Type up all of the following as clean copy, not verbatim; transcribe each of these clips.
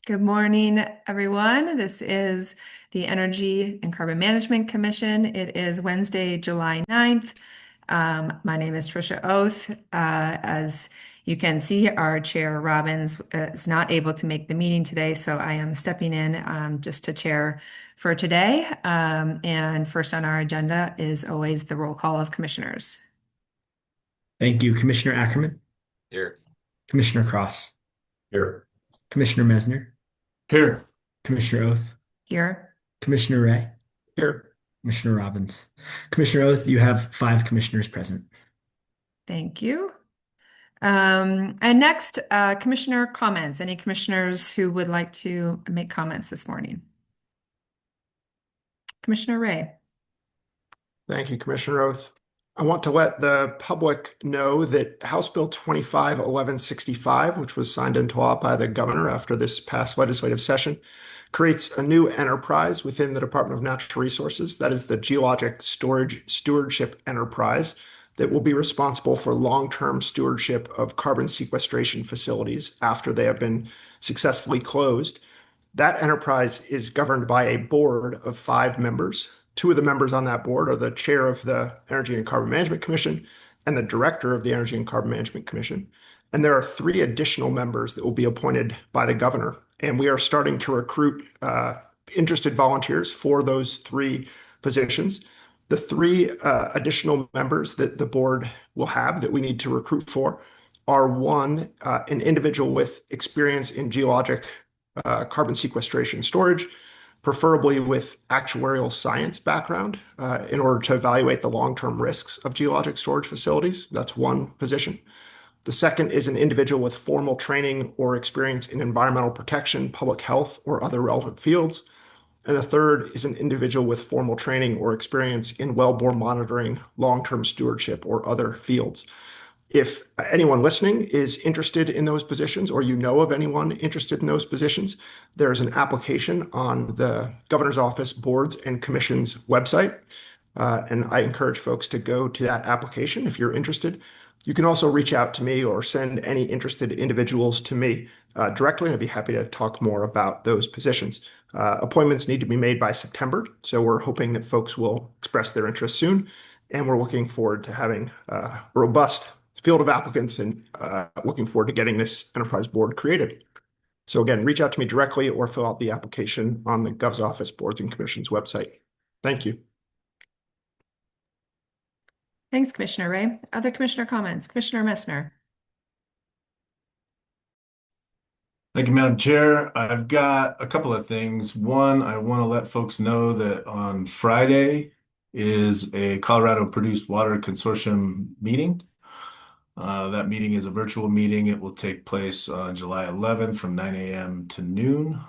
Good morning, everyone. This is the Energy and Carbon Management Commission. It is Wednesday, July 9th. My name is Trisha Oath. As you can see, our chair, Robbins, is not able to make the meeting today, so I am stepping in just to chair for today. And first on our agenda is always the roll call of commissioners. Thank you, Commissioner Ackerman, Here. Commissioner Cross, Here. Commissioner Mesner, Here. Commissioner Oath, Here. Commissioner Ray, Here. Commissioner Robbins. Commissioner Oath, you have 5 commissioners present. Thank you. And next, commissioner comments. Any commissioners who would like to make comments this morning? Commissioner Ray. Thank you, Commissioner Oath. I want to let the public know that House Bill 251165, which was signed into law by the governor after this past legislative session, creates a new enterprise within the Department of Natural Resources. That is the Geologic Storage Stewardship Enterprise that will be responsible for long-term stewardship of carbon sequestration facilities after they have been successfully closed. That enterprise is governed by a board of 5 members. 2 of the members on that board are the chair of the Energy and Carbon Management Commission and the director of the Energy and Carbon Management Commission. And there are 3 additional members that will be appointed by the governor. And we are starting to recruit interested volunteers for those 3 positions. The 3 additional members that the board will have that we need to recruit for are one, an individual with experience in geologic carbon sequestration storage, preferably with actuarial science background, in order to evaluate the long-term risks of geologic storage facilities. That's one position. The second is an individual with formal training or experience in environmental protection, public health, or other relevant fields. And the third is an individual with formal training or experience in wellbore monitoring, long-term stewardship, or other fields. If anyone listening is interested in those positions, or you know of anyone interested in those positions, there's an application on the Governor's Office Boards and Commissions website. And I encourage folks to go to that application if you're interested. You can also reach out to me or send any interested individuals to me directly, and I'd be happy to talk more about those positions. Appointments need to be made by September, so we're hoping that folks will express their interest soon, and we're looking forward to having a robust field of applicants and looking forward to getting this enterprise board created. So again, reach out to me directly or fill out the application on the Gov's Office Boards and Commissions website. Thank you. Thanks, Commissioner Ray. Other commissioner comments? Commissioner Messner. Thank you, Madam Chair. I've got a couple of things. One, I want to let folks know that on Friday is a Colorado Produced Water Consortium meeting. That meeting is a virtual meeting. It will take place on July 11th from 9 a.m. to noon.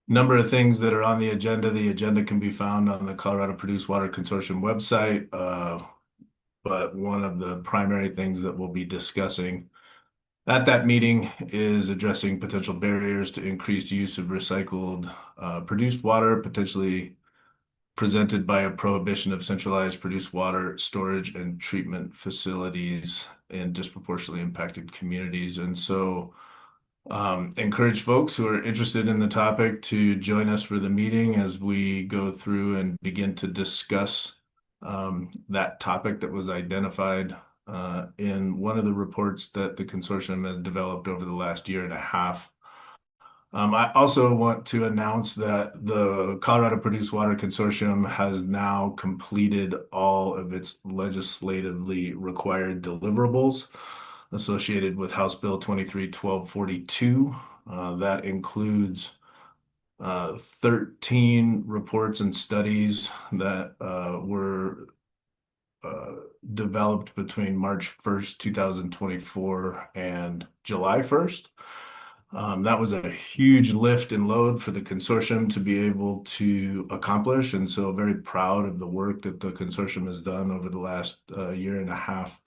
Number of things that are on the agenda. The agenda can be found on the Colorado Produced Water Consortium website. But one of the primary things that we'll be discussing at that meeting is addressing potential barriers to increased use of recycled produced water, potentially presented by a prohibition of centralized produced water storage and treatment facilities in disproportionately impacted communities. And so encourage folks who are interested in the topic to join us for the meeting as we go through and begin to discuss that topic that was identified in one of the reports that the consortium has developed over the last year and a half. I also want to announce that the Colorado Produced Water Consortium has now completed all of its legislatively required deliverables associated with House Bill 23-1242. That includes 13 reports and studies that were developed between March 1st, 2024 and July 1st. That was a huge lift and load for the consortium to be able to accomplish. And so very proud of the work that the consortium has done over the last year and a half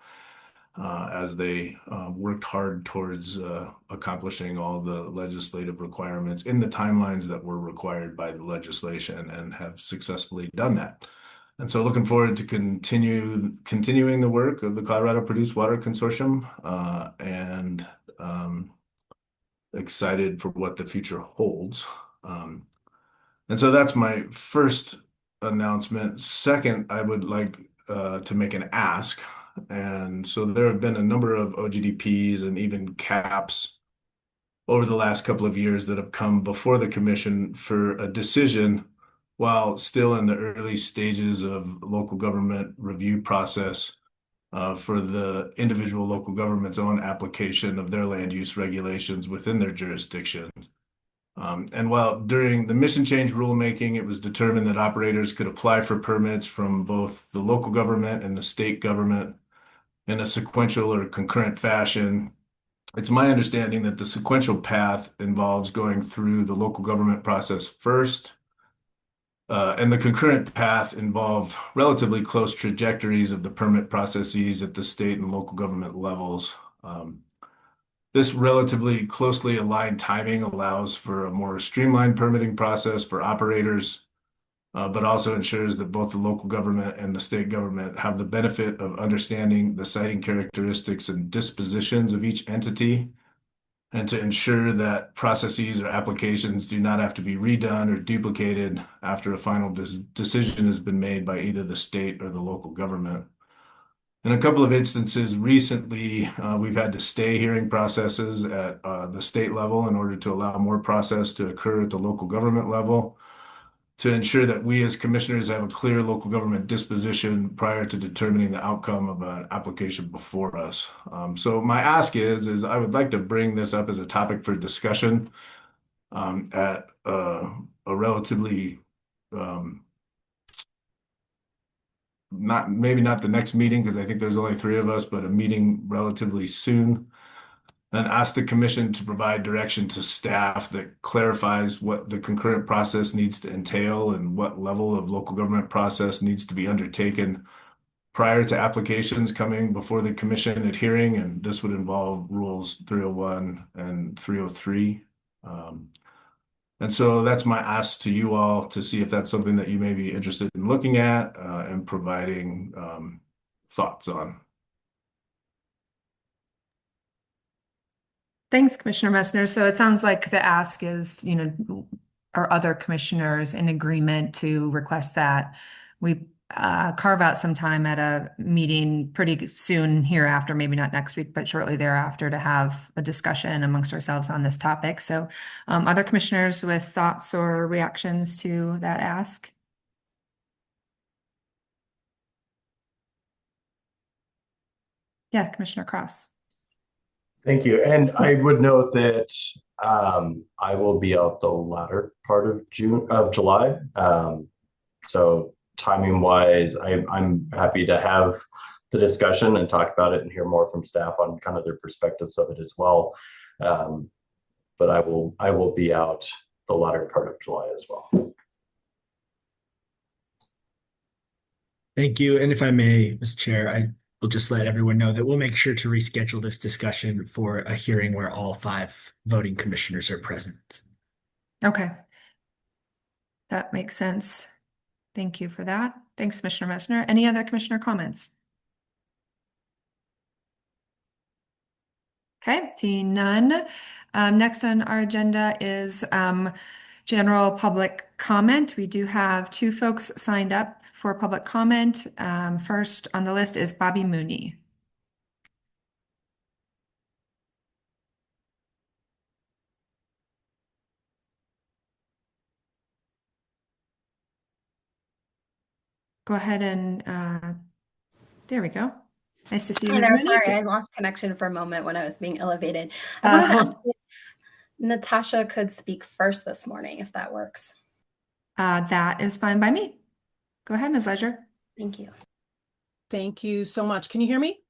as they worked hard towards accomplishing all the legislative requirements in the timelines that were required by the legislation and have successfully done that. And so looking forward to continuing the work of the Colorado Produced Water Consortium and excited for what the future holds. And so that's my first announcement. Second, I would like to make an ask. And so there have been a number of OGDPs and even CAPs over the last couple of years that have come before the commission for a decision while still in the early stages of local government review process for the individual local government's own application of their land use regulations within their jurisdiction. And while during the mission change rulemaking, it was determined that operators could apply for permits from both the local government and the state government in a sequential or concurrent fashion, it's my understanding that the sequential path involves going through the local government process first, and the concurrent path involved relatively close trajectories of the permit processes at the state and local government levels. This relatively closely aligned timing allows for a more streamlined permitting process for operators, but also ensures that both the local government and the state government have the benefit of understanding the siting characteristics and dispositions of each entity, and to ensure that processes or applications do not have to be redone or duplicated after a final decision has been made by either the state or the local government. In a couple of instances recently, we've had to stay hearing processes at the state level in order to allow more process to occur at the local government level to ensure that we as commissioners have a clear local government disposition prior to determining the outcome of an application before us. So my ask is I would like to bring this up as a topic for discussion at a relatively maybe not the next meeting because I think there's only 3 of us, but a meeting relatively soon, and ask the commission to provide direction to staff that clarifies what the concurrent process needs to entail and what level of local government process needs to be undertaken prior to applications coming before the commission at hearing. And this would involve rules 301 and 303. And so that's my ask to you all to see if that's something that you may be interested in looking at and providing thoughts on. Thanks, Commissioner Messner. So it sounds like the ask is, are other commissioners in agreement to request that we carve out some time at a meeting pretty soon hereafter, maybe not next week, but shortly thereafter, to have a discussion amongst ourselves on this topic. So other commissioners with thoughts or reactions to that ask? Yeah, Commissioner Cross. Thank you. And I would note that I will be out the latter part of July. So timing wise, I'm happy to have the discussion and talk about it and hear more from staff on kind of their perspectives of it as well. But I will be out the latter part of July as well. Thank you. And if I may, Mr. Chair, I will just let everyone know that we'll make sure to reschedule this discussion for a hearing where all 5 voting commissioners are present. Okay. That makes sense. Thank you for that. Thanks, Commissioner Messner. Any other commissioner comments? Okay, seeing none. Next on our agenda is general public comment. We do have 2 folks signed up for public comment. First on the list is Bobby Mooney. Go ahead and there we go. Nice to see you. Hi there. Sorry, I lost connection for a moment when I was being elevated. I wanted to ask if Natasha could speak first this morning, if that works. That is fine by me. Go ahead, Ms. Ledger. Thank you. Thank you so much. Can you hear me?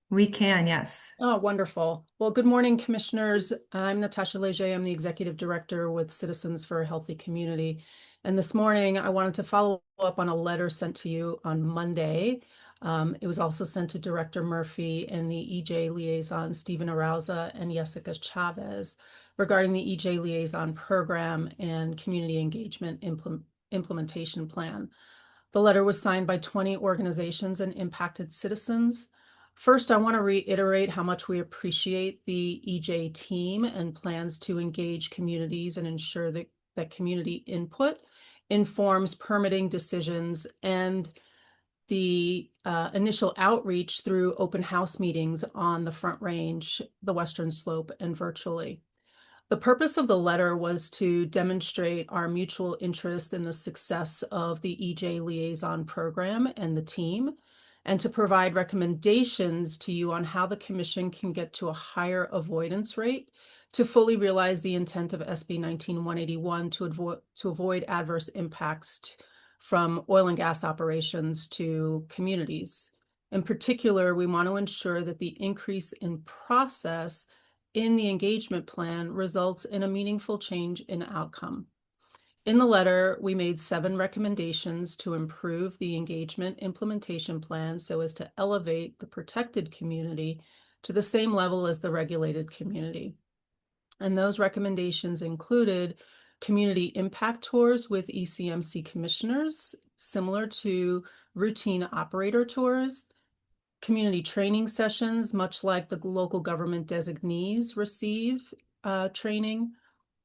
We can, yes. Oh, wonderful. Well, good morning, commissioners. I'm Natasha Leger. I'm the executive director with Citizens for a Healthy Community. And this morning, I wanted to follow up on a letter sent to you on Monday. It was also sent to Director Murphy and the EJ liaison, Stephen Arauza and Jessica Chavez, regarding the EJ liaison program and community engagement implementation plan. The letter was signed by 20 organizations and impacted citizens. First, I want to reiterate how much we appreciate the EJ team and plans to engage communities and ensure that community input informs permitting decisions and the initial outreach through open house meetings on the Front Range, the Western Slope, and virtually. The purpose of the letter was to demonstrate our mutual interest in the success of the EJ Liaison Program and the team, and to provide recommendations to you on how the Commission can get to a higher avoidance rate to fully realize the intent of SB 19181 to avoid adverse impacts from oil and gas operations to communities. In particular, we want to ensure that the increase in process in the engagement plan results in a meaningful change in outcome. In the letter, we made 7 recommendations to improve the engagement implementation plan so as to elevate the protected community to the same level as the regulated community. And those recommendations included community impact tours with ECMC commissioners, similar to routine operator tours, community training sessions, much like the local government designees receive training,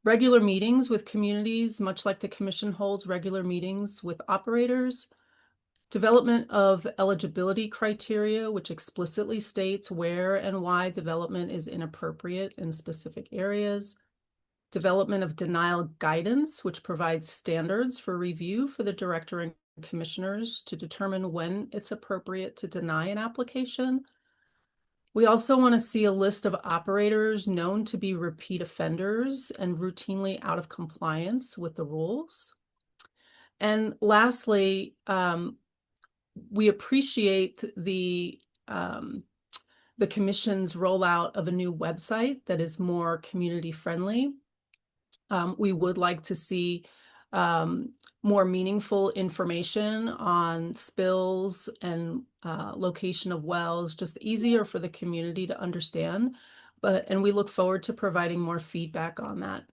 regular meetings with communities, much like the Commission holds regular meetings with operators, development of eligibility criteria, which explicitly states where and why development is inappropriate in specific areas, development of denial guidance, which provides standards for review for the director and commissioners to determine when it's appropriate to deny an application. We also want to see a list of operators known to be repeat offenders and routinely out of compliance with the rules. And lastly, we appreciate the Commission's rollout of a new website that is more community friendly. We would like to see more meaningful information on spills and location of wells, just easier for the community to understand. And we look forward to providing more feedback on that.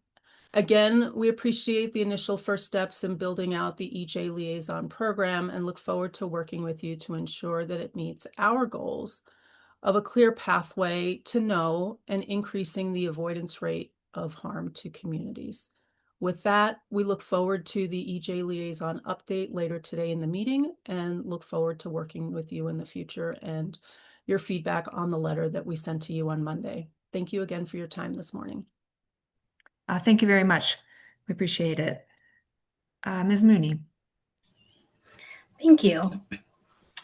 Again, we appreciate the initial first steps in building out the EJ Liaison Program and look forward to working with you to ensure that it meets our goals of a clear pathway to no and increasing the avoidance rate of harm to communities. With that, we look forward to the EJ Liaison update later today in the meeting and look forward to working with you in the future and your feedback on the letter that we sent to you on Monday. Thank you again for your time this morning. Thank you very much. We appreciate it. Ms. Mooney. Thank you.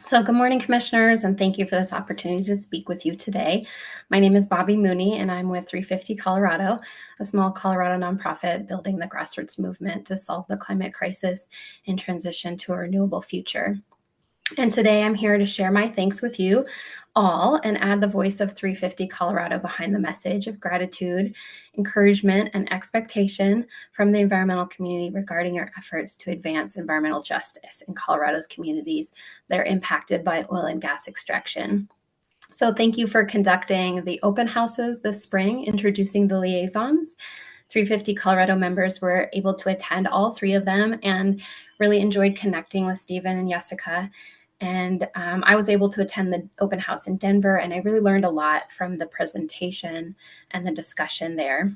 So good morning, commissioners, and thank you for this opportunity to speak with you today. My name is Bobby Mooney, and I'm with 350 Colorado, a small Colorado nonprofit building the grassroots movement to solve the climate crisis and transition to a renewable future. And today I'm here to share my thanks with you all and add the voice of 350 Colorado behind the message of gratitude, encouragement, and expectation from the environmental community regarding your efforts to advance environmental justice in Colorado's communities that are impacted by oil and gas extraction. So thank you for conducting the open houses this spring, introducing the liaisons. 350 Colorado members were able to attend all 3 of them and really enjoyed connecting with Stephen and Jessica. And I was able to attend the open house in Denver, and I really learned a lot from the presentation and the discussion there.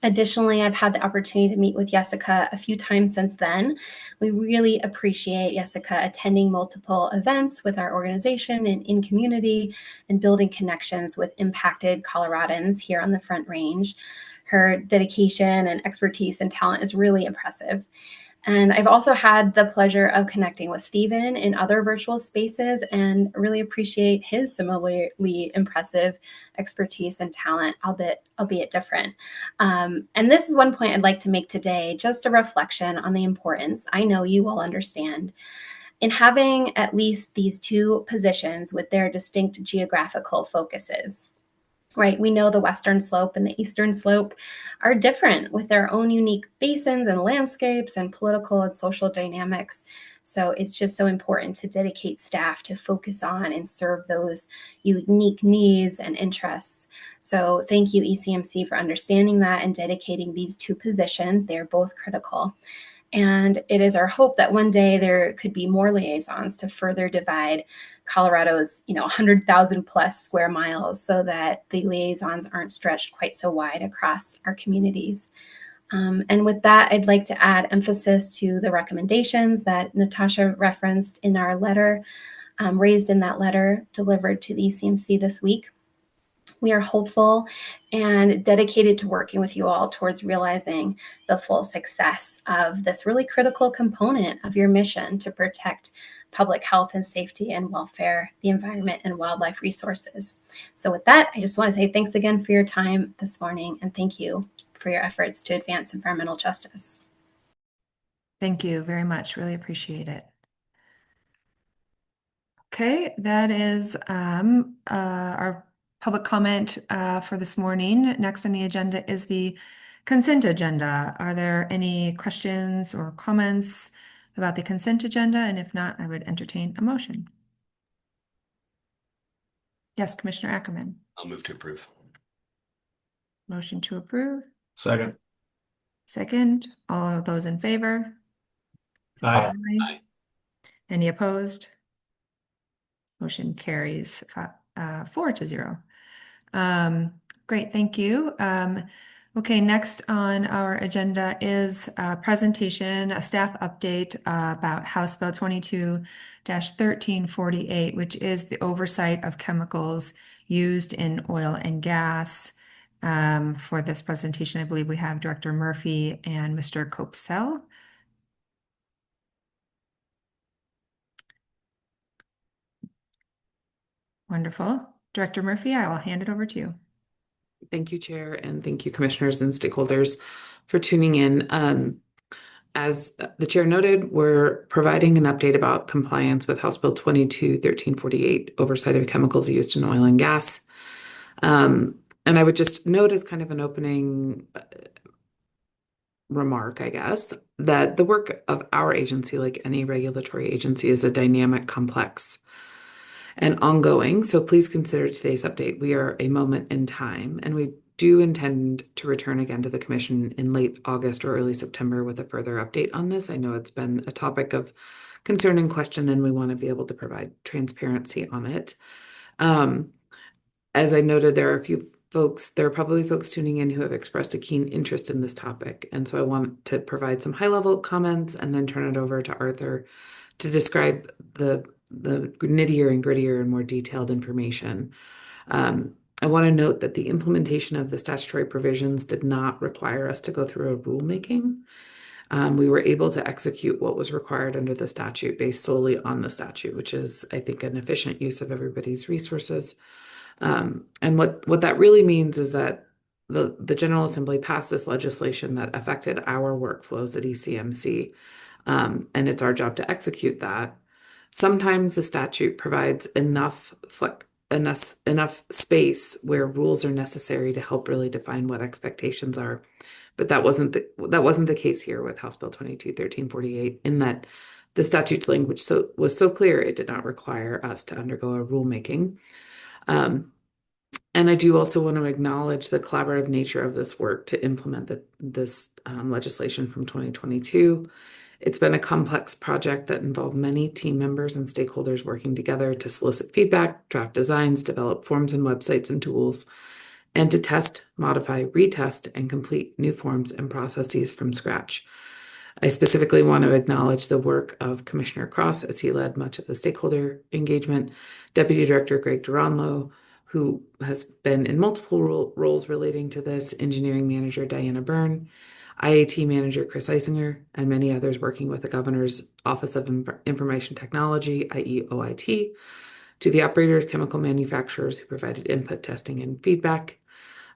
Additionally, I've had the opportunity to meet with Jessica a few times since then. We really appreciate Jessica attending multiple events with our organization and in community and building connections with impacted Coloradans here on the Front Range. Her dedication and expertise and talent is really impressive. And I've also had the pleasure of connecting with Stephen in other virtual spaces and really appreciate his similarly impressive expertise and talent, albeit different. And this is one point I'd like to make today, just a reflection on the importance, I know you will understand, in having at least these 2 positions with their distinct geographical focuses. Right, we know the Western Slope and the Eastern Slope are different with their own unique basins and landscapes and political and social dynamics. So it's just so important to dedicate staff to focus on and serve those unique needs and interests. So thank you, ECMC, for understanding that and dedicating these 2 positions. They are both critical. And it is our hope that one day there could be more liaisons to further divide Colorado's, 100,000 plus square miles so that the liaisons aren't stretched quite so wide across our communities. And with that, I'd like to add emphasis to the recommendations that Natasha referenced in our letter, raised in that letter delivered to the ECMC this week. We are hopeful and dedicated to working with you all towards realizing the full success of this really critical component of your mission to protect public health and safety and welfare, the environment, and wildlife resources. So with that, I just want to say thanks again for your time this morning, and thank you for your efforts to advance environmental justice. Thank you very much. Really appreciate it. Okay, that is our public comment for this morning. Next on the agenda is the consent agenda. Are there any questions or comments about the consent agenda? And if not, I would entertain a motion. Yes, Commissioner Ackerman. I'll move to approve. Motion to approve. Second. Second. All of those in favor? Aye. Aye. Any opposed? Motion carries 4-0. Great, thank you. Okay, next on our agenda is a presentation, a staff update about House Bill 22-1348, which is the oversight of chemicals used in oil and gas. For this presentation, I believe we have Director Murphy and Mr. Copsell. Wonderful. Director Murphy, I will hand it over to you. Thank you, Chair, and thank you, commissioners and stakeholders, for tuning in. As the Chair noted, we're providing an update about compliance with House Bill 22-1348, oversight of chemicals used in oil and gas. And I would just note as kind of an opening remark, I guess, that the work of our agency, like any regulatory agency, is a dynamic, complex, and ongoing. So please consider today's update. We are a moment in time, and we do intend to return again to the Commission in late August or early September with a further update on this. I know it's been a topic of concern and question, and we want to be able to provide transparency on it. As I noted, there are probably folks tuning in who have expressed a keen interest in this topic. And so I want to provide some high-level comments and then turn it over to Arthur to describe the nittier and grittier and more detailed information. I want to note that the implementation of the statutory provisions did not require us to go through a rulemaking. We were able to execute what was required under the statute based solely on the statute, which is, I think, an efficient use of everybody's resources. And what that really means is that the General Assembly passed this legislation that affected our workflows at ECMC, and it's our job to execute that. Sometimes the statute provides enough space where rules are necessary to help really define what expectations are, but that wasn't the case here with House Bill 22-1348, in that the statute's language was so clear it did not require us to undergo a rulemaking. And I do also want to acknowledge the collaborative nature of this work to implement this legislation from 2022. It's been a complex project that involved many team members and stakeholders working together to solicit feedback, draft designs, develop forms and websites and tools, and to test, modify, retest, and complete new forms and processes from scratch. I specifically want to acknowledge the work of Commissioner Cross as he led much of the stakeholder engagement, Deputy Director Greg Duranlo, who has been in multiple roles relating to this, Engineering Manager Diana Byrne, IAT Manager Chris Eisinger, and many others working with the Governor's Office of Information Technology, i.e. OIT, to the operators, chemical manufacturers who provided input, testing, and feedback,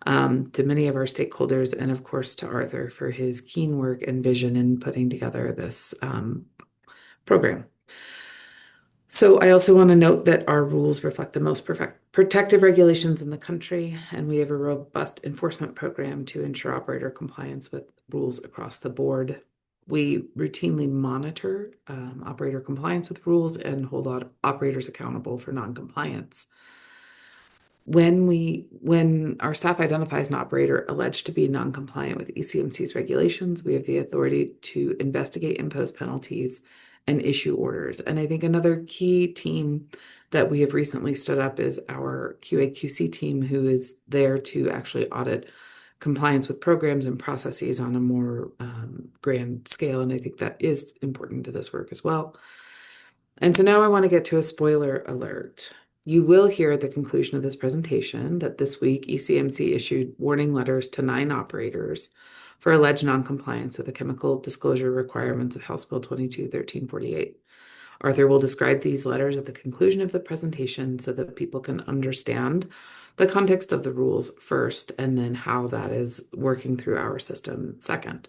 to many of our stakeholders, and of course to Arthur for his keen work and vision in putting together this program. So I also want to note that our rules reflect the most protective regulations in the country, and we have a robust enforcement program to ensure operator compliance with rules across the board. We routinely monitor operator compliance with rules and hold operators accountable for non-compliance. When our staff identifies an operator alleged to be non-compliant with ECMC's regulations, we have the authority to investigate, impose penalties, and issue orders. And I think another key team that we have recently stood up is our QA/QC team, who is there to actually audit compliance with programs and processes on a more grand scale. And I think that is important to this work as well. And so now I want to get to a spoiler alert. You will hear at the conclusion of this presentation that this week ECMC issued warning letters to 9 operators for alleged noncompliance with the chemical disclosure requirements of House Bill 22-1348. Arthur will describe these letters at the conclusion of the presentation so that people can understand the context of the rules first, and then how that is working through our system second.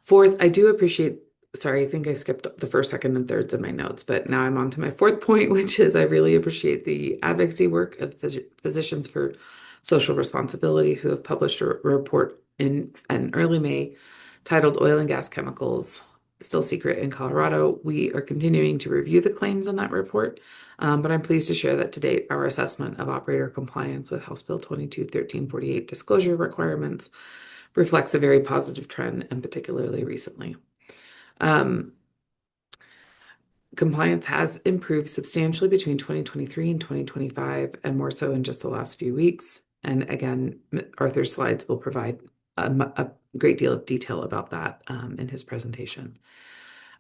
Fourth, I do appreciate, sorry, I think I skipped the first, second, and thirds in my notes, but now I'm on to my fourth point, which is I really appreciate the advocacy work of Physicians for Social Responsibility, who have published a report in early May titled Oil and Gas Chemicals Still Secret in Colorado. We are continuing to review the claims in that report, but I'm pleased to share that to date, our assessment of operator compliance with House Bill 22-1348 disclosure requirements reflects a very positive trend, and particularly recently. Compliance has improved substantially between 2023 and 2025, and more so in just the last few weeks. And again, Arthur's slides will provide a great deal of detail about that in his presentation.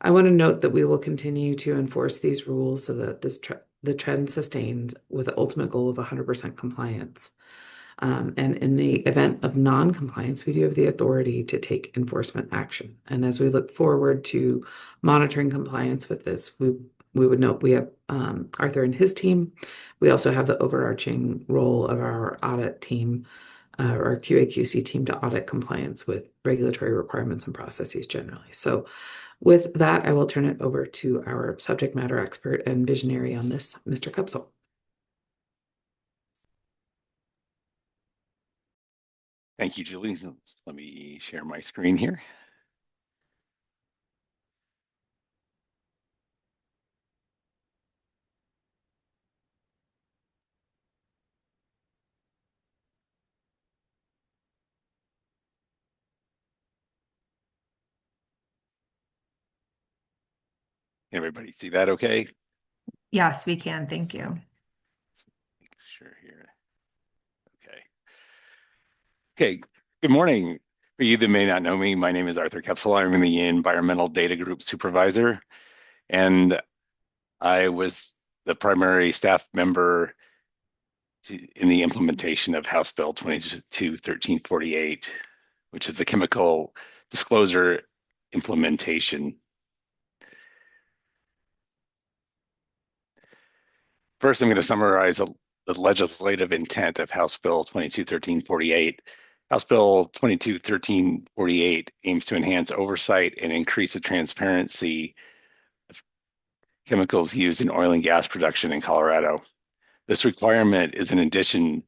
I want to note that we will continue to enforce these rules so that the trend sustains, with the ultimate goal of 100% compliance. And in the event of non-compliance, we do have the authority to take enforcement action. And as we look forward to monitoring compliance with this, we would note we have Arthur and his team. We also have the overarching role of our audit team, our QA/QC team, to audit compliance with regulatory requirements and processes generally. So with that, I will turn it over to our subject matter expert and visionary on this, Mr. Kupsel. Thank you, Julie. Let me share my screen here. Everybody see that okay? Yes, we can. Thank you. Make sure here. Okay. Okay. Good morning. For you that may not know me, my name is Arthur Kupsel. I'm the Environmental Data Group Supervisor, and I was the primary staff member in the implementation of House Bill 22-1348, which is the chemical disclosure implementation. First, I'm going to summarize the legislative intent of House Bill 22-1348. House Bill 22-1348 aims to enhance oversight and increase the transparency of chemicals used in oil and gas production in Colorado. This requirement is in addition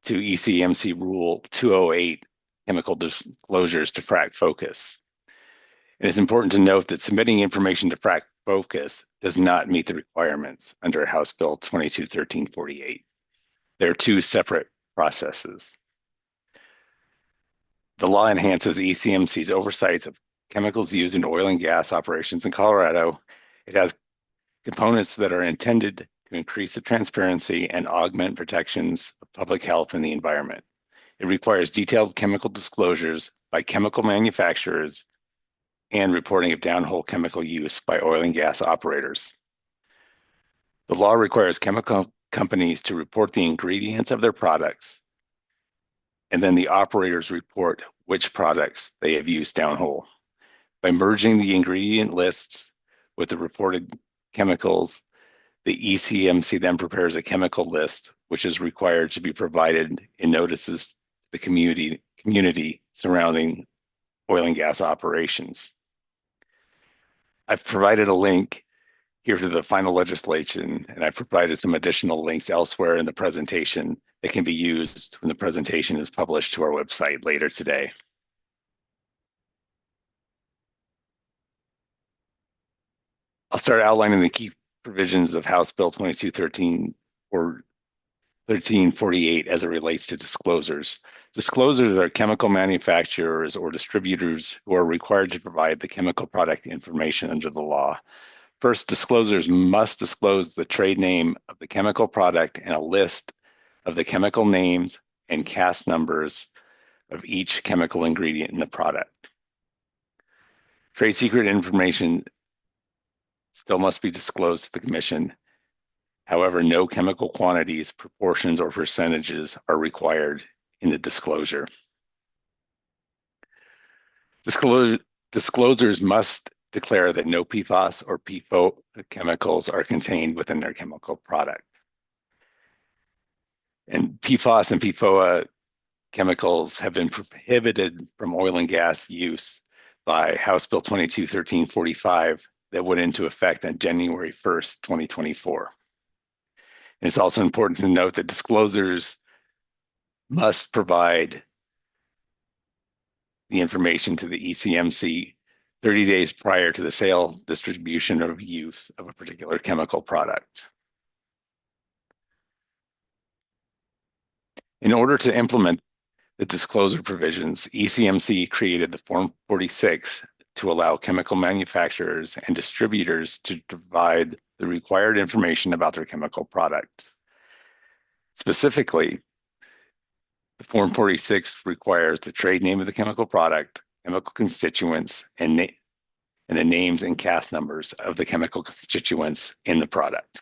to ECMC Rule 208, chemical disclosures to frac focus. It is important to note that submitting information to frac focus does not meet the requirements under House Bill 22-1348. There are two separate processes. The law enhances ECMC's oversight of chemicals used in oil and gas operations in Colorado. It has components that are intended to increase the transparency and augment protections of public health and the environment. It requires detailed chemical disclosures by chemical manufacturers and reporting of downhole chemical use by oil and gas operators. The law requires chemical companies to report the ingredients of their products, and then the operators report which products they have used downhole. By merging the ingredient lists with the reported chemicals, the ECMC then prepares a chemical list, which is required to be provided in notices to the community surrounding oil and gas operations. I've provided a link here to the final legislation, and I've provided some additional links elsewhere in the presentation that can be used when the presentation is published to our website later today. I'll start outlining the key provisions of House Bill 22-1348 1348 as it relates to disclosures. Disclosures are chemical manufacturers or distributors who are required to provide the chemical product information under the law. First, disclosures must disclose the trade name of the chemical product and a list of the chemical names and CAS numbers of each chemical ingredient in the product. Trade secret information still must be disclosed to the Commission. However, no chemical quantities, proportions, or percentages are required in the disclosure. Disclosures must declare that no PFAS or PFOA chemicals are contained within their chemical product. And PFAS and PFOA chemicals have been prohibited from oil and gas use by House Bill 22-1345 that went into effect on January 1st, 2024. And it's also important to note that disclosures must provide the information to the ECMC 30 days prior to the sale, distribution, or use of a particular chemical product. In order to implement the disclosure provisions, ECMC created the Form 46 to allow chemical manufacturers and distributors to provide the required information about their chemical product. Specifically, the Form 46 requires the trade name of the chemical product, chemical constituents, and the names and CAS numbers of the chemical constituents in the product.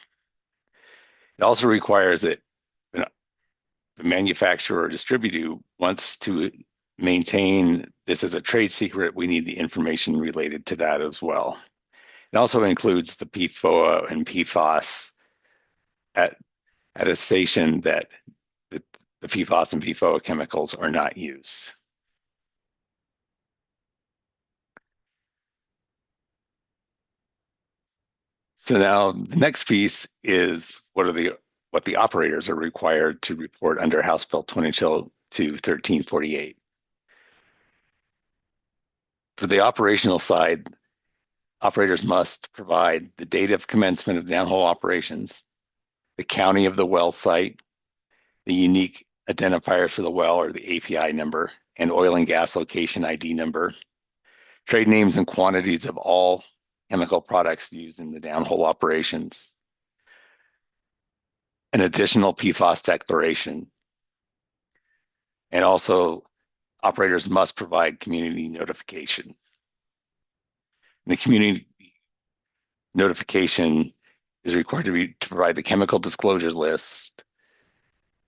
It also requires that the manufacturer or distributor wants to maintain this as a trade secret. We need the information related to that as well. It also includes the PFOA and PFAS at a station that the PFAS and PFOA chemicals are not used. So now the next piece is what the operators are required to report under House Bill 22-1348. For the operational side, operators must provide the date of commencement of downhole operations, the county of the well site, the unique identifier for the well or the API number, and oil and gas location ID number, trade names and quantities of all chemical products used in the downhole operations, an additional PFAS declaration, and also operators must provide community notification. The community notification is required to provide the chemical disclosure list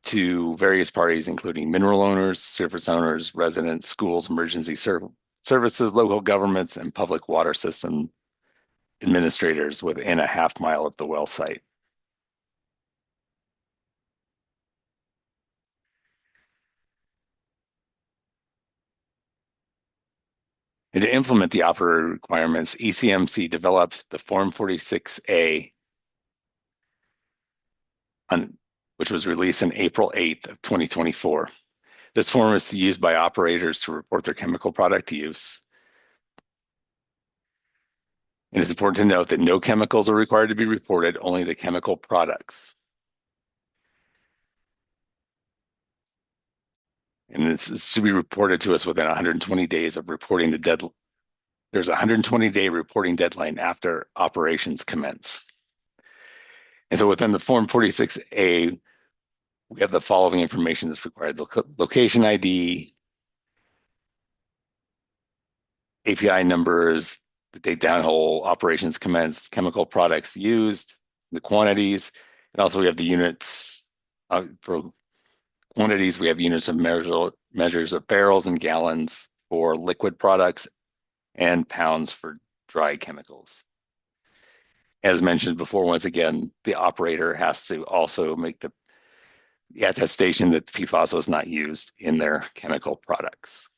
to various parties, including mineral owners, surface owners, residents, schools, emergency services, local governments, and public water system administrators within a half mile of the well site. And to implement the operator requirements, ECMC developed the Form 46A, which was released on April 8th of 2024. This form is used by operators to report their chemical product use. It is important to note that no chemicals are required to be reported, only the chemical products. And this is to be reported to us within 120 days of reporting the deadline. There's a 120-day reporting deadline after operations commence. And so within the Form 46A, we have the following information that's required: the location ID, API numbers, the date downhole operations commenced, chemical products used, the quantities, and also we have the units. For quantities, we have units of measures of barrels and gallons for liquid products and pounds for dry chemicals. As mentioned before, once again, the operator has to also make the attestation that the PFAS was not used in their chemical products.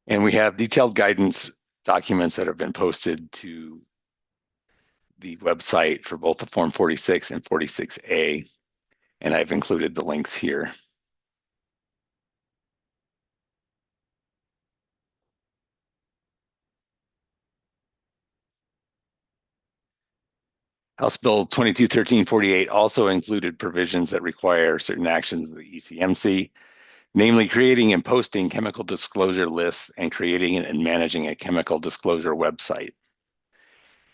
And we have detailed guidance documents that have been posted to the website for both the Form 46 and 46A, and I've included the links here. House Bill 221348 also included provisions that require certain actions of the ECMC, namely creating and posting chemical disclosure lists and creating and managing a chemical disclosure website.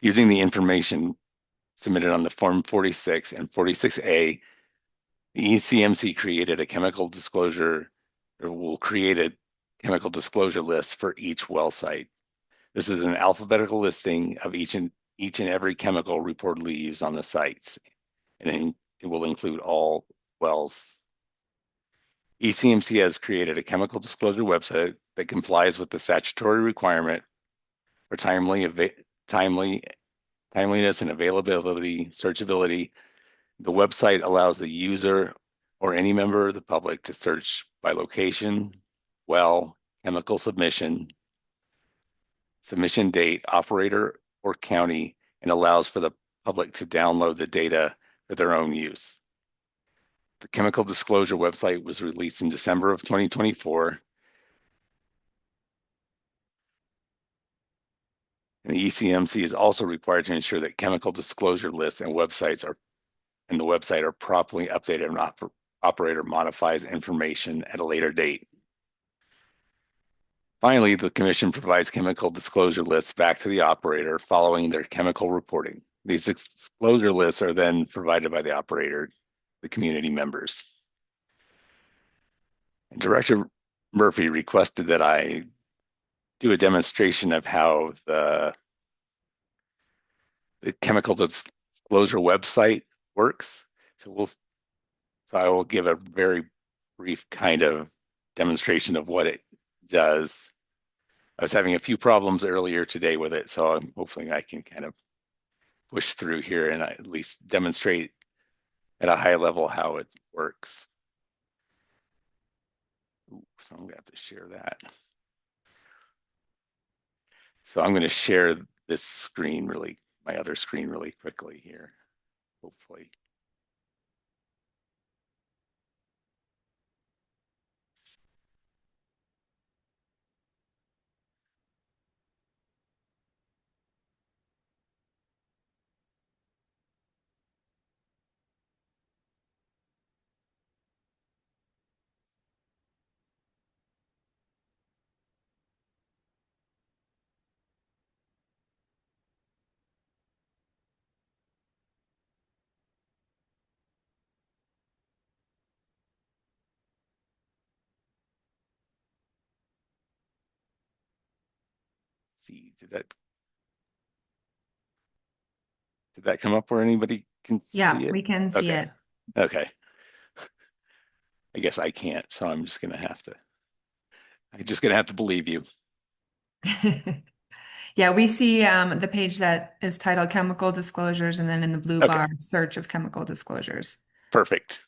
Using the information submitted on the Form 46 and 46A, the ECMC created a chemical disclosure, or will create a chemical disclosure list for each well site. This is an alphabetical listing of each and every chemical reportedly used on the sites, and it will include all wells. ECMC has created a chemical disclosure website that complies with the statutory requirement for timeliness and availability, searchability. The website allows the user or any member of the public to search by location, well, chemical submission, submission date, operator, or county, and allows for the public to download the data for their own use. The chemical disclosure website was released in December of 2024. And the ECMC is also required to ensure that chemical disclosure lists and websites are and the website are properly updated and operator modifies information at a later date. Finally, the Commission provides chemical disclosure lists back to the operator following their chemical reporting. These disclosure lists are then provided by the operator, the community members. And Director Murphy requested that I do a demonstration of how the chemical disclosure website works. So I will give a very brief kind of demonstration of what it does. I was having a few problems earlier today with it, so hopefully I can kind of push through here and at least demonstrate at a high level how it works. So I'm gonna have to share that. So I'm gonna share this screen my other screen really quickly here, hopefully. See, did that come up where anybody can Yeah, see it? we can see Okay. it. Okay. I guess I can't, so I'm just gonna have to believe you. Yeah, we see the page that is titled Chemical Disclosures, and then in the blue Okay, bar, Search of Chemical Disclosures. perfect.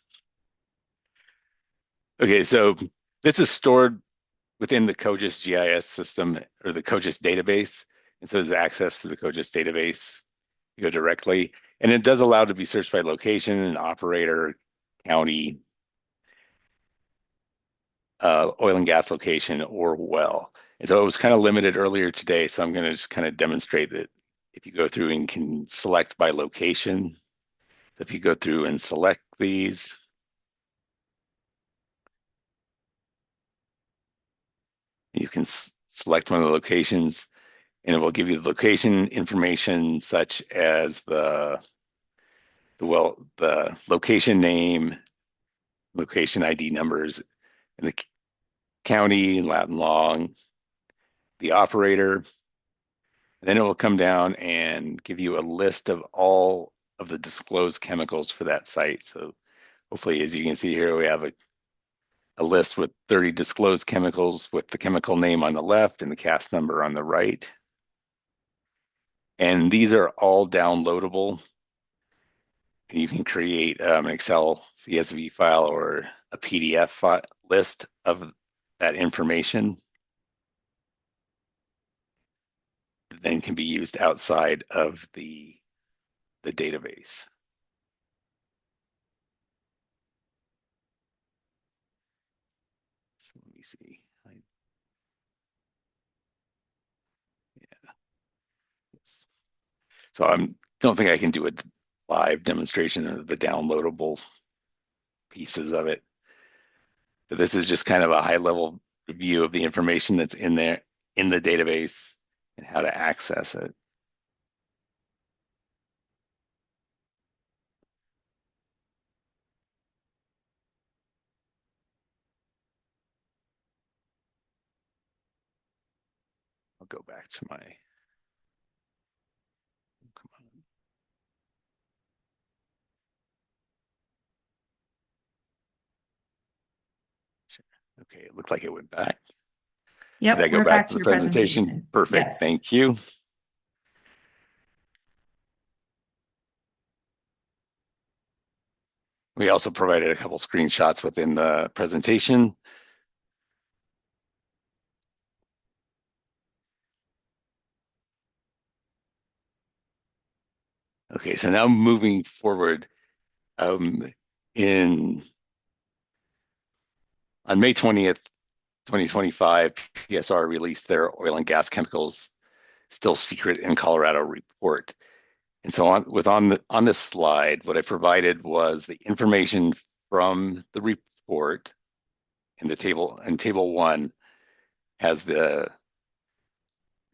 Okay, so this is stored within the COGIS GIS system or the COGIS database. And so there's access to the COGIS database. You go directly, and it does allow to be searched by location and operator, county, oil and gas location, or well. And so it was kind of limited earlier today. So I'm going to just kind of demonstrate that if you go through and can select by location, so if you go through and select these, you can select one of the locations, and it will give you the location information such as the location name, location ID numbers, and the county, Latin long, the operator. And then it will come down and give you a list of all of the disclosed chemicals for that site. So hopefully, as you can see here, we have a list with 30 disclosed chemicals with the chemical name on the left and the CAS number on the right. And these are all downloadable. And you can create an Excel CSV file or a PDF list of that information that then can be used outside of the database. So let me see. Yeah. Yes. So I don't think I can do a live demonstration of the downloadable pieces of it. But this is just kind of a high level view of the information that's in there in the database and how to access it. I'll go back to my, come on. Okay, it looked like it went back. Did I Yep, go we're back back to to the your presentation? presentation. Perfect, Yes. thank you. We also provided a couple screenshots within the presentation. Okay, so now moving forward, in on May 20th, 2025, PSR released their oil and gas chemicals still secret in Colorado report. And so on this slide, what I provided was the information from the report in the table, and table 1 has the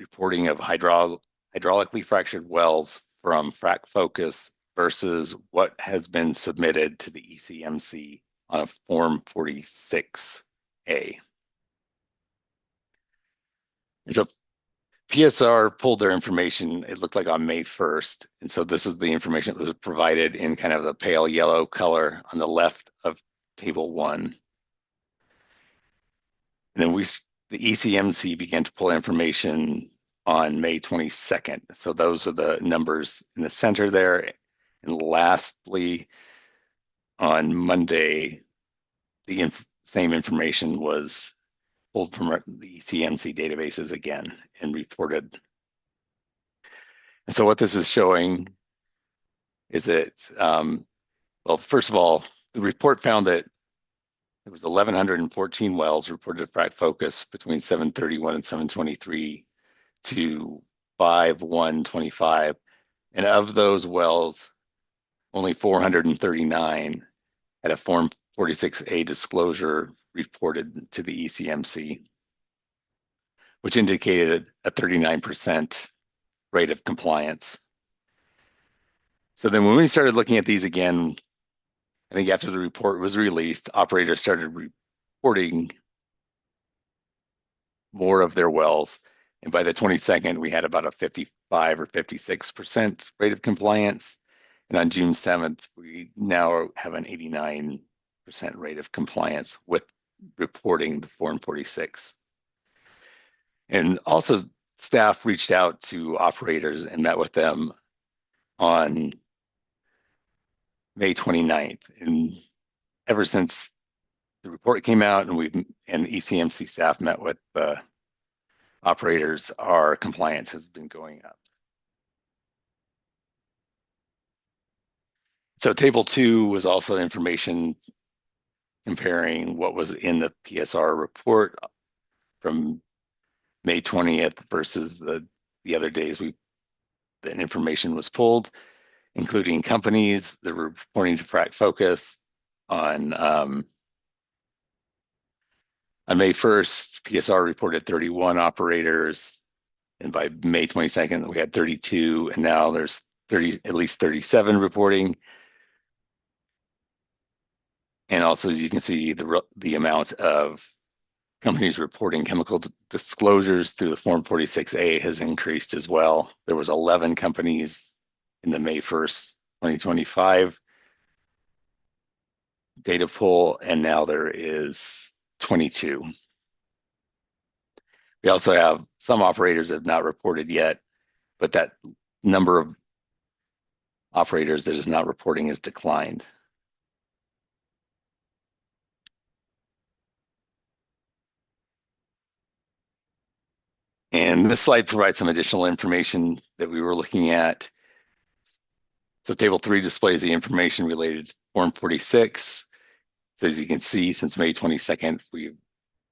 reporting of hydraulically fractured wells from Frac Focus versus what has been submitted to the ECMC on a Form 46A. And so PSR pulled their information, it looked like on May 1st. And so this is the information that was provided in kind of the pale yellow color on the left of table 1. And then the ECMC began to pull information on May 22nd. So those are the numbers in the center there. And lastly, on Monday, the same information was pulled from the ECMC databases again and reported. And so what this is showing is that, well, first of all, the report found that there was 1,114 wells reported at Frac Focus between 7/31 and 7/23 to 5/1/25. And of those wells, only 439 had a Form 46A disclosure reported to the ECMC, which indicated a 39% rate of compliance. So then when we started looking at these again, I think after the report was released, operators started reporting more of their wells. And by the 22nd, we had about a 55 or 56% rate of compliance. And on June 7th, we now have an 89% rate of compliance with reporting the Form 46. And also, staff reached out to operators and met with them on May 29th. And ever since the report came out and the ECMC staff met with the operators, our compliance has been going up. So table 2 was also information comparing what was in the PSR report from May 20th versus the other days that information was pulled, including companies that were reporting to Frac Focus on May 1st, PSR reported 31 operators, and by May 22nd, we had 32, and now there's at least 37 reporting. And also, as you can see, the amount of companies reporting chemical disclosures through the Form 46A has increased as well. There was 11 companies in the May 1st, 2025 data pull, and now there is 22. We also have some operators that have not reported yet, but that number of operators that is not reporting has declined. And this slide provides some additional information that we were looking at. So table 3 displays the information related to Form 46. So as you can see, since May 22nd, we've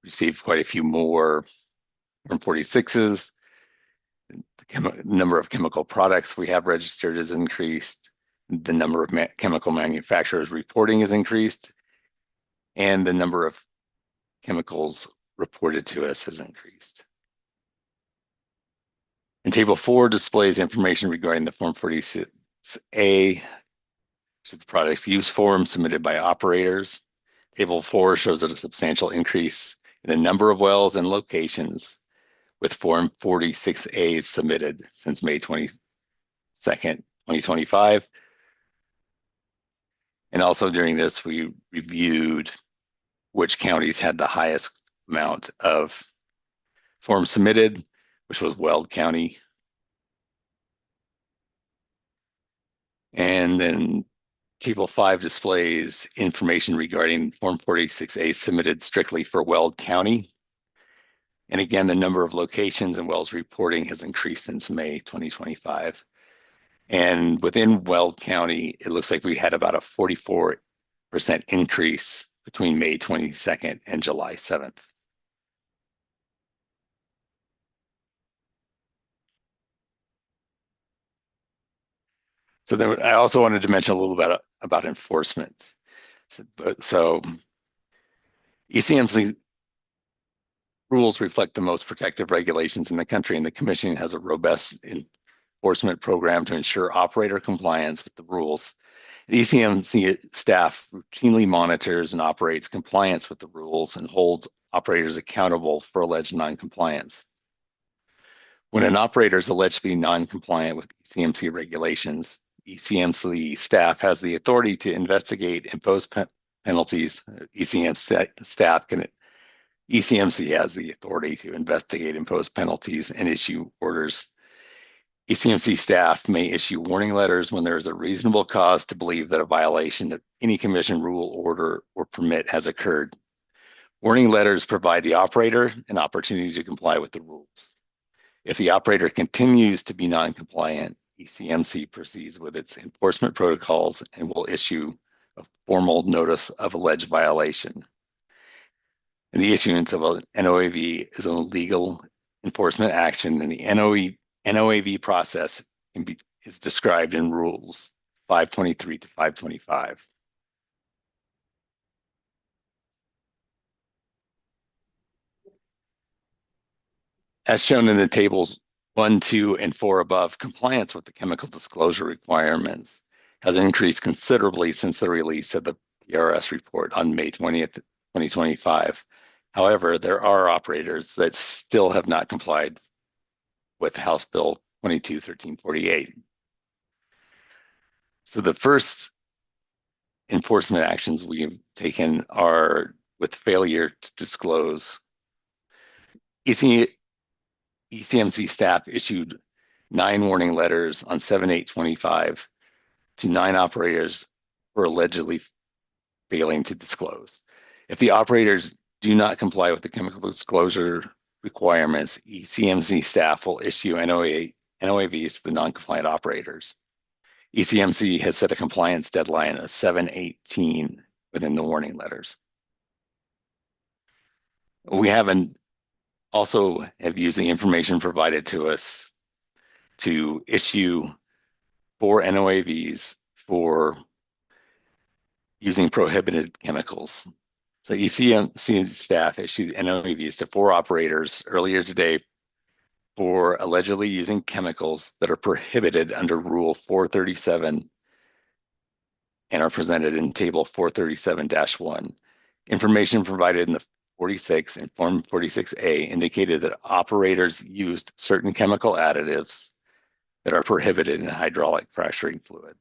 received quite a few more Form 46s. The number of chemical products we have registered has increased. The number of chemical manufacturers reporting is increased, and the number of chemicals reported to us has increased. And Table 4 displays information regarding the Form 46A, which is the product use form submitted by operators. Table 4 shows a substantial increase in the number of wells and locations with Form 46A submitted since May 22nd, 2025. And also during this, we reviewed which counties had the highest amount of forms submitted, which was Weld County. And then Table 5 displays information regarding Form 46A submitted strictly for Weld County. And again, the number of locations and wells reporting has increased since May 2025. And within Weld County, it looks like we had about a 44% increase between May 22nd and July 7th. So then I also wanted to mention a little bit about enforcement. So ECMC rules reflect the most protective regulations in the country, and the Commission has a robust enforcement program to ensure operator compliance with the rules. ECMC staff routinely monitors and operates compliance with the rules and holds operators accountable for alleged noncompliance. When an operator is alleged to be noncompliant with ECMC regulations, ECMC staff has the authority to investigate and impose penalties. ECMC has the authority to investigate, impose penalties, and issue orders. ECMC staff may issue warning letters when there is a reasonable cause to believe that a violation of any Commission rule, order, or permit has occurred. Warning letters provide the operator an opportunity to comply with the rules. If the operator continues to be non-compliant, ECMC proceeds with its enforcement protocols and will issue a formal notice of alleged violation. And the issuance of an NOAV is a legal enforcement action, and the NOAV process is described in Rules 523 to 525. As shown in the tables 1, 2, and 4 above, compliance with the chemical disclosure requirements has increased considerably since the release of the PRS report on May 20th, 2025. However, there are operators that still have not complied with House Bill 22-1348. So the first enforcement actions we've taken are with failure to disclose. ECMC staff issued 9 warning letters on 7/8/25 to 9 operators for allegedly failing to disclose. If the operators do not comply with the chemical disclosure requirements, ECMC staff will issue NOAVs to the non-compliant operators. ECMC has set a compliance deadline of 7/18 within the warning letters. We also have used the information provided to us to issue 4 NOAVs for using prohibited chemicals. So ECMC staff issued NOAVs to 4 operators earlier today for allegedly using chemicals that are prohibited under Rule 437 and are presented in Table 437-1. Information provided in the 46 and Form 46A indicated that operators used certain chemical additives that are prohibited in hydraulic fracturing fluid.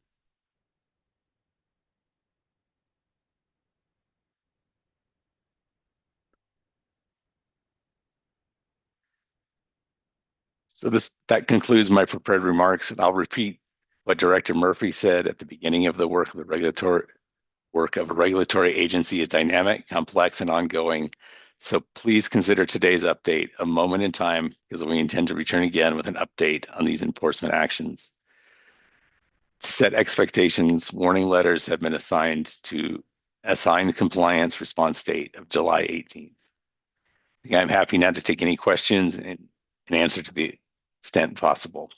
So that concludes my prepared remarks, and I'll repeat what Director Murphy said at the beginning of the work of a regulatory agency is dynamic, complex, and ongoing. So please consider today's update a moment in time, because we intend to return again with an update on these enforcement actions. To set expectations, warning letters have been assigned to assigned compliance response date of July 18th. I'm happy now to take any questions and answer to the extent possible.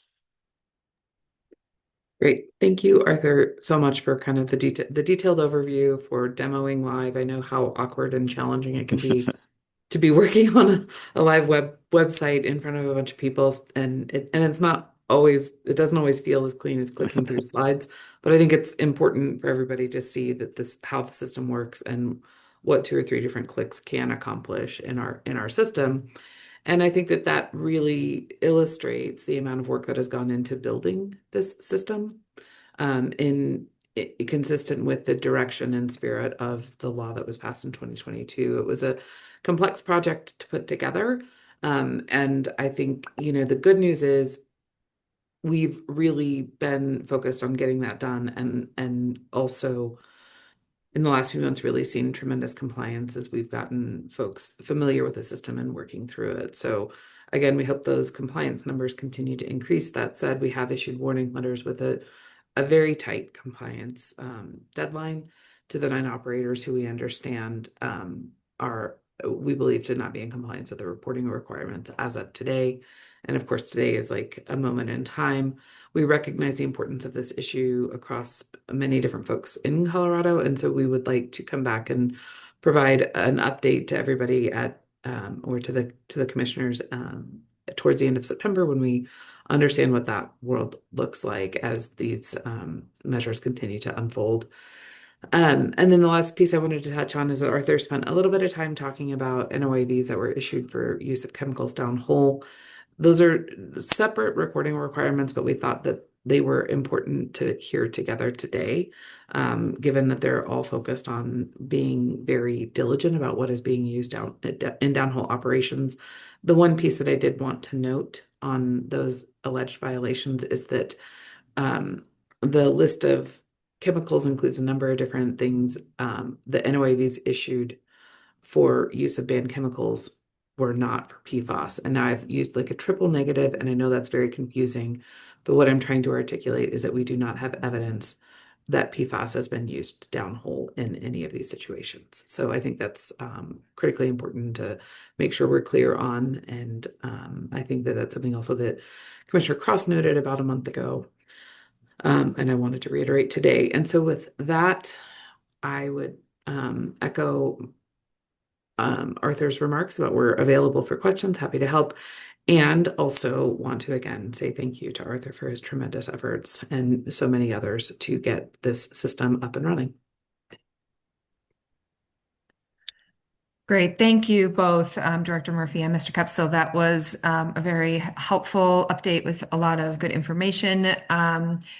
Great. Thank you, Arthur, so much for kind of the detailed overview, for demoing live. I know how awkward and challenging it can be to be working on a live website in front of a bunch of people, and it's not always, it doesn't always feel as clean as clicking through slides, but I think it's important for everybody to see that this, how the system works and what 2 or 3 different clicks can accomplish in our system. And I think that that really illustrates the amount of work that has gone into building this system, consistent with the direction and spirit of the law that was passed in 2022. It was a complex project to put together. And I think, the good news is we've really been focused on getting that done, and also in the last few months really seen tremendous compliance as we've gotten folks familiar with the system and working through it. So again, we hope those compliance numbers continue to increase. That said, we have issued warning letters with a very tight compliance deadline to the 9 operators who we understand are, we believe, to not be in compliance with the reporting requirements as of today. And of course, today is like a moment in time. We recognize the importance of this issue across many different folks in Colorado, and so we would like to come back and provide an update to everybody at or to the commissioners towards the end of September, when we understand what that world looks like as these measures continue to unfold. And then the last piece I wanted to touch on is that Arthur spent a little bit of time talking about NOAVs that were issued for use of chemicals downhole. Those are separate recording requirements, but we thought that they were important to hear together today, given that they're all focused on being very diligent about what is being used in downhole operations. The one piece that I did want to note on those alleged violations is that the list of chemicals includes a number of different things. The NOAVs issued for use of banned chemicals were not for PFAS. And now I've used like a triple negative, and I know that's very confusing, but what I'm trying to articulate is that we do not have evidence that PFAS has been used downhole in any of these situations. So I think that's critically important to make sure we're clear on. And I think that that's something also that Commissioner Cross noted about a month ago. And I wanted to reiterate today. And so with that, I would echo Arthur's remarks about we're available for questions, happy to help, and also want to again say thank you to Arthur for his tremendous efforts and so many others to get this system up and running. Great. Thank you both, Director Murphy and Mr. Kupsel. That was a very helpful update with a lot of good information.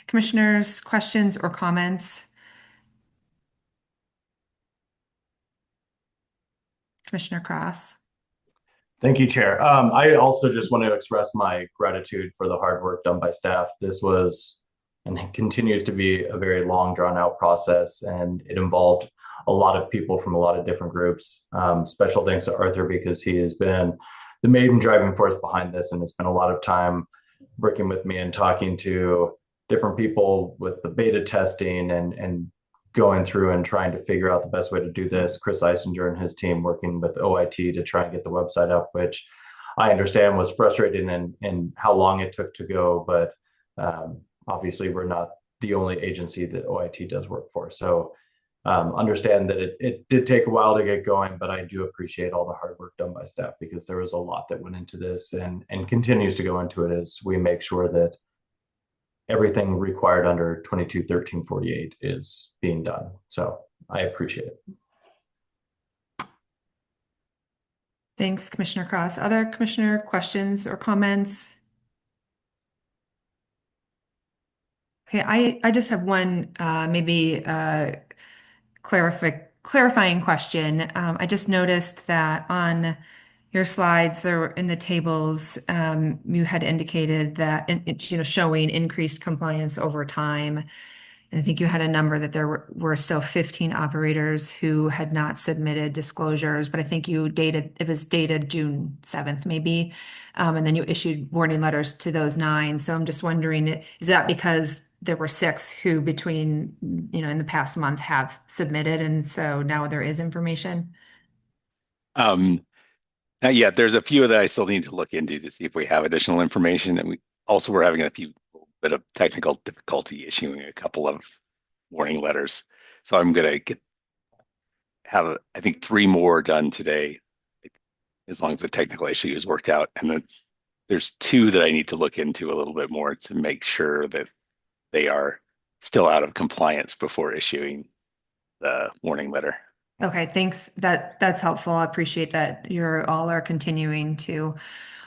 Commissioners, questions or comments? Commissioner Cross. Thank you, Chair. I also just want to express my gratitude for the hard work done by staff. This was and continues to be a very long, drawn-out process, and it involved a lot of people from a lot of different groups. Special thanks to Arthur, because he has been the main driving force behind this, and has spent a lot of time working with me and talking to different people with the beta testing and going through and trying to figure out the best way to do this. Chris Eisinger and his team working with OIT to try and get the website up, which I understand was frustrating and how long it took to go. But obviously, we're not the only agency that OIT does work for. So understand that it did take a while to get going, but I do appreciate all the hard work done by staff, because there was a lot that went into this and continues to go into it as we make sure that everything required under 22-1348 is being done. So I appreciate it. Thanks, Commissioner Cross. Other commissioner questions or comments? Okay, I just have one maybe clarifying question. I just noticed that on your slides, there in the tables, you had indicated that showing increased compliance over time. And I think you had a number that there were still 15 operators who had not submitted disclosures, but I think it was dated June 7th, maybe. And then you issued warning letters to those 9. So I'm just wondering, is that because there were 6 who between, in the past month have submitted, and so now there is information? Not yet. There's a few that I still need to look into to see if we have additional information. And we also were having a few bit of technical difficulty issuing a couple of warning letters. So I'm going to have, I think, 3 more done today, as long as the technical issue is worked out. And then there's 2 that I need to look into a little bit more to make sure that they are still out of compliance before issuing the warning letter. Okay, thanks. That's helpful. I appreciate that you're all are continuing to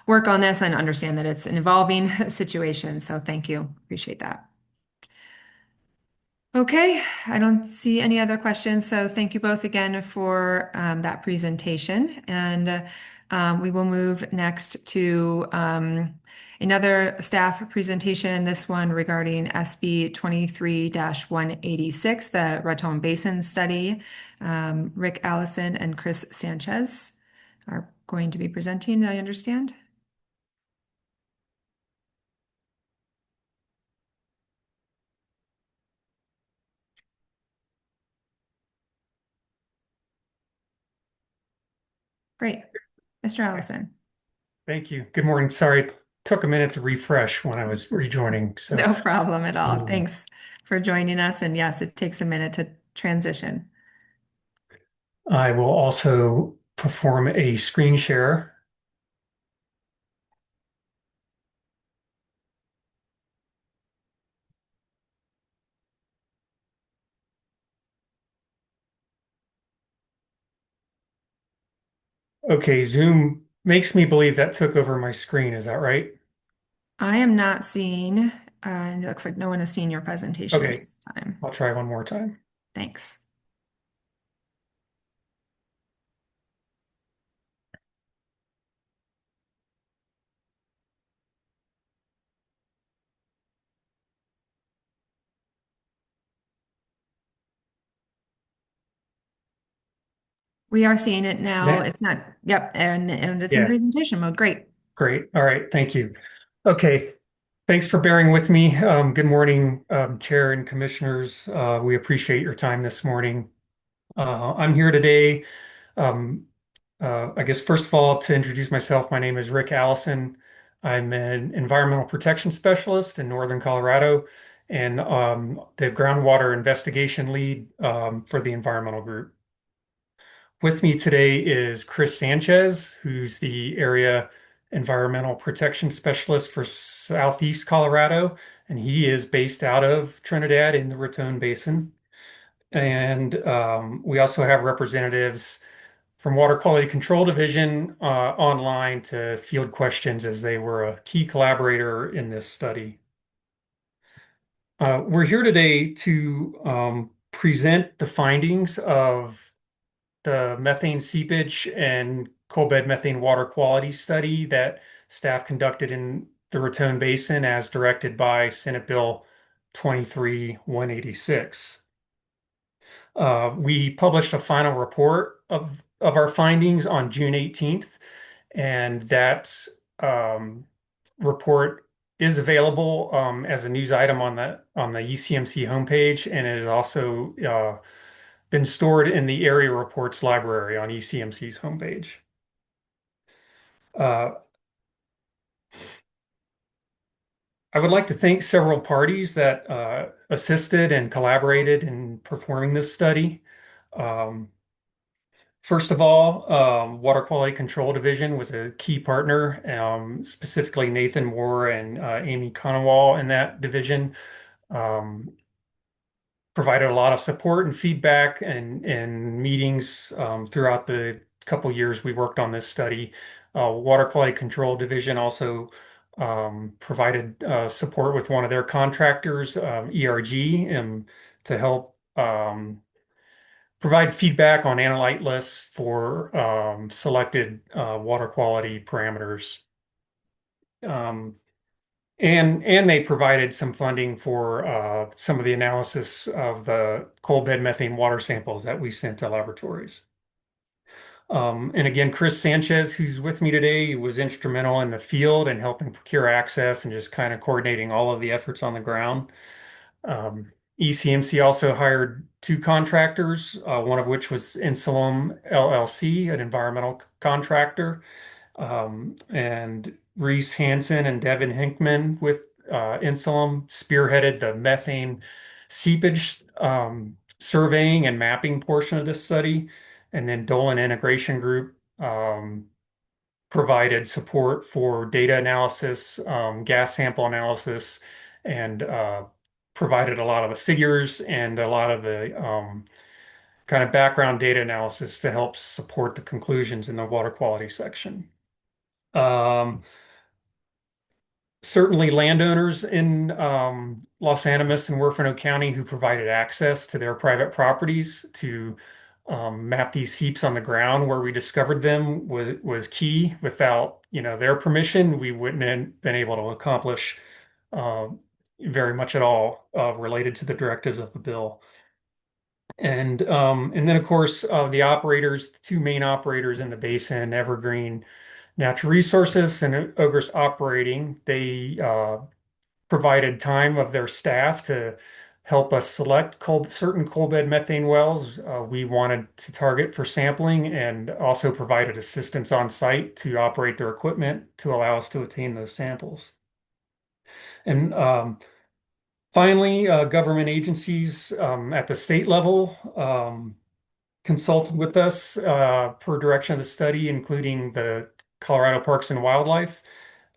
work on this and understand that it's an evolving situation. So thank you. Appreciate that. Okay, I don't see any other questions. So thank you both again for that presentation. And we will move next to another staff presentation, this one regarding SB 23-186, the Raton Basin Study. Rick Allison and Chris Sanchez are going to be presenting, I understand. Great. Mr. Allison. Thank you. Good morning. Sorry, it took a minute to refresh when I was rejoining. So No problem at all. Thanks for joining us. And yes, it takes a minute to transition. I will also perform a screen share. Okay, Zoom makes me believe that took over my screen. Is that right? I am not seeing, it looks like no one has seen your presentation at Okay, this time. I'll try one more time. Thanks. We are seeing it now. That- It's not, yep, and it's in yeah, presentation mode. Great. great. All right, thank you. Okay, thanks for bearing with me. Good morning, Chair and Commissioners. We appreciate your time this morning. I'm here today. Um, I guess first of all, to introduce myself, my name is Rick Allison. I'm an environmental protection specialist in Northern Colorado and the groundwater investigation lead for the environmental group. With me today is Chris Sanchez, who's the area environmental protection specialist for Southeast Colorado, and he is based out of Trinidad in the Raton Basin. And we also have representatives from Water Quality Control Division online to field questions as they were a key collaborator in this study. We're here today to present the findings of the methane seepage and coal bed methane water quality study that staff conducted in the Raton Basin as directed by Senate Bill 23-186. We published a final report of our findings on June 18th, and that report is available as a news item on the ECMC homepage, and it has also been stored in the area reports library on ECMC's homepage. I would like to thank several parties that assisted and collaborated in performing this study. First of all, Water Quality Control Division was a key partner, specifically Nathan Moore and Amy Conowall in that division. Provided a lot of support and feedback and meetings throughout the couple years we worked on this study. Water Quality Control Division also provided support with one of their contractors, ERG, to help provide feedback on analyte lists for selected water quality parameters. And they provided some funding for some of the analysis of the coal bed methane water samples that we sent to laboratories. And again, Chris Sanchez, who's with me today, was instrumental in the field and helping procure access and just kind of coordinating all of the efforts on the ground. ECMC also hired 2 contractors, one of which was Insulum LLC, an environmental contractor, and Reese Hansen and Devin Hinkman Insulum spearheaded the methane seepage surveying and mapping portion of this study. And then Dolan Integration Group provided support for data analysis, gas sample analysis, and provided a lot of the figures and a lot of the kind of background data analysis to help support the conclusions in the water quality section. Um, Certainly landowners in Los Animas and Huerfano County who provided access to their private properties to map these heaps on the ground where we discovered them was key. Without, their permission, we wouldn't have been able to accomplish uh, very much at all related to the directives of the bill. And then of course the operators, the two main operators in the basin, Evergreen Natural Resources and Ogres Operating, they provided time of their staff to help us select certain coal bed methane wells we wanted to target for sampling, and also provided assistance on site to operate their equipment to allow us to attain those samples. And finally, government agencies at the state level consulted with us per direction of the study, including the Colorado Parks and Wildlife,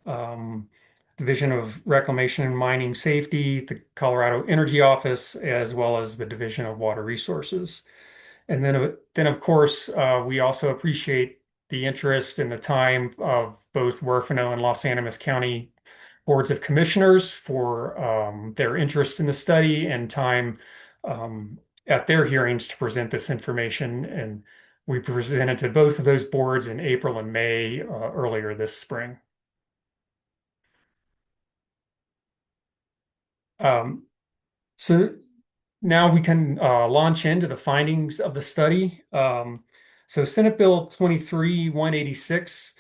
um, Division of Reclamation and Mining Safety, the Colorado Energy Office, as well as the Division of Water Resources. And then of course, we also appreciate the interest and the time of both Huerfano and Los Animas County boards of commissioners for their interest in the study and time at their hearings to present this information. And we presented to both of those boards in April and May earlier this spring. So now we can launch into the findings of the study. So Senate Bill 23-186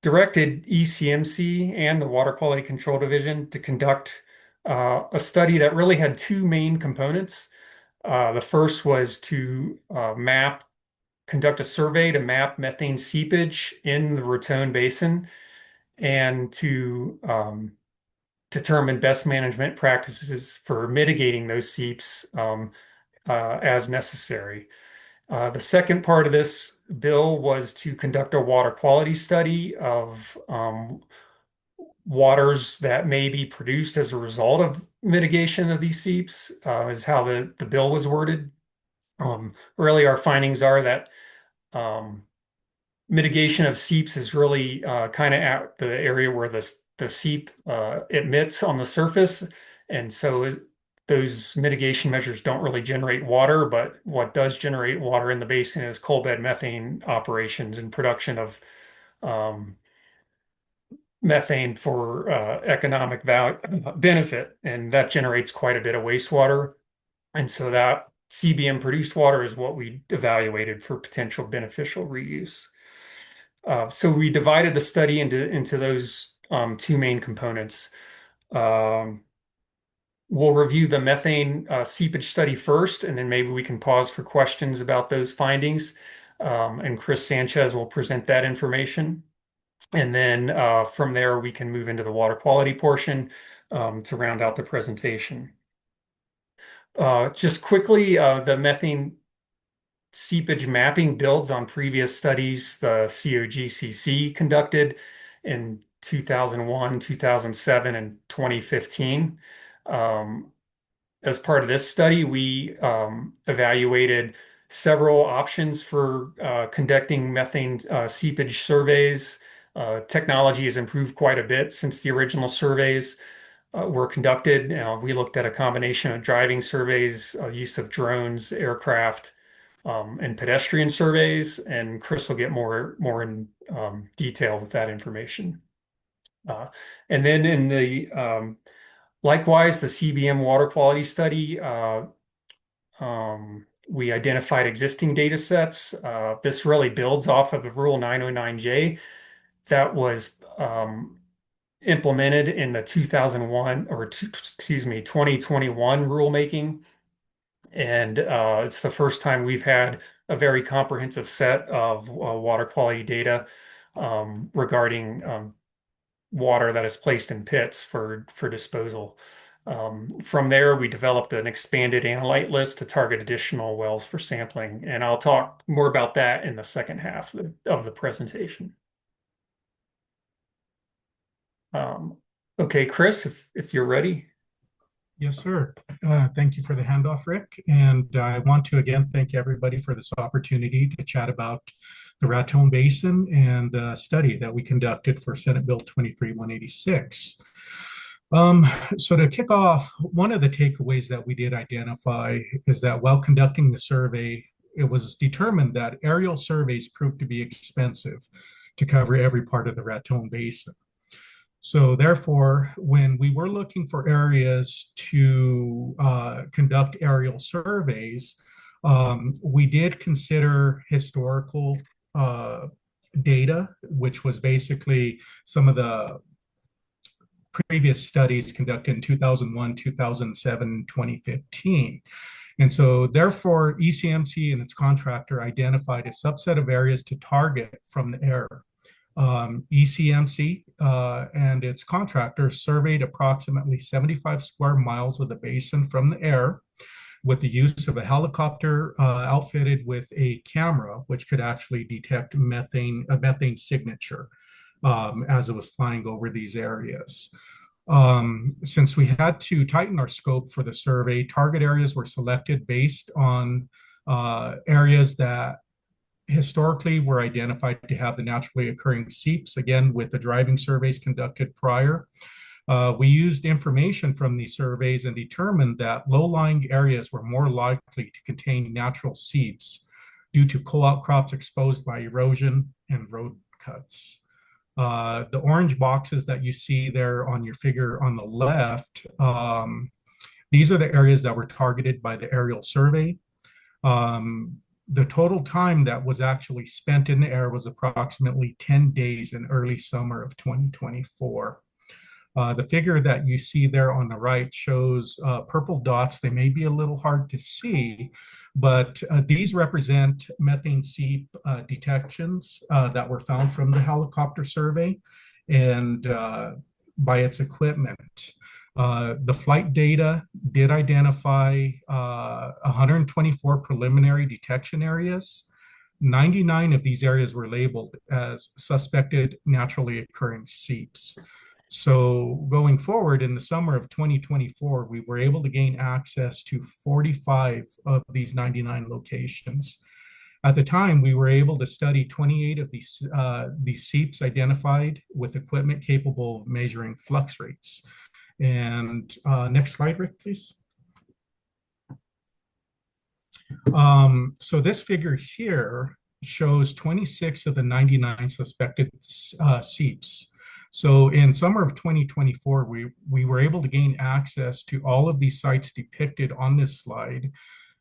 directed ECMC and the Water Quality Control Division to conduct a study that really had two main components. The first was to conduct a survey to map methane seepage in the Raton Basin and to determine best management practices for mitigating those seeps as necessary. The second part of this bill was to conduct a water quality study of waters that may be produced as a result of mitigation of these seeps, is how the bill was worded. Really, our findings are that mitigation of seeps is really kind of at the area where the seep emits on the surface. And so those mitigation measures don't really generate water, but what does generate water in the basin is coal bed methane operations and production of methane for economic benefit. And that generates quite a bit of wastewater. And so that CBM produced water is what we evaluated for potential beneficial reuse. So we divided the study into those two main components. We'll review the methane seepage study first, and then maybe we can pause for questions about those findings. And Chris Sanchez will present that information. And then from there, we can move into the water quality portion to round out the presentation. Just quickly, the methane seepage mapping builds on previous studies the COGCC conducted in 2001, 2007, and 2015. As part of this study, we evaluated several options for conducting methane seepage surveys. Technology has improved quite a bit since the original surveys were conducted. We looked at a combination of driving surveys, use of drones, aircraft, and pedestrian surveys, and Chris will get more in detail with that information. And then in the likewise, the CBM water quality study, we identified existing data sets. This really builds off of the Rule 909J that was implemented in the 2021 rulemaking. And it's the first time we've had a very comprehensive set of water quality data regarding water that is placed in pits for disposal. From there, we developed an expanded analyte list to target additional wells for sampling, and I'll talk more about that in the second half of the presentation. Okay, Chris, if you're ready. Yes, sir. Thank you for the handoff, Rick. And I want to again thank everybody for this opportunity to chat about the Raton Basin and the study that we conducted for Senate Bill 23-186. So to kick off, one of the takeaways that we did identify is that while conducting the survey, it was determined that aerial surveys proved to be expensive to cover every part of the Raton Basin. So therefore, when we were looking for areas to conduct aerial surveys, we did consider historical data, which was basically some of the previous studies conducted in 2001, 2007, 2015. And so therefore, ECMC and its contractor identified a subset of areas to target from the air. ECMC and its contractors surveyed approximately 75 square miles of the basin from the air with the use of a helicopter outfitted with a camera, which could actually detect a methane signature as it was flying over these areas. Since we had to tighten our scope for the survey, target areas were selected based on areas that historically were identified to have the naturally occurring seeps, again, with the driving surveys conducted prior. We used information from these surveys and determined that low-lying areas were more likely to contain natural seeps due to co-outcrops exposed by erosion and road cuts. The orange boxes that you see there on your figure on the left, these are the areas that were targeted by the aerial survey. The total time that was actually spent in the air was approximately 10 days in early summer of 2024. The figure that you see there on the right shows purple dots. They may be a little hard to see, but these represent methane seep detections that were found from the helicopter survey and by its equipment. The flight data did identify 124 preliminary detection areas. 99 of these areas were labeled as suspected naturally occurring seeps. So going forward in the summer of 2024, we were able to gain access to 45 of these 99 locations. At the time, we were able to study 28 of these seeps identified with equipment capable of measuring flux rates. And next slide, Rick, please. So this figure here shows 26 of the 99 suspected seeps. So in summer of 2024, we were able to gain access to all of these sites depicted on this slide,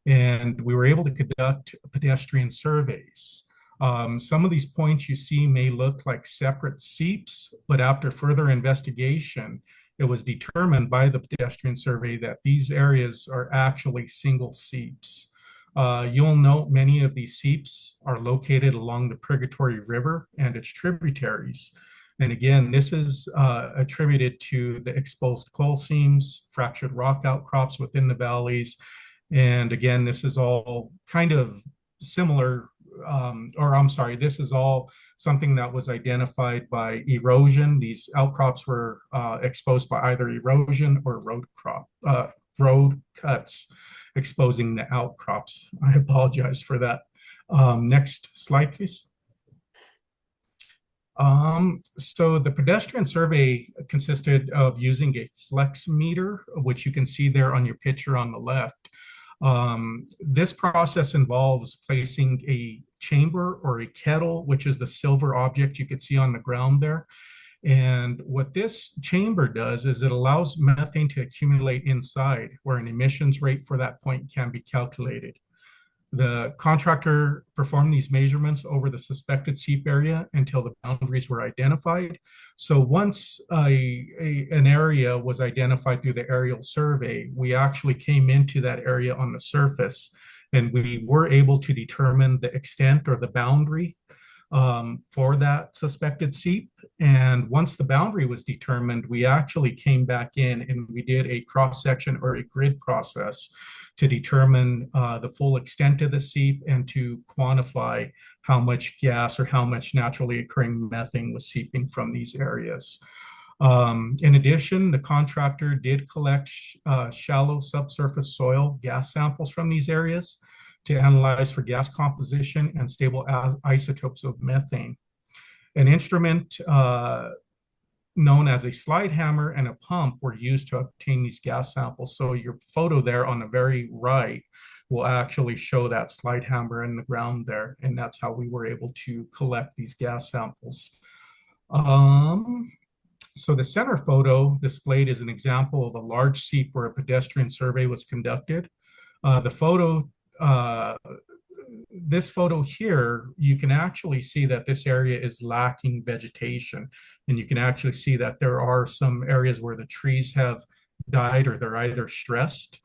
and we were able to conduct pedestrian surveys. Some of these points you see may look like separate seeps, but after further investigation, it was determined by the pedestrian survey that these areas are actually single seeps. You'll note many of these seeps are located along the Purgatory River and its tributaries. And again, this is attributed to the exposed coal seams, fractured rock outcrops within the valleys. And again, this is all kind of similar, this is all something that was identified by erosion. These outcrops were exposed by either erosion or road cuts exposing the outcrops. I apologize for that. Next slide, please. So the pedestrian survey consisted of using a flex meter, which you can see there on your picture on the left. This process involves placing a chamber or a kettle, which is the silver object you can see on the ground there. And what this chamber does is it allows methane to accumulate inside, where an emissions rate for that point can be calculated. The contractor performed these measurements over the suspected seep area until the boundaries were identified. So once an area was identified through the aerial survey, we actually came into that area on the surface, and we were able to determine the extent or the boundary for that suspected seep. And once the boundary was determined, we actually came back in and we did a cross-section or a grid process to determine the full extent of the seep and to quantify how much gas or how much naturally occurring methane was seeping from these areas. In addition, the contractor did collect shallow subsurface soil gas samples from these areas to analyze for gas composition and stable isotopes of methane. An instrument known as a slide hammer and a pump were used to obtain these gas samples. So your photo there on the very right will actually show that slide hammer in the ground there, and that's how we were able to collect these gas samples. So the center photo displayed is an example of a large seep where a pedestrian survey was conducted. This photo here, you can actually see that this area is lacking vegetation. And you can actually see that there are some areas where the trees have died or they're either stressed.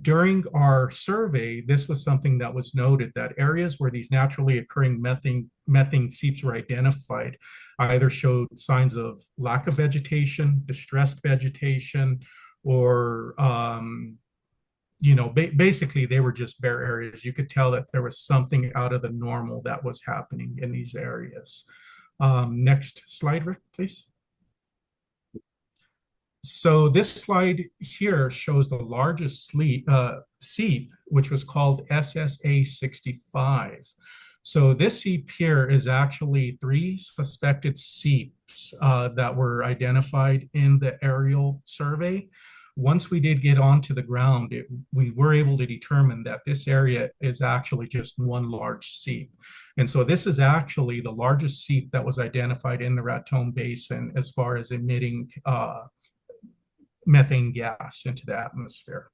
During our survey, this was something that was noted, that areas where these naturally occurring methane seeps were identified either showed signs of lack of vegetation, distressed vegetation, or basically they were just bare areas. You could tell that there was something out of the normal that was happening in these areas. Next slide, Rick, please. So this slide here shows the largest seep, which was called SSA 65. So this seep here is actually 3 suspected seeps that were identified in the aerial survey. Once we did get onto the ground, we were able to determine that this area is actually just one large seep. And so this is actually the largest seep that was identified in the Raton Basin as far as emitting methane gas into the atmosphere.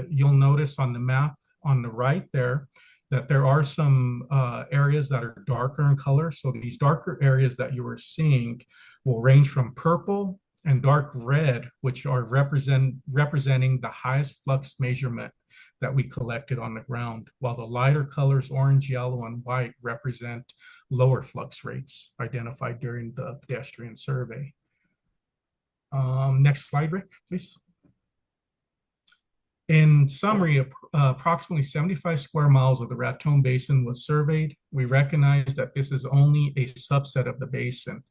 You'll notice on the map on the right there that there are some areas that are darker in color. So these darker areas that you are seeing will range from purple and dark red, which are representing the highest flux measurement that we collected on the ground, while the lighter colors, orange, yellow, and white, represent lower flux rates identified during the pedestrian survey. Next slide, Rick, please. In summary, approximately 75 square miles of the Raton Basin was surveyed. We recognize that this is only a subset of the basin.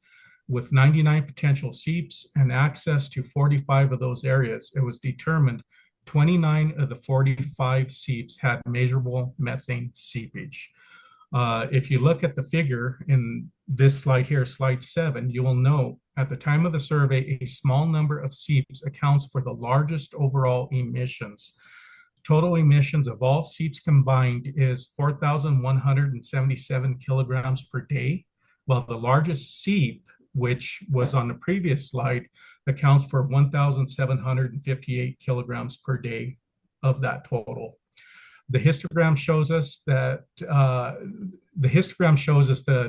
With 99 potential seeps and access to 45 of those areas, it was determined 29 of the 45 seeps had measurable methane seepage. If you look at the figure in this slide here, slide 7, you will note at the time of the survey, a small number of seeps accounts for the largest overall emissions. Total emissions of all seeps combined is 4,177 kilograms per day, while the largest seep, which was on the previous slide, accounts for 1,758 kilograms per day of that total. The histogram shows us that the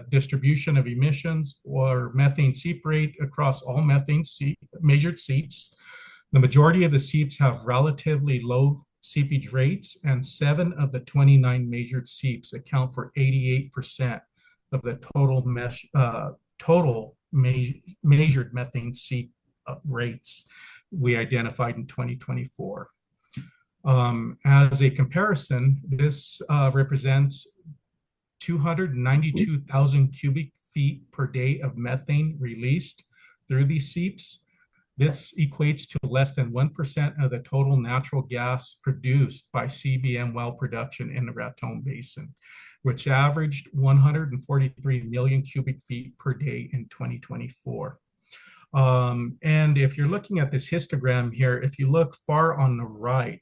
distribution of emissions or methane seep rate across all measured seeps. The majority of the seeps have relatively low seepage rates, and 7 of the 29 measured seeps account for 88% of the total measured methane seep rates we identified in 2024. As a comparison, this represents 292,000 cubic feet per day of methane released through these seeps. This equates to less than 1% of the total natural gas produced by CBM well production in the Raton Basin, which averaged 143 million cubic feet per day in 2024. And if you're looking at this histogram here, if you look far on the right,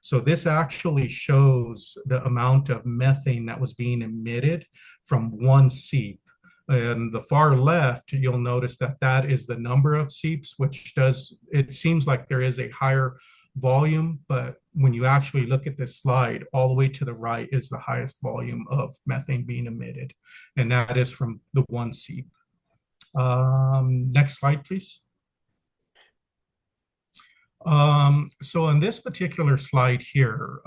so this actually shows the amount of methane that was being emitted from one seep. And the far left, you'll notice that that is the number of seeps, it seems like there is a higher volume, but when you actually look at this slide, all the way to the right is the highest volume of methane being emitted. And that is from the one seep. Next slide, please. So on this particular slide here,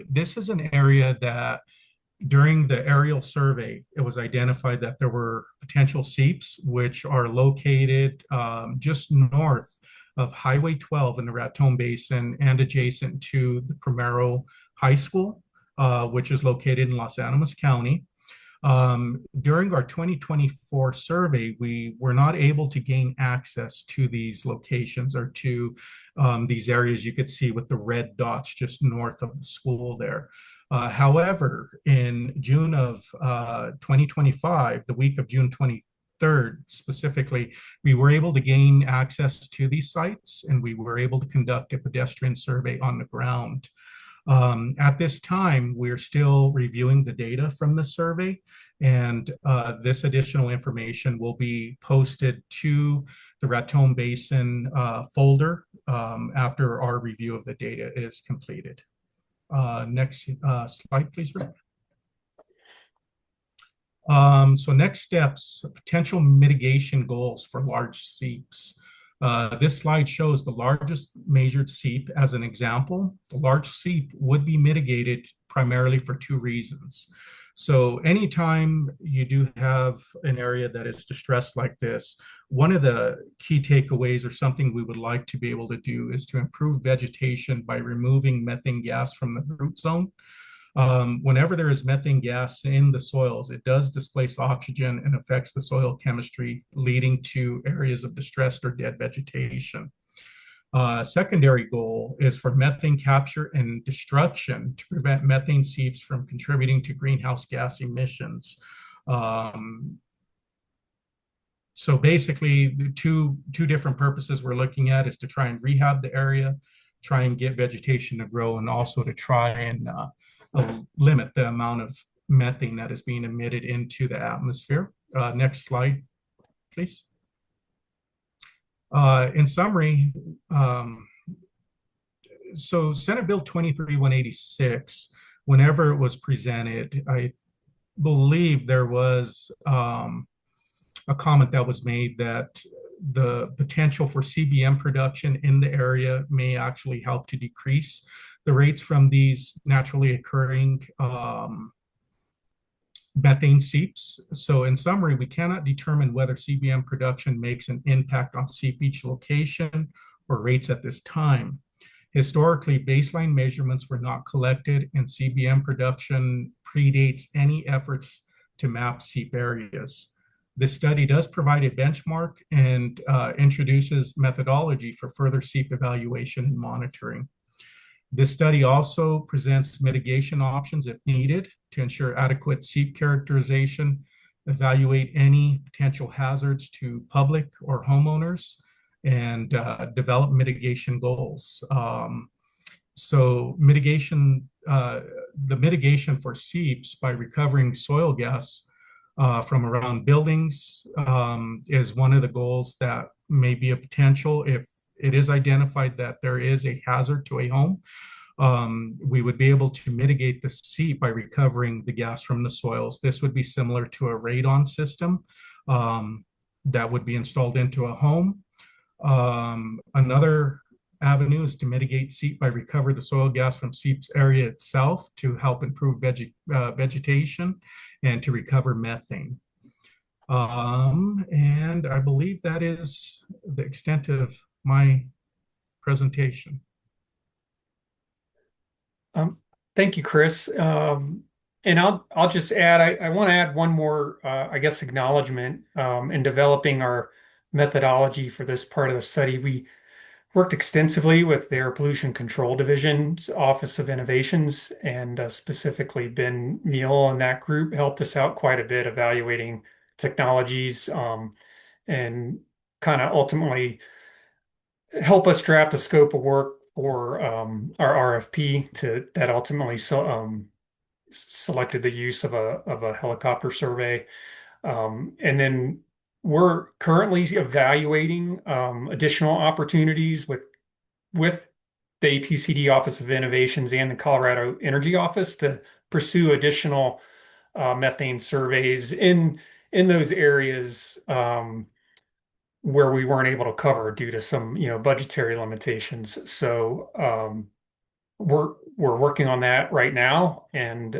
this is an area that during the aerial survey, it was identified that there were potential seeps which are located just north of Highway 12 in the Raton Basin and adjacent to the Primero High School, which is located in Los Animas County. During our 2024 survey, we were not able to gain access to these locations or to these areas you could see with the red dots just north of the school there. However, in June of 2025, the week of June 23rd specifically, we were able to gain access to these sites and we were able to conduct a pedestrian survey on the ground. At this time, we're still reviewing the data from the survey, and this additional information will be posted to the Raton Basin folder after our review of the data is completed. Next slide, please, Rick. So next steps, potential mitigation goals for large seeps. This slide shows the largest measured seep as an example. The large seep would be mitigated primarily for two reasons. So anytime you do have an area that is distressed like this, one of the key takeaways or something we would like to be able to do is to improve vegetation by removing methane gas from the root zone. Whenever there is methane gas in the soils, it does displace oxygen and affects the soil chemistry, leading to areas of distressed or dead vegetation. Secondary goal is for methane capture and destruction to prevent methane seeps from contributing to greenhouse gas emissions. So basically, the two different purposes we're looking at is to try and rehab the area, try and get vegetation to grow, and also to try and limit the amount of methane that is being emitted into the atmosphere. Next slide, please. In summary, so Senate Bill 23-186, whenever it was presented, I believe there was a comment that was made that the potential for CBM production in the area may actually help to decrease the rates from these naturally occurring methane seeps. So in summary, we cannot determine whether CBM production makes an impact on seepage location or rates at this time. Historically, baseline measurements were not collected, and CBM production predates any efforts to map seep areas. This study does provide a benchmark and introduces methodology for further seep evaluation and monitoring. This study also presents mitigation options if needed to ensure adequate seep characterization, evaluate any potential hazards to public or homeowners, and develop mitigation goals. So mitigation, the mitigation for seeps by recovering soil gas from around buildings is one of the goals that may be a potential if it is identified that there is a hazard to a home. We would be able to mitigate the seep by recovering the gas from the soils. This would be similar to a radon system that would be installed into a home. Another avenue is to mitigate seep by recover the soil gas from seep's area itself to help improve vegetation and to recover methane. And I believe that is the extent of my presentation. Thank you, Chris. And I'll just add, I want to add one more, I guess, acknowledgement in developing our methodology for this part of the study. We worked extensively with the Air Pollution Control Division's Office of Innovations, and specifically Ben Meal and that group helped us out quite a bit evaluating technologies and kind of ultimately help us draft a scope of work for our RFP that ultimately selected the use of a helicopter survey. And then we're currently evaluating additional opportunities with the APCD Office of Innovations and the Colorado Energy Office to pursue additional methane surveys in those areas where we weren't able to cover due to some budgetary limitations. So we're working on that right now, and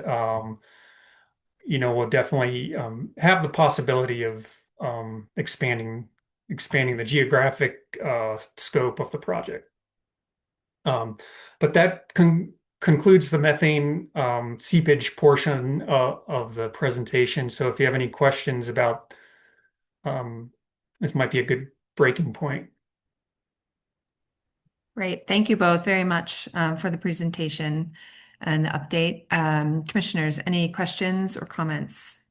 will definitely have the possibility of expanding the geographic scope of the project. But that concludes the methane seepage portion of the presentation. So if you have any questions about this, might be a good breaking point. Great. Thank you both very much for the presentation and the update. Commissioners, any questions or comments?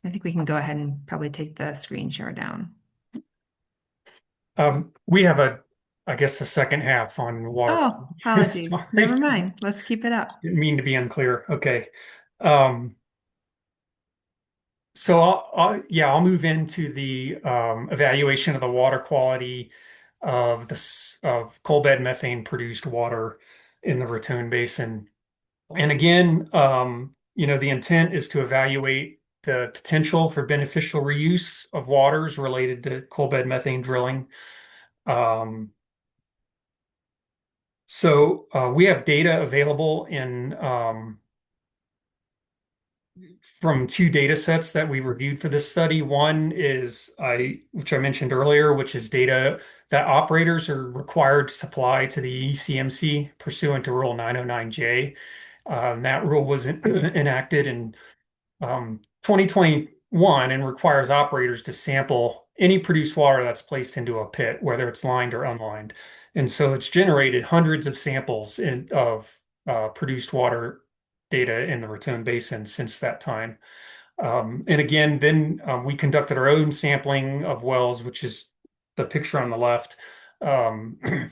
I think we can go ahead and probably take the screen share down. We have I guess, a second half on water. Oh, apologies. Sorry. Never mind. Let's keep it up. Didn't mean to be unclear. Okay. So I'll move into the evaluation of the water quality of coal bed methane produced water in the Raton Basin. And again, the intent is to evaluate the potential for beneficial reuse of waters related to coal bed methane drilling. So we have data available from two data sets that we reviewed for this study. One is which I mentioned earlier, which is data that operators are required to supply to the ECMC pursuant to Rule 909J. That rule was enacted in 2021 and requires operators to sample any produced water that's placed into a pit, whether it's lined or unlined. And so it's generated hundreds of samples of produced water data in the Raton Basin since that time. And again, then we conducted our own sampling of wells, which is the picture on the left,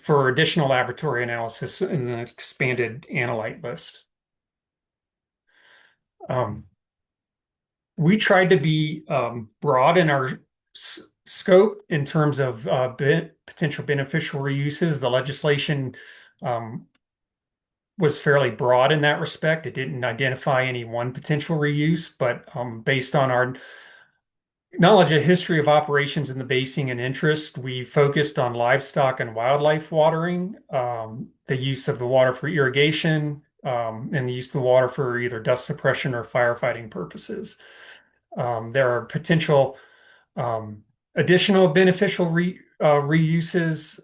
for additional laboratory analysis in an expanded analyte list. We tried to be broad in our scope in terms of potential beneficial reuses. The legislation was fairly broad in that respect. It didn't identify any one potential reuse, but based on our knowledge of history of operations in the basin and interest, we focused on livestock and wildlife watering, the use of the water for irrigation, and the use of the water for either dust suppression or firefighting purposes. There are potential additional beneficial reuses,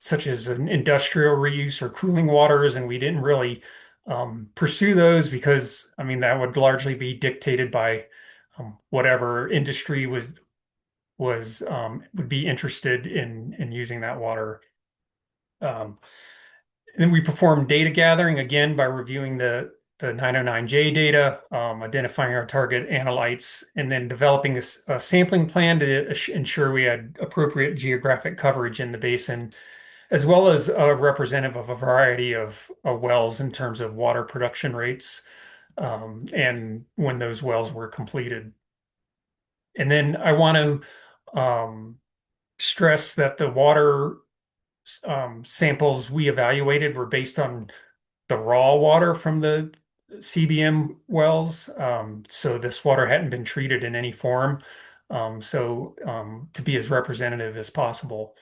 such as an industrial reuse or cooling waters, and we didn't really pursue those because, that would largely be dictated by whatever industry would be interested in using that water. Then we performed data gathering again by reviewing the 909J data, identifying our target analytes, and then developing a sampling plan to ensure we had appropriate geographic coverage in the basin, as well as representative of a variety of wells in terms of water production rates, and when those wells were completed. And then I want to stress that the water samples we evaluated were based on the raw water from the CBM wells. So this water hadn't been treated in any form. To be as representative as possible.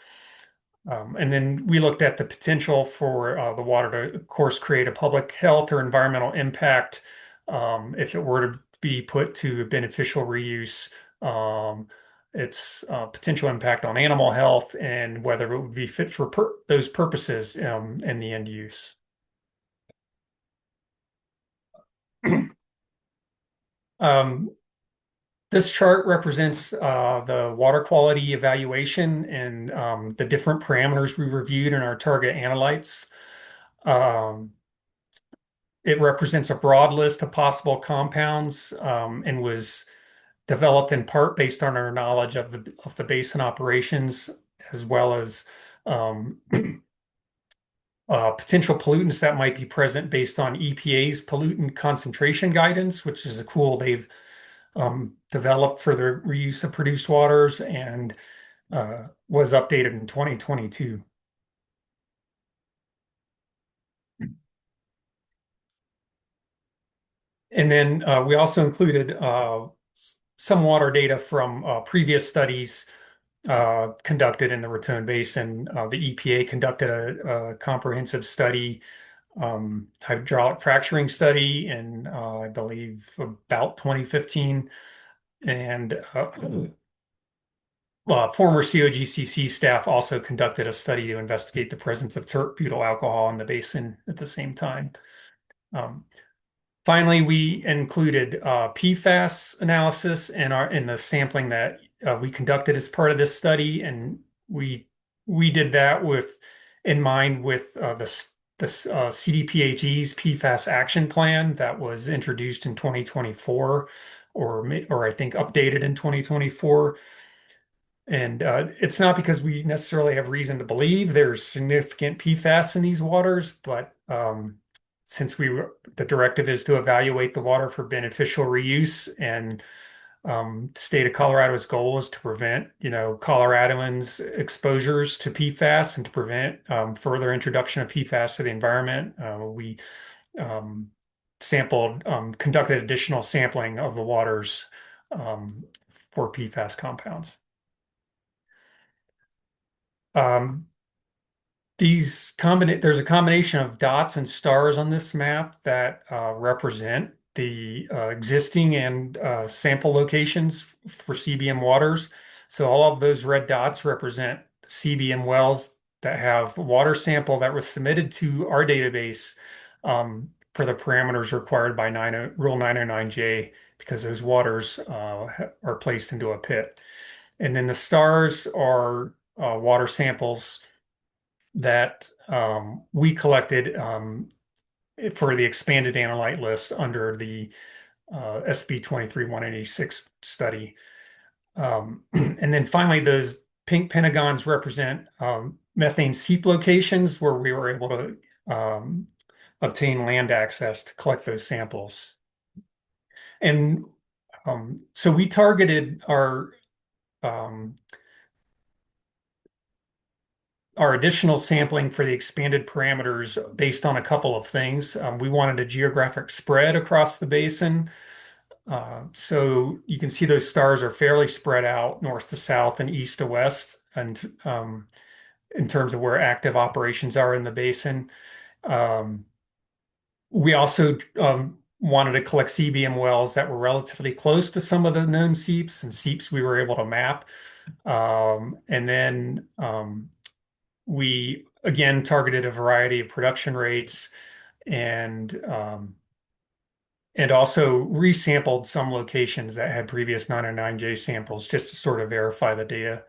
And then we looked at the potential for the water to, of course, create a public health or environmental impact if it were to be put to beneficial reuse, its potential impact on animal health, and whether it would be fit for those purposes in the end use. This chart represents the water quality evaluation and the different parameters we reviewed in our target analytes. It represents a broad list of possible compounds and was developed in part based on our knowledge of the basin operations, as well as potential pollutants that might be present based on EPA's pollutant concentration guidance, which is a tool they've developed for the reuse of produced waters and was updated in 2022. And then we also included some water data from previous studies conducted in the Raton Basin. The EPA conducted a comprehensive study hydraulic fracturing study in, I believe, about 2015. And former COGCC staff also conducted a study to investigate the presence of tert butyl alcohol in the basin at the same time. Um, Finally, we included PFAS analysis in the sampling that we conducted as part of this study, and we did that with in mind with the CDPHE's PFAS action plan that was introduced in 2024, or I think updated in 2024. And it's not because we necessarily have reason to believe there's significant PFAS in these waters, but since the directive is to evaluate the water for beneficial reuse, and the state of Colorado's goal is to prevent, Coloradoans' exposures to PFAS and to prevent further introduction of PFAS to the environment. We um, conducted additional sampling of the waters for PFAS compounds. Um, there's a combination of dots and stars on this map that represent the existing and sample locations for CBM waters. So all of those red dots represent CBM wells that have water sample that was submitted to our database for the parameters required by Rule 909J, because those waters are placed into a pit. And then the stars are water samples that we collected for the expanded analyte list under the SB 23-186 study. And then finally, those pink pentagons represent methane seep locations where we were able to obtain land access to collect those samples. And so we targeted um, our additional sampling for the expanded parameters based on a couple of things. We wanted a geographic spread across the basin. So you can see those stars are fairly spread out north to south and east to west, and in terms of where active operations are in the basin. We also wanted to collect CBM wells that were relatively close to some of the known seeps and seeps we were able to map. And then we again targeted a variety of production rates, and also resampled some locations that had previous 909J samples just to sort of verify the data.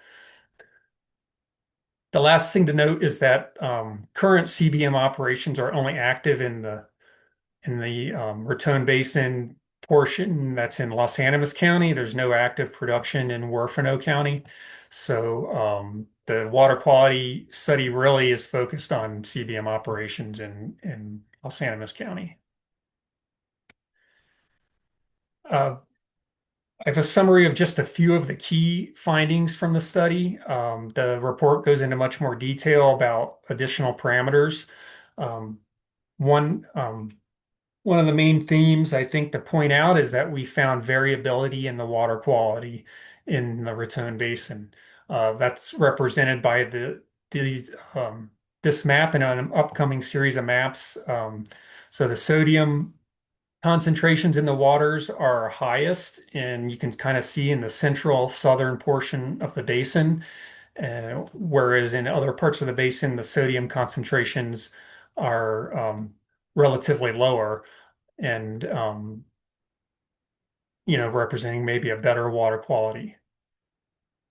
The last thing to note is that current CBM operations are only active in the Raton Basin portion that's in Los Animas County. There's no active production in Huerfano County. So the water quality study really is focused on CBM operations in Los Animas County. I have a summary of just a few of the key findings from the study. The report goes into much more detail about additional parameters. Um, one One of the main themes I think to point out is that we found variability in the water quality in the Raton Basin. That's represented by this map and an upcoming series of maps. So the sodium concentrations in the waters are highest, and you can kind of see in the central southern portion of the basin, whereas in other parts of the basin, the sodium concentrations are relatively lower, and representing maybe a better water quality.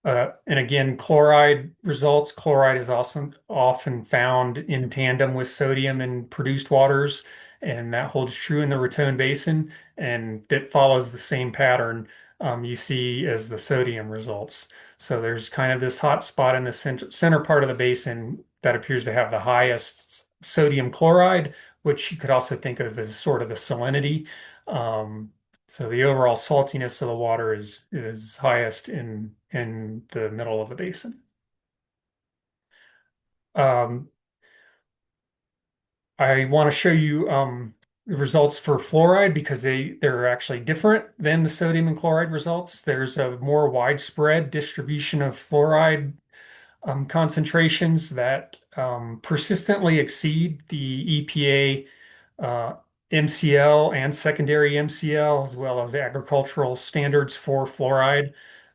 And again, chloride results. Chloride is also often found in tandem with sodium in produced waters, and that holds true in the Raton Basin, and it follows the same pattern you see as the sodium results. So there's kind of this hot spot in the center part of the basin that appears to have the highest sodium chloride, which you could also think of as sort of the salinity. So the overall saltiness of the water is highest in the middle of the basin. I want to show you the results for fluoride because they're actually different than the sodium and chloride results. There's a more widespread distribution of fluoride concentrations that persistently exceed the EPA MCL and secondary MCL, as well as agricultural standards for fluoride.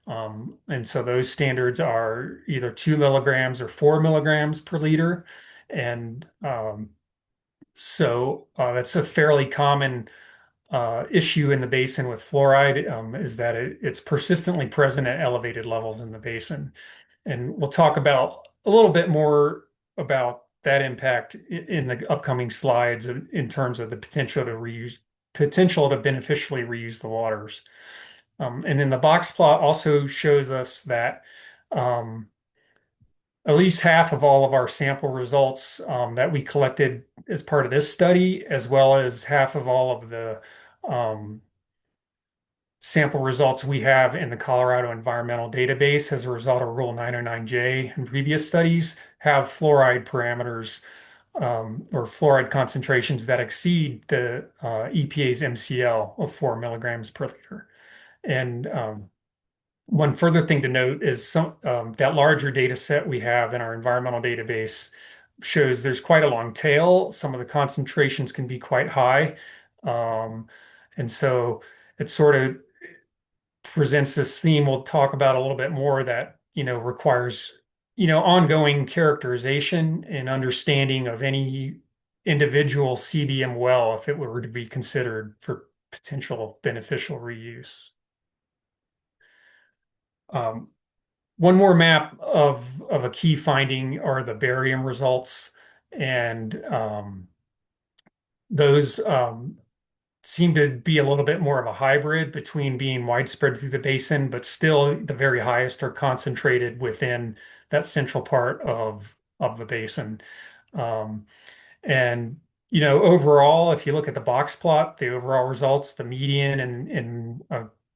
And so those standards are either 2 milligrams or 4 milligrams per liter. And that's a fairly common issue in the basin with fluoride, is that it's persistently present at elevated levels in the basin. And we'll talk about a little bit more about that impact in the upcoming slides in terms of the potential to beneficially reuse the waters. And then the box plot also shows us that at least half of all of our sample results that we collected as part of this study, as well as half of all of the um, sample results we have in the Colorado Environmental Database as a result of Rule 909J and previous studies, have fluoride parameters or fluoride concentrations that exceed the EPA's MCL of 4 milligrams per liter. And one further thing to note is that larger data set we have in our environmental database shows there's quite a long tail. Some of the concentrations can be quite high. And so it sort of presents this theme we'll talk about a little bit more that, requires, ongoing characterization and understanding of any individual CDM well if it were to be considered for potential beneficial reuse. One more map of a key finding are the barium results, and those seem to be a little bit more of a hybrid between being widespread through the basin, but still the very highest are concentrated within that central part of the basin. Um, and overall, if you look at the box plot, the overall results, the median and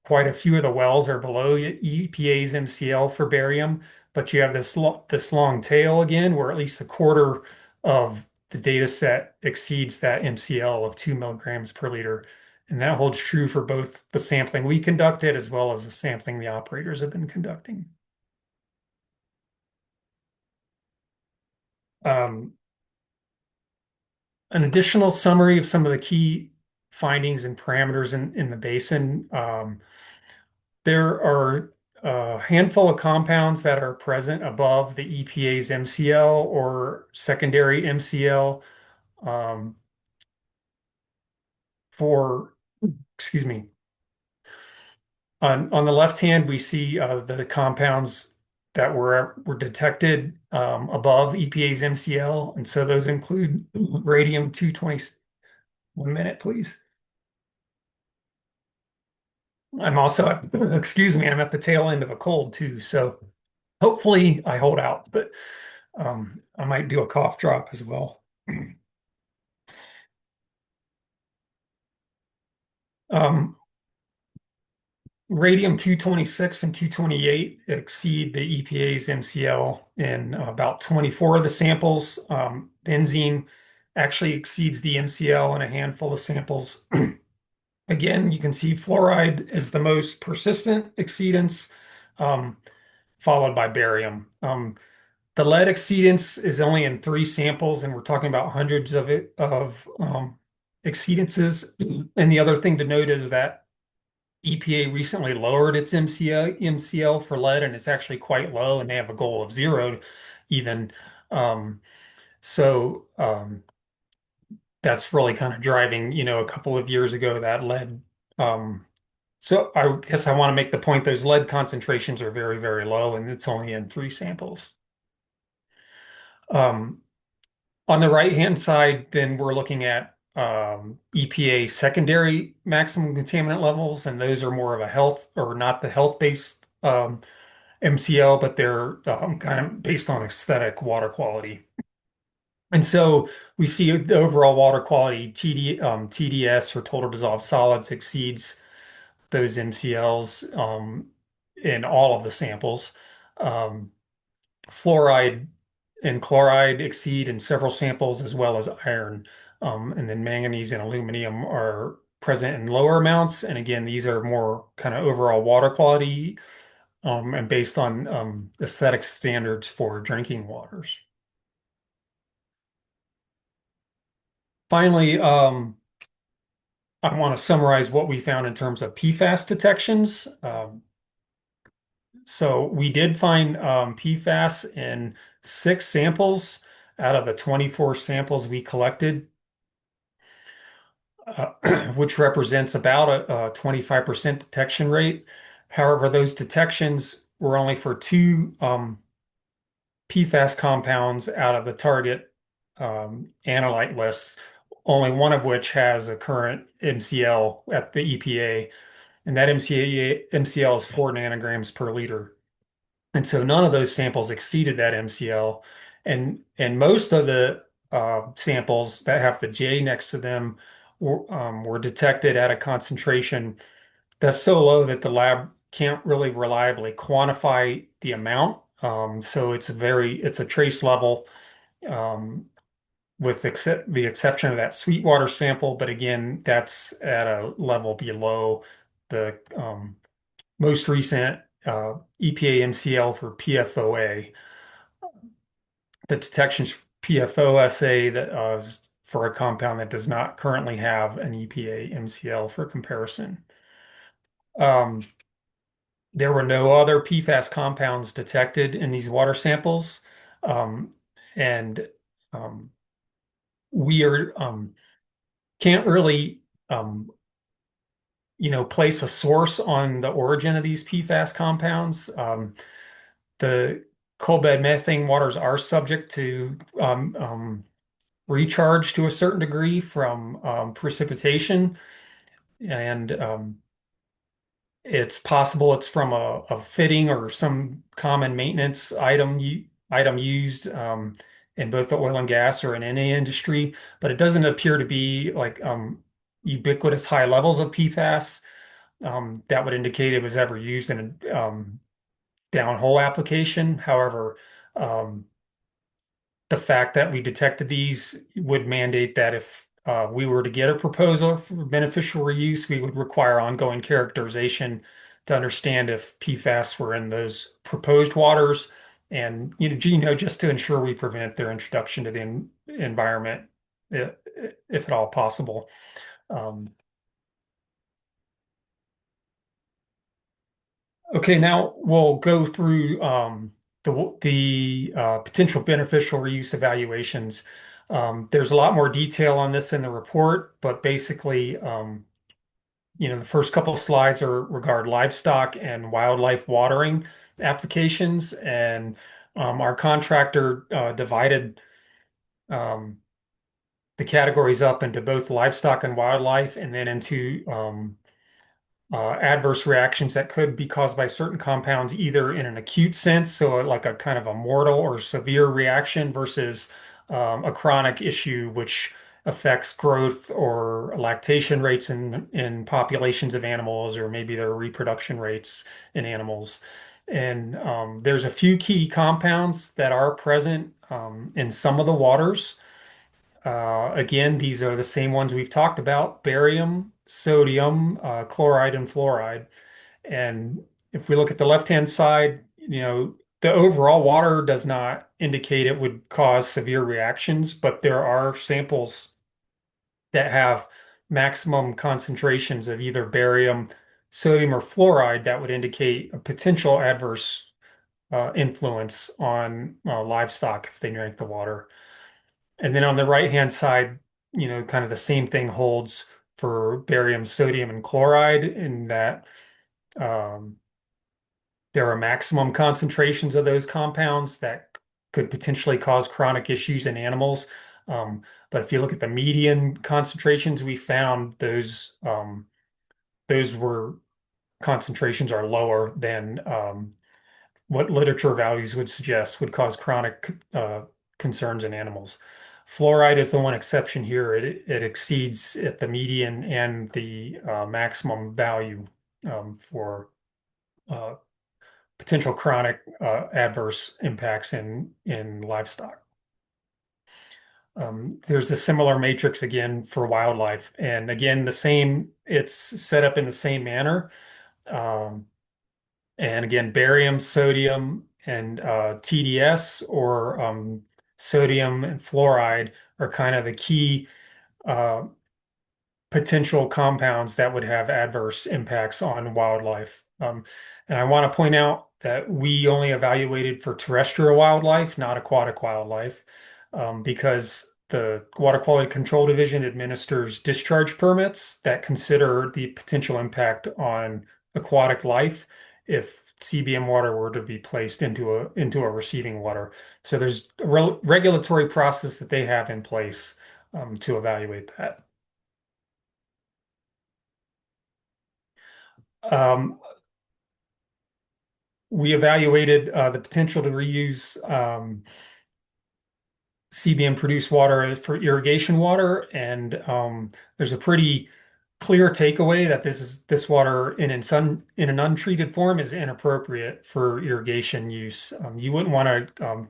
quite a few of the wells are below EPA's MCL for barium, but you have this long tail again, where at least a quarter of the data set exceeds that MCL of 2 milligrams per liter. And that holds true for both the sampling we conducted as well as the sampling the operators have been conducting. An additional summary of some of the key findings and parameters in the basin. There are a handful of compounds that are present above the EPA's MCL or secondary MCL excuse me. On the left hand, we see the compounds that were detected above EPA's MCL, and so those include radium 220. 1 minute, please. Excuse me, I'm at the tail end of a cold too, so hopefully I hold out, but I might do a cough drop as well. Radium 226 and 228 exceed the EPA's MCL in about 24 of the samples. Benzene actually exceeds the MCL in a handful of samples. Again, you can see fluoride is the most persistent exceedance, followed by barium. The lead exceedance is only in 3 samples, and we're talking about hundreds of exceedances. And the other thing to note is that EPA recently lowered its MCL for lead, and it's actually quite low, and they have a goal of 0 even. That's really kind of driving, a couple of years ago that lead. So I guess I want to make the point those lead concentrations are very, very low, and it's only in 3 samples. On the right-hand side, then we're looking at EPA secondary maximum contaminant levels, and those are more of a health or not the health-based MCL, but they're kind of based on aesthetic water quality. And so we see the overall water quality TDS or total dissolved solids exceeds those MCLs in all of the samples. Fluoride and chloride exceed in several samples, as well as iron. And then manganese and aluminum are present in lower amounts. And again, these are more kind of overall water quality and based on aesthetic standards for drinking waters. Finally, I want to summarize what we found in terms of PFAS detections. So we did find PFAS in 6 samples out of the 24 samples we collected, which represents about a 25% detection rate. However, those detections were only for 2 PFAS compounds out of the target analyte lists, only one of which has a current MCL at the EPA, and that MCL is 4 nanograms per liter. And so none of those samples exceeded that MCL. And most of the samples that have the J next to them were detected at a concentration that's so low that the lab can't really reliably quantify the amount. So it's a trace level, um, with the exception of that Sweetwater sample. But again, that's at a level below the most recent EPA MCL for PFOA. The detections PFOSA that is for a compound that does not currently have an EPA MCL for comparison. Um, there were no other PFAS compounds detected in these water samples, um, and um, we can't really place a source on the origin of these PFAS compounds. The coal bed methane waters are subject to recharge to a certain degree from precipitation, and it's possible it's from a fitting or some common maintenance item used in both the oil and gas or in any industry, but it doesn't appear to be like ubiquitous high levels of PFAS that would indicate it was ever used in a downhole application. However, um, the fact that we detected these would mandate that if we were to get a proposal for beneficial reuse, we would require ongoing characterization to understand if PFAS were in those proposed waters, and just to ensure we prevent their introduction to the environment, if at all possible. Um, Okay, now we'll go through the potential beneficial reuse evaluations. There's a lot more detail on this in the report, but basically, the first couple of slides are regard livestock and wildlife watering applications, and our contractor divided um, the categories up into both livestock and wildlife, and then into adverse reactions that could be caused by certain compounds, either in an acute sense, so like a kind of a mortal or severe reaction, versus a chronic issue, which affects growth or lactation rates in populations of animals, or maybe their reproduction rates in animals. And there's a few key compounds that are present in some of the waters. Again, these are the same ones we've talked about: barium, sodium, chloride, and fluoride. And if we look at the left-hand side, the overall water does not indicate it would cause severe reactions, but there are samples that have maximum concentrations of either barium, sodium, or fluoride that would indicate a potential adverse influence on livestock if they drank the water. And then on the right-hand side, kind of the same thing holds for barium, sodium, and chloride, in that um, there are maximum concentrations of those compounds that could potentially cause chronic issues in animals. But if you look at the median concentrations, we found those were concentrations are lower than what literature values would suggest would cause chronic concerns in animals. Fluoride is the one exception here. It exceeds at the median and the maximum value for uh, potential chronic adverse impacts in livestock. There's a similar matrix again for wildlife, and again it's set up in the same manner. Um, And again, barium, sodium, and TDS or sodium and fluoride are kind of the key uh, potential compounds that would have adverse impacts on wildlife. And I want to point out that we only evaluated for terrestrial wildlife, not aquatic wildlife, because the Water Quality Control Division administers discharge permits that consider the potential impact on aquatic life if CBM water were to be placed into a receiving water. So there's a regulatory process that they have in place to evaluate that. Um, we evaluated the potential to reuse CBM produced water for irrigation water, and there's a pretty clear takeaway that this water in an untreated form is inappropriate for irrigation use. You wouldn't want to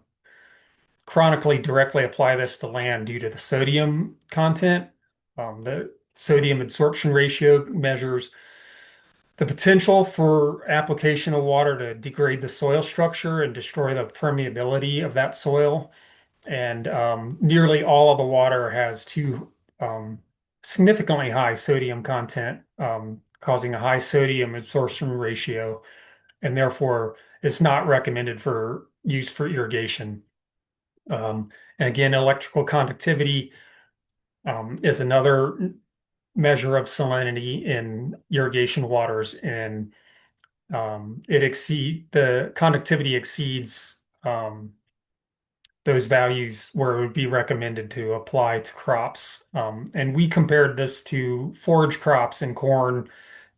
chronically directly apply this to land due to the sodium content. The sodium absorption ratio measures the potential for application of water to degrade the soil structure and destroy the permeability of that soil. And nearly all of the water has too significantly high sodium content, causing a high sodium absorption ratio, and therefore it's not recommended for use for irrigation. And again, electrical conductivity is another measure of salinity in irrigation waters, and the conductivity exceeds those values where it would be recommended to apply to crops. And we compared this to forage crops and corn,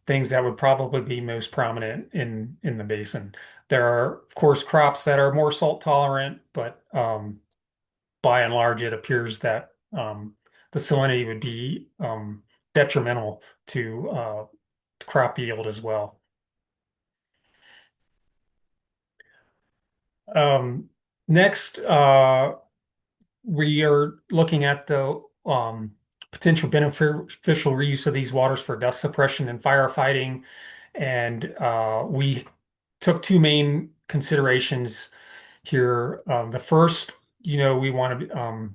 things that would probably be most prominent in the basin. There are, of course, crops that are more salt tolerant, but by and large, it appears that the salinity would be detrimental to crop yield as well. Next, we are looking at the potential beneficial reuse of these waters for dust suppression and firefighting. And we took two main considerations here. The first, we want to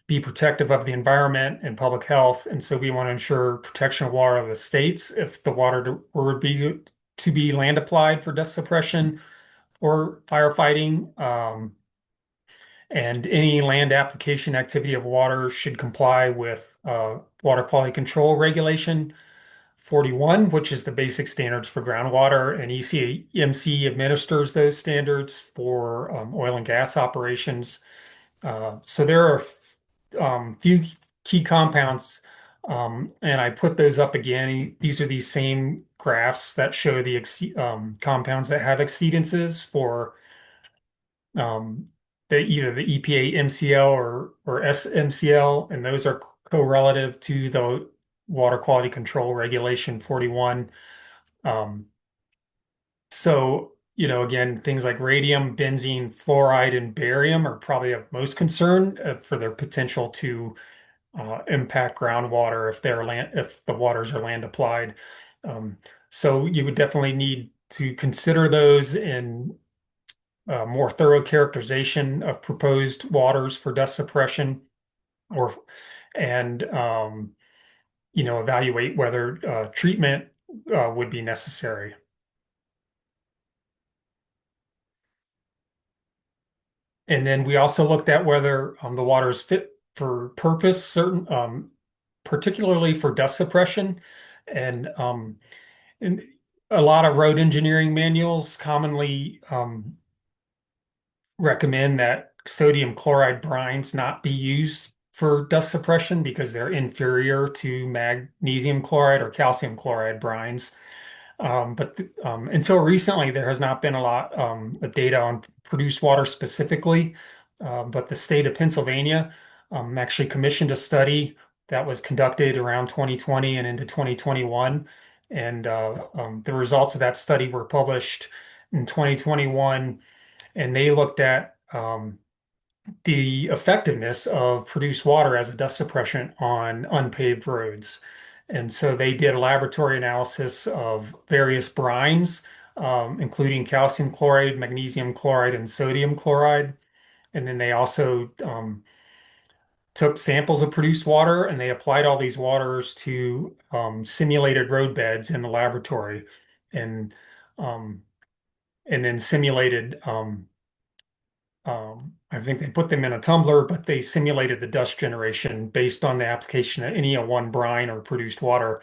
be protective of the environment and public health. And so we want to ensure protection of water of the states if the water were to be land applied for dust suppression or firefighting. And any land application activity of water should comply with Water Quality Control Regulation 41, which is the basic standards for groundwater, and ECMC administers those standards for oil and gas operations. So there are few key compounds, and I put those up again. These are these same graphs that show the compounds that have exceedances for either the EPA MCL or SMCL, and those are correlative to the Water Quality Control Regulation 41. So, again, things like radium, benzene, fluoride, and barium are probably of most concern for their potential to impact groundwater if the waters are land applied. So you would definitely need to consider those in more thorough characterization of proposed waters for dust suppression, and evaluate whether treatment would be necessary. And then we also looked at whether the water is fit for purpose, particularly for dust suppression, and a lot of road engineering manuals commonly recommend that sodium chloride brines not be used for dust suppression because they're inferior to magnesium chloride or calcium chloride brines. But until recently, there has not been a lot of data on produced water specifically. But the state of Pennsylvania actually commissioned a study that was conducted around 2020 and into 2021. And the results of that study were published in 2021, and they looked at the effectiveness of produced water as a dust suppressant on unpaved roads. And so they did a laboratory analysis of various brines including calcium chloride, magnesium chloride, and sodium chloride. And then they also took samples of produced water and they applied all these waters to simulated road beds in the laboratory, and um, and then simulated. I think they put them in a tumbler, but they simulated the dust generation based on the application of any one brine or produced water.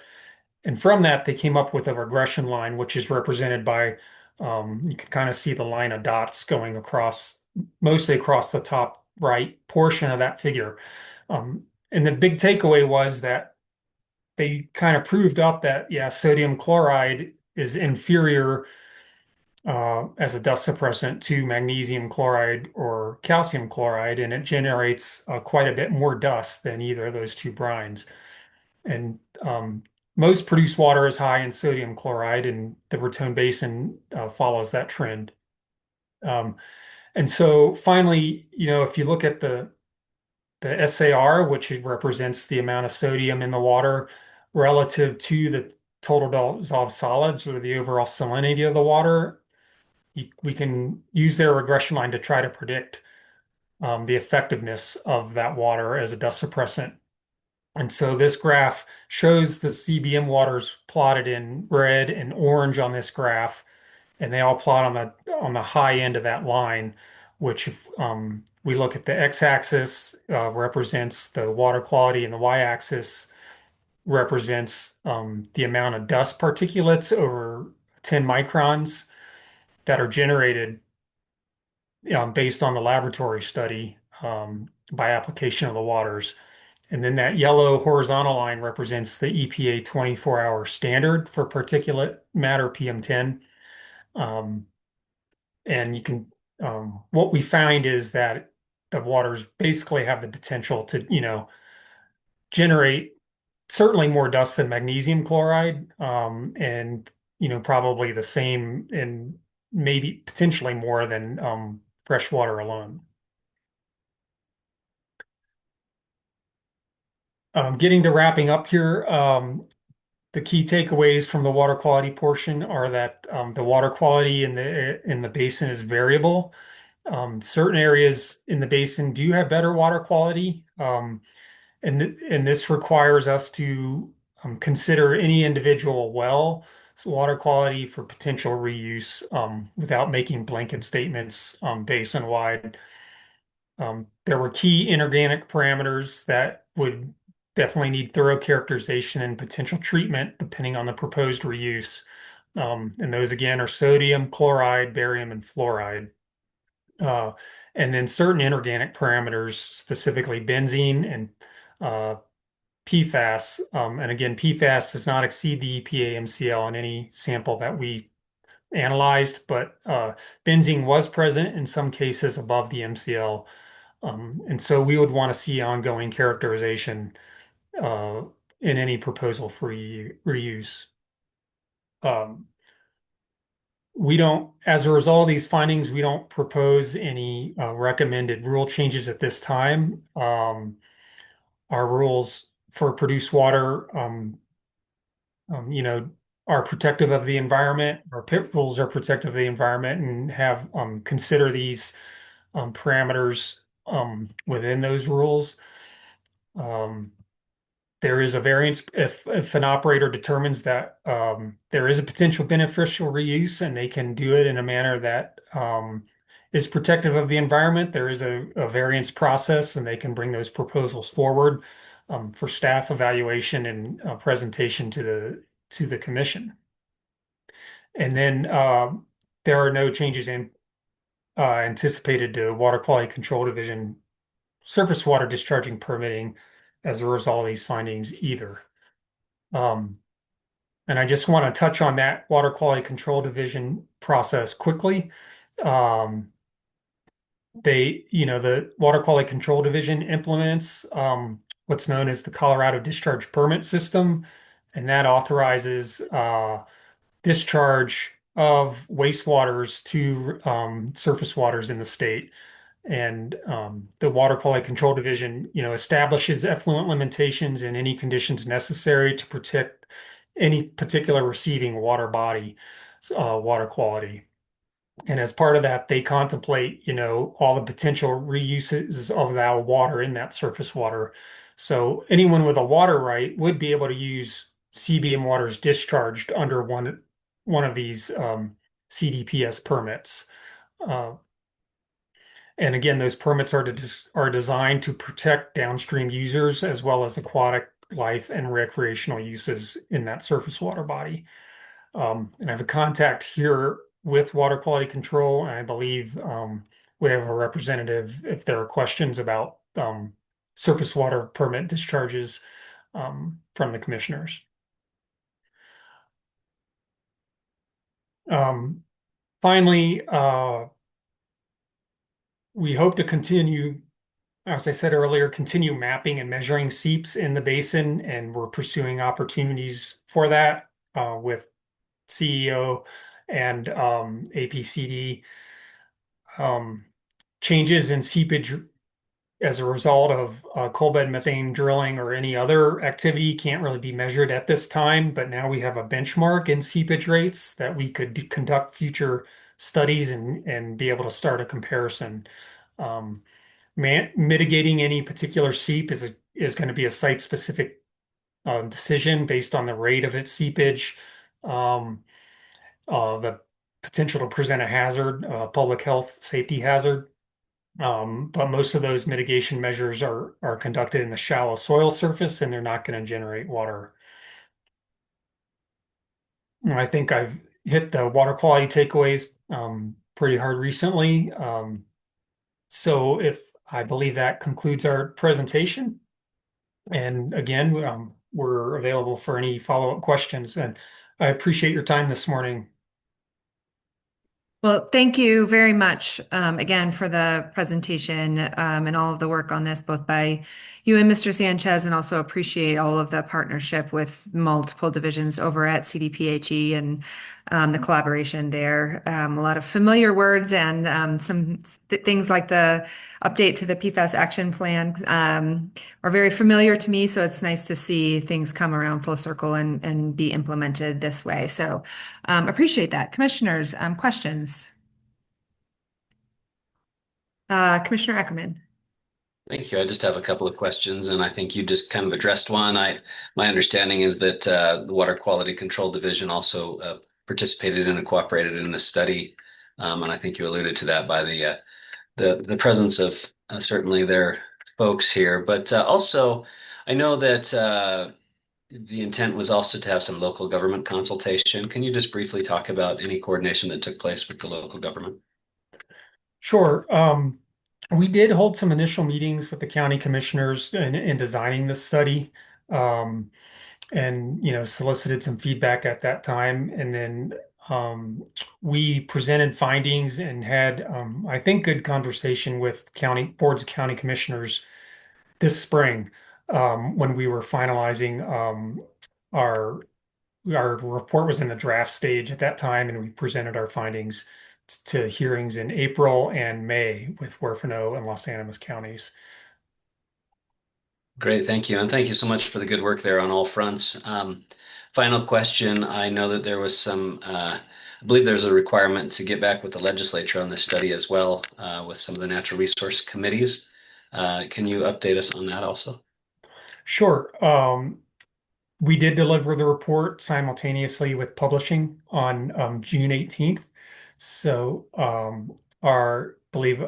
And from that, they came up with a regression line, which is represented by, you can kind of see the line of dots going across, mostly across the top right portion of that figure. And the big takeaway was that they kind of proved up that, yeah, sodium chloride is inferior as a dust suppressant to magnesium chloride or calcium chloride, and it generates quite a bit more dust than either of those two brines. And most produced water is high in sodium chloride, and the Raton Basin follows that trend. And so finally, if you look at the SAR, which represents the amount of sodium in the water relative to the total dissolved solids or the overall salinity of the water, we can use their regression line to try to predict the effectiveness of that water as a dust suppressant. And so this graph shows the CBM waters plotted in red and orange on this graph, and they all plot on the high end of that line, which if we look at the x-axis represents the water quality, and the y-axis represents the amount of dust particulates over 10 microns that are generated based on the laboratory study by application of the waters. And then that yellow horizontal line represents the EPA 24-hour standard for particulate matter PM10. And you can, what we find is that the waters basically have the potential to, generate certainly more dust than magnesium chloride, and, probably the same and maybe potentially more than fresh water alone. Getting to wrapping up here, the key takeaways from the water quality portion are that the water quality in the basin is variable. Certain areas in the basin do have better water quality, and this requires us to consider any individual well's water quality for potential reuse without making blanket statements basin wide. There were key inorganic parameters that would definitely need thorough characterization and potential treatment depending on the proposed reuse. And those again are sodium, chloride, barium, and fluoride. And then certain inorganic parameters, specifically benzene and PFAS. And again, PFAS does not exceed the EPA MCL in any sample that we analyzed, but benzene was present in some cases above the MCL. And so we would want to see ongoing characterization in any proposal for reuse. As a result of these findings, we don't propose any recommended rule changes at this time. Our rules for produced water, are protective of the environment. Our PIT rules are protective of the environment and have consider these parameters within those rules. There is a variance if an operator determines that there is a potential beneficial reuse and they can do it in a manner that is protective of the environment. There is a variance process, and they can bring those proposals forward for staff evaluation and presentation to the commission. And then there are no changes anticipated to Water Quality Control Division surface water discharging permitting as a result of these findings either. And I just want to touch on that Water Quality Control Division process quickly. The Water Quality Control Division implements what's known as the Colorado Discharge Permit System, and that authorizes discharge of wastewaters to surface waters in the state. And the Water Quality Control Division, establishes effluent limitations and any conditions necessary to protect any particular receiving water body. water quality. And as part of that, they contemplate, all the potential reuses of that water in that surface water. So anyone with a water right would be able to use CBM waters discharged under one of these CDPS permits. Uh, and again, those permits are designed to protect downstream users as well as aquatic life and recreational uses in that surface water body. And I have a contact here with water quality control, and I believe we have a representative if there are questions about surface water permit discharges from the commissioners. Finally, we hope to continue, as I said earlier, continue mapping and measuring seeps in the basin, and we're pursuing opportunities for that with CEO and APCD. Changes in seepage as a result of coal bed methane drilling or any other activity can't really be measured at this time, but now we have a benchmark in seepage rates that we could conduct future studies and be able to start a comparison. Um, Mitigating any particular seep is going to be a site-specific decision based on the rate of its seepage, the potential to present a hazard, public health safety hazard. But most of those mitigation measures are conducted in the shallow soil surface, and they're not going to generate water. And I think I've hit the water quality takeaways pretty hard recently. So if I believe that concludes our presentation. And again, we're available for any follow-up questions. And I appreciate your time this morning. Well, thank you very much again for the presentation and all of the work on this, both by you and Mr. Sanchez, and also appreciate all of the partnership with multiple divisions over at CDPHE and the collaboration there. A lot of familiar words and some things like the update to the PFAS action plan are very familiar to me. So it's nice to see things come around full circle and be implemented this way. So appreciate that. Commissioners, questions? Commissioner Ackerman. Thank you. I just have a couple of questions, and I think you just kind of addressed one. My understanding is that the Water Quality Control Division also participated in and cooperated in this study, and I think you alluded to that by the presence of certainly their folks here. But also, I know that the intent was also to have some local government consultation. Can you just briefly talk about any coordination that took place with the local government? Sure. We did hold some initial meetings with the county commissioners in designing this study, um, and solicited some feedback at that time. And then we presented findings and had, I think, good conversation with county boards of county commissioners this spring when we were finalizing our our report was in the draft stage at that time, and we presented our findings to hearings in April and May with Huerfano and Los Animas counties. Great, thank you. And thank you so much for the good work there on all fronts. Final question. I know that there was I believe there's a requirement to get back with the legislature on this study as well, with some of the natural resource committees. Can you update us on that also? Sure. We did deliver the report simultaneously with publishing on June 18th. So believe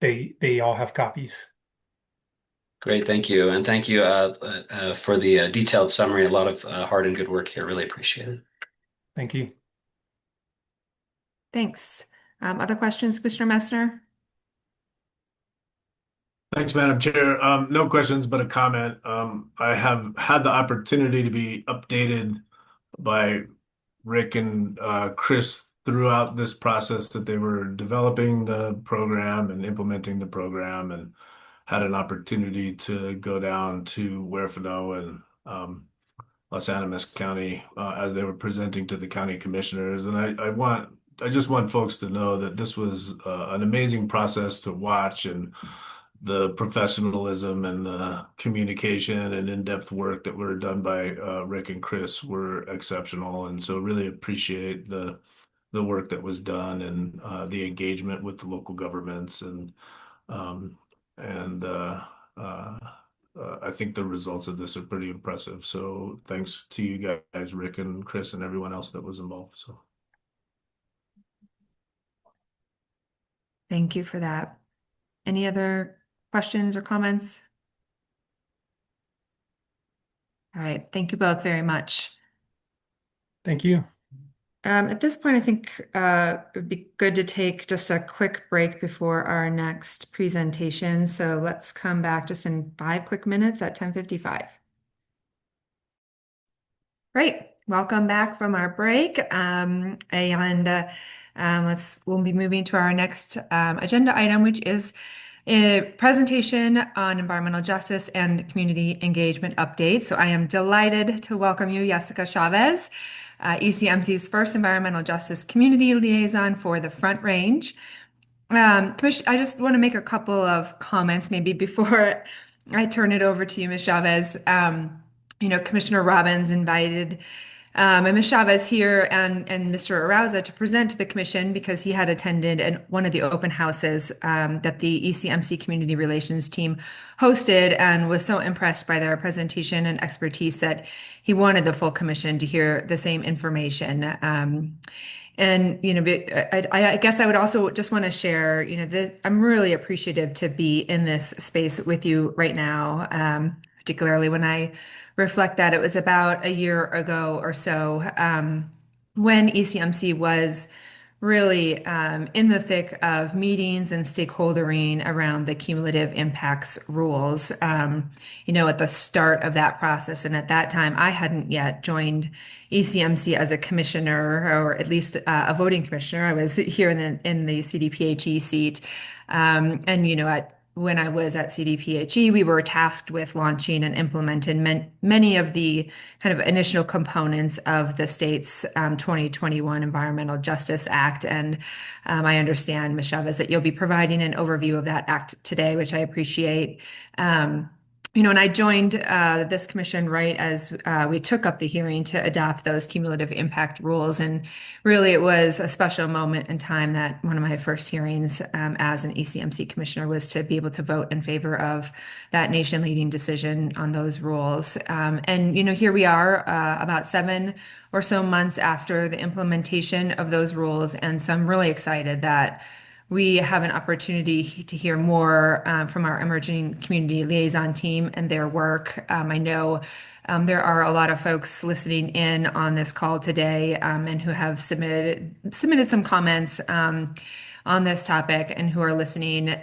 they all have copies. Great, thank you. And thank you for the detailed summary. A lot of hard and good work here. Really appreciate it. Thank you. Thanks. Other questions, Commissioner Messner? Thanks, Madam Chair. No questions, but a comment. I have had the opportunity to be updated by Rick and Chris throughout this process that they were developing the program and implementing the program, and had an opportunity to go down to Huerfano and Los Animas County as they were presenting to the county commissioners. And I just want folks to know that this was an amazing process to watch, and the professionalism and the communication and in-depth work that were done by Rick and Chris were exceptional. And so really appreciate the work that was done and the engagement with the local governments um, and I think the results of this are pretty impressive. So thanks to you guys, Rick and Chris and everyone else that was involved. So Thank you for that. Any other questions or comments? All right, thank you both very much. Thank you. At this point, I think it would be good to take just a quick break before our next presentation. So let's come back just in 5 quick minutes at 10:55. Great. Welcome back from our break. We'll be moving to our next agenda item, which is a presentation on environmental justice and community engagement updates. So I am delighted to welcome you, Jessica Chavez, ECMC's first environmental justice community liaison for the Front Range. I just want to make a couple of comments maybe before I turn it over to you, Ms. Chavez. Commissioner Robbins invited and Ms. Chavez here and Mr. Arauza to present to the commission because he had attended one of the open houses that the ECMC Community Relations team hosted and was so impressed by their presentation and expertise that he wanted the full commission to hear the same information. I guess I would also just want to share, I'm really appreciative to be in this space with you right now, particularly when I reflect that it was about a year ago or so when ECMC was really in the thick of meetings and stakeholdering around the cumulative impacts rules, at the start of that process. And at that time, I hadn't yet joined ECMC as a commissioner, or at least a voting commissioner. I was here in the CDPHE seat. When I was at CDPHE, we were tasked with launching and implementing many of the kind of initial components of the state's 2021 Environmental Justice Act. And I understand, Ms. Chavez, that you'll be providing an overview of that act today, which I appreciate. And I joined this commission right as we took up the hearing to adopt those cumulative impact rules. And really, it was a special moment in time that one of my first hearings as an ECMC commissioner was to be able to vote in favor of that nation-leading decision on those rules. Here we are about 7 or so months after the implementation of those rules. And so I'm really excited that we have an opportunity to hear more from our emerging community liaison team and their work. I know there are a lot of folks listening in on this call today and who have submitted some comments on this topic and who are listening.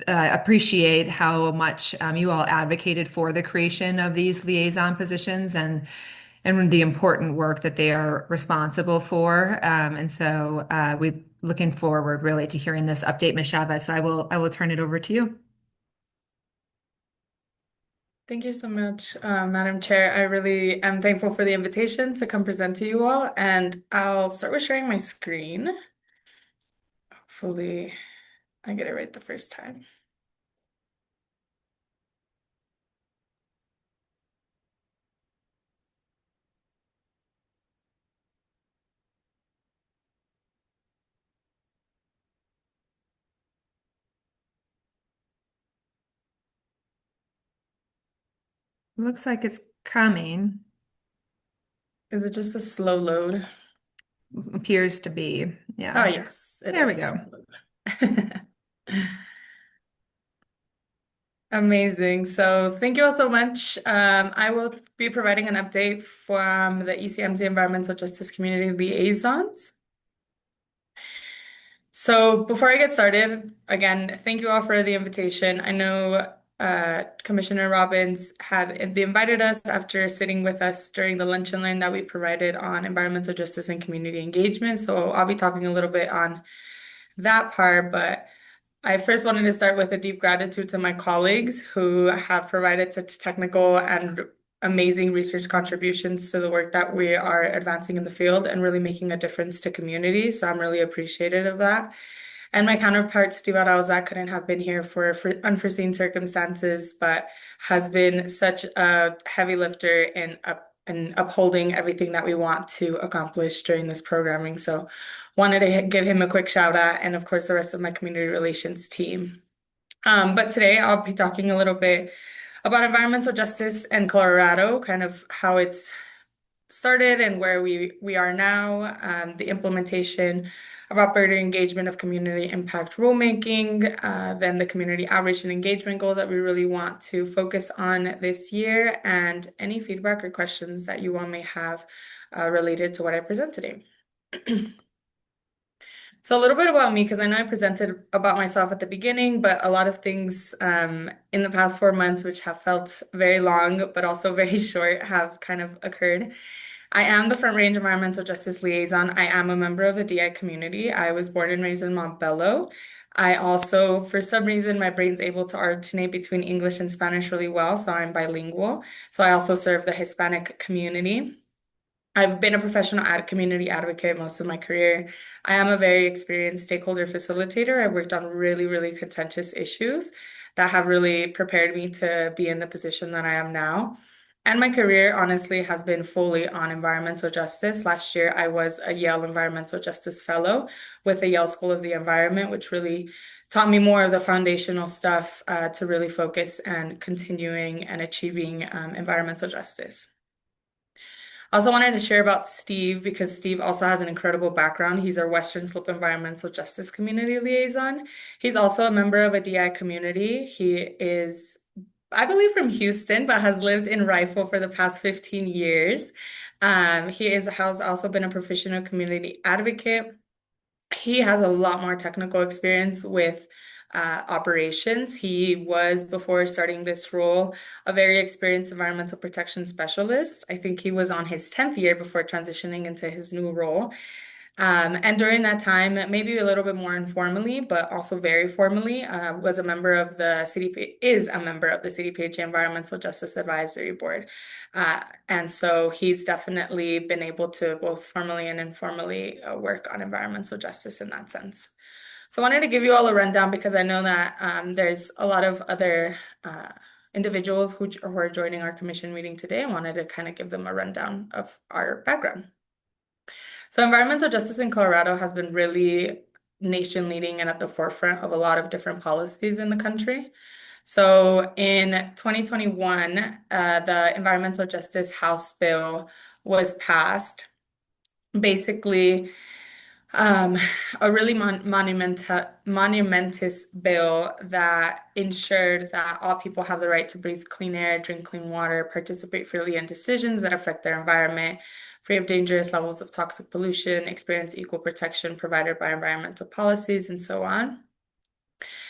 Appreciate how much you all advocated for the creation of these liaison positions and the important work that they are responsible for. We're looking forward really to hearing this update, Ms. Chavez. So I will turn it over to you. Thank you so much, Madam Chair. I really am thankful for the invitation to come present to you all, and I'll start with sharing my screen. Hopefully, I get it right the first time. Looks like it's coming. Is it just a slow load? Appears to be. Yeah. Oh, yes, it There we is. go. Amazing. So thank you all so much. I will be providing an update from the ECMC Environmental Justice Community Liaisons. So before I get started, again, thank you all for the invitation. I know Commissioner Robbins they invited us after sitting with us during the lunch and learn that we provided on environmental justice and community engagement. So I'll be talking a little bit on that part, but I first wanted to start with a deep gratitude to my colleagues who have provided such technical and amazing research contributions to the work that we are advancing in the field and really making a difference to communities. So I'm really appreciative of that. And my counterpart, Steve Arauza, couldn't have been here for unforeseen circumstances, but has been such a heavy lifter in upholding everything that we want to accomplish during this programming. So wanted to give him a quick shout out, and of course the rest of my community relations team. But today I'll be talking a little bit about environmental justice in Colorado, kind of how it's started and where we are now, the implementation of operator engagement of community impact rulemaking, then the community outreach and engagement goals that we really want to focus on this year, and any feedback or questions that you all may have related to what I present today. So a little bit about me, because I know I presented about myself at the beginning, but a lot of things in the past 4 months, which have felt very long, but also very short, have kind of occurred. I am the Front Range Environmental Justice Liaison. I am a member of the DI community. I was born and raised in Montbello. I also, for some reason, my brain's able to alternate between English and Spanish really well, so I'm bilingual. So I also serve the Hispanic community. I've been a professional community advocate most of my career. I am a very experienced stakeholder facilitator. I've worked on really, really contentious issues that have really prepared me to be in the position that I am now. And my career, honestly, has been fully on environmental justice. Last year, I was a Yale Environmental Justice Fellow with the Yale School of the Environment, which really taught me more of the foundational stuff to really focus and continuing and achieving environmental justice. I also wanted to share about Steve, because Steve also has an incredible background. He's our Western Slope Environmental Justice Community Liaison. He's also a member of a DI community. He is, I believe, from Houston, but has lived in Rifle for the past 15 years. Has also been a professional community advocate. He has a lot more technical experience with operations. He was, before starting this role, a very experienced environmental protection specialist. I think he was on his 10th year before transitioning into his new role. And during that time, maybe a little bit more informally, but also very formally, was a member of the is a member of the CDPHA Environmental Justice Advisory Board. And so he's definitely been able to both formally and informally work on environmental justice in that sense. So I wanted to give you all a rundown, because I know that there's a lot of other individuals who are joining our commission meeting today. I wanted to kind of give them a rundown of our background. So environmental justice in Colorado has been really nation leading and at the forefront of a lot of different policies in the country. So in 2021, the Environmental Justice House bill was passed. Basically, a really monumentous bill that ensured that all people have the right to breathe clean air, drink clean water, participate freely in decisions that affect their environment, free of dangerous levels of toxic pollution, experience equal protection provided by environmental policies, and so on.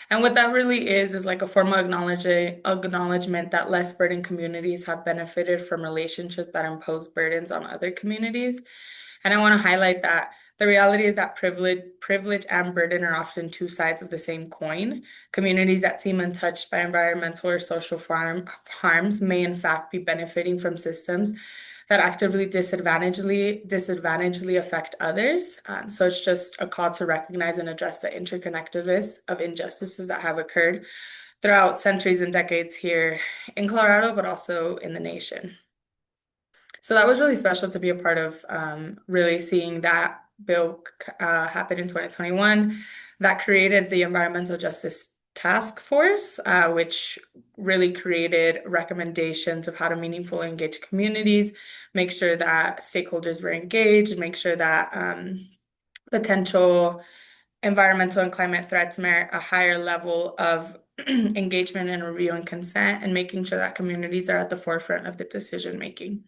And what that really is like a formal acknowledgement that less burdened communities have benefited from relationships that impose burdens on other communities. And I want to highlight that the reality is that privilege and burden are often two sides of the same coin. Communities that seem untouched by environmental or social harms may in fact be benefiting from systems that actively disadvantagedly affect others. So it's just a call to recognize and address the interconnectedness of injustices that have occurred throughout centuries and decades here in Colorado, but also in the nation. So that was really special to be a part of, really seeing that bill happen in 2021. That created the Environmental Justice Task Force, which really created recommendations of how to meaningfully engage communities, make sure that stakeholders were engaged, and make sure that potential environmental and climate threats merit a higher level of engagement and review and consent, and making sure that communities are at the forefront of the decision making.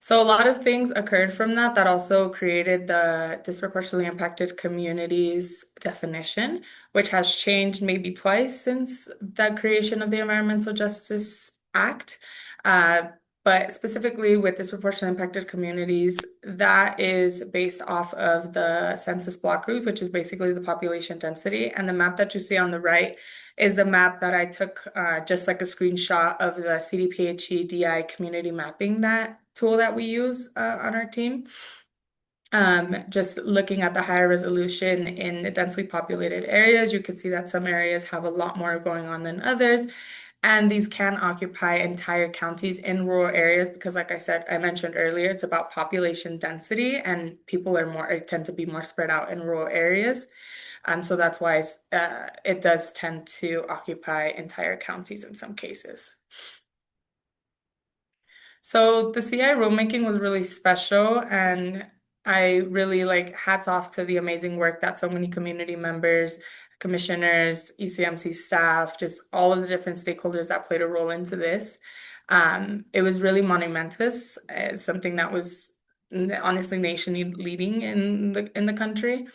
So a lot of things occurred from that also created the disproportionately impacted communities definition, which has changed maybe twice since the creation of the Environmental Justice Act. But specifically with disproportionately impacted communities, that is based off of the census block group, which is basically the population density. And the map that you see on the right is the map that I took just like a screenshot of the CDPHE DI community mapping tool that we use on our team. Just looking at the higher resolution in the densely populated areas, you can see that some areas have a lot more going on than others. And these can occupy entire counties in rural areas because, like I mentioned earlier, it's about population density and people tend to be more spread out in rural areas. So that's why it does tend to occupy entire counties in some cases. So the CI rulemaking was really special, and I really hats off to the amazing work that so many community members, commissioners, ECMC staff, just all of the different stakeholders that played a role into this. It was really monumentous, something that was honestly nation leading in the country.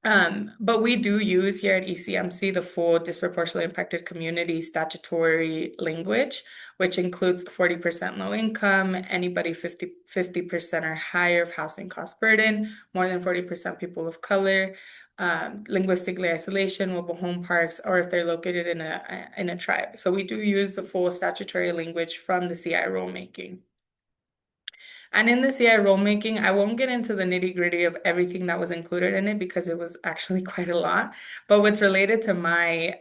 But we do use here at ECMC the full disproportionately impacted community statutory language, which includes the 40% low income, anybody 50% or higher of housing cost burden, more than 40% people of color, linguistically isolation, mobile home parks, or if they're located in a tribe. So we do use the full statutory language from the CI rulemaking. And in the CI rulemaking, I won't get into the nitty-gritty of everything that was included in it because it was actually quite a lot. But what's related to my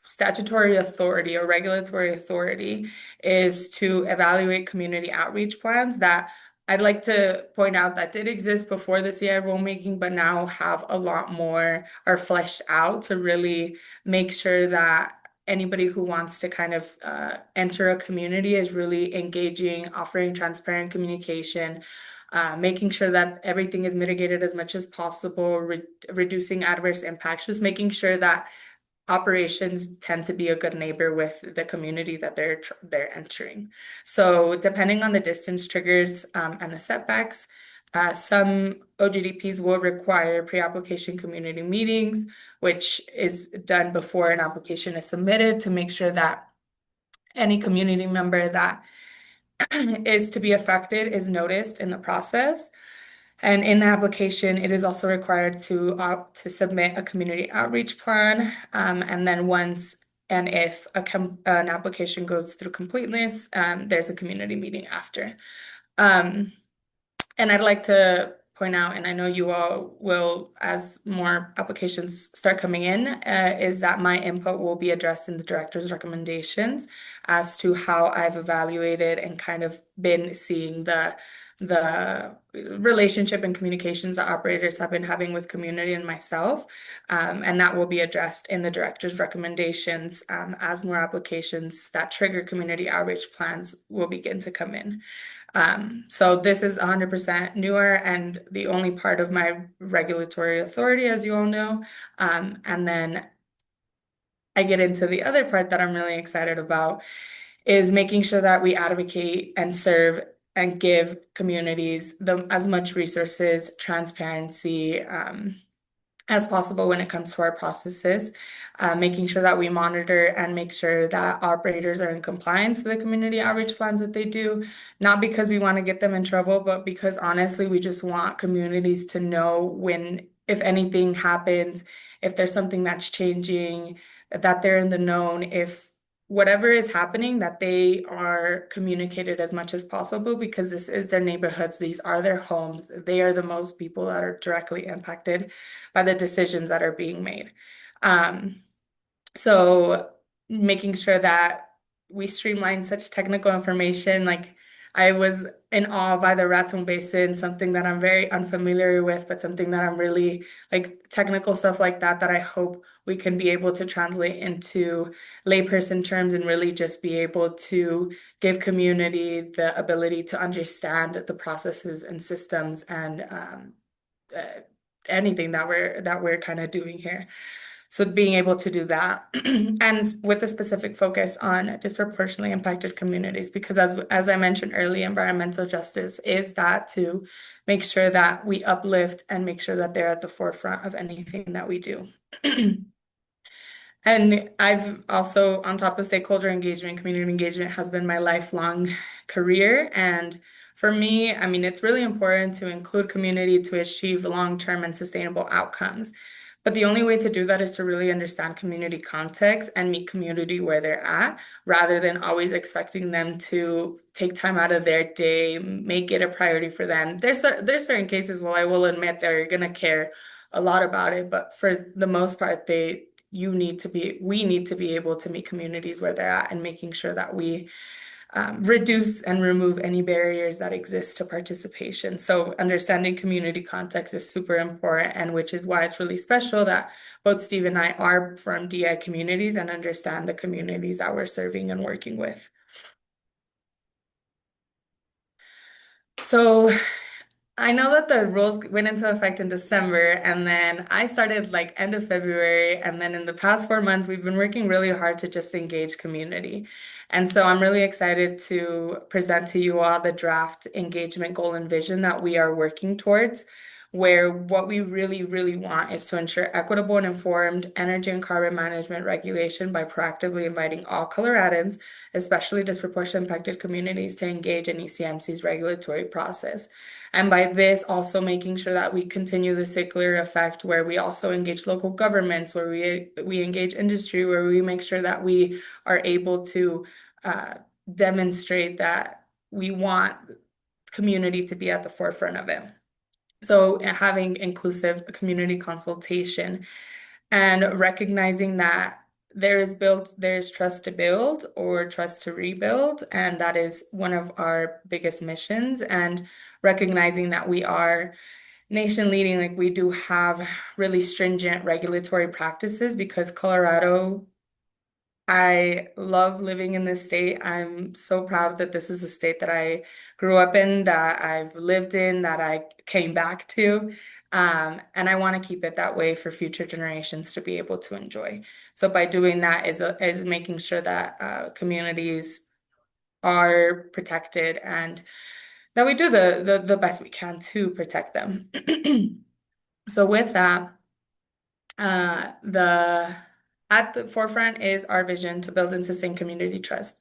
statutory authority or regulatory authority is to evaluate community outreach plans that I'd like to point out that did exist before the CI rulemaking, but now have a lot more are fleshed out to really make sure that anybody who wants to kind of enter a community is really engaging, offering transparent communication, making sure that everything is mitigated as much as possible, reducing adverse impacts, just making sure that operations tend to be a good neighbor with the community that they're entering. So depending on the distance triggers and the setbacks, some OGDPs will require pre-application community meetings, which is done before an application is submitted to make sure that any community member that is to be affected is noticed in the process. And in the application, it is also required to submit a community outreach plan. And then once and if an application goes through completeness, there's a community meeting after. And I'd like to point out, and I know you all will, as more applications start coming in, is that my input will be addressed in the director's recommendations as to how I've evaluated and kind of been seeing the relationship and communications that operators have been having with community and myself. And that will be addressed in the director's recommendations as more applications that trigger community outreach plans will begin to come in. So this is 100% newer and the only part of my regulatory authority, as you all know. And then I get into the other part that I'm really excited about is making sure that we advocate and serve and give communities as much resources, transparency, as possible when it comes to our processes, making sure that we monitor and make sure that operators are in compliance with the community outreach plans that they do, not because we want to get them in trouble, but because honestly, we just want communities to know if anything happens, if there's something that's changing, that they're in the known, if whatever is happening, that they are communicated as much as possible because this is their neighborhoods, these are their homes, they are the most people that are directly impacted by the decisions that are being made. So making sure that we streamline such technical information, like I was in awe by the Raton Basin, something that I'm very unfamiliar with, but something that I'm really like technical stuff like that I hope we can be able to translate into layperson terms and really just be able to give community the ability to understand the processes and systems and anything that we're kind of doing here. So being able to do that and with a specific focus on disproportionately impacted communities, because as I mentioned earlier, environmental justice is that to make sure that we uplift and make sure that they're at the forefront of anything that we do. And I've also, on top of stakeholder engagement, community engagement has been my lifelong career. And for me, I mean, it's really important to include community to achieve long-term and sustainable outcomes. But the only way to do that is to really understand community context and meet community where they're at, rather than always expecting them to take time out of their day, make it a priority for them. There's certain cases, well, I will admit they're gonna care a lot about it, but for the most part, we need to be able to meet communities where they're at and making sure that we reduce and remove any barriers that exist to participation. So understanding community context is super important, and which is why it's really special that both Steve and I are from DI communities and understand the communities that we're serving and working with. So I know that the rules went into effect in December, and then I started like end of February. And then in the past 4 months, we've been working really hard to just engage community. And so I'm really excited to present to you all the draft engagement goal and vision that we are working towards, where what we really, really want is to ensure equitable and informed energy and carbon management regulation by proactively inviting all Coloradans, especially disproportionately impacted communities, to engage in ECMC's regulatory process. And by this, also making sure that we continue the circular effect where we also engage local governments, where we engage industry, where we make sure that we are able to demonstrate that we want community to be at the forefront of it. So having inclusive community consultation and recognizing that there's trust to build or trust to rebuild, and that is one of our biggest missions. And recognizing that we are nation leading, like we do have really stringent regulatory practices, because Colorado, I love living in this state. I'm so proud that this is a state that I grew up in, that I've lived in, that I came back to. And I want to keep it that way for future generations to be able to enjoy. So by doing that is making sure that communities are protected and that we do the best we can to protect them. So with that, at the forefront is our vision to build and sustain community trust.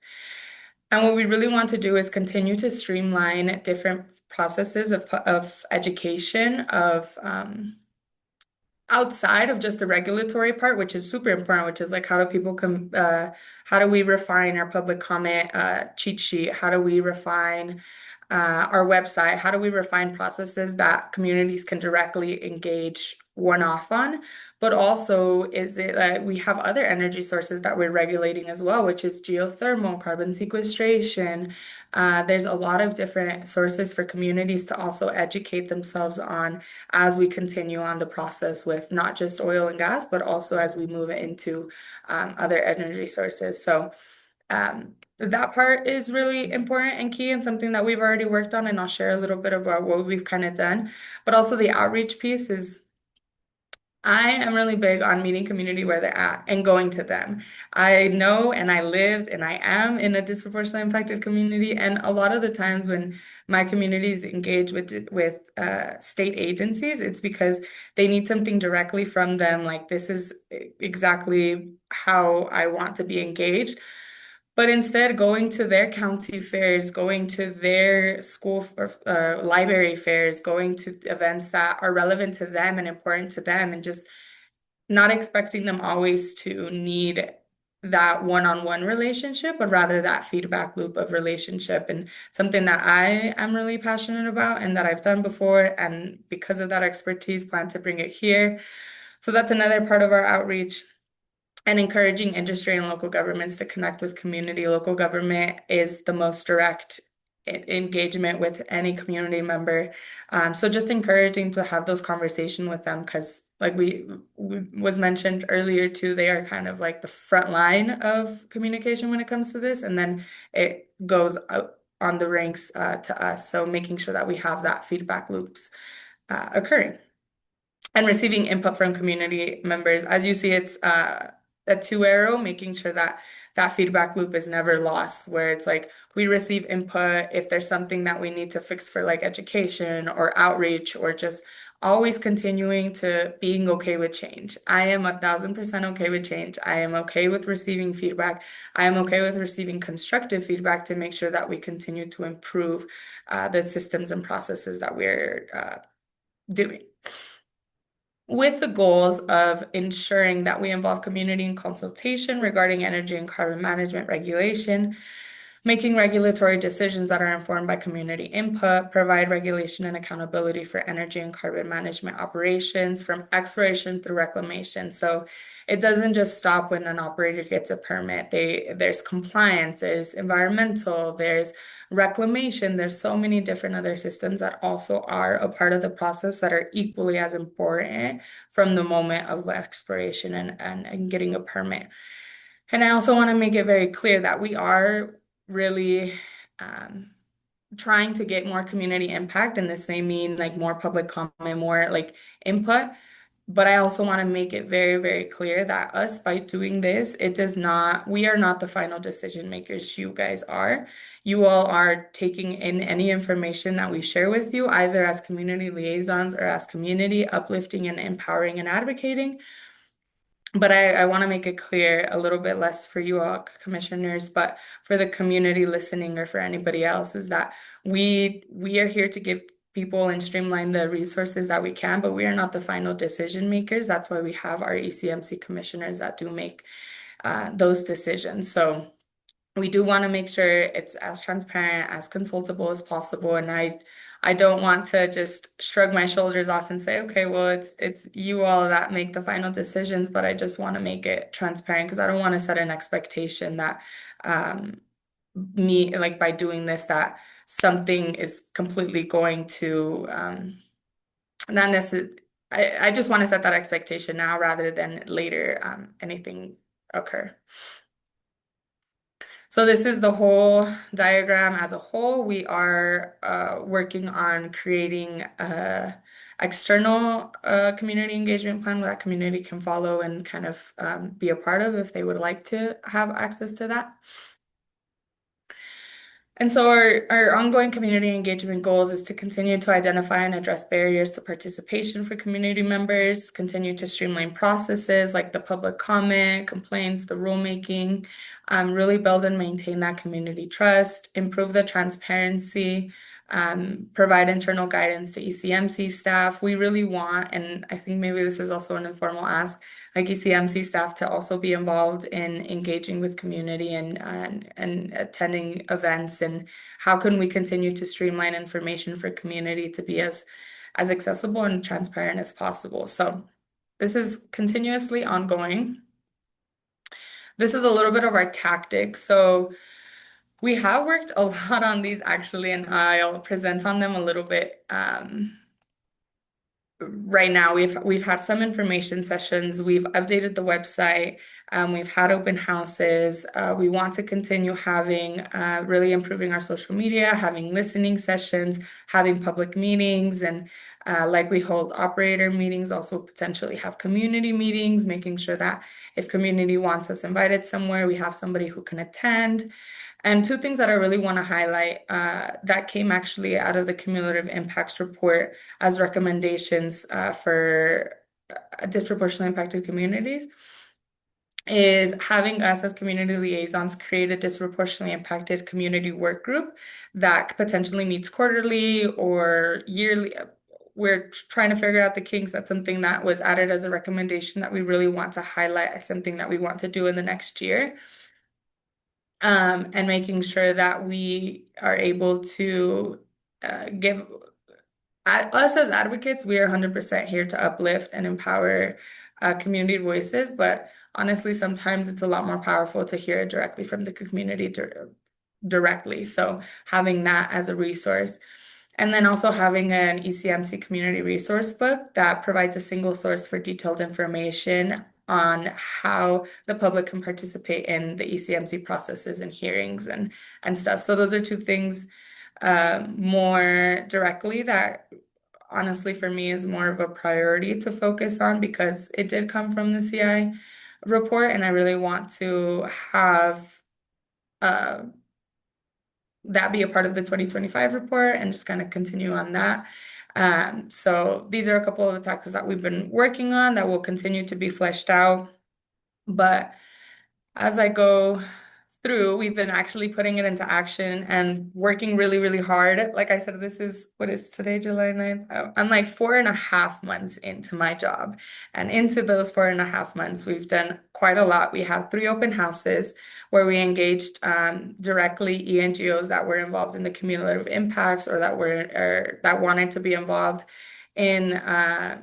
And what we really want to do is continue to streamline different processes of education, of outside of just the regulatory part, which is super important, which is like how do people come, how do we refine our public comment cheat sheet? How do we refine our website? How do we refine processes that communities can directly engage one-off on? But also, is it we have other energy sources that we're regulating as well, which is geothermal, carbon sequestration. There's a lot of different sources for communities to also educate themselves on as we continue on the process with not just oil and gas, but also as we move into other energy sources. So that part is really important and key, and something that we've already worked on, and I'll share a little bit about what we've kind of done. But also the outreach piece is, I am really big on meeting community where they're at and going to them. I know, and I lived and I am in a disproportionately impacted community, and a lot of the times when my communities engage with state agencies, it's because they need something directly from them. Like, this is exactly how I want to be engaged. But instead, going to their county fairs, going to their school or library fairs, going to events that are relevant to them and important to them, and just not expecting them always to need that one-on-one relationship, but rather that feedback loop of relationship, and something that I am really passionate about and that I've done before. And because of that expertise, plan to bring it here. So that's another part of our outreach. And encouraging industry and local governments to connect with community. Local government is the most direct engagement with any community member. So just encouraging to have those conversations with them, because like we was mentioned earlier too, they are kind of like the front line of communication when it comes to this, and then it goes up on the ranks to us. So making sure that we have that feedback loops occurring. And receiving input from community members. As you see, it's a two arrow, making sure that that feedback loop is never lost, where it's like we receive input if there's something that we need to fix for like education or outreach, or just always continuing to being okay with change. I am 1,000% okay with change. I am okay with receiving feedback. I am okay with receiving constructive feedback to make sure that we continue to improve the systems and processes that we're doing. with the goals of ensuring that we involve community in consultation regarding energy and carbon management regulation, making regulatory decisions that are informed by community input, provide regulation and accountability for energy and carbon management operations from exploration through reclamation. So it doesn't just stop when an operator gets a permit. There's compliance, there's environmental, there's reclamation. There's so many different other systems that also are a part of the process that are equally as important from the moment of exploration and getting a permit. And I also want to make it very clear that we are really trying to get more community impact, and this may mean like more public comment, more like input. But I also want to make it very, very clear that us, by doing this, we are not the final decision makers. You guys are. You all are taking in any information that we share with you, either as community liaisons or as community uplifting and empowering and advocating. But I want to make it clear a little bit less for you all commissioners, but for the community listening or for anybody else, is that we are here to give people and streamline the resources that we can, but we are not the final decision makers. That's why we have our ECMC commissioners that do make those decisions. So we do want to make sure it's as transparent, as consultable as possible. And I don't want to just shrug my shoulders off and say, okay, well, it's you all that make the final decisions, but I just want to make it transparent because I don't want to set an expectation that like by doing this, that something is completely going to not necessarily. I just want to set that expectation now rather than later anything occur. So this is the whole diagram as a whole. We are working on creating a external community engagement plan that community can follow and kind of be a part of if they would like to have access to that. And so our ongoing community engagement goals is to continue to identify and address barriers to participation for community members, continue to streamline processes like the public comment, complaints, the rulemaking, really build and maintain that community trust, improve the transparency, provide internal guidance to ECMC staff. We really want, and I think maybe this is also an informal ask, like ECMC staff to also be involved in engaging with community and attending events, and how can we continue to streamline information for community to be as accessible and transparent as possible. So this is continuously ongoing. This is a little bit of our tactics. So we have worked a lot on these actually, and I'll present on them a little bit right now. We've had some information sessions. We've updated the website. We've had open houses. We want to continue having really improving our social media, having listening sessions, having public meetings, and like we hold operator meetings, also potentially have community meetings, making sure that if community wants us invited somewhere, we have somebody who can attend. And two things that I really want to highlight that came actually out of the cumulative impacts report as recommendations for disproportionately impacted communities is having us as community liaisons create a disproportionately impacted community work group that potentially meets quarterly or yearly. We're trying to figure out the kinks. That's something that was added as a recommendation that we really want to highlight as something that we want to do in the next year. And making sure that we are able to give us as advocates, we are 100% here to uplift and empower community voices. But honestly, sometimes it's a lot more powerful to hear it directly from the community directly. So having that as a resource. And then also having an ECMC community resource book that provides a single source for detailed information on how the public can participate in the ECMC processes and hearings and stuff. So those are two things more directly that honestly for me is more of a priority to focus on because it did come from the CI report, and I really want to have that be a part of the 2025 report and just kind of continue on that. So these are a couple of the tactics that we've been working on that will continue to be fleshed out. But as I go through, we've been actually putting it into action and working really, really hard. Like I said, this is what is today, July 9th? I'm like 4.5 months into my job. And into those 4.5 months, we've done quite a lot. We have 3 open houses where we engaged directly ENGOs that were involved in the cumulative impacts or that wanted to be involved in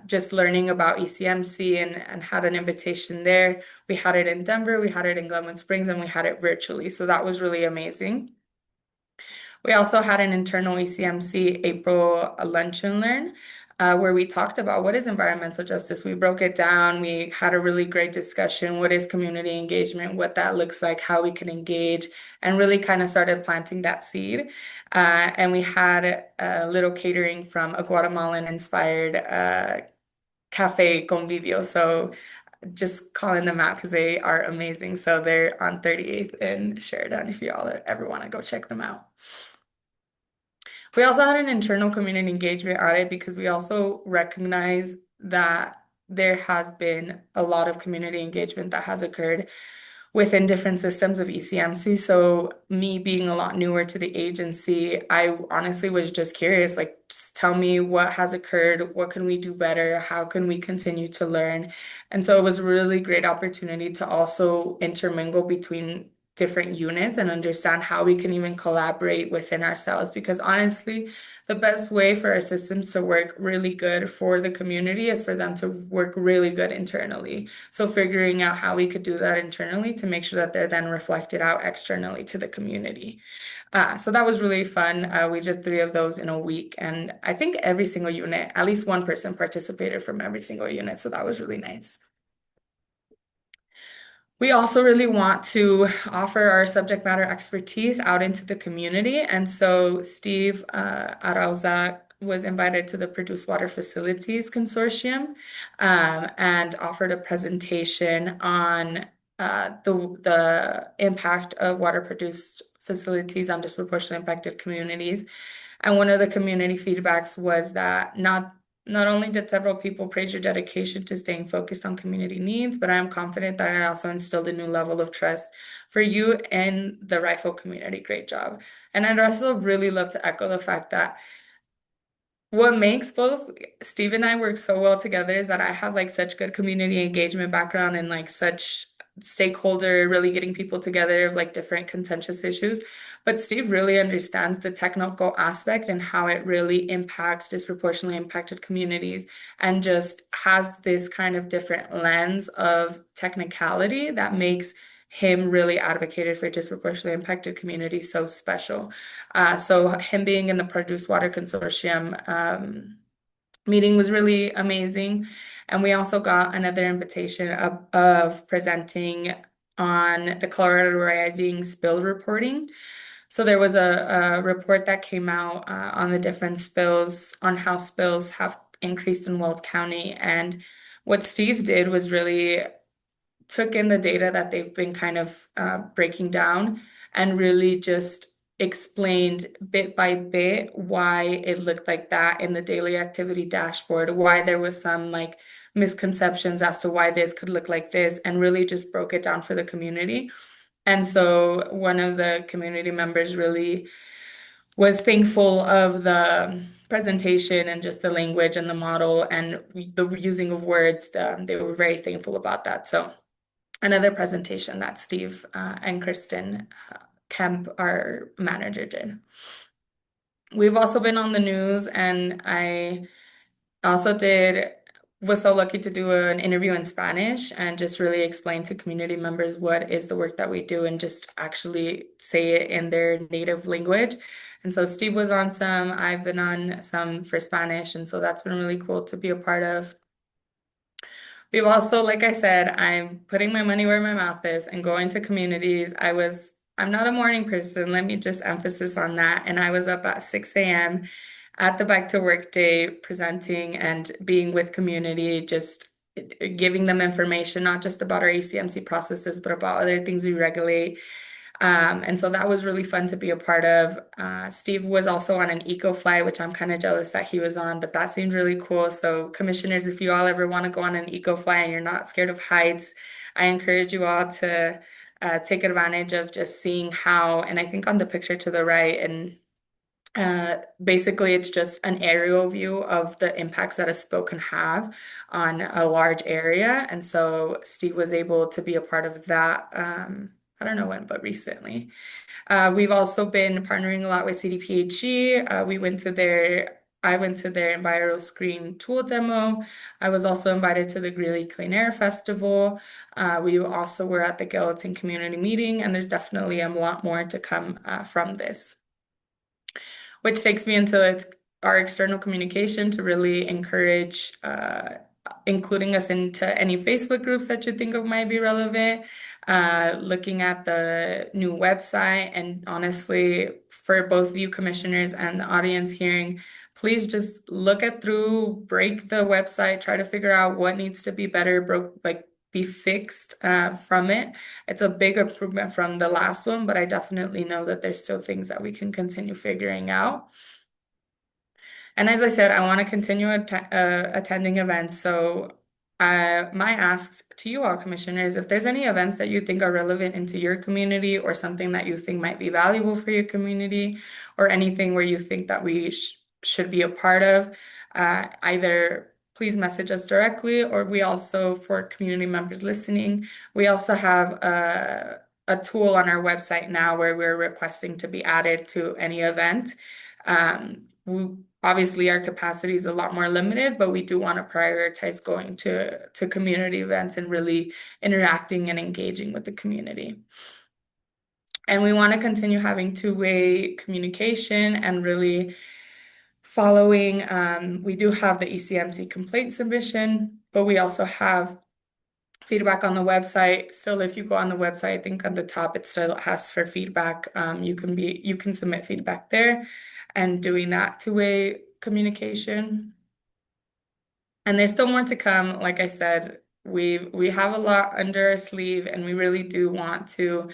just learning about ECMC and had an invitation there. We had it in Denver, we had it in Glenwood Springs, and we had it virtually. So that was really amazing. We also had an internal ECMC April lunch and learn where we talked about what is environmental justice. We broke it down. We had a really great discussion. What is community engagement? What that looks like, how we can engage, and really kind of started planting that seed. And we had a little catering from a Guatemalan inspired cafe convivio. So just calling them out because they are amazing. So they're on 38th in Sheridan if you all ever want to go check them out. We also had an internal community engagement audit because we also recognize that there has been a lot of community engagement that has occurred within different systems of ECMC. So me being a lot newer to the agency, I honestly was just curious, like, just tell me what has occurred, what can we do better, how can we continue to learn? And so it was a really great opportunity to also intermingle between different units and understand how we can even collaborate within ourselves. Because honestly, the best way for our systems to work really good for the community is for them to work really good internally. So figuring out how we could do that internally to make sure that they're then reflected out externally to the community. So that was really fun. We did 3 of those in a week, and I think every single unit, at least one person participated from every single unit. So that was really nice. We also really want to offer our subject matter expertise out into the community. And so Steve Arauza was invited to the Produced Water Facilities Consortium and offered a presentation on the impact of water produced facilities on disproportionately impacted communities. And one of the community feedbacks was that not only did several people praise your dedication to staying focused on community needs, but I am confident that I also instilled a new level of trust for you and the rifle community. Great job. And I'd also really love to echo the fact that what makes both Steve and I work so well together is that I have like such good community engagement background and like such stakeholder, really getting people together of like different contentious issues. But Steve really understands the technical aspect and how it really impacts disproportionately impacted communities and just has this kind of different lens of technicality that makes him really advocated for disproportionately impacted communities so special. So him being in the Produced Water Consortium meeting was really amazing. And we also got another invitation of presenting on the Colorado Rising spill reporting. So there was a report that came out on the different spills, on how spills have increased in Weld County. And what Steve did was really took in the data that they've been kind of breaking down and really just explained bit by bit why it looked like that in the daily activity dashboard, why there was some like misconceptions as to why this could look like this, and really just broke it down for the community. And so one of the community members really was thankful of the presentation and just the language and the model and the using of words. They were very thankful about that. So another presentation that Steve and Kristen Kemp, our manager, did. We've also been on the news, and I also was so lucky to do an interview in Spanish and just really explain to community members what is the work that we do and just actually say it in their native language. And so Steve was on some, I've been on some for Spanish, and so that's been really cool to be a part of. We've also, like I said, I'm putting my money where my mouth is and going to communities. I'm not a morning person, let me just emphasize on that. And I was up at 6 a.m. at the Bike to Work Day presenting and being with community, just giving them information, not just about our ECMC processes, but about other things we regulate. And so that was really fun to be a part of. Steve was also on an eco flight, which I'm kind of jealous that he was on, but that seemed really cool. So commissioners, if you all ever want to go on an eco flight and you're not scared of heights, I encourage you all to take advantage of just seeing how, and I think on the picture to the right, and basically it's just an aerial view of the impacts that a spill can have on a large area. And so Steve was able to be a part of that. I don't know when, but recently. We've also been partnering a lot with CDPHE. I went to their EnviroScreen tool demo. I was also invited to the Greeley Clean Air Festival. We also were at the Gallatin Community Meeting, and there's definitely a lot more to come from this. Which takes me into our external communication to really encourage including us into any Facebook groups that you think of might be relevant, looking at the new website, and honestly, for both of you commissioners and the audience hearing, please just break the website, try to figure out what needs to be better, be fixed from it. It's a big improvement from the last one, but I definitely know that there's still things that we can continue figuring out. And as I said, I want to continue attending events. So my asks to you all commissioners, if there's any events that you think are relevant into your community or something that you think might be valuable for your community or anything where you think that we should be a part of, either please message us directly, or we also, for community members listening, we also have a tool on our website now where we're requesting to be added to any event. Obviously, our capacity is a lot more limited, but we do want to prioritize going to community events and really interacting and engaging with the community. And we want to continue having two-way communication and really following. We do have the ECMC complaint submission, but we also have feedback on the website. Still, if you go on the website, I think on the top it still asks for feedback. You can submit feedback there, and doing that two-way communication. And there's still more to come. Like I said, we have a lot under our sleeve, and we really do want to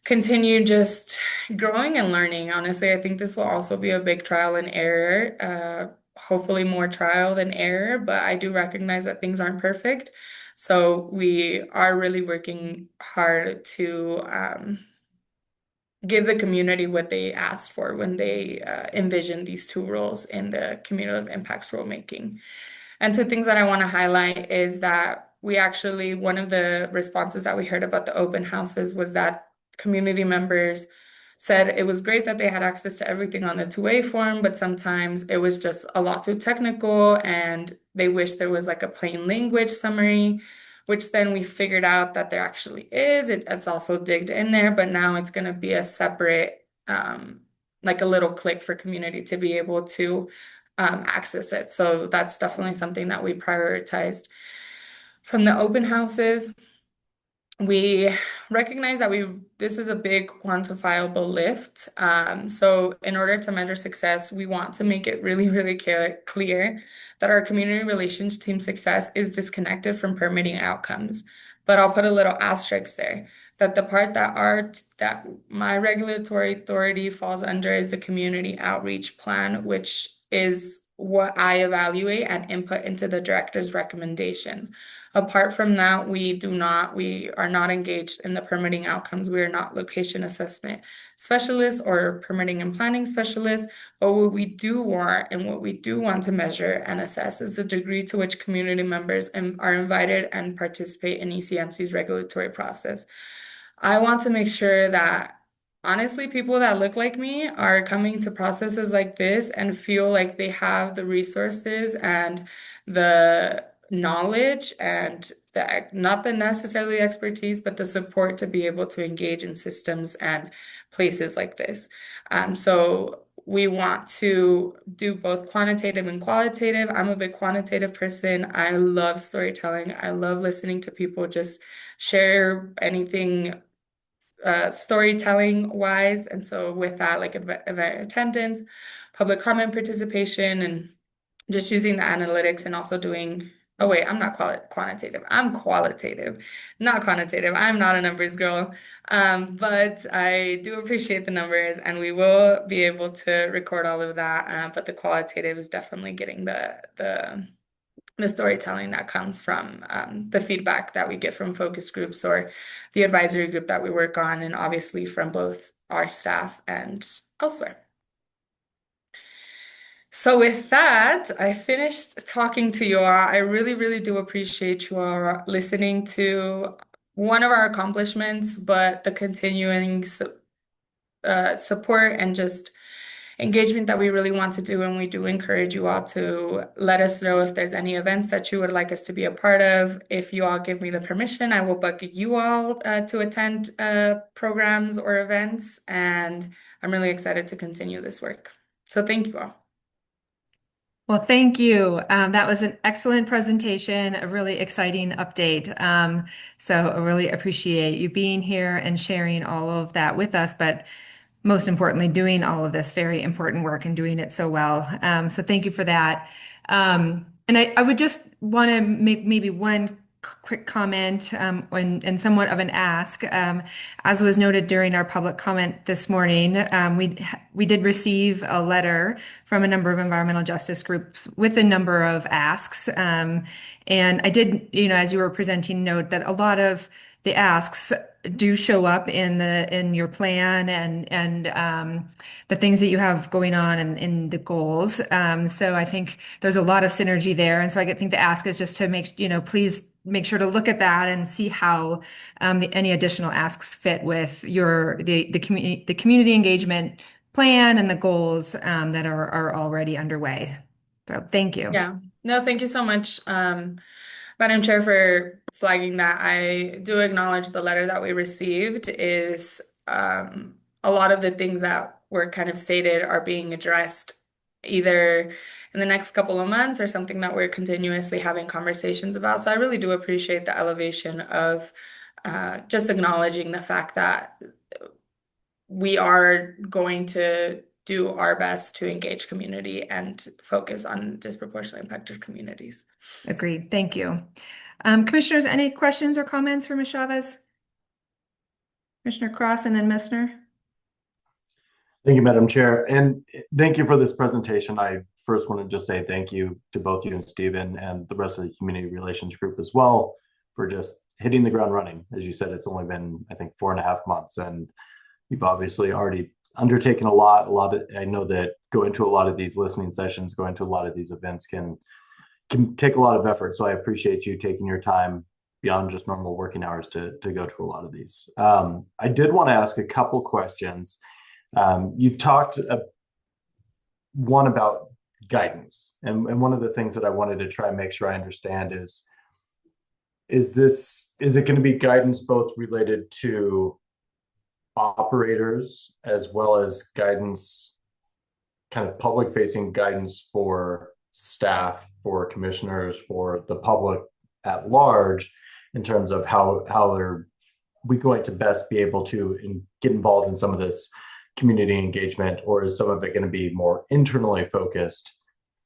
continue just growing and learning. Honestly, I think this will also be a big trial and error. Hopefully more trial than error, but I do recognize that things aren't perfect. So we are really working hard to give the community what they asked for when they envisioned these two roles in the cumulative impacts rulemaking. And two things that I want to highlight is that one of the responses that we heard about the open houses was that community members said it was great that they had access to everything on the 2A form, but sometimes it was just a lot too technical and they wish there was like a plain language summary, which then we figured out that there actually is. It's also digged in there, but now it's going to be a separate, like a little click for community to be able to access it. So that's definitely something that we prioritized. From the open houses, we recognize that this is a big quantifiable lift. So in order to measure success, we want to make it really, really clear that our community relations team success is disconnected from permitting outcomes. But I'll put a little asterisk there, that the part that my regulatory authority falls under is the community outreach plan, which is what I evaluate and input into the director's recommendations. Apart from that, we are not engaged in the permitting outcomes. We are not location assessment specialists or permitting and planning specialists. But what we do want to measure and assess is the degree to which community members are invited and participate in ECMC's regulatory process. I want to make sure that honestly, people that look like me are coming to processes like this and feel like they have the resources and the knowledge and not the necessarily expertise, but the support to be able to engage in systems and places like this. So we want to do both quantitative and qualitative. I'm a big quantitative person. I love storytelling. I love listening to people just share anything storytelling wise. And so with that, like event attendance, public comment participation, and just using the analytics and also doing, oh wait, I'm not quantitative. I'm qualitative, not quantitative. I'm not a numbers girl. But I do appreciate the numbers and we will be able to record all of that. But the qualitative is definitely getting the the storytelling that comes from the feedback that we get from focus groups or the advisory group that we work on, and obviously from both our staff and elsewhere. So with that, I finished talking to you all. I really, really do appreciate you all listening to one of our accomplishments, but the continuing support and just engagement that we really want to do. And we do encourage you all to let us know if there's any events that you would like us to be a part of. If you all give me the permission, I will book you all to attend programs or events. And I'm really excited to continue this work. So thank you all. Well, thank you. That was an excellent presentation, a really exciting update. So I really appreciate you being here and sharing all of that with us, but most importantly, doing all of this very important work and doing it so well. So thank you for that. And I would just want to make maybe one quick comment and somewhat of an ask. As was noted during our public comment this morning, we did receive a letter from a number of environmental justice groups with a number of asks. And I did, as you were presenting, note that a lot of the asks do show up in your plan and the things that you have going on and in the goals. So I think there's a lot of synergy there. And so I think the ask is just to please make sure to look at that and see how any additional asks fit with the community engagement plan and the goals that are already underway. So thank you. Yeah, no, thank you so much, Madam Chair, for flagging that. I do acknowledge the letter that we received is a lot of the things that were kind of stated are being addressed either in the next couple of months or something that we're continuously having conversations about. So I really do appreciate the elevation of just acknowledging the fact that we are going to do our best to engage community and focus on disproportionately impacted communities. Agreed. Thank you. Commissioners, any questions or comments for Ms. Chavez? Commissioner Cross and then Messner. Thank you, Madam Chair. And thank you for this presentation. I first want to just say thank you to both you and Stephen and the rest of the community relations group as well for just hitting the ground running. As you said, it's only been, I think, 4.5 months, and you've obviously already undertaken a lot of, I know that going to a lot of these listening sessions, going to a lot of these events can take a lot of effort. So I appreciate you taking your time beyond just normal working hours to go to a lot of these. I did want to ask a couple questions. You talked one about guidance, and one of the things that I wanted to try and make sure I understand is it going to be guidance both related to operators as well as guidance, kind of public facing guidance for staff, for commissioners, for the public at large, in terms of how are we going to best be able to get involved in some of this community engagement, or is some of it going to be more internally focused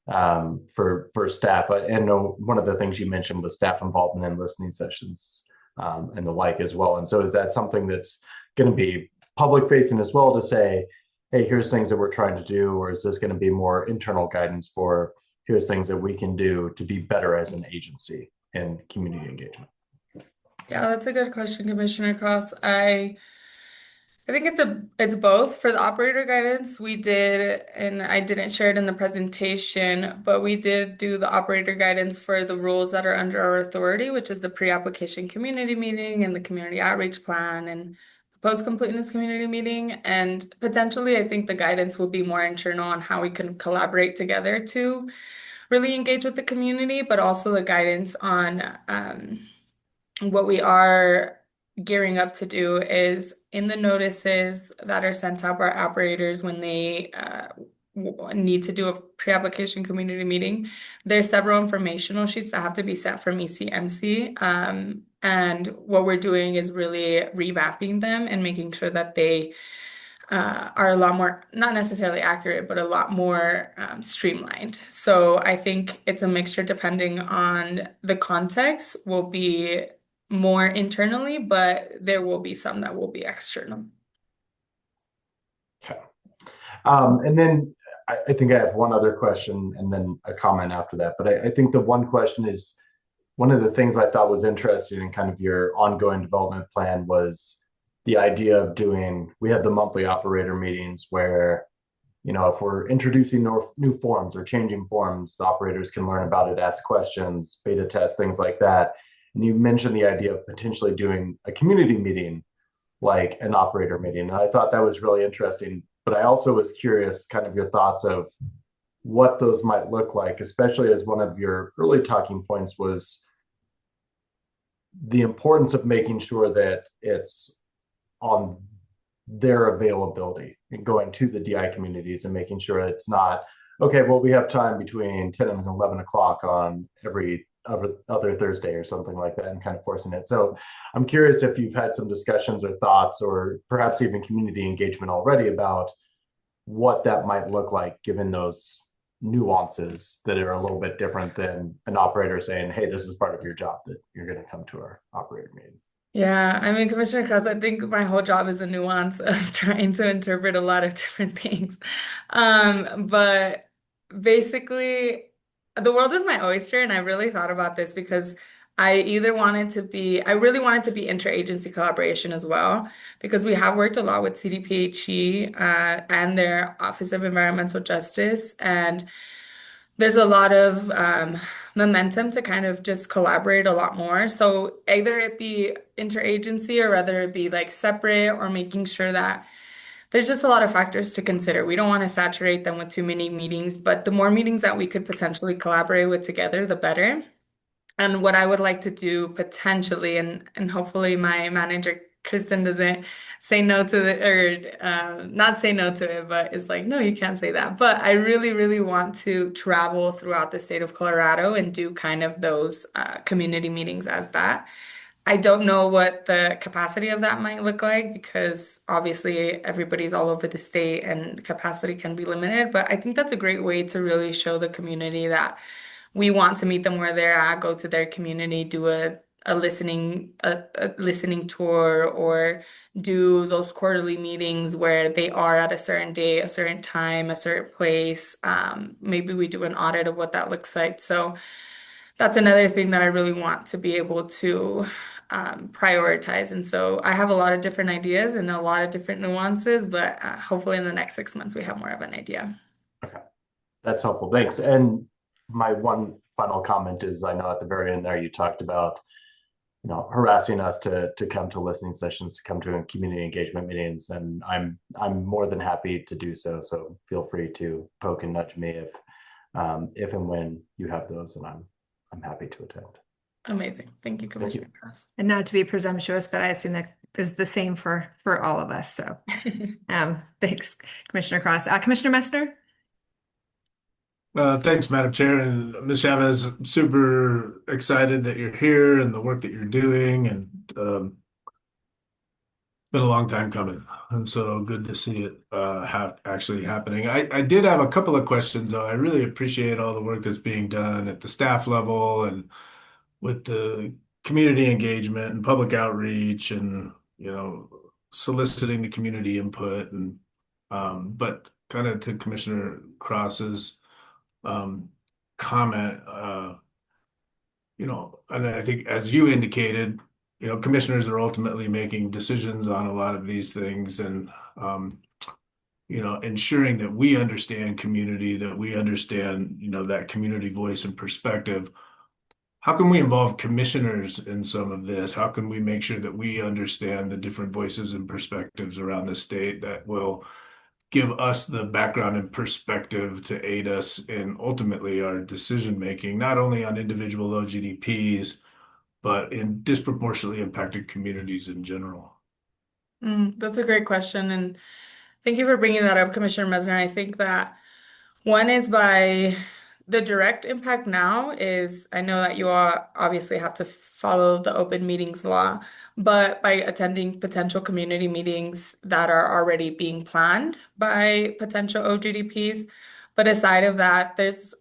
for staff? I know one of the things you mentioned was staff involvement in listening sessions and the like as well. And so is that something that's going to be public facing as well, to say, hey, here's things that we're trying to do, or is this going to be more internal guidance for here's things that we can do to be better as an agency in community engagement? Yeah, that's a good question, Commissioner Cross. I think it's both. For the operator guidance, we did, and I didn't share it in the presentation, but we did do the operator guidance for the rules that are under our authority, which is the pre-application community meeting and the community outreach plan and the post-completeness community meeting. And potentially, I think the guidance will be more internal on how we can collaborate together to really engage with the community, but also the guidance on what we are gearing up to do is in the notices that are sent out by operators when they need to do a pre-application community meeting, there's several informational sheets that have to be sent from ECMC. And what we're doing is really revamping them and making sure that they are a lot more, not necessarily accurate, but a lot more streamlined. So I think it's a mixture depending on the context, will be more internally, but there will be some that will be external. Okay. And then I think I have one other question and then a comment after that. But I think the one question is one of the things I thought was interesting in kind of your ongoing development plan was the idea of doing, we have the monthly operator meetings where, if we're introducing new forms or changing forms, the operators can learn about it, ask questions, beta test, things like that. And you mentioned the idea of potentially doing a community meeting like an operator meeting. And I thought that was really interesting. But I also was curious, kind of your thoughts of what those might look like, especially as one of your early talking points was the importance of making sure that it's on their availability and going to the DI communities and making sure it's not, okay, well, we have time between 10 and 11 o'clock on every other Thursday or something like that, and kind of forcing it. So I'm curious if you've had some discussions or thoughts or perhaps even community engagement already about what that might look like given those nuances that are a little bit different than an operator saying, hey, this is part of your job that you're going to come to our operator meeting. Yeah, I mean, Commissioner Cross, I think my whole job is a nuance of trying to interpret a lot of different things. But basically, the world is my oyster, and I really thought about this because I really wanted to be interagency collaboration as well, because we have worked a lot with CDPHE, and their Office of Environmental Justice, and there's a lot of momentum to kind of just collaborate a lot more. So either it be interagency or whether it be like separate or making sure that there's just a lot of factors to consider. We don't want to saturate them with too many meetings, but the more meetings that we could potentially collaborate with together, the better. And what I would like to do potentially, and hopefully my manager Kristen doesn't say no to the or not say no to it, but it's like, no, you can't say that. But I really, really want to travel throughout the state of Colorado and do kind of those community meetings as that. I don't know what the capacity of that might look like because obviously everybody's all over the state and capacity can be limited. But I think that's a great way to really show the community that we want to meet them where they're at, go to their community, do a listening tour, or do those quarterly meetings where they are at a certain day, a certain time, a certain place. Maybe we do an audit of what that looks like. So that's another thing that I really want to be able to prioritize. And so I have a lot of different ideas and a lot of different nuances, but hopefully in the next 6 months we have more of an idea. Okay, that's helpful. Thanks. And my one final comment is I know at the very end there you talked about harassing us to come to listening sessions, to come to community engagement meetings, and I'm more than happy to do so. So feel free to poke and nudge me if and when you have those, and I'm happy to attend. Amazing. Thank you, Thank you. Commissioner Cross. And not to be presumptuous, but I assume that is the same for all of us. So thanks, Commissioner Cross. Commissioner Messner? Thanks, Madam Chair. And Ms. Chavez, super excited that you're here and the work that you're doing. And been a long time coming. And so good to see it actually happening. I did have a couple of questions, though. I really appreciate all the work that's being done at the staff level and with the community engagement and public outreach and, soliciting the community input. And but kind of to Commissioner Cross's comment, and I think as you indicated, commissioners are ultimately making decisions on a lot of these things and, ensuring that we understand community, that we understand, that community voice and perspective. How can we involve commissioners in some of this? How can we make sure that we understand the different voices and perspectives around the state that will give us the background and perspective to aid us in ultimately our decision making, not only on individual OGDPs, but in disproportionately impacted communities in general? That's a great question. And thank you for bringing that up, Commissioner Mesner. I think that one is by the direct impact now is I know that you all obviously have to follow the open meetings law, but by attending potential community meetings that are already being planned by potential OGDPs. But aside of that, there's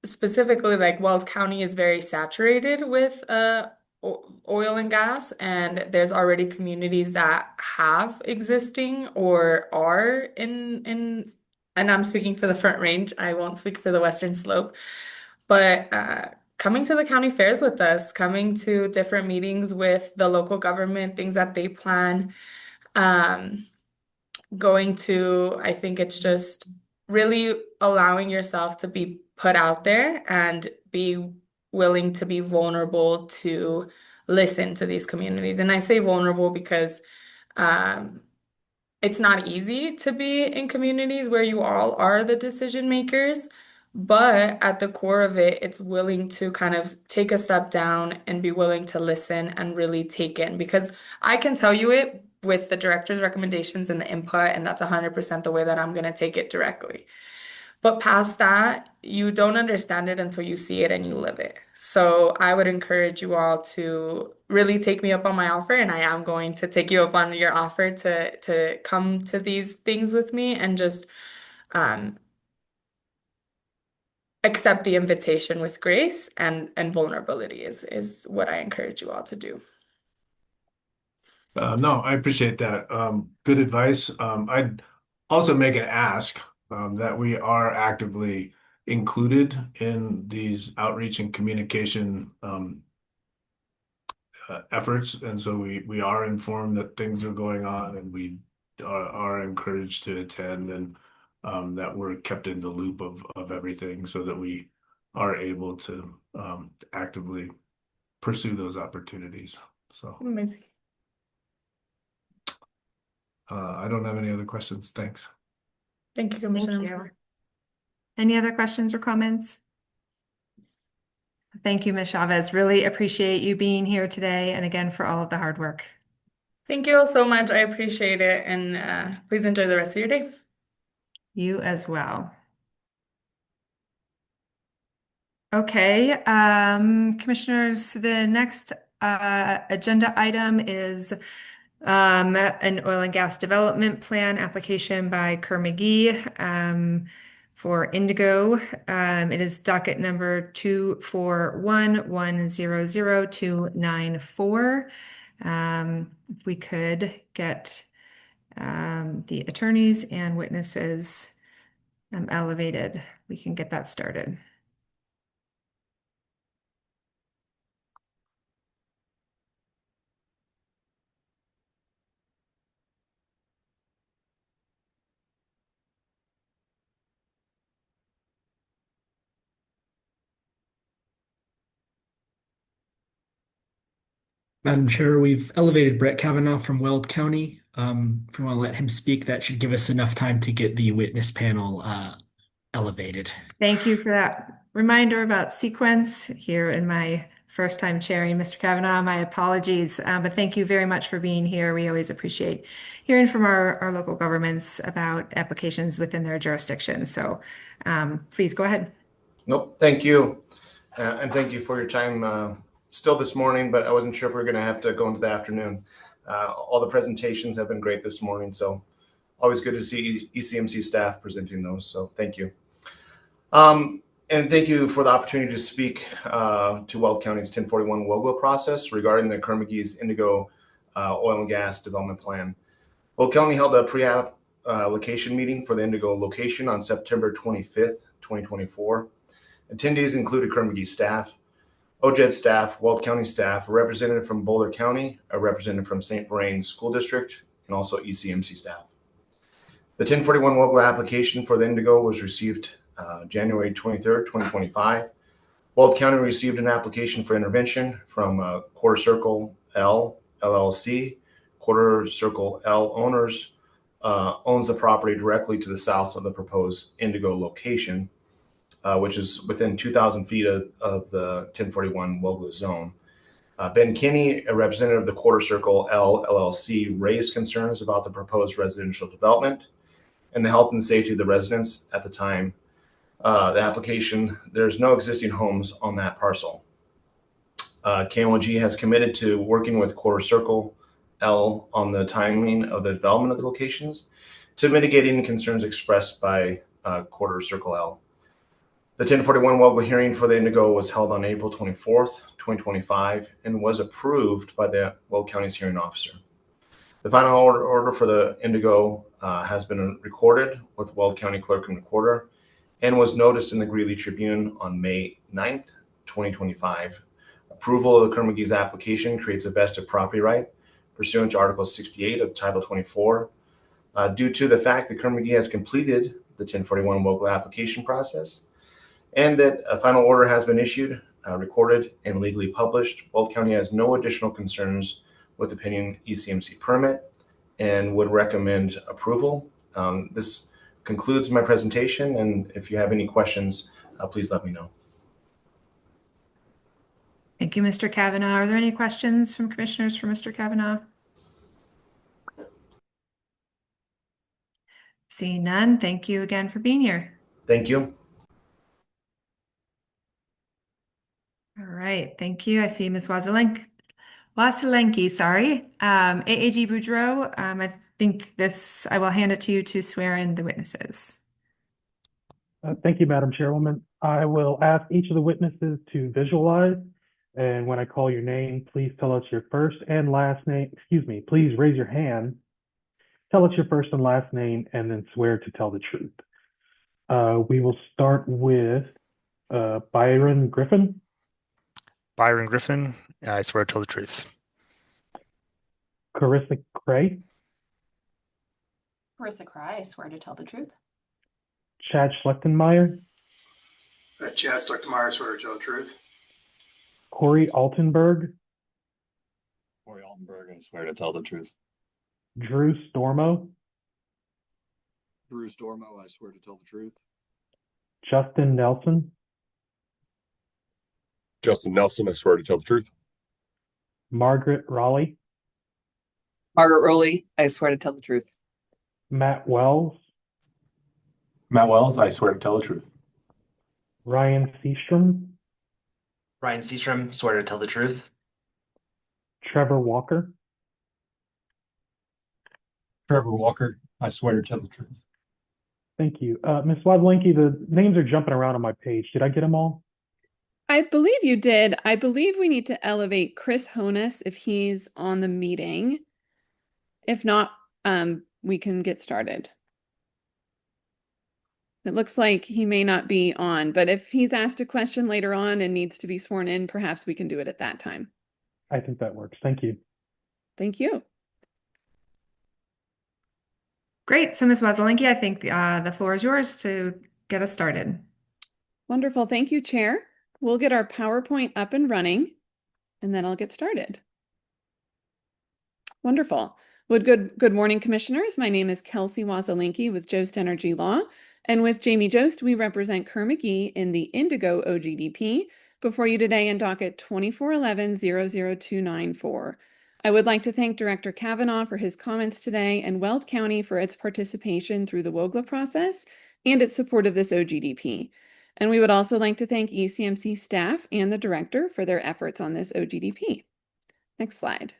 specifically like Wells County is very saturated with oil and gas, and there's already communities that have existing or are in and I'm speaking for the Front Range. I won't speak for the Western Slope, but coming to the county fairs with us, coming to different meetings with the local government, things that they plan. Um, Going to, I think it's just really allowing yourself to be put out there and be willing to be vulnerable to listen to these communities. And I say vulnerable because um, it's not easy to be in communities where you all are the decision makers, but at the core of it, it's willing to kind of take a step down and be willing to listen and really take in. Because I can tell you it with the director's recommendations and the input, and that's 100% the way that I'm going to take it directly. But past that, you don't understand it until you see it and you live it. So I would encourage you all to really take me up on my offer, and I am going to take you up on your offer to come to these things with me and just um, accept the invitation with grace and vulnerability is what I encourage you all to do. No, I appreciate that. Good advice. I'd also make an ask that we are actively included in these outreach and communication efforts, and so we are informed that things are going on, and we are encouraged to attend, and that we're kept in the loop of everything, so that we are able to actively pursue those opportunities. So Amazing. I don't have any other questions. Thanks. Thank you, Thank Commissioner. you. Any other questions or comments? Thank you, Ms. Chavez. Really appreciate you being here today, and again, for all of the hard work. Thank you all so much. I appreciate it, and please enjoy the rest of your day. You as well. Okay, commissioners, the next agenda item is an oil and gas development plan application by Kerr McGee for Indigo. It is docket number 241100294. If we could get the attorneys and witnesses elevated, we can get that started. Madam Chair, we've elevated Brett Kavanaugh from Weld County. If we want to let him speak, that should give us enough time to get the witness panel elevated. Thank you for that reminder about sequence here in my first time chairing. Mr. Kavanaugh, my apologies, but thank you very much for being here. We always appreciate hearing from our local governments about applications within their jurisdiction. So please go ahead. Nope, thank you. And thank you for your time still this morning, but I wasn't sure if we were going to have to go into the afternoon. All the presentations have been great this morning, so always good to see ECMC staff presenting those, so thank you. And thank you for the opportunity to speak to Weld County's 1041 WOGLA process regarding the Kerr McGee's Indigo oil and gas development plan. Weld County held a pre-app location meeting for the Indigo location on September 25th, 2024. Attendees included Kerr McGee staff, OJED staff, Weld County staff, a representative from Boulder County, a representative from St. Vrain School District, and also ECMC staff. The 1041 WOGLA application for the Indigo was received January 23rd, 2025. Weld County received an application for intervention from Quarter Circle L LLC. Quarter Circle L owners owns the property directly to the south of the proposed Indigo location, which is within 2,000 feet of the 1041 WOGLA zone. Ben Kinney, a representative of the Quarter Circle L LLC, raised concerns about the proposed residential development and the health and safety of the residents at the time. The application, there's no existing homes on that parcel. KONG has committed to working with Quarter Circle L on the timing of the development of the locations to mitigate any concerns expressed by Quarter Circle L. The 1041 WOGLA hearing for the Indigo was held on April 24th, 2025, and was approved by the Weld County's hearing officer. The final order for the Indigo has been recorded with Weld County Clerk and Recorder and was noticed in the Greeley Tribune on May 9th, 2025. Approval of the Kerr-McGee's application creates a vested property right pursuant to Article 68 of Title 24. Due to the fact that Kerr-McGee has completed the 1041 local application process and that a final order has been issued, recorded, and legally published, Weld County has no additional concerns with the pending ECMC permit and would recommend approval. This concludes my presentation, and if you have any questions, please let me know. Thank you, Mr. Kavanaugh. Are there any questions from commissioners for Mr. Kavanaugh? Seeing none, thank you again for being here. Thank you. All right, thank you. I see Ms. Wasylenki, sorry. AAG Boudreau, I think I will hand it to you to swear in the witnesses. Thank you, Madam Chairwoman. I will ask each of the witnesses to visualize, and when I call your name, please tell us your first and last name. Excuse me, please raise your hand, tell us your first and last name, and then swear to tell the truth. We will start with Byron Griffin. Byron Griffin, I swear to tell the truth. Carissa Cray. Carissa Cray, I swear to tell the truth. Chad Schlechtenmeyer. Chad Schlechtenmeyer, I swear to tell the truth. Corey Altenberg. Corey Altenberg, I swear to tell the truth. Drew Stormo. Drew Stormo, I swear to tell the truth. Justin Nelson. Justin Nelson, I swear to tell the truth. Margaret Raleigh. Margaret Rowley, I swear to tell the truth. Matt Wells. Matt Wells, I swear to tell the truth. Ryan Seastrom. Ryan Seastrom, swear to tell the truth. Trevor Walker. Trevor Walker, I swear to tell the truth. Thank you. Ms. Wasylenki, the names are jumping around on my page. Did I get them all? I believe you did. I believe we need to elevate Chris Honus if he's on the meeting. If not, we can get started. It looks like he may not be on, but if he's asked a question later on and needs to be sworn in, perhaps we can do it at that time. I think that works. Thank you. Thank you. Great. So Ms. Wasylenki, I think the floor is yours to get us started. Wonderful. Thank you, Chair. We'll get our PowerPoint up and running, and then I'll get started. Wonderful. Well, good morning, Commissioners. My name is Kelsey Wasylenki with Jost Energy Law, and with Jamie Jost, we represent Kerr-McGee in the Indigo OGDP before you today in docket 2411-00294. I would like to thank Director Kavanaugh for his comments today and Weld County for its participation through the WOGLA process and its support of this OGDP. And we would also like to thank ECMC staff and the director for their efforts on this OGDP. Next slide.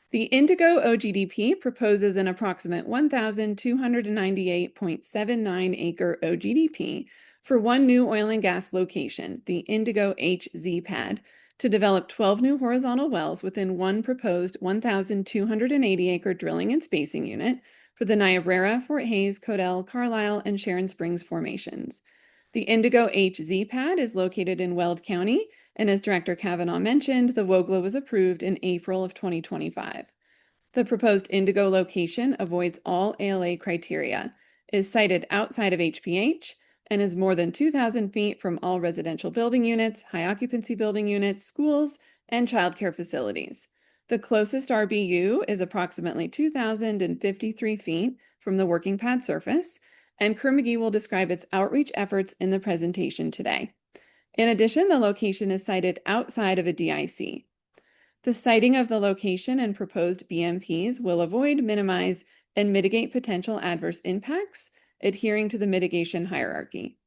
The Indigo OGDP proposes an approximate 1,298.79 acre OGDP for one new oil and gas location, the Indigo HZ pad, to develop 12 new horizontal wells within one proposed 1,280 acre drilling and spacing unit for the Niobrara, Fort Hays, Codell, Carlisle, and Sharon Springs formations. The Indigo HZ pad is located in Weld County, and as Director Kavanaugh mentioned, the WOGLA was approved in April of 2025. The proposed Indigo location avoids all ALA criteria, is sited outside of HPH, and is more than 2,000 feet from all residential building units, high occupancy building units, schools, and childcare facilities. The closest RBU is approximately 2,053 feet from the working pad surface, and Kerr-McGee will describe its outreach efforts in the presentation today. In addition, the location is sited outside of a DIC. The siting of the location and proposed BMPs will avoid, minimize, and mitigate potential adverse impacts, adhering to the mitigation hierarchy.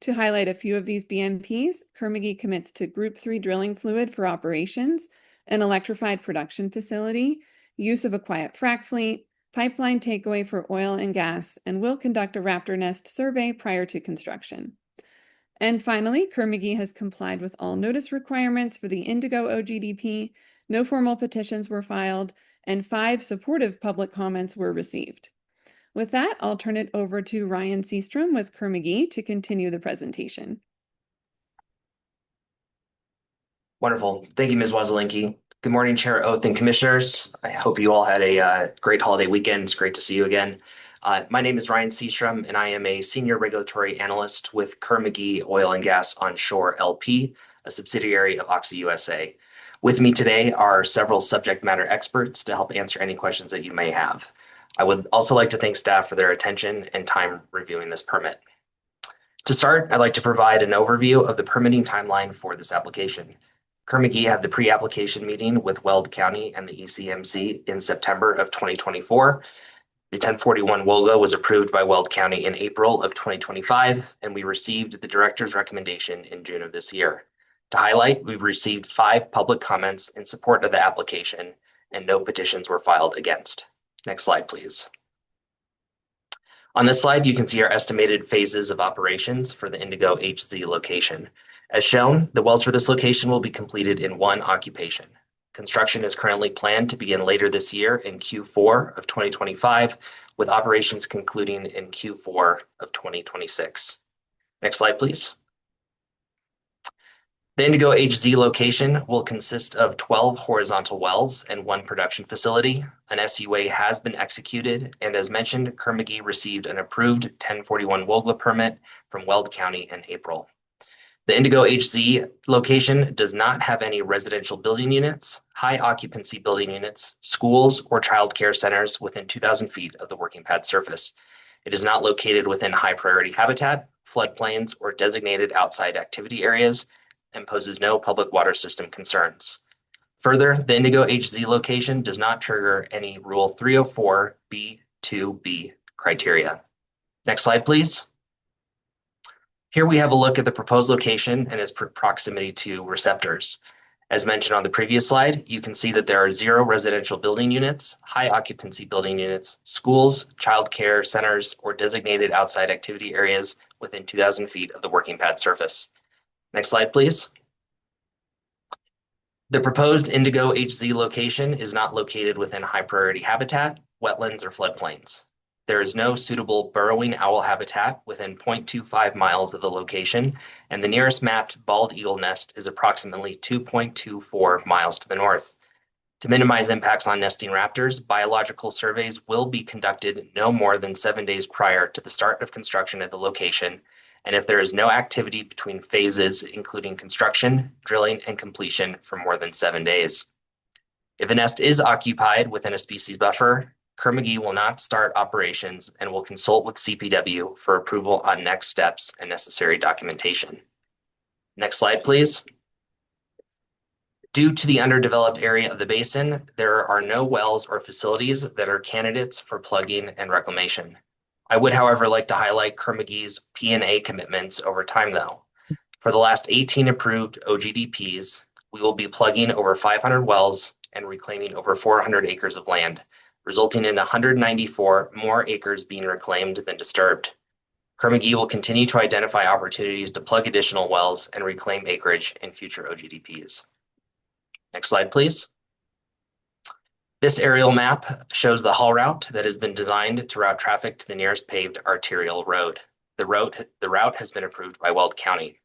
To highlight a few of these BMPs, Kerr-McGee commits to Group 3 drilling fluid for operations, an electrified production facility, use of a quiet frac fleet, pipeline takeaway for oil and gas, and will conduct a raptor nest survey prior to construction. And finally, Kerr-McGee has complied with all notice requirements for the Indigo OGDP. No formal petitions were filed, and 5 supportive public comments were received. With that, I'll turn it over to Ryan Seastrom with Kerr-McGee to continue the presentation. Wonderful. Thank you, Ms. Wasilinki. Good morning, Chair Oath and Commissioners. I hope you all had a great holiday weekend. It's great to see you again. My name is Ryan Seastrom, and I am a Senior Regulatory Analyst with Kerr-McGee Oil and Gas Onshore LP, a subsidiary of Oxy USA. With me today are several subject matter experts to help answer any questions that you may have. I would also like to thank staff for their attention and time reviewing this permit. To start, I'd like to provide an overview of the permitting timeline for this application. Kerr-McGee had the pre-application meeting with Weld County and the ECMC in September of 2024. The 1041 WOLGA was approved by Weld County in April of 2025, and we received the director's recommendation in June of this year. To highlight, we've received 5 public comments in support of the application, and no petitions were filed against. Next slide, please. On this slide, you can see our estimated phases of operations for the Indigo HZ location. As shown, the wells for this location will be completed in 1 occupation. Construction is currently planned to begin later this year in Q4 of 2025, with operations concluding in Q4 of 2026. Next slide, please. The Indigo HZ location will consist of 12 horizontal wells and 1 production facility. An SUA has been executed, and as mentioned, Kerr-McGee received an approved 1041 WOGLA permit from Weld County in April. The Indigo HZ location does not have any residential building units, high occupancy building units, schools, or child care centers within 2,000 feet of the working pad surface. It is not located within high priority habitat, floodplains, or designated outside activity areas, and poses no public water system concerns. Further, the Indigo HZ location does not trigger any Rule 304(b)(2)(b) criteria. Next slide, please. Here we have a look at the proposed location and its proximity to receptors. As mentioned on the previous slide, you can see that there are 0 residential building units, high occupancy building units, schools, child care centers, or designated outside activity areas within 2,000 feet of the working pad surface. Next slide, please. The proposed Indigo HZ location is not located within high priority habitat, wetlands, or floodplains. There is no suitable burrowing owl habitat within 0.25 miles of the location, and the nearest mapped bald eagle nest is approximately 2.24 miles to the north. To minimize impacts on nesting raptors, biological surveys will be conducted no more than 7 days prior to the start of construction at the location, and if there is no activity between phases, including construction, drilling, and completion for more than 7 days. If a nest is occupied within a species buffer, Kerr-McGee will not start operations and will consult with CPW for approval on next steps and necessary documentation. Next slide, please. Due to the underdeveloped area of the basin, there are no wells or facilities that are candidates for plugging and reclamation. I would, however, like to highlight Kerr-McGee's P&A commitments over time, though. For the last 18 approved OGDPs, we will be plugging over 500 wells and reclaiming over 400 acres of land, resulting in 194 more acres being reclaimed than disturbed. Kerr-McGee will continue to identify opportunities to plug additional wells and reclaim acreage in future OGDPs. Next slide, please. This aerial map shows the haul route that has been designed to route traffic to the nearest paved arterial road. The route has been approved by Weld County.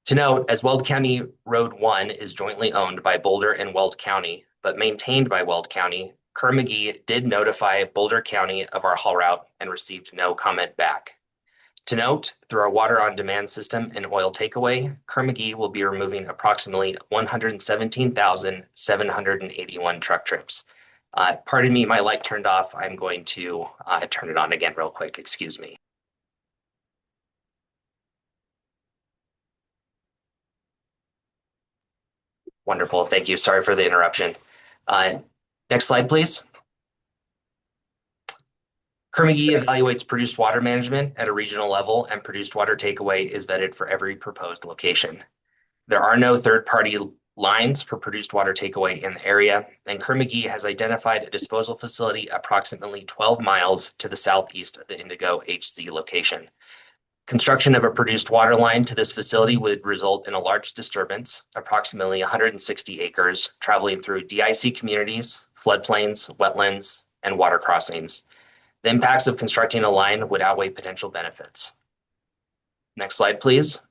To note, as Weld County Road 1 is jointly owned by Boulder and Weld County, but maintained by Weld County, Kerr-McGee did notify Boulder County of our haul route and received no comment back. To note, through our water on demand system and oil takeaway, Kerr-McGee will be removing approximately 117,781 truck trips. Pardon me, my light turned off. I'm going to turn it on again real quick. Excuse me. Wonderful. Thank you. Sorry for the interruption. Next slide, please. Kerr-McGee evaluates produced water management at a regional level, and produced water takeaway is vetted for every proposed location. There are no third-party lines for produced water takeaway in the area, and Kerr-McGee has identified a disposal facility approximately 12 miles to the southeast of the Indigo HZ location. Construction of a produced water line to this facility would result in a large disturbance, approximately 160 acres, traveling through DIC communities, floodplains, wetlands, and water crossings. The impacts of constructing a line would outweigh potential benefits. Next slide, please.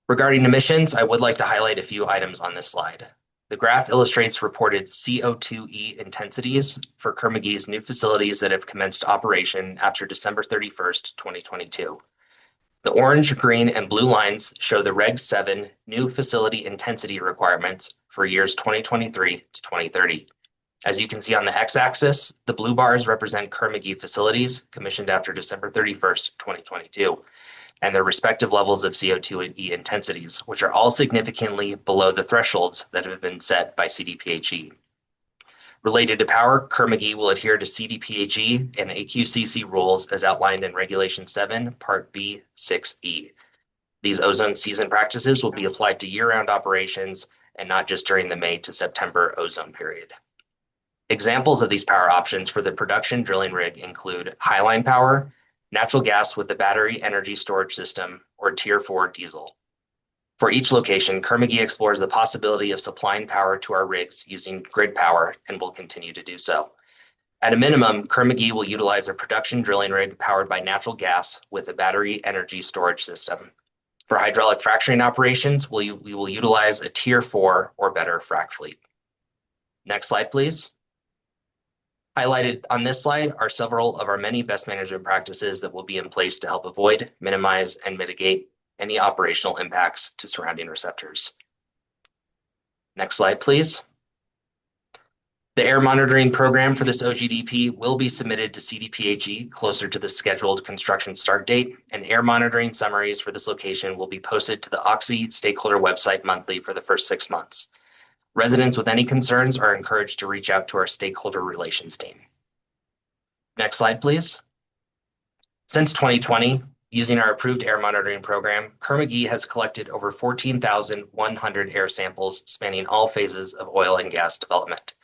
Regarding emissions, I would like to highlight a few items on this slide. The graph illustrates reported CO2e intensities for Kerr-McGee's new facilities that have commenced operation after December 31st, 2022. The orange, green, and blue lines show the Reg 7 new facility intensity requirements for years 2023 to 2030. As you can see on the x-axis, the blue bars represent Kerr-McGee facilities commissioned after December 31st, 2022. And their respective levels of CO2e intensities, which are all significantly below the thresholds that have been set by CDPHE. Related to power, Kerr-McGee will adhere to CDPHE and AQCC rules as outlined in Regulation 7, Part B, 6E. These ozone season practices will be applied to year-round operations and not just during the May to September ozone period. Examples of these power options for the production drilling rig include highline power, natural gas with the battery energy storage system, or Tier 4 diesel. For each location, Kerr-McGee explores the possibility of supplying power to our rigs using grid power and will continue to do so. At a minimum, Kerr-McGee will utilize a production drilling rig powered by natural gas with a battery energy storage system. For hydraulic fracturing operations, we will utilize a Tier 4 or better frac fleet. Next slide, please. Highlighted on this slide are several of our many best management practices that will be in place to help avoid, minimize, and mitigate any operational impacts to surrounding receptors. Next slide, please. The air monitoring program for this OGDP will be submitted to CDPHE closer to the scheduled construction start date, and air monitoring summaries for this location will be posted to the Oxy stakeholder website monthly for the first 6 months. Residents with any concerns are encouraged to reach out to our stakeholder relations team. Next slide, please. Since 2020, using our approved air monitoring program, Kerr-McGee has collected over 14,100 air samples spanning all phases of oil and gas development.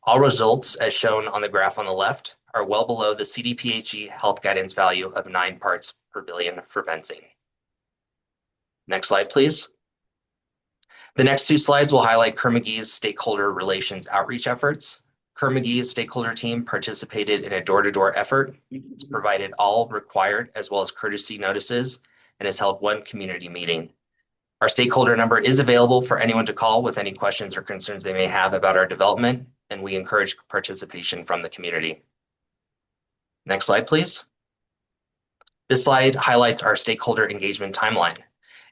All results, as shown on the graph on the left, are well below the CDPHE health guidance value of 9 parts per billion for benzene. Next slide, please. The next 2 slides will highlight Kerr-McGee's stakeholder relations outreach efforts. Kerr-McGee's stakeholder team participated in a door-to-door effort, provided all required as well as courtesy notices, and has held 1 community meeting. Our stakeholder number is available for anyone to call with any questions or concerns they may have about our development, and we encourage participation from the community. Next slide, please. This slide highlights our stakeholder engagement timeline.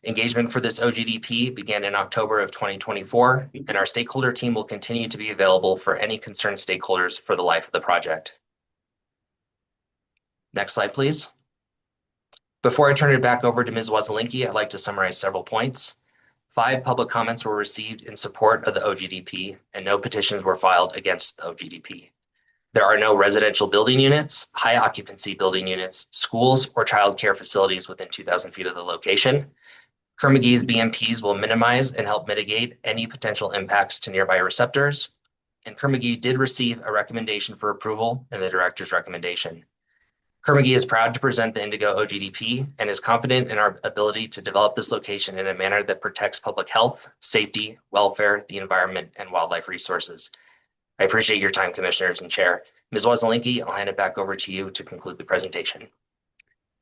Engagement for this OGDP began in October of 2024, and our stakeholder team will continue to be available for any concerned stakeholders for the life of the project. Next slide, please. Before I turn it back over to Ms. Wazelinski, I'd like to summarize several points. 5 public comments were received in support of the OGDP, and no petitions were filed against the OGDP. There are no residential building units, high occupancy building units, schools, or child care facilities within 2,000 feet of the location. Kerr-McGee's BMPs will minimize and help mitigate any potential impacts to nearby receptors, and Kerr-McGee did receive a recommendation for approval in the director's recommendation. Kerr-McGee is proud to present the Indigo OGDP and is confident in our ability to develop this location in a manner that protects public health, safety, welfare, the environment, and wildlife resources. I appreciate your time, Commissioners and Chair. Ms. Wazelinski, I'll hand it back over to you to conclude the presentation.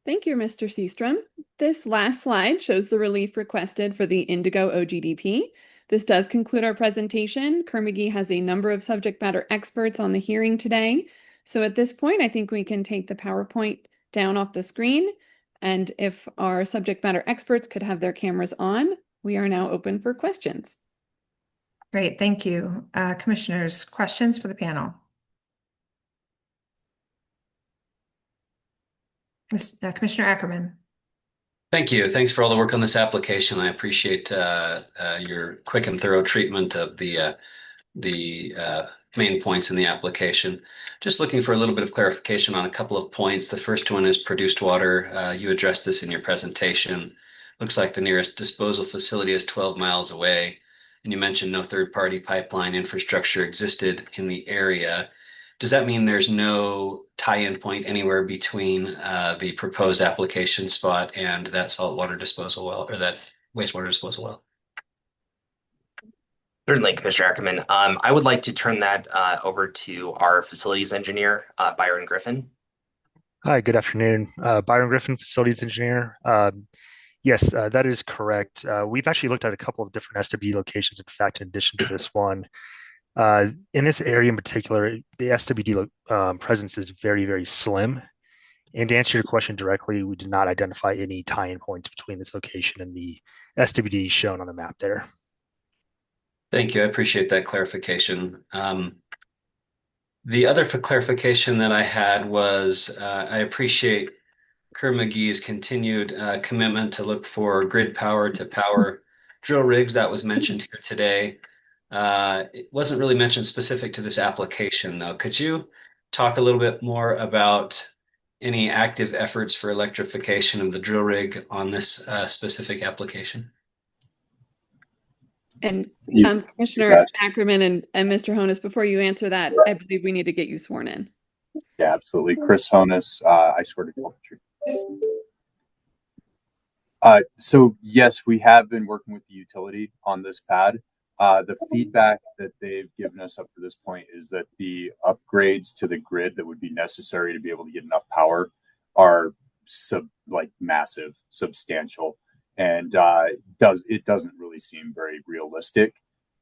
Thank you, Mr. Seastrom. This last slide shows the relief requested for the Indigo OGDP. This does conclude our presentation. Kerr-McGee has a number of subject matter experts on the hearing today. So at this point, I think we can take the PowerPoint down off the screen. And if our subject matter experts could have their cameras on, we are now open for questions. Great, thank you. Commissioners, questions for the panel? Commissioner Ackerman. Thank you. Thanks for all the work on this application. I appreciate your quick and thorough treatment of the main points in the application. Just looking for a little bit of clarification on a couple of points. The first one is produced water. You addressed this in your presentation. Looks like the nearest disposal facility is 12 miles away. And you mentioned no third-party pipeline infrastructure existed in the area. does that mean there's no tie-in point anywhere between the proposed application spot and that saltwater disposal well or that wastewater disposal well? Certainly, Commissioner Ackerman. I would like to turn that over to our facilities engineer, Byron Griffin. Hi, good afternoon. Byron Griffin, facilities engineer. Yes, that is correct. We've actually looked at a couple of different SWD locations, in fact, in addition to this one. In this area in particular, the SWD presence is very, very slim. And to answer your question directly, we did not identify any tie-in points between this location and the SWD shown on the map there. Thank you. I appreciate that clarification. The other clarification that I had was I appreciate Kerr-McGee's continued commitment to look for grid power to power drill rigs that was mentioned here today. It wasn't really mentioned specific to this application, though. Could you talk a little bit more about any active efforts for electrification of the drill rig on this specific application? And You Commissioner bet. Ackerman and Mr. Honus, before you answer that, I believe we need to get you sworn in. Yeah, absolutely. Chris Honus, I swear to tell the truth. So yes, we have been working with the utility on this pad. The feedback that they've given us up to this point is that the upgrades to the grid that would be necessary to be able to get enough power are massive, substantial, and it doesn't really seem very realistic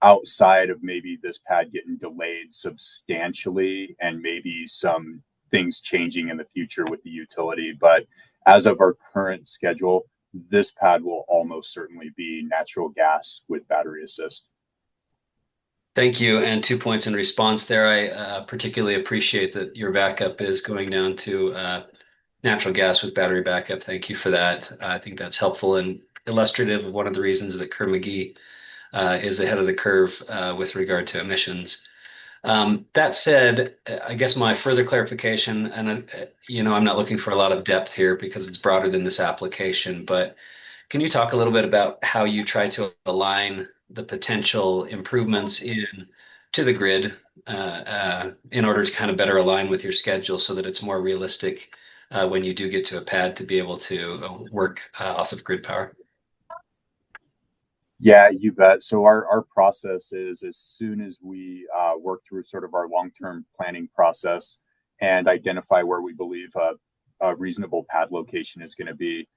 outside of maybe this pad getting delayed substantially and maybe some things changing in the future with the utility. But as of our current schedule, this pad will almost certainly be natural gas with battery assist. Thank you. And 2 points in response there. I particularly appreciate that your backup is going down to natural gas with battery backup. Thank you for that. I think that's helpful and illustrative of one of the reasons that Kerr-McGee is ahead of the curve with regard to emissions. That said, I guess my further clarification, and I'm not looking for a lot of depth here because it's broader than this application, but can you talk a little bit about how you try to align the potential improvements to the grid in order to kind of better align with your schedule so that it's more realistic when you do get to a pad to be able to work off of grid power? Yeah, you bet. So our process is as soon as we work through sort of our long-term planning process and identify where we believe a reasonable pad location is going to be,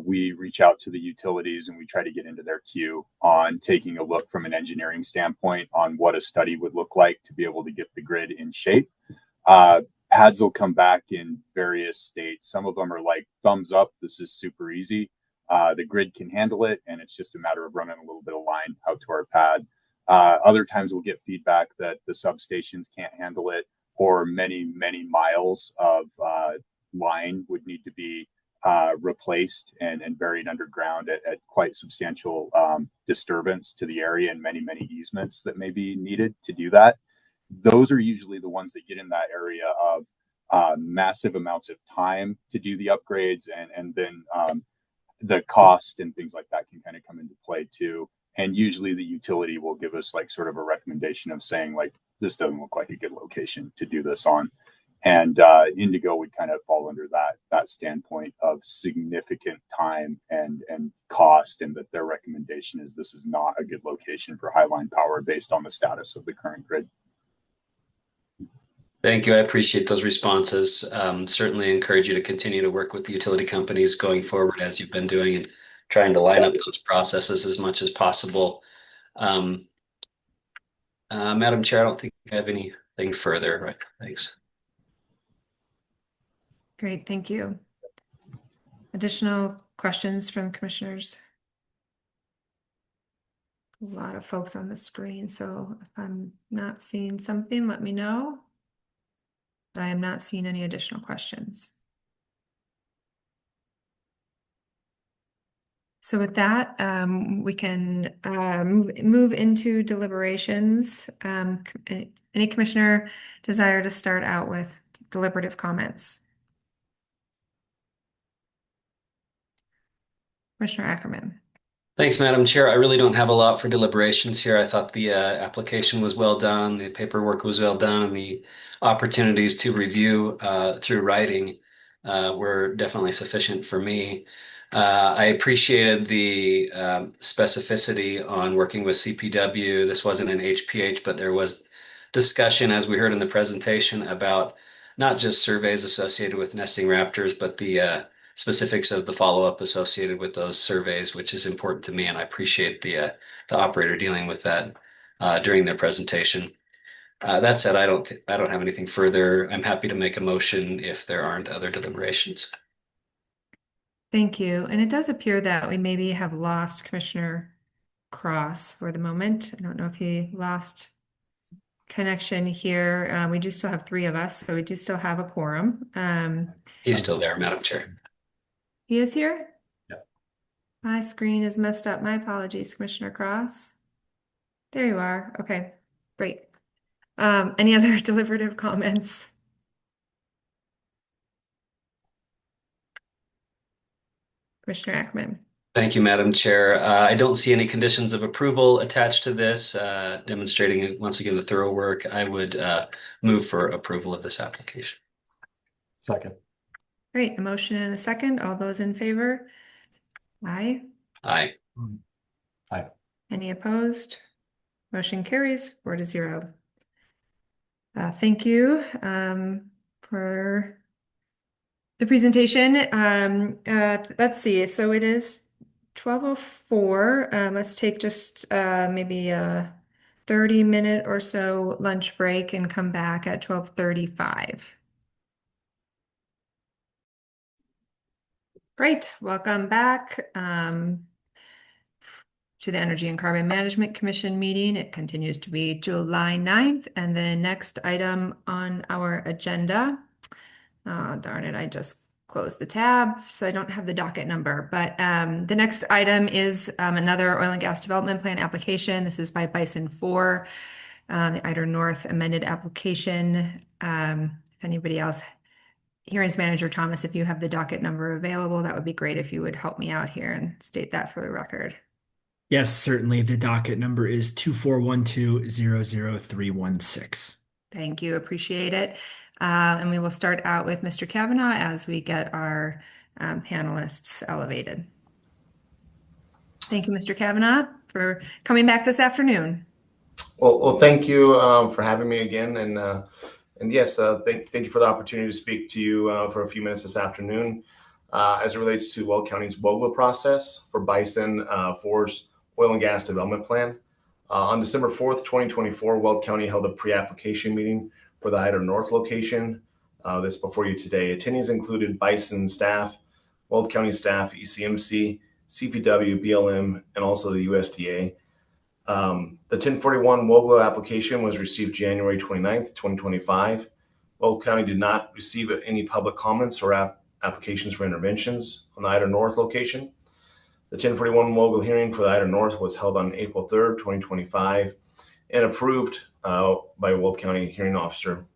we reach out to the utilities and we try to get into their queue on taking a look from an engineering standpoint on what a study would look like to be able to get the grid in shape. Pads will come back in various states. Some of them are like thumbs up, this is super easy. The grid can handle it, and it's just a matter of running a little bit of line out to our pad. Other times we'll get feedback that the substations can't handle it, or many, many miles of line would need to be replaced and buried underground at quite substantial disturbance to the area, and many, many easements that may be needed to do that. Those are usually the ones that get in that area of massive amounts of time to do the upgrades, and then the cost and things like that can kind of come into play too. And usually the utility will give us like sort of a recommendation of saying like, this doesn't look like a good location to do this on. And Indigo would kind of fall under that standpoint of significant time and cost, and that their recommendation is this is not a good location for highline power based on the status of the current grid. Thank you. I appreciate those responses. Certainly encourage you to continue to work with the utility companies going forward as you've been doing and trying to line up those processes as much as possible. Madam Chair, I don't think I have anything further. Right. Thanks. Great, thank you. Additional questions from commissioners? A lot of folks on the screen, so if I'm not seeing something, let me know. But I am not seeing any additional questions. So with that, we can move into deliberations. Any commissioner desire to start out with deliberative comments? Commissioner Ackerman. Thanks, Madam Chair. I really don't have a lot for deliberations here. I thought the application was well done, the paperwork was well done, and the opportunities to review through writing were definitely sufficient for me. I appreciated the specificity on working with CPW. This wasn't an HPH, but there was discussion, as we heard in the presentation, about not just surveys associated with nesting raptors, but the specifics of the follow-up associated with those surveys, which is important to me, and I appreciate the operator dealing with that during their presentation. That said, I don't have anything further. I'm happy to make a motion if there aren't other deliberations. Thank you. And it does appear that we maybe have lost Commissioner Cross for the moment. I don't know if he lost connection here. We do still have three of us, so we do still have a quorum. He's still there, Madam Chair. He is here? Yeah. My screen is messed up. My apologies, Commissioner Cross. There you are. Okay, great. Any other deliberative comments? Commissioner Ackerman. Thank you, Madam Chair. I don't see any conditions of approval attached to this, demonstrating once again the thorough work. I would move for approval of this application. Second. Great, a motion and a second. All those in favor? Aye. Aye. Aye. Any opposed? Motion carries 4-0. Thank you for the presentation. Let's see. So it is 12:04. Let's take just maybe a 30-minute or so lunch break and come back at 12:35. Great. Welcome back to the Energy and Carbon Management Commission meeting. It continues to be July 9th. And the next item on our agenda, oh, darn it, I just closed the tab, so I don't have the docket number. But the next item is another oil and gas development plan application. This is by Bison 4, the Eider North amended application. If anybody else, Hearings Manager Thomas, if you have the docket number available, that would be great if you would help me out here and state that for the record. Yes, certainly. The docket number is 241200316. Thank you. Appreciate it. And we will start out with Mr. Kavanaugh as we get our panelists elevated. Thank you, Mr. Kavanaugh, for coming back this afternoon. Well, thank you for having me again, and yes, thank you for the opportunity to speak to you for a few minutes this afternoon as it relates to Weld County's WOGLA process for Bison 4's oil and gas development plan. On December 4th, 2024, Weld County held a pre-application meeting for the Eider North location. That's before you today. Attendees included Bison staff, Weld County staff, ECMC, CPW, BLM, and also the USDA. The 1041 WOGLA application was received January 29th, 2025. Weld County did not receive any public comments or applications for interventions on the Eider North location. The 1041 WOGLA hearing for the Eider North was held on April 3rd, 2025, and approved by Weld County hearing officer.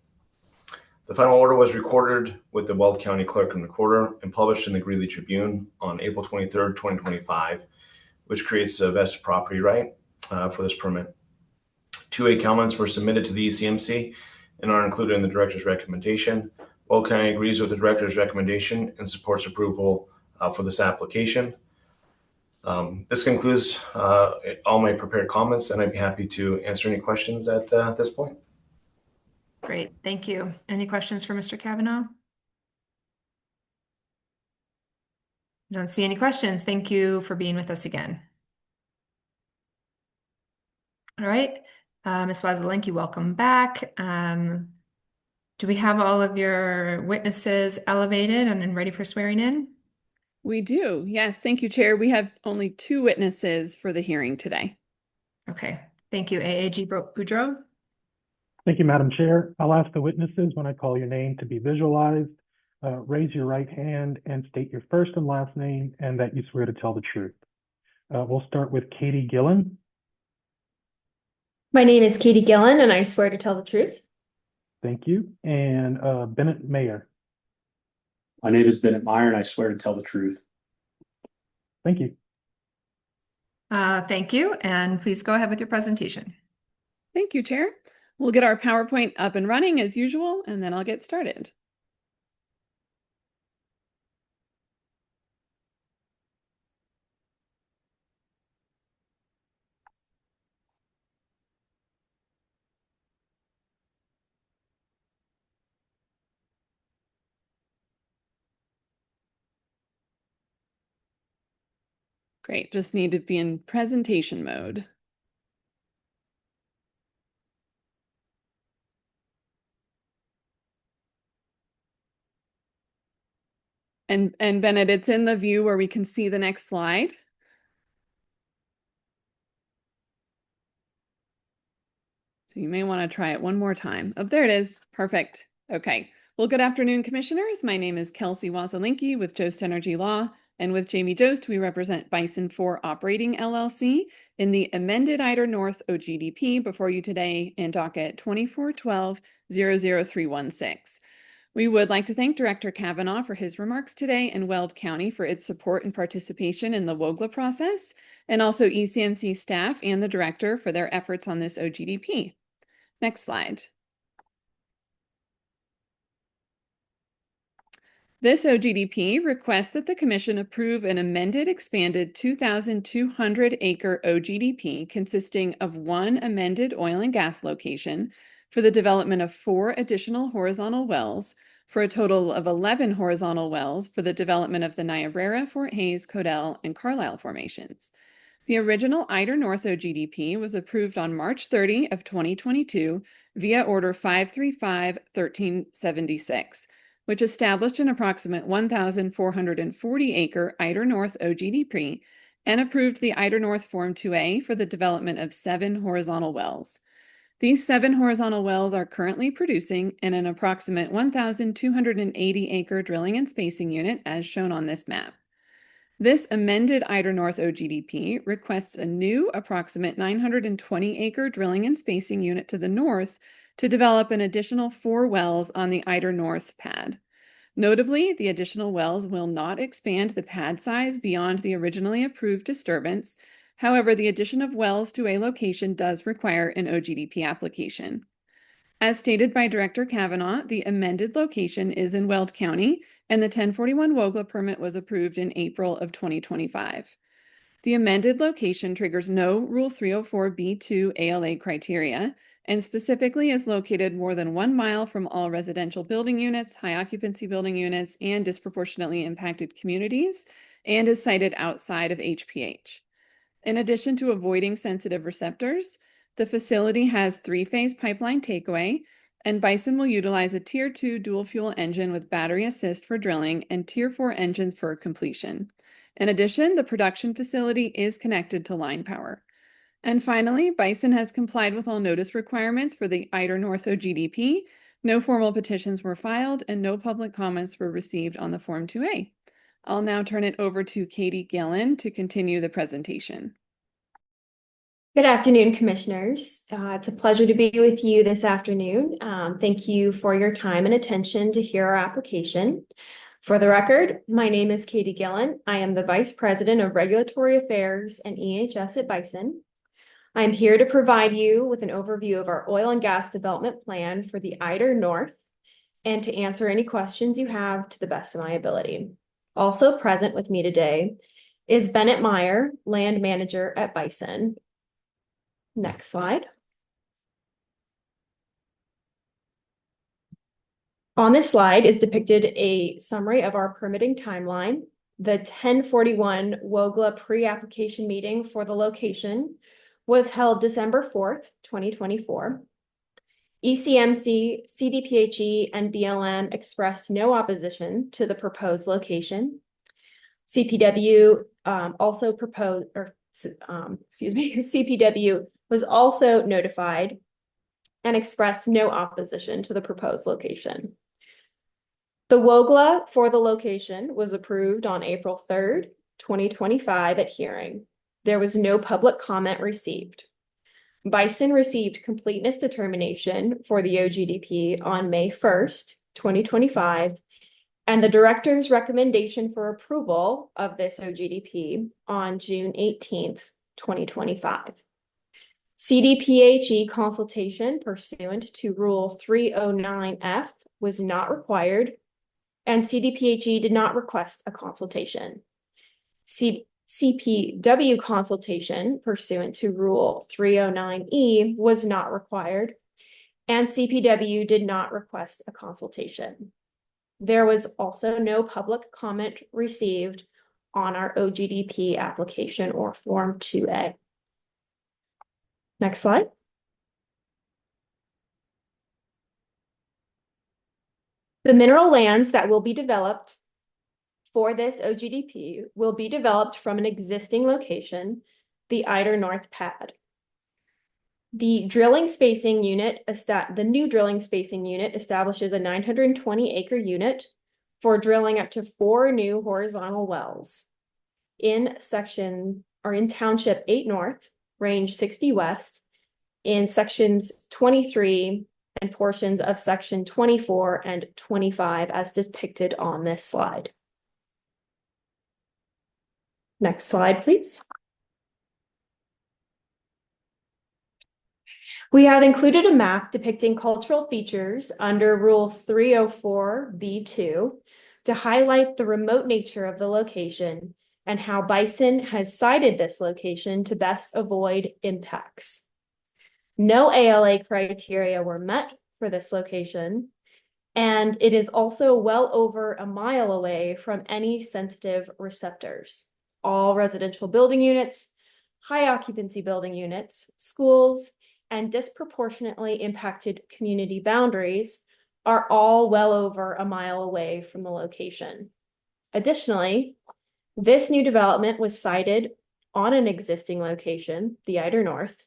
The final order was recorded with the Weld County Clerk and Recorder and published in the Greeley Tribune on April 23rd, 2025, which creates a vested property right for this permit. 2A comments were submitted to the ECMC and are included in the director's recommendation. Weld County agrees with the director's recommendation and supports approval for this application. This concludes all my prepared comments, and I'd be happy to answer any questions at this point. Great, thank you. Any questions for Mr. Kavanaugh? I don't see any questions. Thank you for being with us again. All right, Ms. Wazelenki, welcome back. Do we have all of your witnesses elevated and ready for swearing in? We do. Yes. Thank you, Chair. We have only 2 witnesses for the hearing today. Okay. Thank you. AAG Boudreau. Thank you, Madam Chair. I'll ask the witnesses when I call your name to be visualized. Raise your right hand and state your first and last name and that you swear to tell the truth. We'll start with Katie Gillen. My name is Katie Gillen and I swear to tell the truth. Thank you. And Bennett Mayer. My name is Bennett Meyer and I swear to tell the truth. Thank you. Thank you, and please go ahead with your presentation. Thank you, Chair. We'll get our PowerPoint up and running as usual, and then I'll get started. Great, just need to be in presentation mode. And Bennett, it's in the view where we can see the next slide. So you may want to try it one more time. Oh, there it is. Perfect. Okay. Well, good afternoon, commissioners. My name is Kelsey Wazelinki with Jost Energy Law. And with Jamie Jost, we represent Bison 4 Operating LLC in the amended Eider North OGDP before you today in docket 2412-00316. We would like to thank Director Kavanaugh for his remarks today and Weld County for its support and participation in the WOGLA process, and also ECMC staff and the director for their efforts on this OGDP. Next slide. This OGDP requests that the Commission approve an amended expanded 2,200 acre OGDP consisting of one amended oil and gas location for the development of 4 additional horizontal wells for a total of 11 horizontal wells for the development of the Niobrara, Fort Hays, Codell, and Carlisle formations. The original Eider North OGDP was approved on March 30 of 2022 via Order 535-1376, which established an approximate 1,440 acre Eider North OGDP and approved the Eider North Form 2A for the development of 7 horizontal wells. These 7 horizontal wells are currently producing in an approximate 1,280 acre drilling and spacing unit as shown on this map. This amended Eider North OGDP requests a new approximate 920 acre drilling and spacing unit to the north to develop an additional 4 wells on the Eider North pad. Notably, the additional wells will not expand the pad size beyond the originally approved disturbance. However, the addition of wells to a location does require an OGDP application. As stated by Director Kavanaugh, the amended location is in Weld County, and the 1041 WOGLA permit was approved in April of 2025. The amended location triggers no Rule 304B2 ALA criteria, and specifically is located more than 1 mile from all residential building units, high occupancy building units, and disproportionately impacted communities, and is sited outside of HPH. In addition to avoiding sensitive receptors, the facility has 3-phase pipeline takeaway, and Bison will utilize a Tier 2 dual fuel engine with battery assist for drilling and Tier 4 engines for completion. In addition, the production facility is connected to line power. And finally, Bison has complied with all notice requirements for the Eider North OGDP. No formal petitions were filed and no public comments were received on the Form 2A. I'll now turn it over to Katie Gillen to continue the presentation. Good afternoon, commissioners. It's a pleasure to be with you this afternoon. Thank you for your time and attention to hear our application. For the record, my name is Katie Gillen. I am the Vice President of Regulatory Affairs and EHS at Bison. I'm here to provide you with an overview of our oil and gas development plan for the Eider North and to answer any questions you have to the best of my ability. Also present with me today is Bennett Meyer, Land Manager at Bison. Next slide. On this slide is depicted a summary of our permitting timeline. The 1041 WOGLA pre-application meeting for the location was held December 4th, 2024. ECMC, CDPHE, and BLM expressed no opposition to the proposed location. CPW also proposed, or CPW was also notified and expressed no opposition to the proposed location. The WOGLA for the location was approved on April 3rd, 2025 at hearing. There was no public comment received. Bison received completeness determination for the OGDP on May 1st, 2025, and the director's recommendation for approval of this OGDP on June 18th, 2025. CDPHE consultation pursuant to Rule 309F was not required, and CDPHE did not request a consultation. CPW consultation pursuant to Rule 309E was not required, and CPW did not request a consultation. There was also no public comment received on our OGDP application or Form 2A. Next slide. The mineral lands that will be developed for this OGDP will be developed from an existing location, the Eider North Pad. The drilling spacing unit, the new drilling spacing unit establishes a 920-acre unit for drilling up to 4 new horizontal wells in Township 8 North, Range 60 West, in sections 23 and portions of section 24 and 25 as depicted on this slide. Next slide, please. We have included a map depicting cultural features under Rule 304B2 to highlight the remote nature of the location and how Bison has cited this location to best avoid impacts. No ALA criteria were met for this location, and it is also well over a mile away from any sensitive receptors. All residential building units, high occupancy building units, schools, and disproportionately impacted community boundaries are all well over a mile away from the location. Additionally, this new development was sited on an existing location, the Eider North,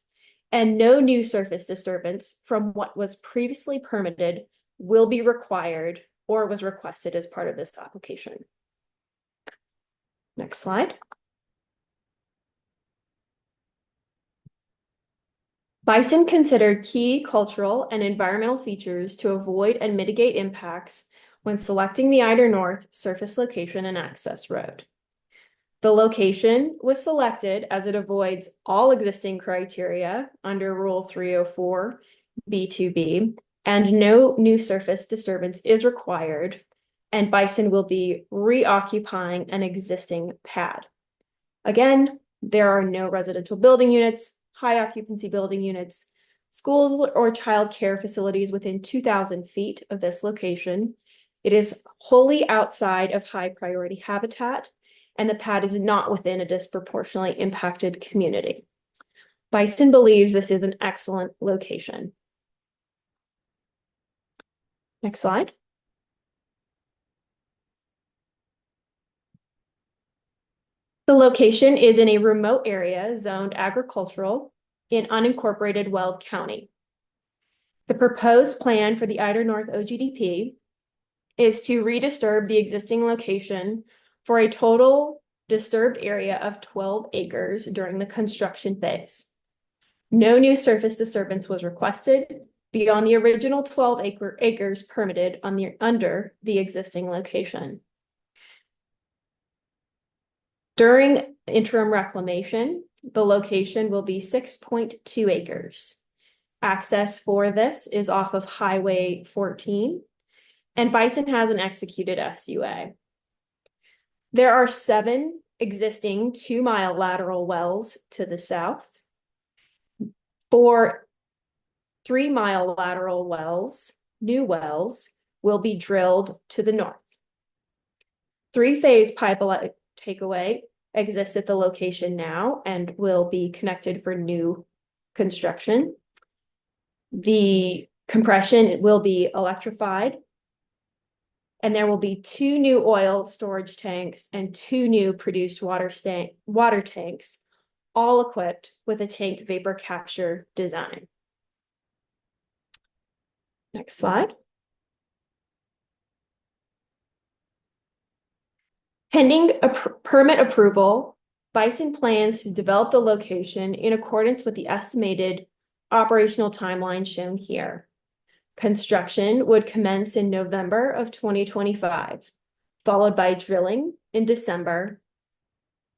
and no new surface disturbance from what was previously permitted will be required or was requested as part of this application. Next slide. Bison considered key cultural and environmental features to avoid and mitigate impacts when selecting the Eider North surface location and access road. The location was selected as it avoids all existing criteria under Rule 304 B2B, and no new surface disturbance is required, and Bison will be reoccupying an existing pad. Again, there are no residential building units, high occupancy building units, schools or child care facilities within 2,000 feet of this location. It is wholly outside of high priority habitat, and the pad is not within a disproportionately impacted community. Bison believes this is an excellent location. Next slide. The location is in a remote area zoned agricultural in unincorporated Weld County. The proposed plan for the Eider North OGDP is to redisturb the existing location for a total disturbed area of 12 acres during the construction phase. No new surface disturbance was requested beyond the original 12 acres permitted under the existing location. During interim reclamation, the location will be 6.2 acres. Access for this is off of Highway 14, and Bison has an executed SUA. There are 7 existing 2-mile lateral wells to the south. 4 3-mile lateral wells, new wells, will be drilled to the north. 3-phase pipeline takeaway exists at the location now and will be connected for new construction. The compression will be electrified, and there will be 2 new oil storage tanks and 2 new produced water tanks, all equipped with a tank vapor capture design. Next slide. Pending permit approval, Bison plans to develop the location in accordance with the estimated operational timeline shown here. Construction would commence in November of 2025, followed by drilling in December,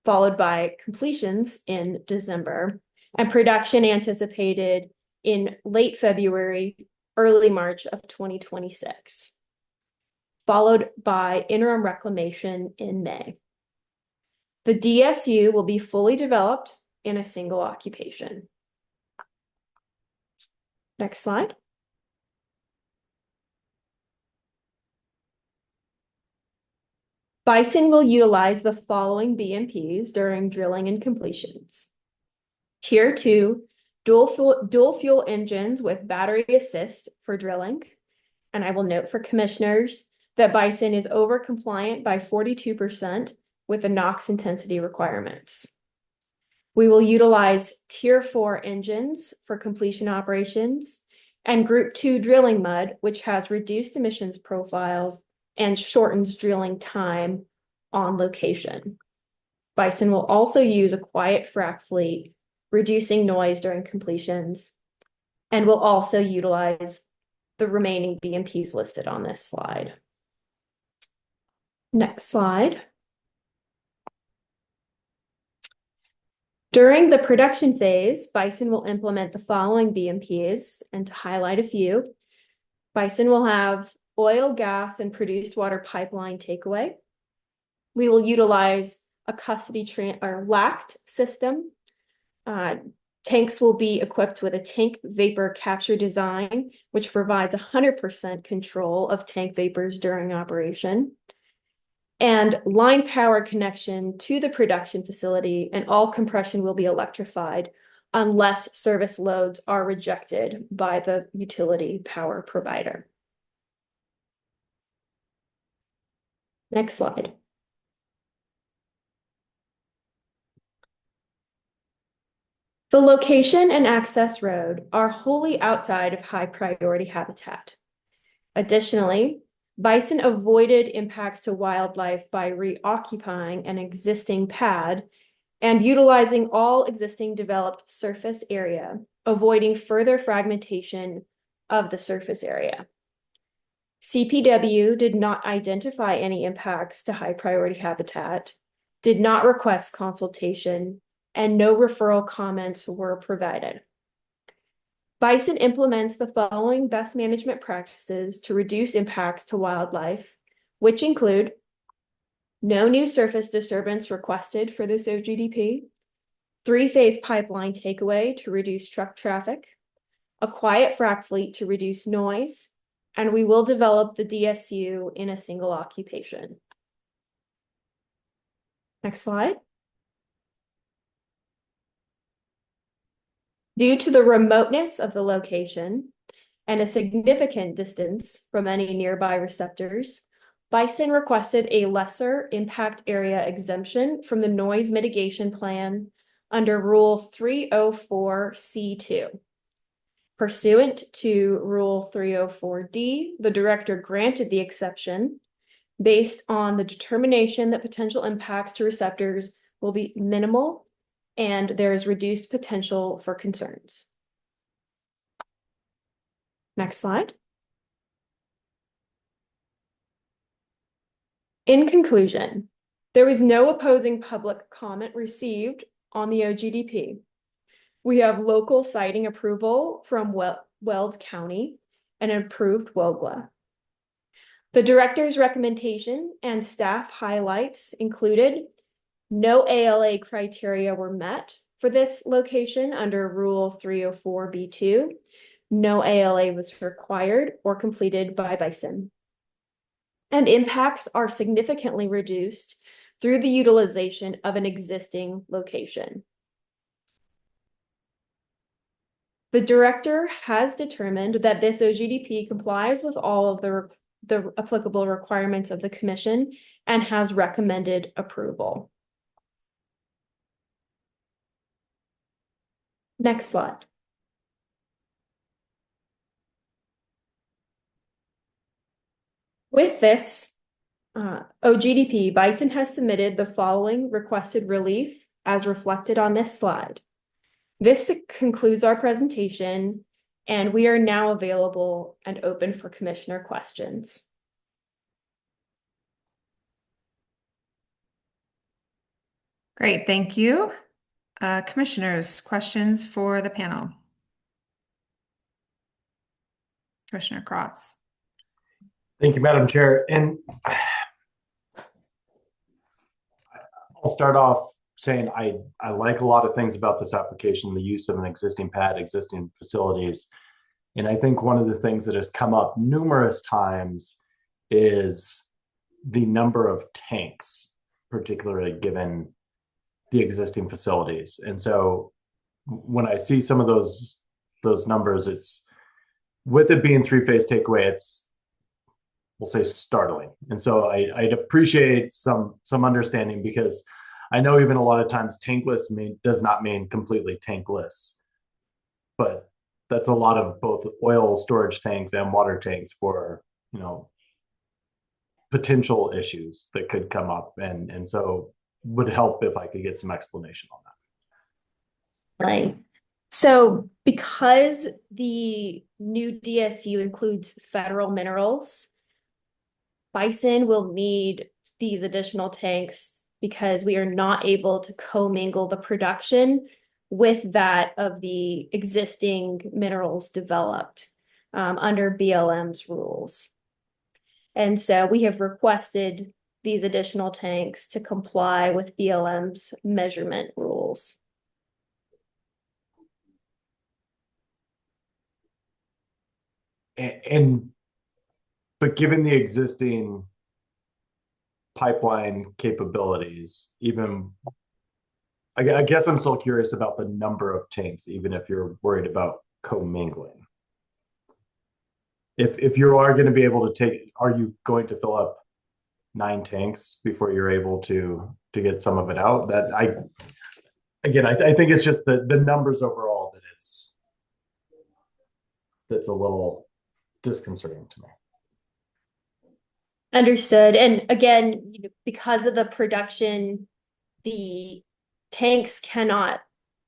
followed by completions in December, and production anticipated in late February, early March of 2026, followed by interim reclamation in May. The DSU will be fully developed in a single occupation. Next slide. Bison will utilize the following BMPs during drilling and completions. Tier 2, dual fuel engines with battery assist for drilling. And I will note for commissioners that Bison is over compliant by 42% with the NOx intensity requirements. We will utilize Tier 4 engines for completion operations and Group 2 drilling mud, which has reduced emissions profiles and shortens drilling time on location. Bison will also use a quiet frac fleet, reducing noise during completions, and will also utilize the remaining BMPs listed on this slide. Next slide. During the production phase, Bison will implement the following BMPs, and to highlight a few, Bison will have oil, gas, and produced water pipeline takeaway. We will utilize a custody or LACT system. Tanks will be equipped with a tank vapor capture design, which provides 100% control of tank vapors during operation. And line power connection to the production facility, and all compression will be electrified unless service loads are rejected by the utility power provider. Next slide. The location and access road are wholly outside of high priority habitat. Additionally, Bison avoided impacts to wildlife by reoccupying an existing pad and utilizing all existing developed surface area, avoiding further fragmentation of the surface area. CPW did not identify any impacts to high priority habitat, did not request consultation, and no referral comments were provided. Bison implements the following best management practices to reduce impacts to wildlife, which include no new surface disturbance requested for this OGDP, 3-phase pipeline takeaway to reduce truck traffic, a quiet frac fleet to reduce noise, and we will develop the DSU in a single occupation. Next slide. Due to the remoteness of the location and a significant distance from any nearby receptors, Bison requested a lesser impact area exemption from the noise mitigation plan under Rule 304C2. Pursuant to Rule 304D, the director granted the exception based on the determination that potential impacts to receptors will be minimal and there is reduced potential for concerns. Next slide. In conclusion, there was no opposing public comment received on the OGDP. We have local siting approval from Weld County and an approved WOGLA. The director's recommendation and staff highlights included no ALA criteria were met for this location under Rule 304B2. No ALA was required or completed by Bison. And impacts are significantly reduced through the utilization of an existing location. The director has determined that this OGDP complies with all of the applicable requirements of the commission and has recommended approval. Next slide. With this OGDP, Bison has submitted the following requested relief as reflected on this slide. This concludes our presentation, and we are now available and open for commissioner questions. Great, thank you. Commissioners, questions for the panel? Commissioner Kratz. Thank you, Madam Chair. And I'll start off saying I like a lot of things about this application, the use of an existing pad, existing facilities. And I think one of the things that has come up numerous times is the number of tanks, particularly given the existing facilities. And so when I see some of those numbers, it's with it being three-phase takeaway, it's, we'll say, startling. And so I'd appreciate some understanding, because I know even a lot of times tankless does not mean completely tankless, but that's a lot of both oil storage tanks and water tanks for, you know, potential issues that could come up. And so would help if I could get some explanation on that. Right. So because the new DSU includes federal minerals, Bison will need these additional tanks because we are not able to commingle the production with that of the existing minerals developed under BLM's rules. And so we have requested these additional tanks to comply with BLM's measurement rules. But given the existing pipeline capabilities, even I guess I'm still curious about the number of tanks, even if you're worried about commingling. If you are going to be able to are you going to fill up 9 tanks before you're able to get some of it out? That I think it's just the numbers overall that's a little disconcerting to me. Understood. And again, because of the production, the tanks cannot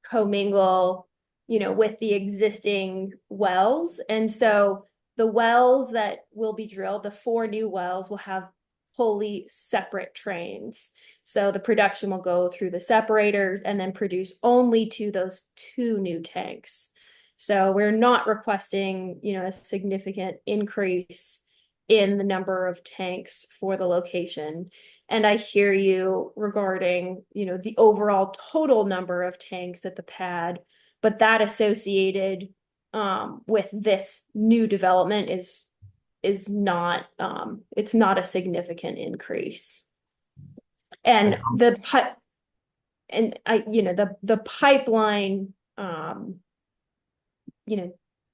commingle, with the existing wells. And so the wells that will be drilled, the 4 new wells, will have wholly separate trains. So the production will go through the separators and then produce only to those 2 new tanks. So we're not requesting, a significant increase in the number of tanks for the location. And I hear you regarding, the overall total number of tanks at the pad, but that associated with this new development is not it's not a significant increase. And the pipeline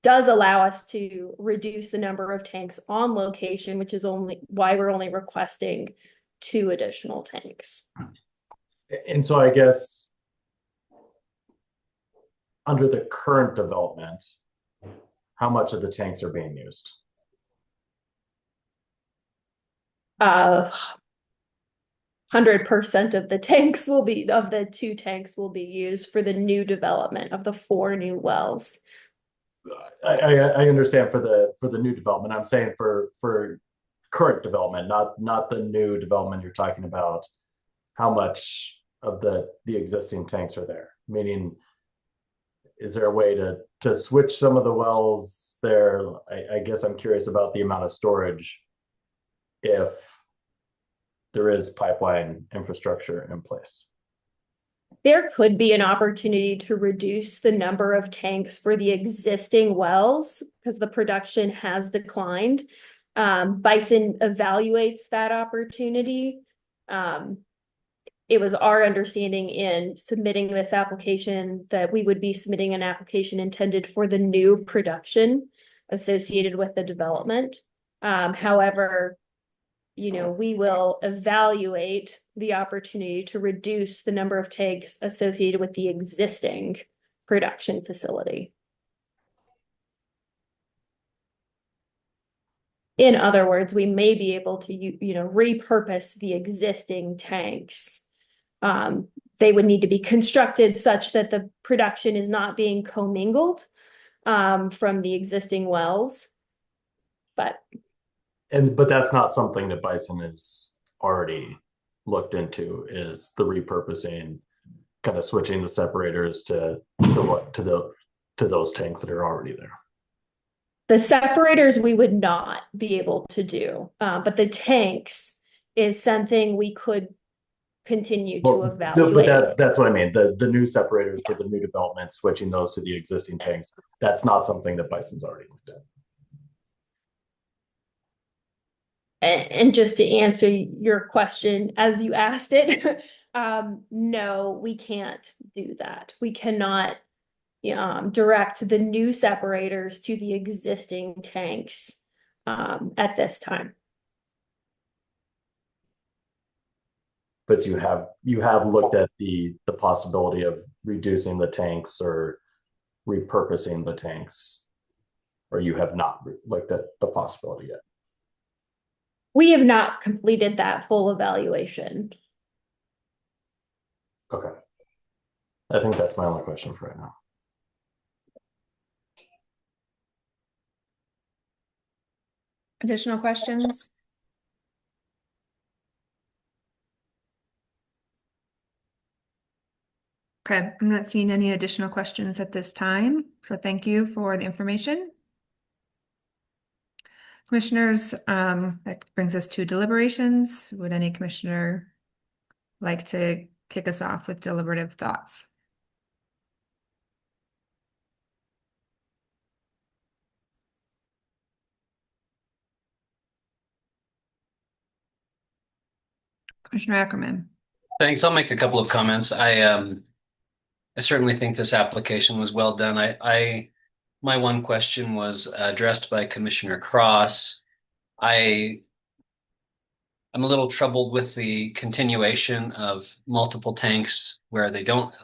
does allow us to reduce the number of tanks on location, which is only why we're only requesting 2 additional tanks. And so I guess under the current development, how much of the tanks are being used? 100% of the 2 tanks will be used for the new development of the 4 new wells. I understand for the new development. I'm saying for current development, not the new development you're talking about. How much of the existing tanks are there? Meaning, is there a way to switch some of the wells there? I guess I'm curious about the amount of storage if there is pipeline infrastructure in place. There could be an opportunity to reduce the number of tanks for the existing wells because the production has declined. Bison evaluates that opportunity. It was our understanding in submitting this application that we would be submitting an application intended for the new production associated with the development. However, we will evaluate the opportunity to reduce the number of tanks associated with the existing production facility. In other words, we may be able to, repurpose the existing tanks. They would need to be constructed such that the production is not being commingled from the existing wells. But that's not something that Bison has already looked into, is the repurposing kind of switching the separators to those tanks that are already there. The separators we would not be able to do, but the tanks is something we could continue to evaluate. But that's what I mean. The new separators for the new development, switching those to the existing tanks, that's not something that Bison's already looked at. And just to answer your question as you asked it, no, we can't do that. We cannot direct the new separators to the existing tanks at this time. But you have looked at the possibility of reducing the tanks or repurposing the tanks, or you have not looked at the possibility yet? We have not completed that full evaluation. Okay. I think that's my only question for right now. Additional questions? Okay, I'm not seeing any additional questions at this time, so thank you for the information. Commissioners, that brings us to deliberations. Would any commissioner like to kick us off with deliberative thoughts? Commissioner Ackerman. Thanks. I'll make a couple of comments. I certainly think this application was well done. My one question was addressed by Commissioner Cross. I'm a little troubled with the continuation of multiple tanks where they don't,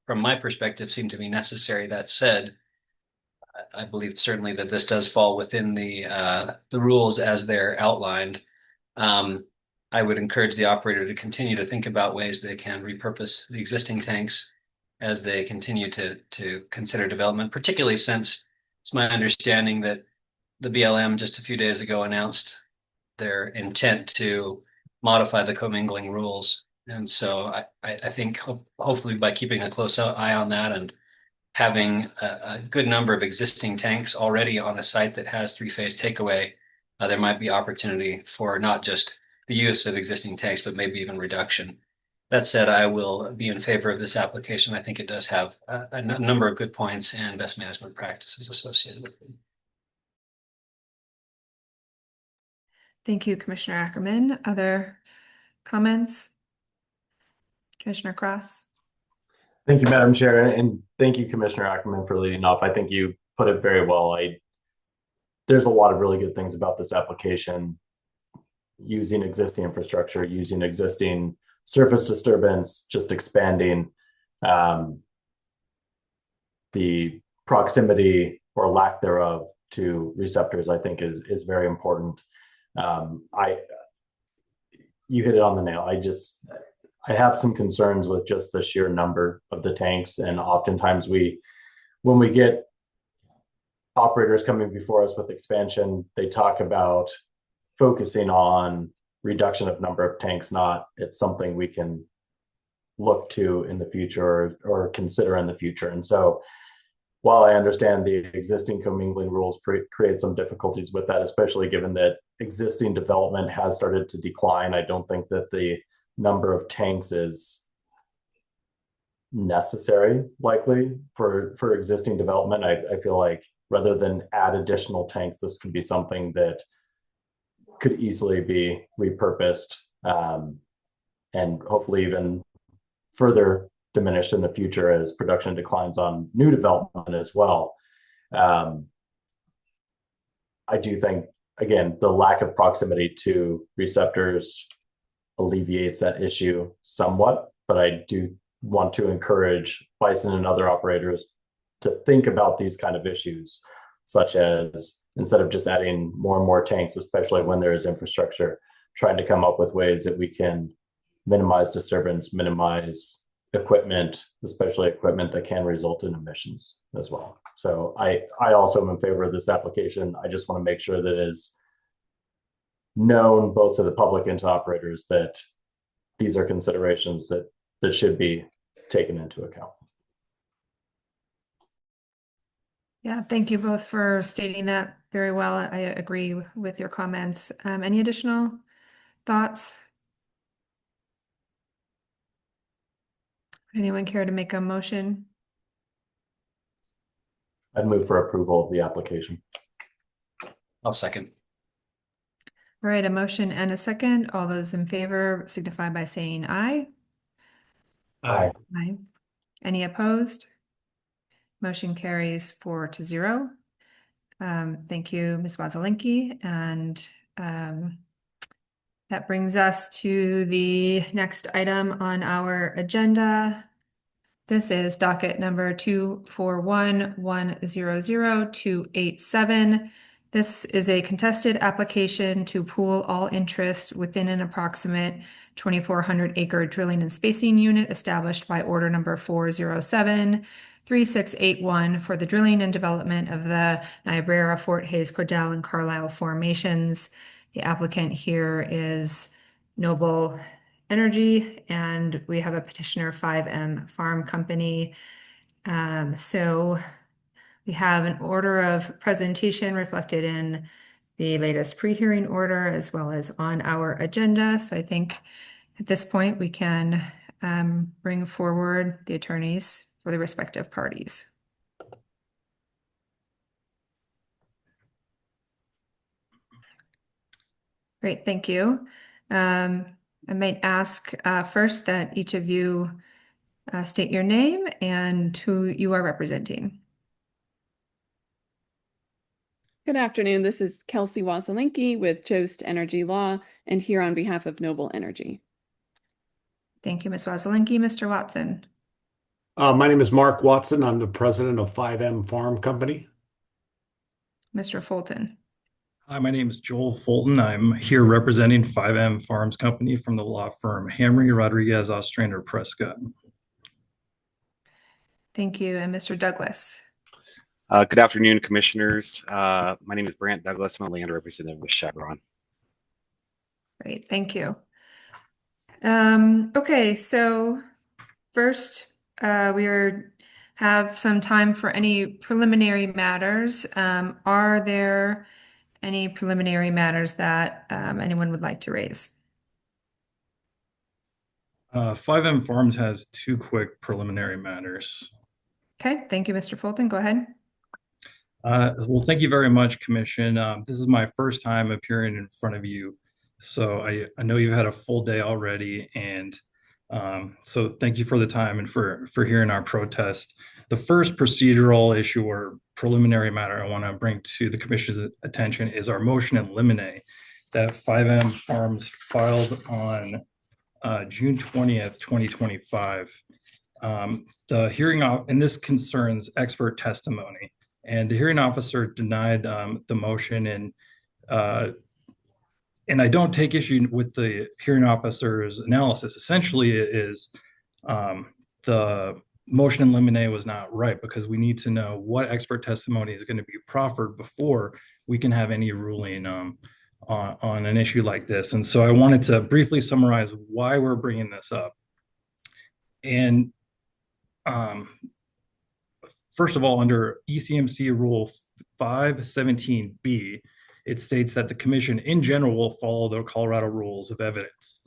from my perspective, seem to be necessary. That said, I believe certainly that this does fall within the rules as they're outlined. I would encourage the operator to continue to think about ways they can repurpose the existing tanks as they continue to consider development, particularly since it's my understanding that the BLM just a few days ago announced their intent to modify the commingling rules. And so I think hopefully by keeping a close eye on that and having a good number of existing tanks already on a site that has three-phase takeaway, there might be opportunity for not just the use of existing tanks, but maybe even reduction. That said, I will be in favor of this application. I think it does have a number of good points and best management practices associated with it. Thank you, Commissioner Ackerman. Other comments? Commissioner Cross? Thank you, Madam Chair, and thank you, Commissioner Ackerman, for leading off. I think you put it very well. There's a lot of really good things about this application, using existing infrastructure, using existing surface disturbance, just expanding the proximity or lack thereof to receptors, I think is very important. You hit it on the nail. I have some concerns with just the sheer number of the tanks, and oftentimes when we get operators coming before us with expansion, they talk about focusing on reduction of number of tanks, not it's something we can look to in the future or consider in the future. And so while I understand the existing commingling rules create some difficulties with that, especially given that existing development has started to decline, I don't think that the number of tanks is necessary, likely, for existing development. I feel like rather than add additional tanks, this could be something that could easily be repurposed and hopefully even further diminished in the future as production declines on new development as well. I do think, again, the lack of proximity to receptors alleviates that issue somewhat, but I do want to encourage Bison and other operators to think about these kind of issues, such as instead of just adding more and more tanks, especially when there is infrastructure, trying to come up with ways that we can minimize disturbance, minimize equipment, especially equipment that can result in emissions as well. So I also am in favor of this application. I just want to make sure that it is known both to the public and to operators that these are considerations that should be taken into account. Yeah, thank you both for stating that very well. I agree with your comments. Any additional thoughts? Anyone care to make a motion? I'd move for approval of the application. I'll second. All right, a motion and a second. All those in favor signify by saying aye. Aye. Aye. Any opposed? Motion carries 4-0. Thank you, Ms. Wazelinski. And that brings us to the next item on our agenda. This is docket number 241100287. This is a contested application to pool all interest within an approximate 2,400 acre drilling and spacing unit established by order number 407-3681 for the drilling and development of the Niobrara, Fort Hays, Cordell, and Carlisle formations. The applicant here is Noble Energy, and we have a petitioner, 5M Farm Company. So we have an order of presentation reflected in the latest pre-hearing order as well as on our agenda. So I think at this point we can bring forward the attorneys for the respective parties. Great, thank you. I might ask first that each of you state your name and who you are representing. Good afternoon. This is Kelsey Wazelinski with Jost Energy Law and here on behalf of Noble Energy. Thank you, Ms. Wazelinski. Mr. Watson. My name is Mark Watson. I'm the president of 5M Farm Company. Mr. Fulton. Hi, my name is Joel Fulton. I'm here representing 5M Farms Company from the law firm Hamry, Rodriguez, Ostrander, Prescott. Thank you. And Mr. Douglas. Good afternoon, commissioners. My name is Brant Douglas. I'm a land representative with Chevron. Great, thank you. Okay, so first we have some time for any preliminary matters. Are there any preliminary matters that anyone would like to raise? 5M Farms has two quick preliminary matters. Okay, thank you, Mr. Fulton. Go ahead. Well, thank you very much, Commission. This is my first time appearing in front of you. So I know you've had a full day already, and so thank you for the time and for hearing our protest. The first procedural issue or preliminary matter I want to bring to the Commission's attention is our motion in limine that 5M Farms filed on June 20th, 2025. The hearing, and this concerns expert testimony. And the hearing officer denied the motion, and I don't take issue with the hearing officer's analysis. Essentially, it is the motion in limine was not right because we need to know what expert testimony is going to be proffered before we can have any ruling on an issue like this. And so I wanted to briefly summarize why we're bringing this up. And first of all, under ECMC Rule 517B, it states that the Commission in general will follow the Colorado rules of evidence,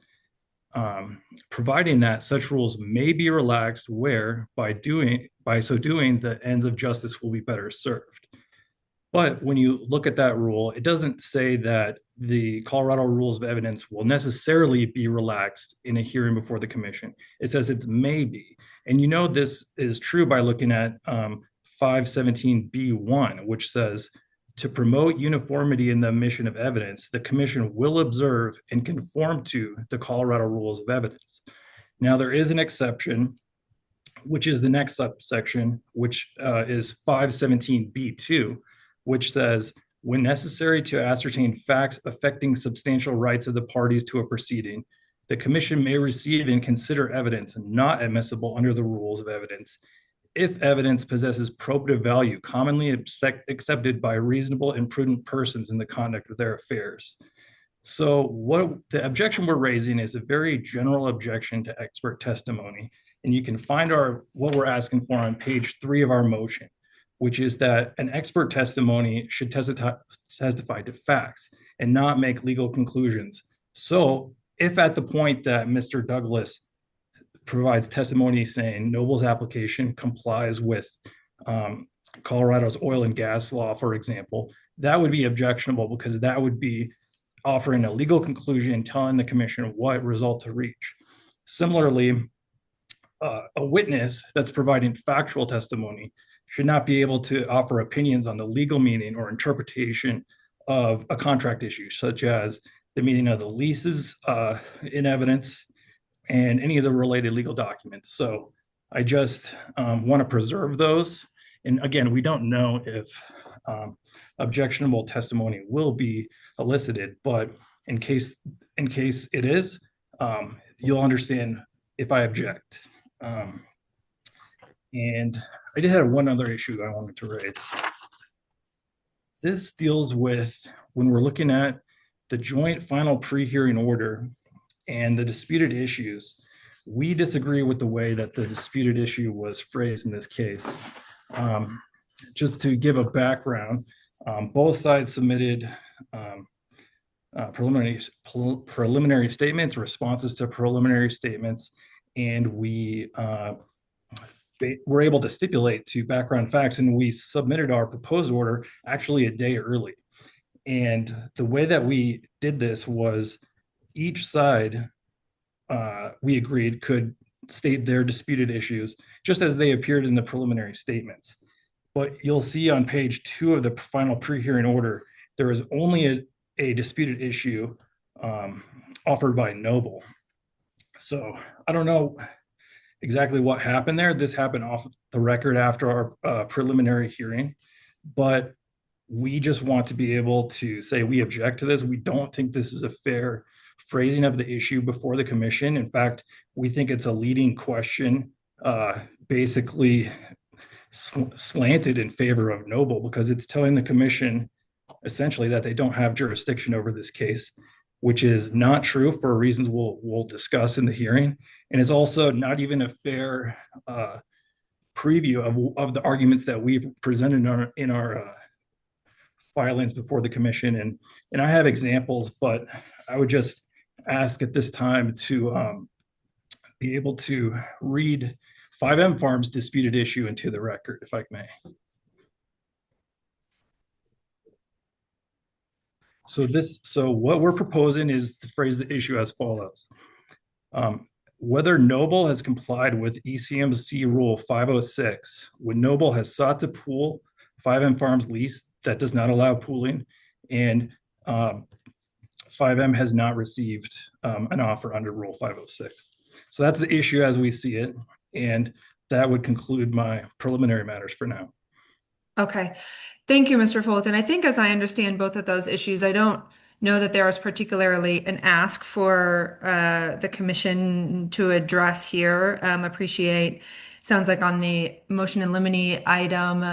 providing that such rules may be relaxed where, by so doing, the ends of justice will be better served. But when you look at that rule, it doesn't say that the Colorado rules of evidence will necessarily be relaxed in a hearing before the Commission. It says it may be. And you know this is true by looking at 517B1, which says, to promote uniformity in the admission of evidence, the Commission will observe and conform to the Colorado rules of evidence. Now, there is an exception, which is the next subsection, which is 517B2, which says, when necessary to ascertain facts affecting substantial rights of the parties to a proceeding, the Commission may receive and consider evidence not admissible under the rules of evidence if evidence possesses probative value commonly accepted by reasonable and prudent persons in the conduct of their affairs. So what the objection we're raising is a very general objection to expert testimony. And you can find what we're asking for on page 3 of our motion, which is that an expert testimony should testify to facts and not make legal conclusions. So if at the point that Mr. Douglas provides testimony saying Noble's application complies with Colorado's oil and gas law, for example, that would be objectionable because that would be offering a legal conclusion, telling the commission what result to reach. Similarly, a witness that's providing factual testimony should not be able to offer opinions on the legal meaning or interpretation of a contract issue, such as the meaning of the leases in evidence and any of the related legal documents. So I just want to preserve those. And again, we don't know if objectionable testimony will be elicited, but in case it is, you'll understand if I object. And I did have one other issue that I wanted to raise. This deals with when we're looking at the joint final pre-hearing order and the disputed issues. We disagree with the way that the disputed issue was phrased in this case. Just to give a background, both sides submitted preliminary statements, responses to preliminary statements, and we were able to stipulate to background facts, and we submitted our proposed order actually a day early. And the way that we did this was each side, we agreed, could state their disputed issues just as they appeared in the preliminary statements. But you'll see on page 2 of the final pre-hearing order, there is only a disputed issue offered by Noble. So I don't know exactly what happened there. This happened off the record after our preliminary hearing, but we just want to be able to say we object to this. We don't think this is a fair phrasing of the issue before the commission. In fact, we think it's a leading question, basically slanted in favor of Noble, because it's telling the commission essentially that they don't have jurisdiction over this case, which is not true for reasons we'll discuss in the hearing. And it's also not even a fair preview of the arguments that we presented in our filings before the commission. And I have examples, but I would just ask at this time to be able to read 5M Farm's disputed issue into the record, if I may. So what we're proposing is to phrase the issue as follows. Whether Noble has complied with ECMC Rule 506 when Noble has sought to pool 5M Farm's lease that does not allow pooling, and 5M has not received an offer under Rule 506. So that's the issue as we see it, and that would conclude my preliminary matters for now. Okay. Thank you, Mr. Fulton. I think as I understand both of those issues, I don't know that there is particularly an ask for the commission to address here. Appreciate, sounds like on the motion in limine item,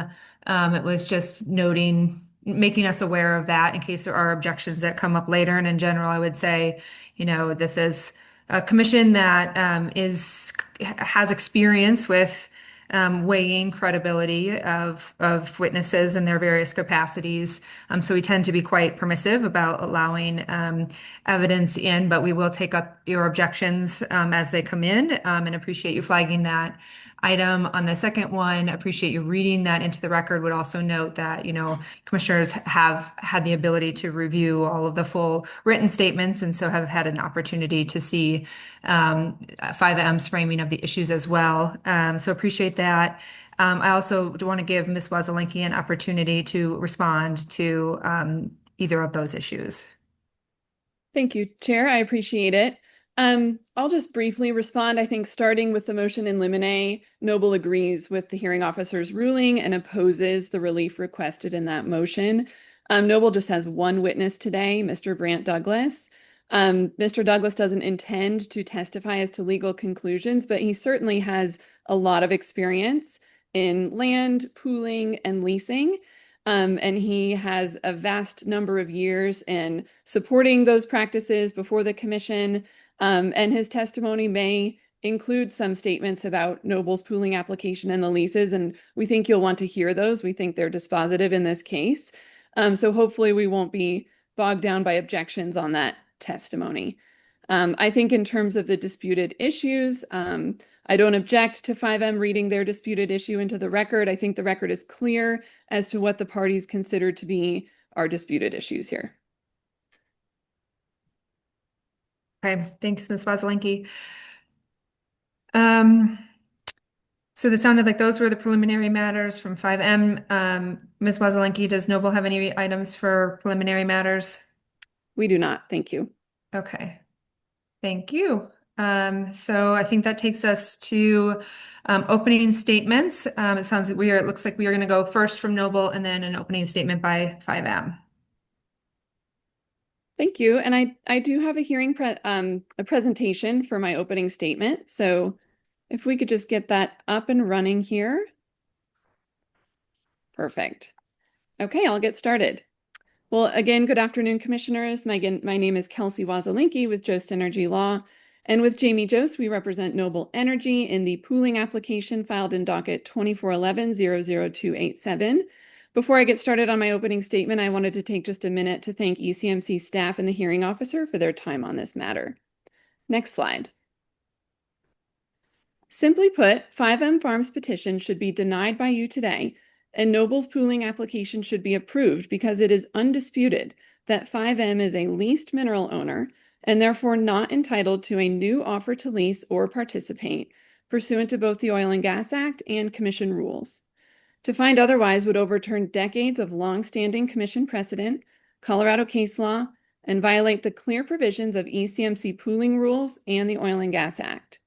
it was just making us aware of that in case there are objections that come up later. And in general, I would say, this is a commission that has experience with weighing credibility of witnesses in their various capacities. So we tend to be quite permissive about allowing evidence in, but we will take up your objections as they come in, and appreciate you flagging that item. On the second one, appreciate you reading that into the record. Would also note that, commissioners have had the ability to review all of the full written statements, and so have had an opportunity to see 5M's framing of the issues as well. So appreciate that. I also do want to give Ms. Wazelinski an opportunity to respond to either of those issues. Thank you, Chair. I appreciate it. I'll just briefly respond. I think starting with the motion in limine, Noble agrees with the hearing officer's ruling and opposes the relief requested in that motion. Noble just has one witness today, Mr. Brant Douglas. Mr. Douglas doesn't intend to testify as to legal conclusions, but he certainly has a lot of experience in land, pooling, and leasing. And he has a vast number of years in supporting those practices before the commission. And his testimony may includes some statements about Noble's pooling application and the leases, and we think you'll want to hear those. We think they're dispositive in this case. So hopefully we won't be bogged down by objections on that testimony. I think in terms of the disputed issues, I don't object to 5M reading their disputed issue into the record. I think the record is clear as to what the parties consider to be our disputed issues here. Okay, thanks, Ms. Wozlenki. So that sounded like those were the preliminary matters from 5M. Ms. Wozlenki, does Noble have any items for preliminary matters? We do not, thank you. Okay, thank you. So I think that takes us to opening statements. It sounds like it looks like we are going to go first from Noble and then an opening statement by 5M. Thank you. And I do have a presentation for my opening statement. So if we could just get that up and running here. Perfect. Okay, I'll get started. Well, again, good afternoon, commissioners. My name is Kelsey Wozlenki with Jost Energy Law. And with Jamie Jost, we represent Noble Energy in the pooling application filed in docket 2411-00287. Before I get started on my opening statement, I wanted to take just a minute to thank ECMC staff and the hearing officer for their time on this matter. Next slide. Simply put, 5M Farms petition should be denied by you today, and Noble's pooling application should be approved because it is undisputed that 5M is a leased mineral owner and therefore not entitled to a new offer to lease or participate pursuant to both the Oil and Gas Act and Commission rules. To find otherwise would overturn decades of long-standing Commission precedent, Colorado case law, and violate the clear provisions of ECMC pooling rules and the Oil and Gas Act.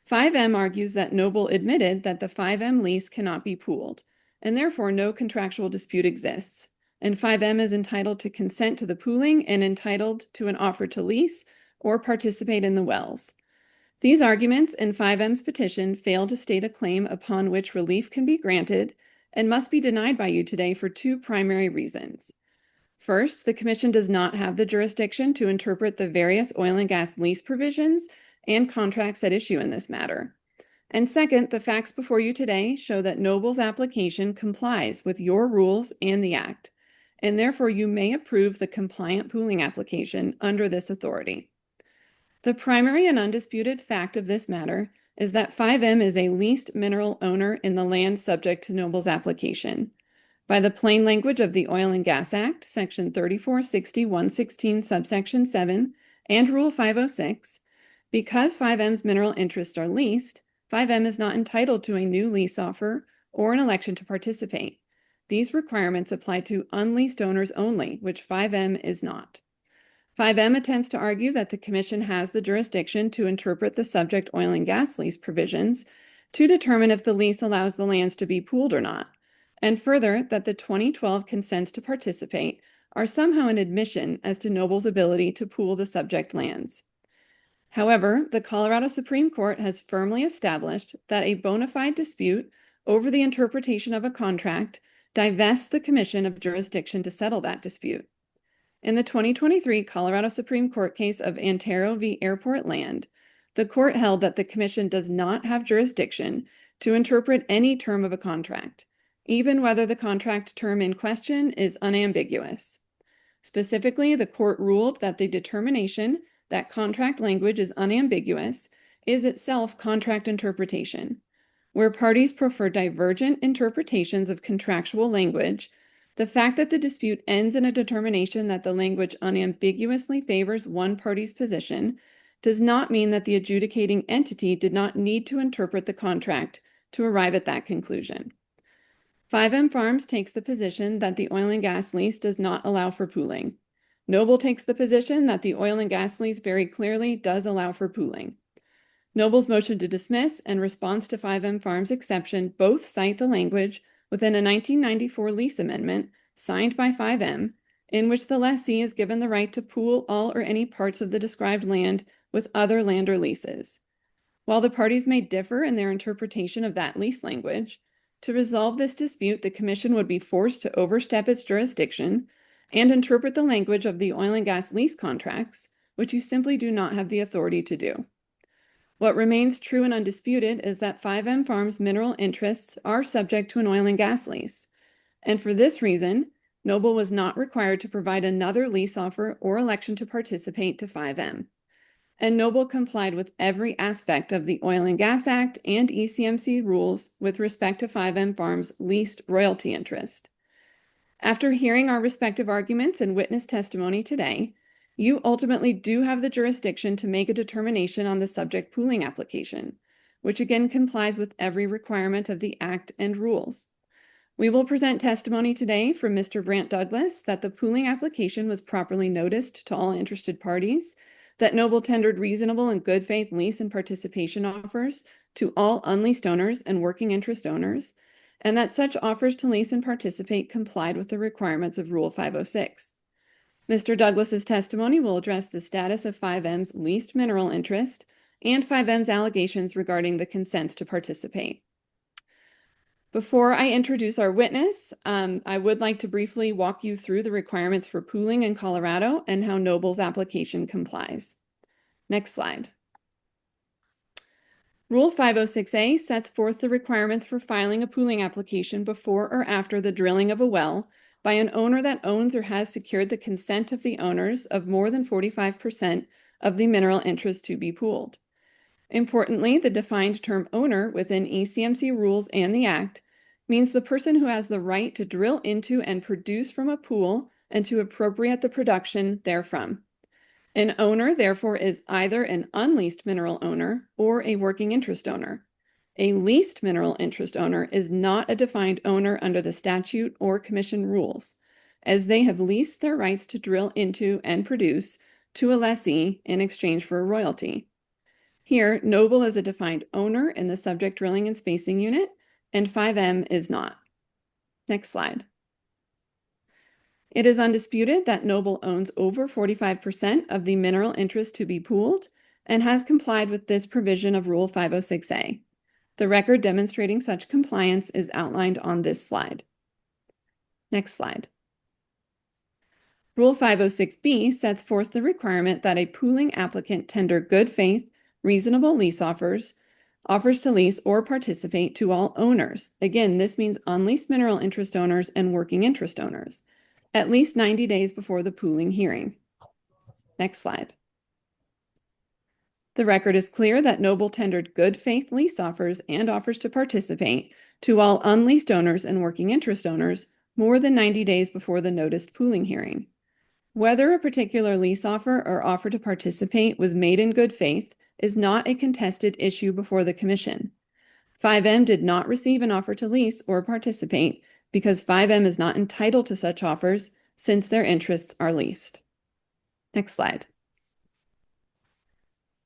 5M argues that Noble admitted that the 5M lease cannot be pooled, and therefore no contractual dispute exists, and 5M is entitled to consent to the pooling and entitled to an offer to lease or participate in the wells. These arguments in 5M's petition fail to state a claim upon which relief can be granted and must be denied by you today for two primary reasons. First, the Commission does not have the jurisdiction to interpret the various oil and gas lease provisions and contracts at issue in this matter. And second, the facts before you today show that Noble's application complies with your rules and the Act, and therefore you may approve the compliant pooling application under this authority. The primary and undisputed fact of this matter is that 5M is a leased mineral owner in the land subject to Noble's application. By the plain language of the Oil and Gas Act, Section 3460-116, subsection 7, and Rule 506, because 5M's mineral interests are leased, 5M is not entitled to a new lease offer or an election to participate. These requirements apply to unleased owners only, which 5M is not. 5M attempts to argue that the Commission has the jurisdiction to interpret the subject oil and gas lease provisions to determine if the lease allows the lands to be pooled or not, and further that the 2012 consents to participate are somehow an admission as to Noble's ability to pool the subject lands. However, the Colorado Supreme Court has firmly established that a bona fide dispute over the interpretation of a contract divests the Commission of jurisdiction to settle that dispute. In the 2023 Colorado Supreme Court case of Antero v. Airport Land, the court held that the Commission does not have jurisdiction to interpret any term of a contract, even whether the contract term in question is unambiguous. Specifically, the court ruled that the determination that contract language is unambiguous is itself contract interpretation. Where parties prefer divergent interpretations of contractual language, the fact that the dispute ends in a determination that the language unambiguously favors one party's position does not mean that the adjudicating entity did not need to interpret the contract to arrive at that conclusion. 5M Farms takes the position that the oil and gas lease does not allow for pooling. Noble takes the position that the oil and gas lease very clearly does allow for pooling. Noble's motion to dismiss and response to 5M Farms' exception both cite the language within a 1994 lease amendment signed by 5M, in which the lessee is given the right to pool all or any parts of the described land with other land or leases. While the parties may differ in their interpretation of that lease language, to resolve this dispute, the Commission would be forced to overstep its jurisdiction and interpret the language of the oil and gas lease contracts, which you simply do not have the authority to do. What remains true and undisputed is that 5M Farms mineral interests are subject to an oil and gas lease. And for this reason, Noble was not required to provide another lease offer or election to participate to 5M. And Noble complied with every aspect of the Oil and Gas Act and ECMC rules with respect to 5M Farms' leased royalty interest. After hearing our respective arguments and witness testimony today, you ultimately do have the jurisdiction to make a determination on the subject pooling application, which again complies with every requirement of the Act and rules. We will present testimony today from Mr. Brant Douglas that the pooling application was properly noticed to all interested parties, that Noble tendered reasonable and good faith lease and participation offers to all unleased owners and working interest owners, and that such offers to lease and participate complied with the requirements of Rule 506. Mr. Douglas's testimony will address the status of 5M's leased mineral interest and 5M's allegations regarding the consents to participate. Before I introduce our witness, I would like to briefly walk you through the requirements for pooling in Colorado and how Noble's application complies. Next slide. Rule 506A sets forth the requirements for filing a pooling application before or after the drilling of a well by an owner that owns or has secured the consent of the owners of more than 45% of the mineral interest to be pooled. Importantly, the defined term owner within ECMC rules and the Act means the person who has the right to drill into and produce from a pool and to appropriate the production therefrom. An owner, therefore, is either an unleased mineral owner or a working interest owner. A leased mineral interest owner is not a defined owner under the statute or commission rules, as they have leased their rights to drill into and produce to a lessee in exchange for a royalty. Here, Noble is a defined owner in the subject drilling and spacing unit, and 5M is not. Next slide. It is undisputed that Noble owns over 45% of the mineral interest to be pooled and has complied with this provision of Rule 506A. The record demonstrating such compliance is outlined on this slide. Next slide. Rule 506B sets forth the requirement that a pooling applicant tender good faith, reasonable lease offers to lease or participate to all owners. Again, this means unleased mineral interest owners and working interest owners, at least 90 days before the pooling hearing. Next slide. The record is clear that Noble tendered good faith lease offers and offers to participate to all unleased owners and working interest owners more than 90 days before the noticed pooling hearing. Whether a particular lease offer or offer to participate was made in good faith is not a contested issue before the Commission. 5M did not receive an offer to lease or participate because 5M is not entitled to such offers since their interests are leased. Next slide.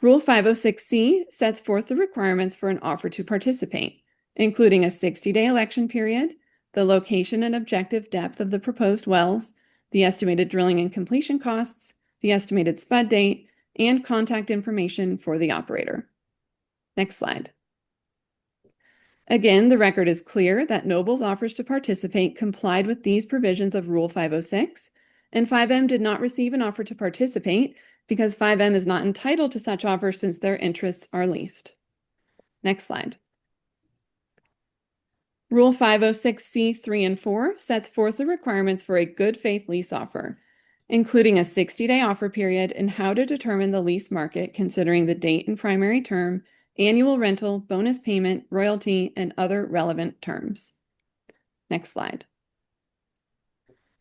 Rule 506C sets forth the requirements for an offer to participate, including a 60-day election period, the location and objective depth of the proposed wells, the estimated drilling and completion costs, the estimated spud date, and contact information for the operator. Next slide. Again, the record is clear that Noble's offers to participate complied with these provisions of Rule 506, and 5M did not receive an offer to participate because 5M is not entitled to such offer since their interests are leased. Next slide. Rule 506C3 and 4 sets forth the requirements for a good faith lease offer, including a 60-day offer period and how to determine the lease market considering the date and primary term, annual rental, bonus payment, royalty, and other relevant terms. Next slide.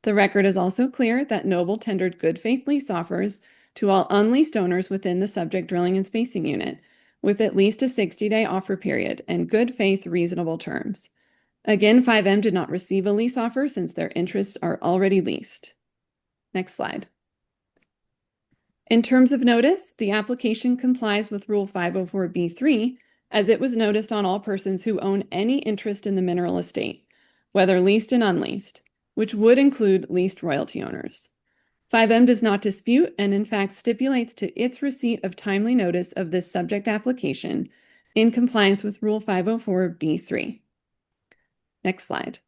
The record is also clear that Noble tendered good faith lease offers to all unleased owners within the subject drilling and spacing unit, with at least a 60-day offer period and good faith reasonable terms. Again, 5M did not receive a lease offer since their interests are already leased. Next slide. In terms of notice, the application complies with Rule 504B3 as it was noticed on all persons who own any interest in the mineral estate, whether leased and unleased, which would include leased royalty owners. 5M does not dispute and in fact stipulates to its receipt of timely notice of this subject application in compliance with Rule 504B3. Next slide.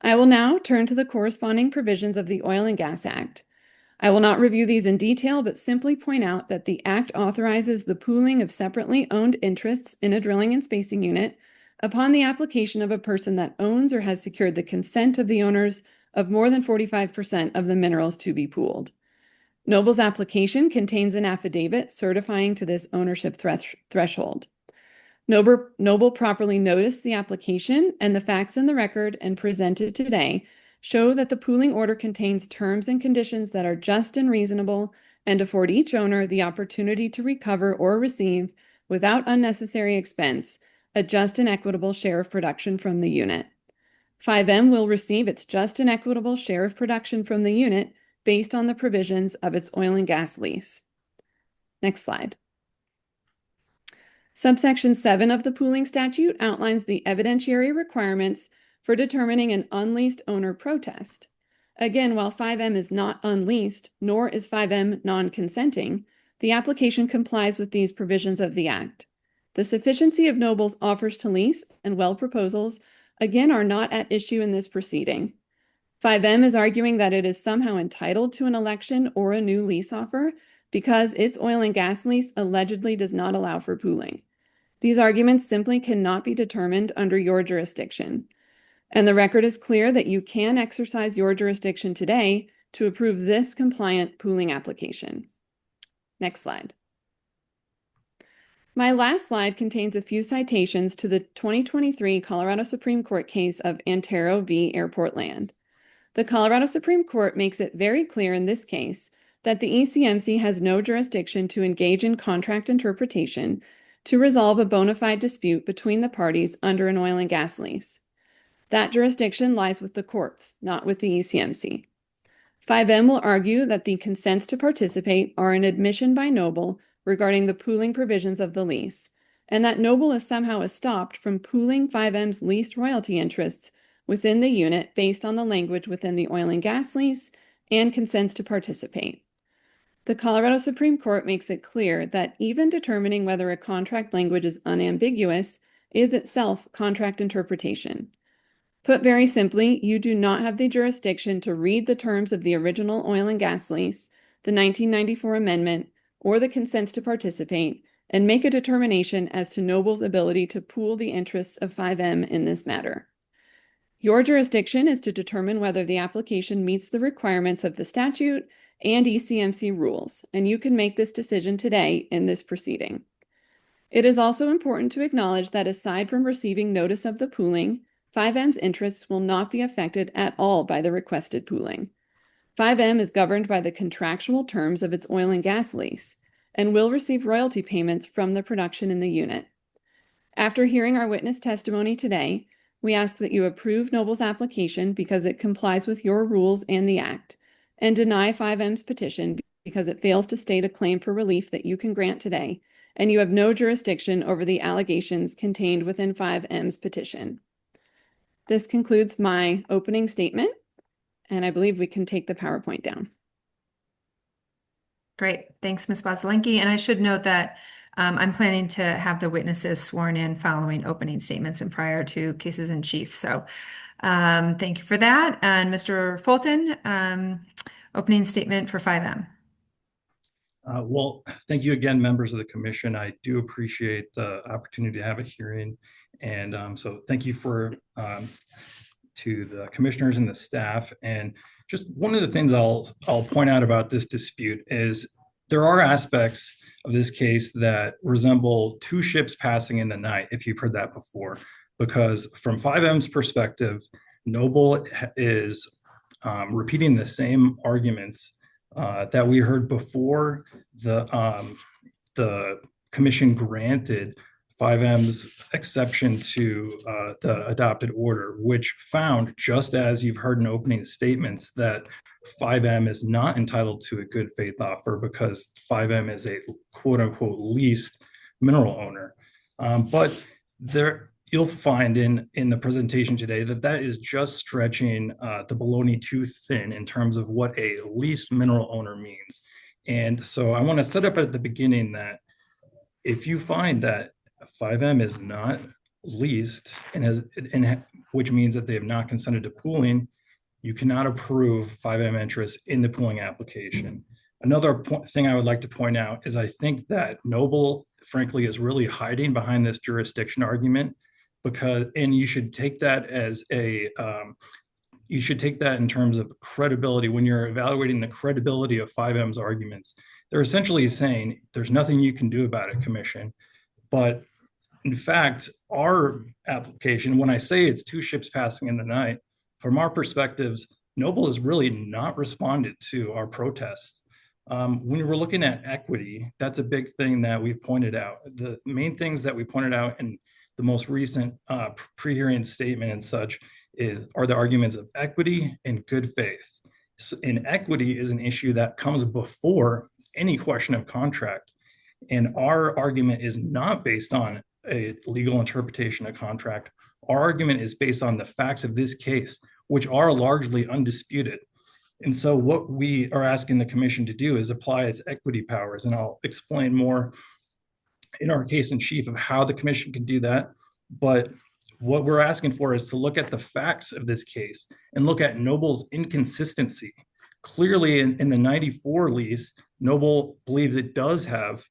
I will now turn to the corresponding provisions of the Oil and Gas Act, I will not review these in detail, but simply point out that the Act authorizes the pooling of separately owned interests in a drilling and spacing unit upon the application of a person that owns or has secured the consent of the owners of more than 45% of the minerals to be pooled. Noble's application contains an affidavit certifying to this ownership threshold. Noble properly noticed the application, and the facts in the record and presented today show that the pooling order contains terms and conditions that are just and reasonable and afford each owner the opportunity to recover or receive, without unnecessary expense, a just and equitable share of production from the unit. 5M will receive its just and equitable share of production from the unit based on the provisions of its oil and gas lease. Next slide. Subsection 7 of the pooling statute outlines the evidentiary requirements for determining an unleased owner protest. Again, while 5M is not unleased, nor is 5M non-consenting, the application complies with these provisions of the Act. The sufficiency of Noble's offers to lease and well proposals, again, are not at issue in this proceeding. 5M is arguing that it is somehow entitled to an election or a new lease offer because its oil and gas lease allegedly does not allow for pooling. These arguments simply cannot be determined under your jurisdiction. And the record is clear that you can exercise your jurisdiction today to approve this compliant pooling application. Next slide. My last slide contains a few citations to the 2023 Colorado Supreme Court case of Antero v. Airport Land. The Colorado Supreme Court makes it very clear in this case that the ECMC has no jurisdiction to engage in contract interpretation to resolve a bona fide dispute between the parties under an oil and gas lease. That jurisdiction lies with the courts, not with the ECMC. 5M will argue that the consents to participate are an admission by Noble regarding the pooling provisions of the lease, and that Noble is somehow stopped from pooling 5M's leased royalty interests within the unit based on the language within the oil and gas lease and consents to participate. The Colorado Supreme Court makes it clear that even determining whether a contract language is unambiguous is itself contract interpretation. Put very simply, you do not have the jurisdiction to read the terms of the original oil and gas lease, the 1994 amendment, or the consents to participate, and make a determination as to Noble's ability to pool the interests of 5M in this matter. Your jurisdiction is to determine whether the application meets the requirements of the statute and ECMC rules, and you can make this decision today in this proceeding. It is also important to acknowledge that aside from receiving notice of the pooling, 5M's interests will not be affected at all by the requested pooling. 5M is governed by the contractual terms of its oil and gas lease and will receive royalty payments from the production in the unit. After hearing our witness testimony today, we ask that you approve Noble's application because it complies with your rules and the Act, and deny 5M's petition because it fails to state a claim for relief that you can grant today, and you have no jurisdiction over the allegations contained within 5M's petition. This concludes my opening statement, and I believe we can take the PowerPoint down. Great. Thanks, Ms. Bozalenki. And I should note that I'm planning to have the witnesses sworn in following opening statements and prior to cases in chief. So thank you for that. And Mr. Fulton, opening statement for 5M. Well, thank you again, members of the commission. I do appreciate the opportunity to have a hearing. And so thank you to the commissioners and the staff. And just one of the things I'll point out about this dispute is there are aspects of this case that resemble two ships passing in the night, if you've heard that before, because from 5M's perspective, Noble is repeating the same arguments that we heard before the commission granted 5M's exception to the adopted order, which found, just as you've heard in opening statements, that 5M is not entitled to a good faith offer because 5M is a quote unquote leased mineral owner. But there you'll find in the presentation today that is just stretching the bologna too thin in terms of what a leased mineral owner means. And so I want to set up at the beginning that if you find that 5M is not leased, which means that they have not consented to pooling, you cannot approve 5M interest in the pooling application. Another thing I would like to point out is I think that Noble, frankly, is really hiding behind this jurisdiction argument and you should take that as you should take that in terms of credibility. When you're evaluating the credibility of 5M's arguments, they're essentially saying there's nothing you can do about it, Commission. But in fact, our application, when I say it's two ships passing in the night, from our perspectives, Noble has really not responded to our protest. When we're looking at equity, that's a big thing that we've pointed out. The main things that we pointed out in the most recent pre-hearing statement and such are the arguments of equity and good faith. So, inequity is an issue that comes before any question of contract. And our argument is not based on a legal interpretation of contract. Our argument is based on the facts of this case, which are largely undisputed. And so what we are asking the commission to do is apply its equity powers. And I'll explain more in our case in chief of how the commission can do that. But what we're asking for is to look at the facts of this case and look at Noble's inconsistency. Clearly in the 94 lease, Noble believes it does have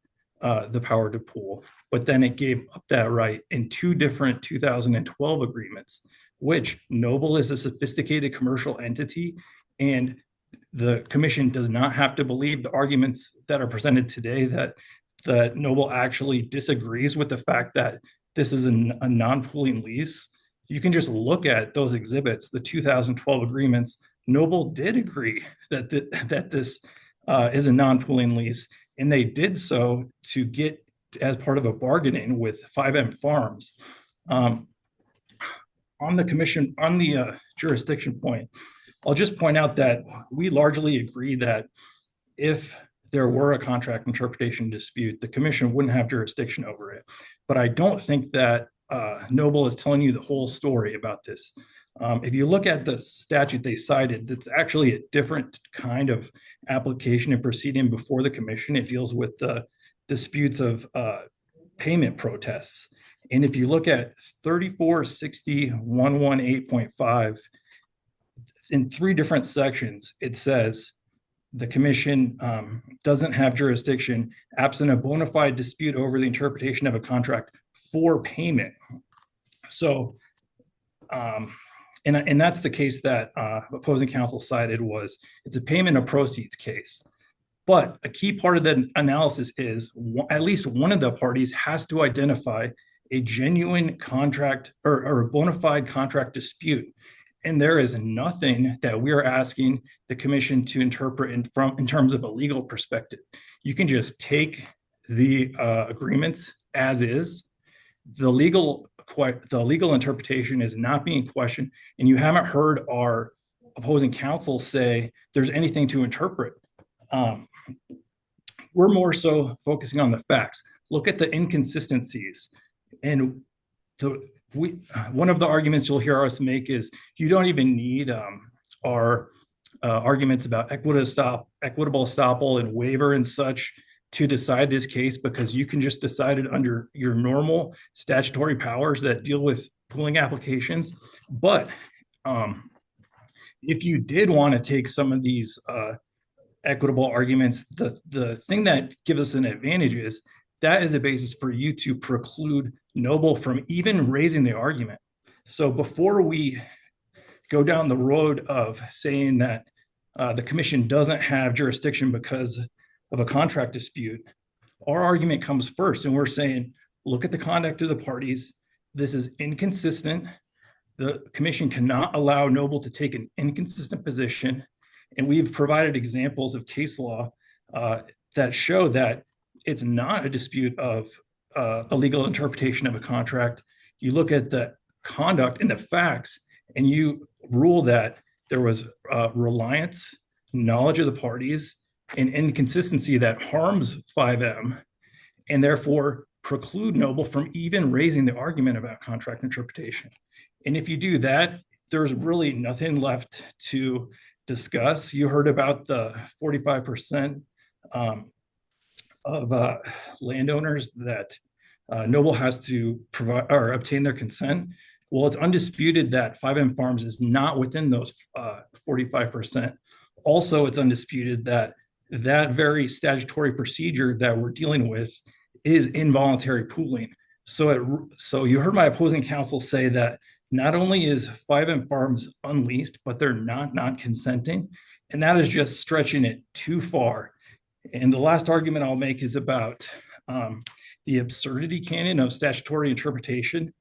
the power to pool, but then it gave up that right in two different 2012 agreements, which Noble is a sophisticated commercial entity, and the commission does not have to believe the arguments that are presented today that Noble actually disagrees with the fact that this is a non-pooling lease. You can just look at those exhibits, the 2012 agreements. Noble did agree that this is a non-pooling lease, and they did so to get as part of a bargaining with 5M Farms. On the jurisdiction point, I'll just point out that we largely agree that if there were a contract interpretation dispute, the commission wouldn't have jurisdiction over it. But I don't think that Noble is telling you the whole story about this. If you look at the statute they cited, it's actually a different kind of application and proceeding before the commission. It deals with the disputes of payment protests. And if you look at 3460.118.5, in three different sections, it says the commission doesn't have jurisdiction absent a bona fide dispute over the interpretation of a contract for payment. So, and that's the case that opposing counsel cited was it's a payment of proceeds case. But a key part of the analysis is at least one of the parties has to identify a genuine contract or a bona fide contract dispute. And there is nothing that we are asking the commission to interpret in terms of a legal perspective. You can just take the agreements as is. The legal interpretation is not being questioned, and you haven't heard our opposing counsel say there's anything to interpret. We're more so focusing on the facts. Look at the inconsistencies. And one of the arguments you'll hear us make is you don't even need our arguments about equitable estoppel and waiver and such to decide this case, because you can just decide it under your normal statutory powers that deal with pooling applications. But if you did want to take some of these equitable arguments, the thing that gives us an advantage is that is a basis for you to preclude Noble from even raising the argument. So before we go down the road of saying that the commission doesn't have jurisdiction because of a contract dispute, our argument comes first, and we're saying, look at the conduct of the parties. This is inconsistent. The commission cannot allow Noble to take an inconsistent position. And we've provided examples of case law that show that it's not a dispute of a legal interpretation of a contract. You look at the conduct and the facts, and you rule that there was reliance, knowledge of the parties, and inconsistency that harms 5M, and therefore preclude Noble from even raising the argument about contract interpretation. And if you do that, there's really nothing left to discuss. You heard about the 45% of landowners that Noble has to provide or obtain their consent. Well, it's undisputed that 5M Farms is not within those 45%. Also, it's undisputed that that very statutory procedure that we're dealing with is involuntary pooling. So you heard my opposing counsel say that not only is 5M Farms unleased, but they're not consenting, and that is just stretching it too far. And the last argument I'll make is about the absurdity canon of statutory interpretation.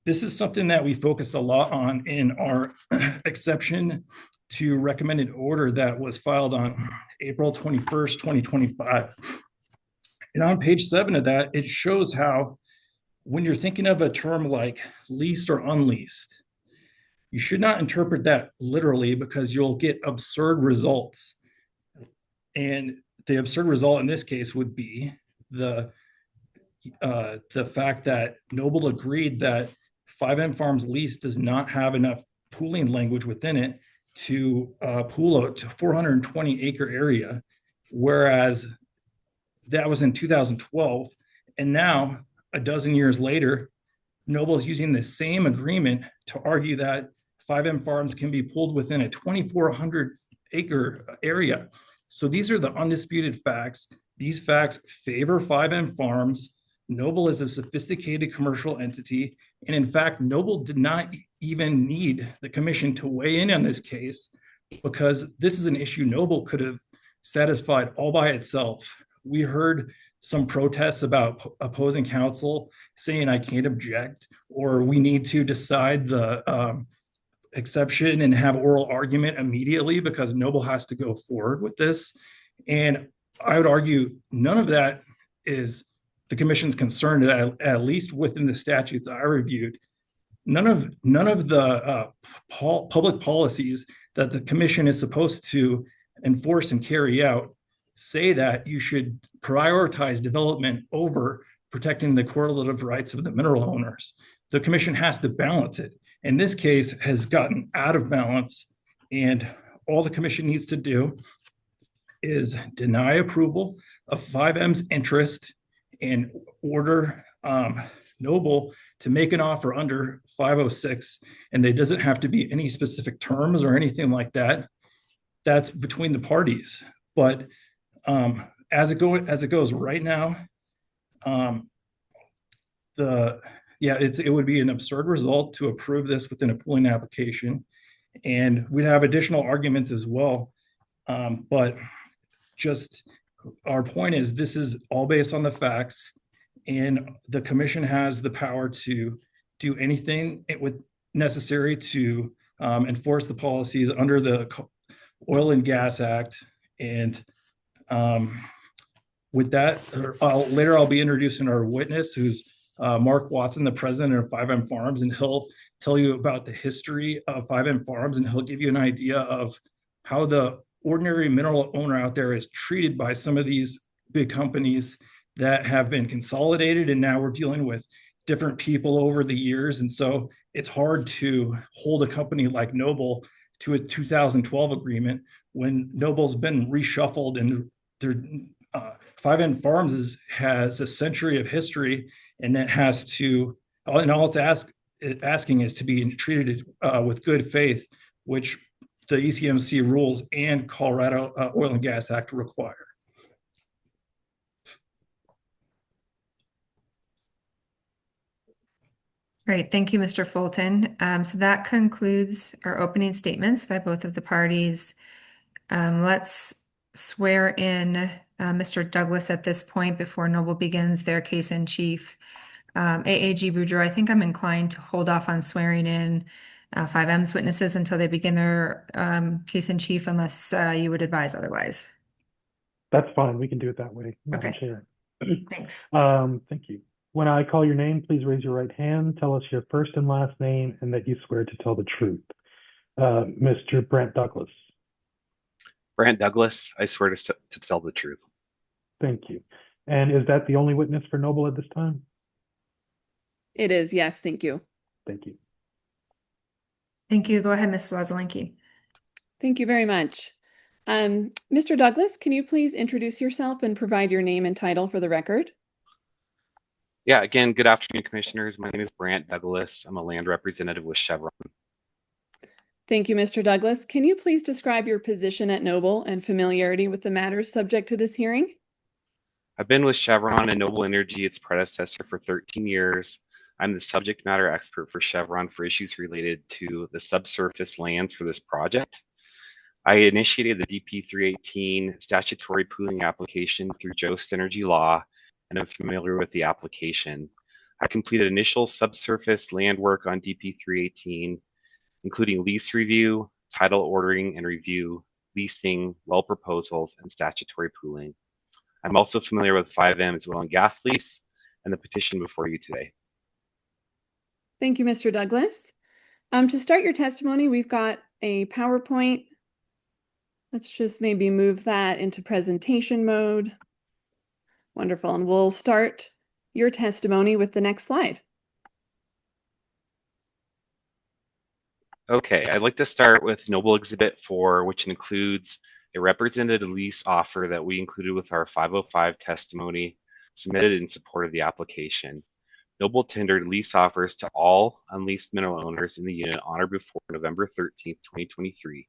This is something that we focused a lot on in our exception to recommended order that was filed on April 21st, 2025. And on page 7 of that, it shows how when you're thinking of a term like leased or unleased, you should not interpret that literally because you'll get absurd results. And the absurd result in this case would be the fact that Noble agreed that 5M Farms lease does not have enough pooling language within it to pool a 420 acre area, whereas that was in 2012. And now, a dozen years later, Noble is using the same agreement to argue that 5M Farms can be pooled within a 2,400 acre area. So these are the undisputed facts. These facts favor 5M Farms. Noble is a sophisticated commercial entity. And in fact, Noble did not even need the commission to weigh in on this case because this is an issue Noble could have satisfied all by itself. We heard some protests about opposing counsel saying I can't object, or we need to decide the exception and have oral argument immediately because Noble has to go forward with this. And I would argue none of that is the commission's concern, at least within the statutes I reviewed. None of the public policies that the commission is supposed to enforce and carry out say that you should prioritize development over protecting the correlative rights of the mineral owners. The commission has to balance it. And this case has gotten out of balance, and all the commission needs to do is deny approval of 5M's interest and order Noble to make an offer under 506. And there doesn't have to be any specific terms or anything like that. That's between the parties. But as it goes right now, it would be an absurd result to approve this within a pooling application, and we'd have additional arguments as well. But just our point is this is all based on the facts, and the commission has the power to do anything necessary to enforce the policies under the Oil and Gas Act. And with that, later I'll be introducing our witness, who's Mark Watson, the president of 5M Farms, and he'll tell you about the history of 5M Farms, and he'll give you an idea of how the ordinary mineral owner out there is treated by some of these big companies that have been consolidated, and now we're dealing with different people over the years. And so it's hard to hold a company like Noble to a 2012 agreement when Noble's been reshuffled, and their 5M Farms has a century of history, and it has to, and all it's asking is to be treated with good faith, which the ECMC rules and Colorado Oil and Gas Act require. Great. Thank you, Mr. Fulton. So that concludes our opening statements by both of the parties. Let's swear in Mr. Douglas at this point before Noble begins their case in chief. AAG Boudreaux, I think I'm inclined to hold off on swearing in 5M's witnesses until they begin their case in chief, unless you would advise otherwise. That's fine. We can do it that way, Madam Chair. Thanks. Thank you. When I call your name, please raise your right hand, tell us your first and last name, and that you swear to tell the truth. Mr. Brent Douglas. Brent Douglas, I swear to tell the truth. Thank you. And is that the only witness for Noble at this time? It is, yes, thank you. Thank you. Thank you. Go ahead, Ms. Swazilinki. Thank you very much. Mr. Douglas, can you please introduce yourself and provide your name and title for the record? Yeah, again, good afternoon, commissioners. My name is Brant Douglas. I'm a land representative with Chevron. Thank you, Mr. Douglas. Can you please describe your position at Noble and familiarity with the matters subject to this hearing? I've been with Chevron and Noble Energy, its predecessor, for 13 years. I'm the subject matter expert for Chevron for issues related to the subsurface lands for this project. I initiated the DP 318 statutory pooling application through Jost Energy Law, and I'm familiar with the application. I completed initial subsurface land work on DP 318, including lease review, title ordering and review, leasing, well proposals, and statutory pooling. I'm also familiar with 5M's oil and gas lease and the petition before you today. Thank you, Mr. Douglas. To start your testimony, we've got a PowerPoint. Let's just maybe move that into presentation mode. Wonderful. And we'll start your testimony with the next slide. Okay, I'd like to start with Noble Exhibit 4, which includes a representative lease offer that we included with our 505 testimony submitted in support of the application. Noble tendered lease offers to all unleased mineral owners in the unit on or before November 13th, 2023.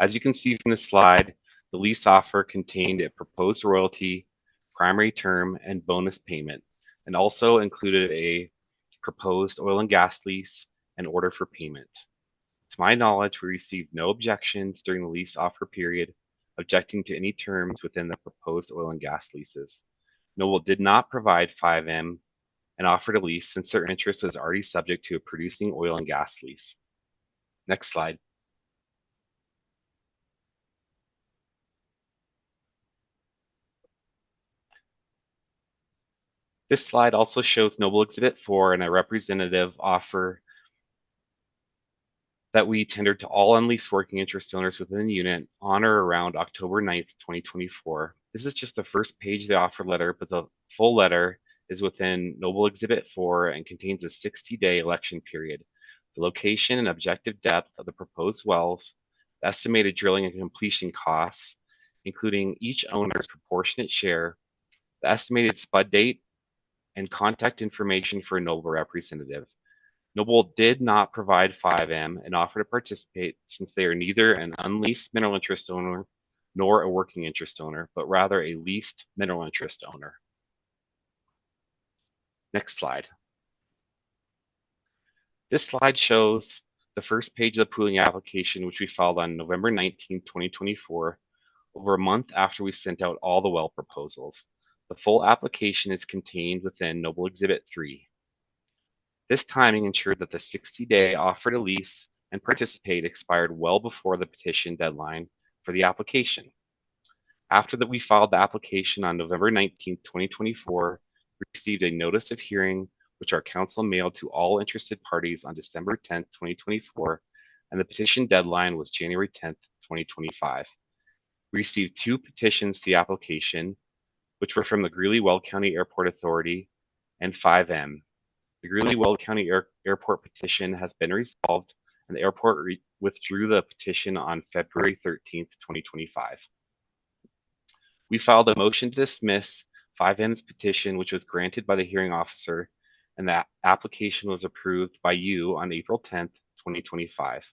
As you can see from the slide, the lease offer contained a proposed royalty, primary term, and bonus payment, and also included a proposed oil and gas lease and order for payment. To my knowledge, we received no objections during the lease offer period, objecting to any terms within the proposed oil and gas leases. Noble did not provide 5M an offer to lease since their interest was already subject to a producing oil and gas lease. Next slide. This slide also shows Noble Exhibit 4 and a representative offer that we tendered to all unleased working interest owners within the unit on or around October 9th, 2024. This is just the first page of the offer letter, but the full letter is within Noble Exhibit 4 and contains a 60-day election period, the location and objective depth of the proposed wells, the estimated drilling and completion costs, including each owner's proportionate share, the estimated spud date, and contact information for a Noble representative. Noble did not provide 5M an offer to participate since they are neither an unleased mineral interest owner nor a working interest owner, but rather a leased mineral interest owner. Next slide. This slide shows the first page of the pooling application, which we filed on November 19, 2024, over a month after we sent out all the well proposals. The full application is contained within Noble Exhibit 3. This timing ensured that the 60-day offer to lease and participate expired well before the petition deadline for the application. After that, we filed the application on November 19, 2024, we received a notice of hearing, which our council mailed to all interested parties on December 10, 2024, and the petition deadline was January 10, 2025. We received 2 petitions to the application, which were from the Greeley-Weld County Airport Authority and 5M. The Greeley-Weld County Airport petition has been resolved, and the airport withdrew the petition on February 13, 2025. We filed a motion to dismiss 5M's petition, which was granted by the hearing officer, and that application was approved by you on April 10, 2025.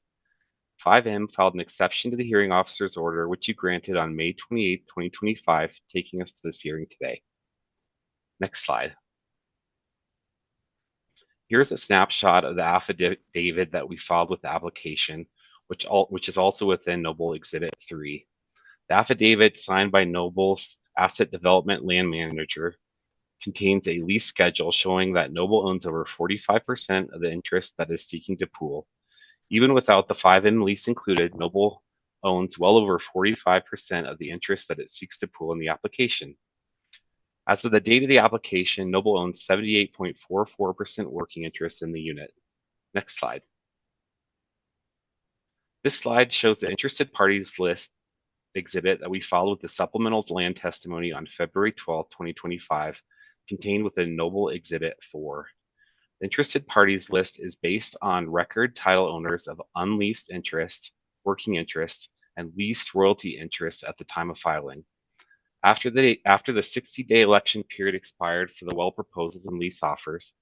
5M filed an exception to the hearing officer's order, which you granted on May 28, 2025, taking us to this hearing today. Next slide. Here's a snapshot of the affidavit that we filed with the application, which is also within Noble Exhibit 3. The affidavit signed by Noble's Asset Development Land Manager contains a lease schedule showing that Noble owns over 45% of the interest that is seeking to pool. Even without the 5M lease included, Noble owns well over 45% of the interest that it seeks to pool in the application. As of the date of the application, Noble owns 78.44% working interest in the unit. Next slide. This slide shows the interested parties list exhibit that we filed with the supplemental land testimony on February 12, 2025, contained within Noble Exhibit 4. The interested parties list is based on record title owners of unleased interest, working interest, and leased royalty interest at the time of filing. After the 60-day election period expired for the well proposals and lease offers,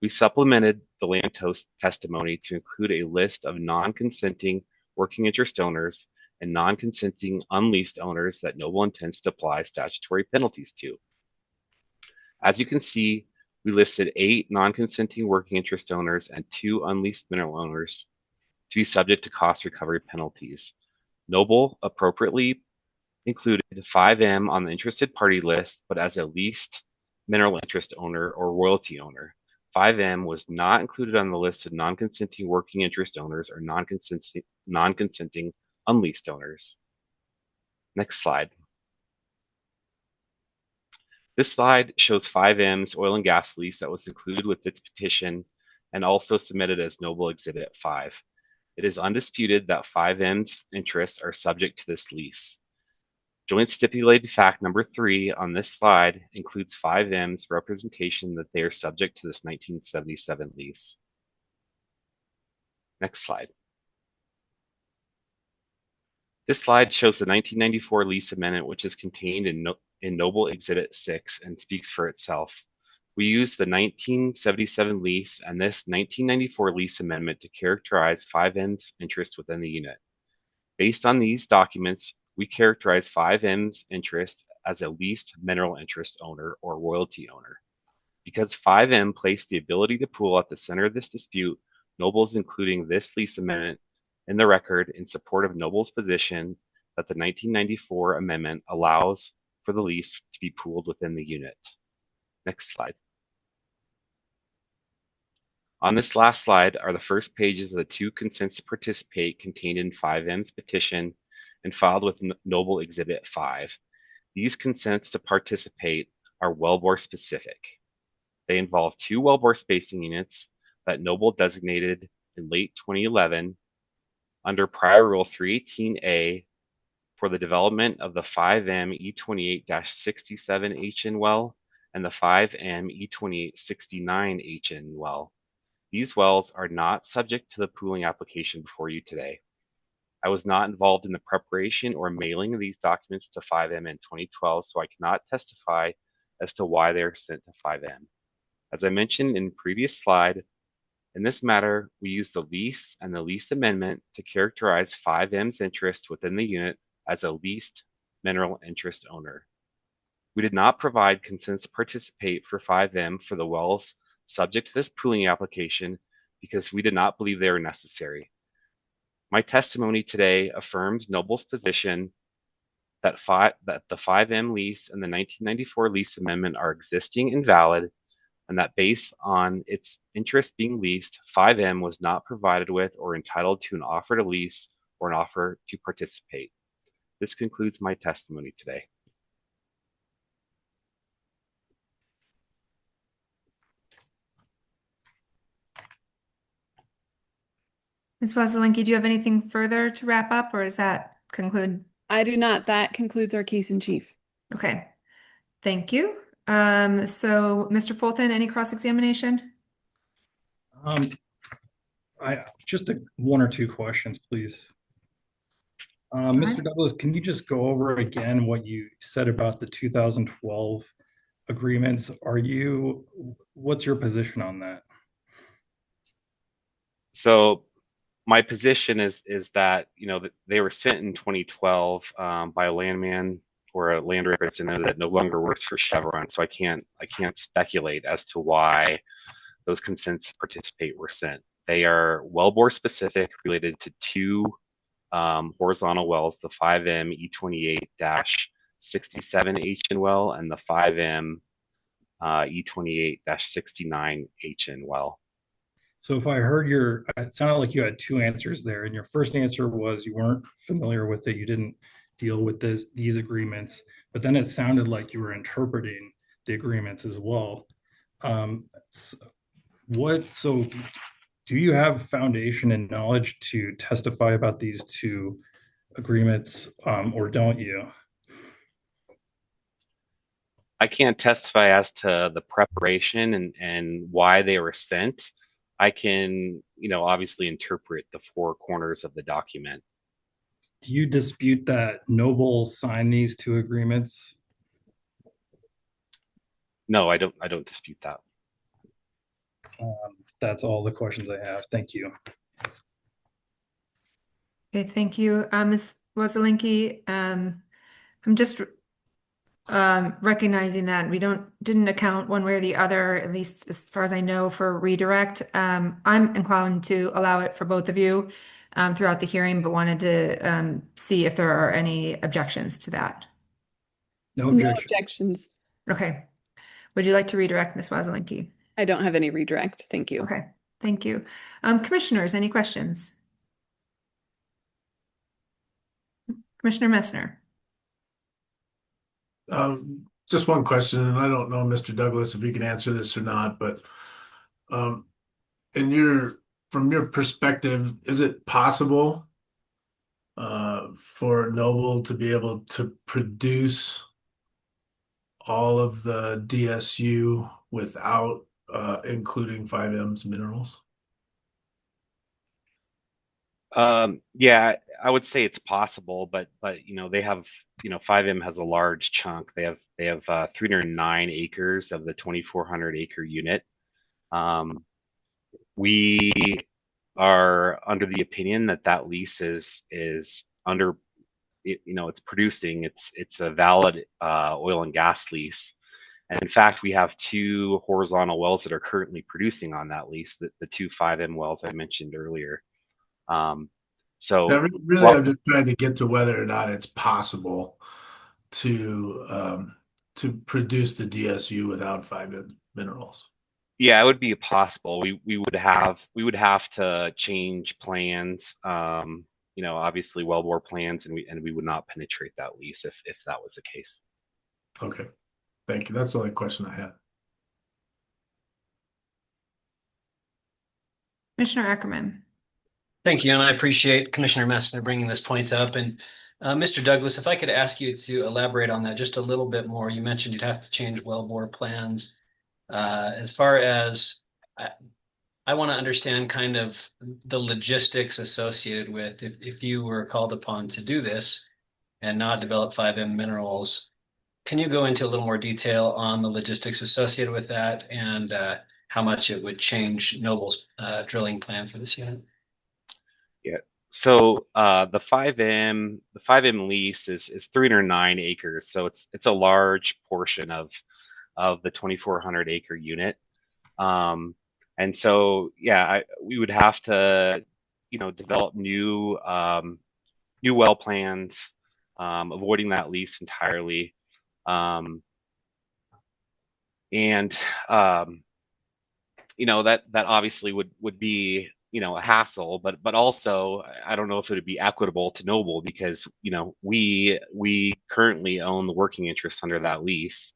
we supplemented the land testimony to include a list of non-consenting working interest owners and non-consenting unleased owners that Noble intends to apply statutory penalties to. As you can see, we listed 8 non-consenting working interest owners and 2 unleased mineral owners to be subject to cost recovery penalties. Noble appropriately included 5M on the interested party list, but as a leased mineral interest owner or royalty owner. 5M was not included on the list of non-consenting working interest owners or non-consenting unleased owners. Next slide. This slide shows 5M's oil and gas lease that was included with its petition and also submitted as Noble Exhibit 5. It is undisputed that 5M's interests are subject to this lease. Joint stipulated fact number 3 on this slide includes 5M's representation that they are subject to this 1977 lease. Next slide. This slide shows the 1994 lease amendment, which is contained in Noble Exhibit 6 and speaks for itself. We used the 1977 lease and this 1994 lease amendment to characterize 5M's interest within the unit. Based on these documents, we characterize 5M's interest as a leased mineral interest owner or royalty owner. Because 5M placed the ability to pool at the center of this dispute, Noble is including this lease amendment in the record in support of Noble's position that the 1994 amendment allows for the lease to be pooled within the unit. Next slide. On this last slide are the first pages of the 2 consents to participate contained in 5M's petition and filed with Noble Exhibit 5. These consents to participate are wellbore specific. They involve 2 wellbore spacing units that Noble designated in late 2011 under Prior Rule 318A for the development of the 5M E28-67HN well and the 5M E28-69HN well. These wells are not subject to the pooling application before you today. I was not involved in the preparation or mailing of these documents to 5M in 2012, so I cannot testify as to why they are sent to 5M. As I mentioned in the previous slide, in this matter, we used the lease and the lease amendment to characterize 5M's interest within the unit as a leased mineral interest owner. We did not provide consents to participate for 5M for the wells subject to this pooling application because we did not believe they were necessary. My testimony today affirms Noble's position that the 5M lease and the 1994 lease amendment are existing and valid, and that based on its interest being leased, 5M was not provided with or entitled to an offer to lease or an offer to participate. This concludes my testimony today. Ms. Wasilenki, do you have anything further to wrap up, or does that conclude? I do not. That concludes our case in chief. Okay, thank you. So Mr. Fulton, any cross-examination? I just 1 or 2 questions, please. Mr. Douglas, can you just go over again what you said about the 2012 agreements? What's your position on that? So my position is that they were sent in 2012 by a landman or a land representative that no longer works for Chevron. So I can't speculate as to why those consents to participate were sent. They are wellbore specific, related to 2 horizontal wells: the 5M E28-67HN well and the 5M E28-69HN well. So if I heard it sounded like you had 2 answers there, and your first answer was you weren't familiar with it, you didn't deal with these agreements, but then it sounded like you were interpreting the agreements as well. So do you have foundation and knowledge to testify about these 2 agreements, or don't you? I can't testify as to the preparation and why they were sent. I can, obviously interpret the 4 corners of the document. Do you dispute that Noble signed these 2 agreements? No, I don't dispute that. That's all the questions I have. Thank you. Okay, thank you. Ms. Wazelinski, I'm just recognizing that we didn't account one way or the other, at least as far as I know, for redirect. I'm inclined to allow it for both of you throughout the hearing, but wanted to see if there are any objections to that. No No objection. objections. Okay. Would you like to redirect, Ms. Wazelinski? I don't have any redirect. Thank you. Okay, thank you. Commissioners, any questions? Commissioner Messner. Just one question, and I don't know, Mr. Douglas, if you can answer this or not, but um, from your perspective, is it possible for Noble to be able to produce all of the DSU without including 5M's minerals? Yeah, I would say it's possible, but they have 5M has a large chunk. They have 309 acres of the 2,400 acre unit. We are under the opinion that that lease is under it's producing. It's a valid oil and gas lease. And in fact, we have two horizontal wells that are currently producing on that lease, the two 5M wells I mentioned earlier. So Really, I'm just trying to get to whether or not it's possible to produce the DSU without 5M minerals. yeah, it would be possible. We would have to change plans. Obviously wellbore plans, and we would not penetrate that lease if that was the case. Okay, thank you. That's the only question I had. Commissioner Ackerman. Thank you, and I appreciate Commissioner Messner bringing this point up. And Mr. Douglas, if I could ask you to elaborate on that just a little bit more. You mentioned you'd have to change wellbore plans. As far as I want to understand kind of the logistics associated with if you were called upon to do this and not develop 5M minerals, can you go into a little more detail on the logistics associated with that and how much it would change Noble's drilling plan for this unit? Yeah. So the 5M lease is 309 acres. So it's a large portion of the 2,400 acre unit. And so yeah, we would have to develop new well plans, avoiding that lease entirely. And that obviously would be a hassle, but also I don't know if it would be equitable to Noble because we currently own the working interest under that lease.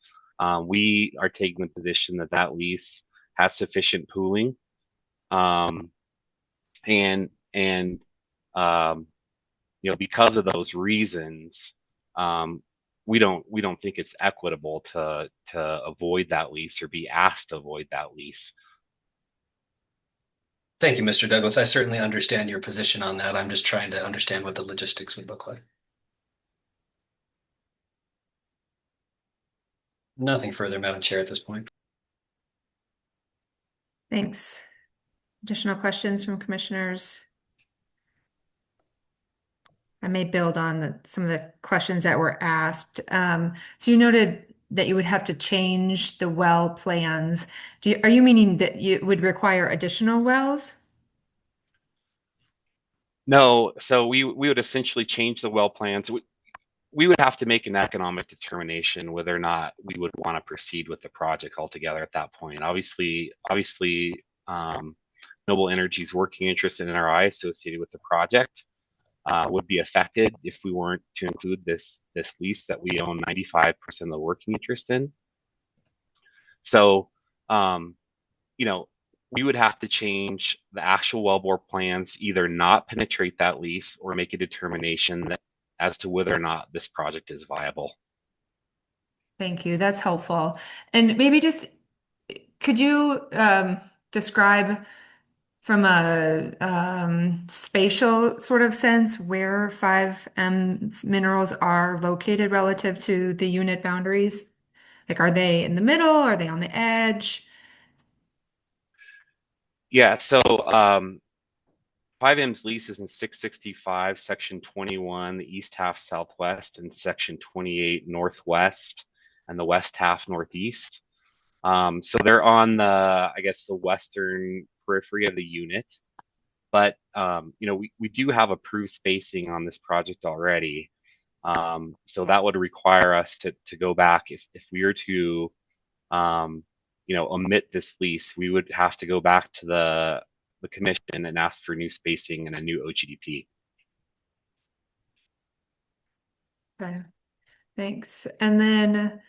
We are taking the position that that lease has sufficient pooling, and because of those reasons, we don't think it's equitable to avoid that lease or be asked to avoid that lease. Thank you, Mr. Douglas. I certainly understand your position on that. I'm just trying to understand what the logistics would look like. Nothing further, Madam Chair, at this point. Thanks. Additional questions from commissioners? I may build on some of the questions that were asked. So you noted that you would have to change the well plans. Are you meaning that you would require additional wells? No, so we would essentially change the well plans. We would have to make an economic determination whether or not we would want to proceed with the project altogether at that point. Obviously, Noble Energy's working interest in NRI associated with the project would be affected if we weren't to include this lease that we own 95% of the working interest in. So, we would have to change the actual wellbore plans, either not penetrate that lease or make a determination as to whether or not this project is viable. Thank you. That's helpful. And maybe just could you describe from a spatial sort of sense where 5M minerals are located relative to the unit boundaries? Like, are they in the middle? Are they on the edge? Yeah, so 5M's lease is in 665, section 21, the east half southwest, and section 28 northwest, and the west half northeast. So they're on the, I guess, the western periphery of the unit. But we do have approved spacing on this project already. So that would require us to go back if we were to omit this lease, we would have to go back to the commission and ask for new spacing and a new OGDP. Okay, thanks. And then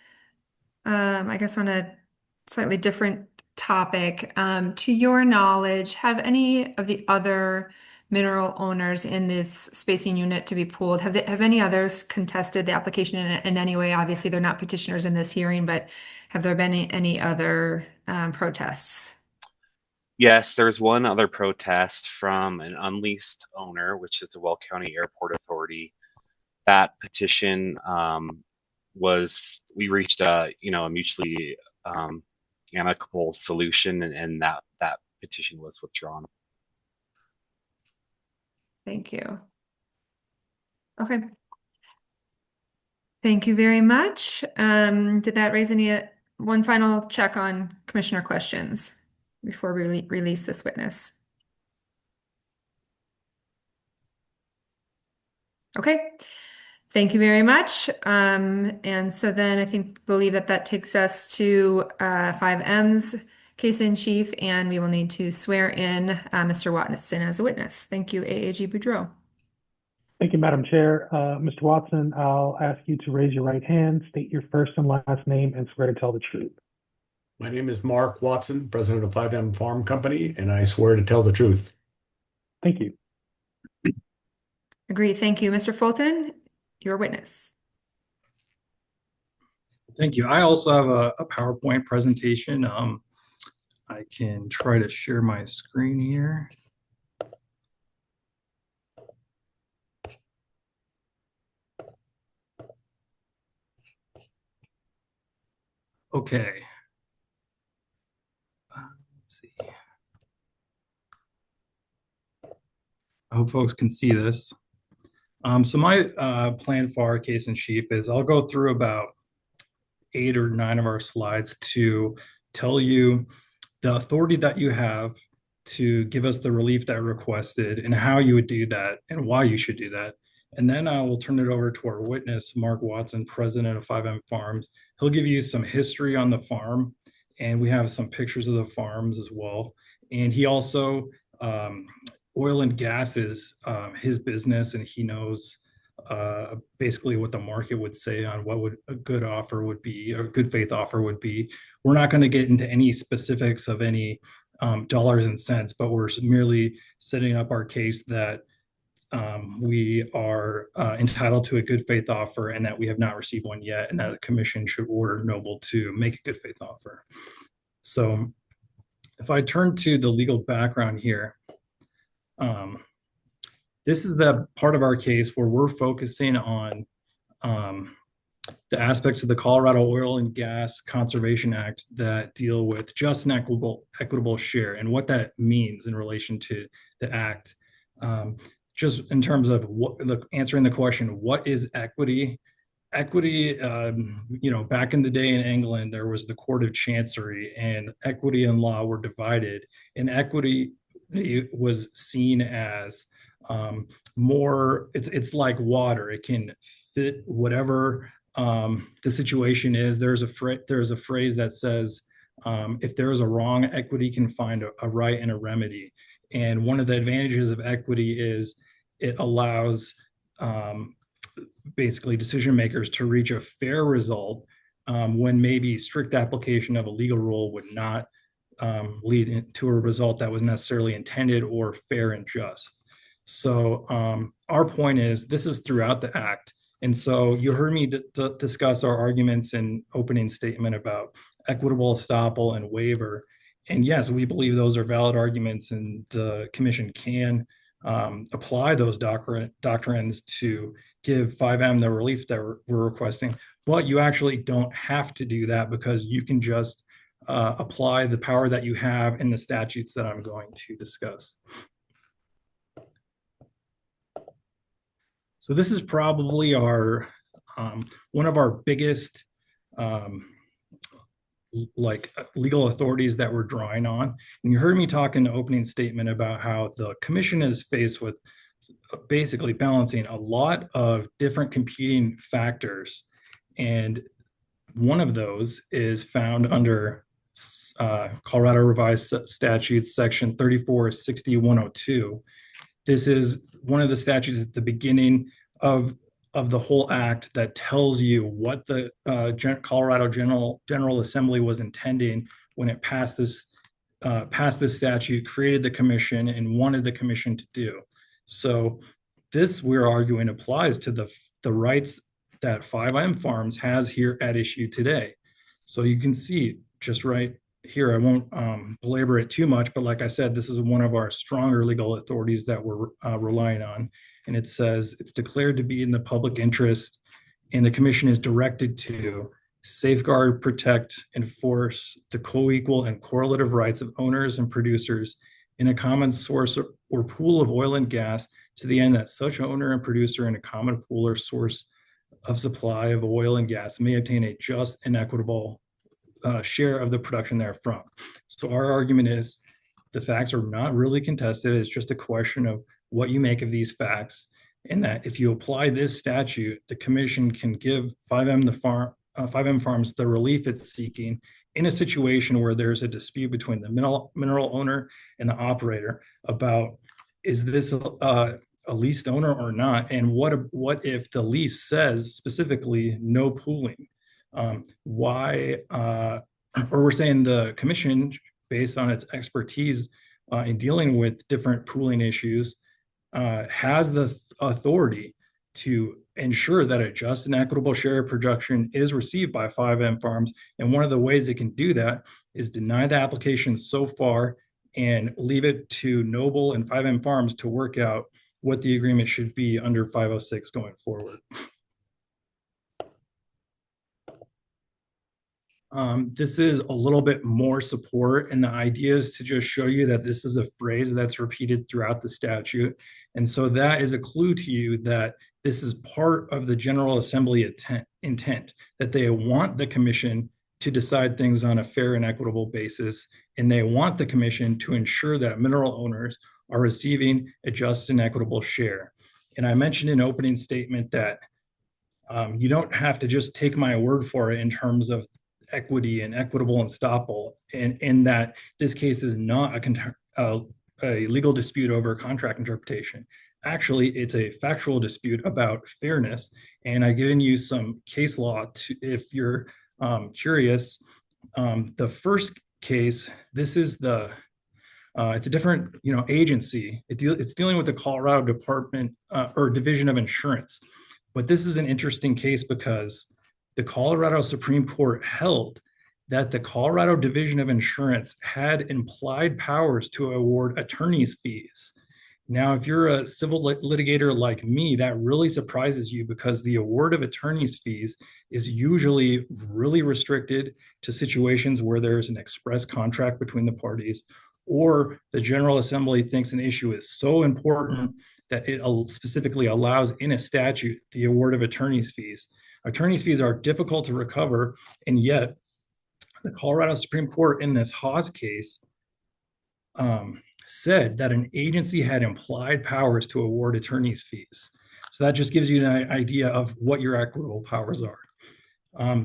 I guess on a slightly different topic, to your knowledge, have any of the other mineral owners in this spacing unit to be pooled, have any others contested the application in any way? Obviously, they're not petitioners in this hearing, but have there been any other protests? Yes, there's one other protest from an unleased owner, which is the Weld County Airport Authority. That petition we reached a mutually amicable solution, and that petition was withdrawn. Thank you. Okay. Thank you very much. Did that raise one final check on commissioner questions before we release this witness? Okay. Thank you very much. And so then I believe that takes us to 5M's case in chief, and we will need to swear in Mr. Watson as a witness. Thank you, AAG Boudreau. Thank you, Madam Chair. Mr. Watson, I'll ask you to raise your right hand, state your first and last name, and swear to tell the truth. My name is Mark Watson, president of 5M Farm Company, and I swear to tell the truth. Thank you. Agreed. Thank you. Mr. Fulton, your witness. Thank you. I also have a PowerPoint presentation. I can try to share my screen here. Okay. Let's see. I hope folks can see this. So my plan for our case in chief is I'll go through about 8 or 9 of our slides to tell you the authority that you have to give us the relief that requested and how you would do that and why you should do that. And then I will turn it over to our witness, Mark Watson, president of 5M Farms. He'll give you some history on the farm, and we have some pictures of the farms as well. And he also, oil and gas is his business, and he knows basically what the market would say on what would a good offer would be, or a good faith offer would be. We're not going to get into any specifics of any dollars and cents, but we're merely setting up our case that we are entitled to a good faith offer and that we have not received one yet, and that the commission should order Noble to make a good faith offer. So if I turn to the legal background here, this is the part of our case where we're focusing on the aspects of the Colorado Oil and Gas Conservation Act that deal with just and equitable share and what that means in relation to the act. Just in terms of answering the question, what is equity? Equity, back in the day in England, there was the Court of Chancery, and equity and law were divided. And equity was seen as more, it's like water. It can fit whatever the situation is. There's a phrase that says, if there is a wrong, equity can find a right and a remedy. And one of the advantages of equity is it allows basically decision makers to reach a fair result when maybe strict application of a legal rule would not lead to a result that was necessarily intended or fair and just. So our point is this is throughout the act. And so you heard me discuss our arguments in opening statement about equitable estoppel and waiver. And yes, we believe those are valid arguments, and the commission can apply those doctrines to give 5M the relief that we're requesting. but you actually don't have to do that because you can just apply the power that you have in the statutes that I'm going to discuss. So this is probably our one of our biggest legal authorities that we're drawing on. And you heard me talk in the opening statement about how the commission is faced with basically balancing a lot of different competing factors. And one of those is found under Colorado Revised Statutes, Section 3460-102. This is one of the statutes at the beginning of the whole act that tells you what the Colorado General Assembly was intending when it passed this statute, created the commission, and wanted the commission to do. So this, we're arguing, applies to the rights that 5M Farms has here at issue today. So you can see just right here, I won't belabor it too much, but like I said, this is one of our stronger legal authorities that we're relying on. And it says it's declared to be in the public interest, and the commission is directed to safeguard, protect, enforce the co-equal and correlative rights of owners and producers in a common source or pool of oil and gas, to the end that such owner and producer in a common pool or source of supply of oil and gas may obtain a just and equitable share of the production therefrom. So our argument is the facts are not really contested. It's just a question of what you make of these facts, and that if you apply this statute, the commission can give 5M Farms the relief it's seeking in a situation where there's a dispute between the mineral owner and the operator about, is this a leased owner or not? And what if the lease says specifically no pooling? Or we're saying the commission, based on its expertise in dealing with different pooling issues, has the authority to ensure that a just and equitable share of production is received by 5M Farms. And one of the ways it can do that is deny the application so far and leave it to Noble and 5M Farms to work out what the agreement should be under 506 going forward. This is a little bit more support, and the idea is to just show you that this is a phrase that's repeated throughout the statute. And so that is a clue to you that this is part of the General Assembly intent, that they want the commission to decide things on a fair and equitable basis, and they want the commission to ensure that mineral owners are receiving a just and equitable share. And I mentioned in opening statement that you don't have to just take my word for it in terms of equity and equitable estoppel, and in that this case is not a legal dispute over contract interpretation. Actually, it's a factual dispute about fairness, and I've given you some case law if you're curious. The first case, this is it's a different agency. It's dealing with the Colorado Department or Division of Insurance, but this is an interesting case because the Colorado Supreme Court held that the Colorado Division of Insurance had implied powers to award attorney's fees. Now, if you're a civil litigator like me, that really surprises you because the award of attorney's fees is usually really restricted to situations where there's an express contract between the parties, or the General Assembly thinks an issue is so important that it specifically allows in a statute the award of attorney's fees. Attorney's fees are difficult to recover, and yet the Colorado Supreme Court in this Hawes case said that an agency had implied powers to award attorney's fees. So that just gives you an idea of what your equitable powers are.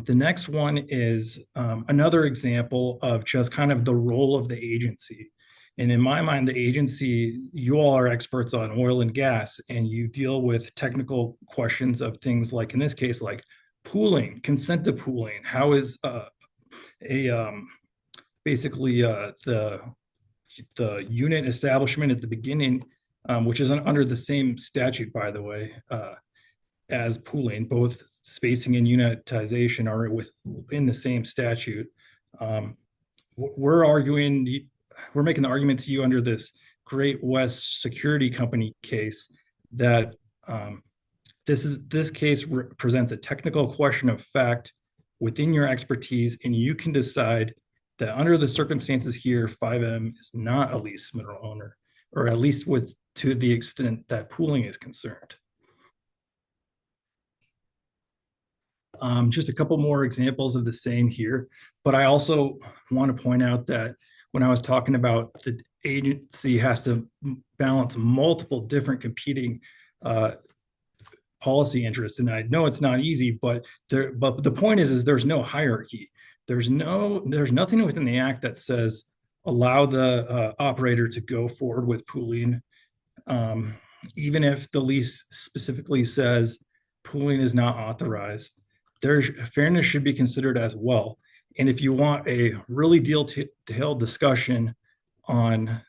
The next one is another example of just kind of the role of the agency. And in my mind, the agency, you all are experts on oil and gas, and you deal with technical questions of things like, in this case, like pooling, consent to pooling. How is basically the unit establishment at the beginning, which is under the same statute, by the way, as pooling, both spacing and unitization are within the same statute. We're making the argument to you under this Great West Security Company case that this case presents a technical question of fact within your expertise, and you can decide that under the circumstances here, 5M is not a lease mineral owner, or at least to the extent that pooling is concerned. Just a couple more examples of the same here, but I also want to point out that when I was talking about the agency has to balance multiple different competing policy interests, and I know it's not easy, but the point is there's no hierarchy. There's nothing within the act that says allow the operator to go forward with pooling, even if the lease specifically says pooling is not authorized. Fairness should be considered as well. And if you want a really detailed discussion on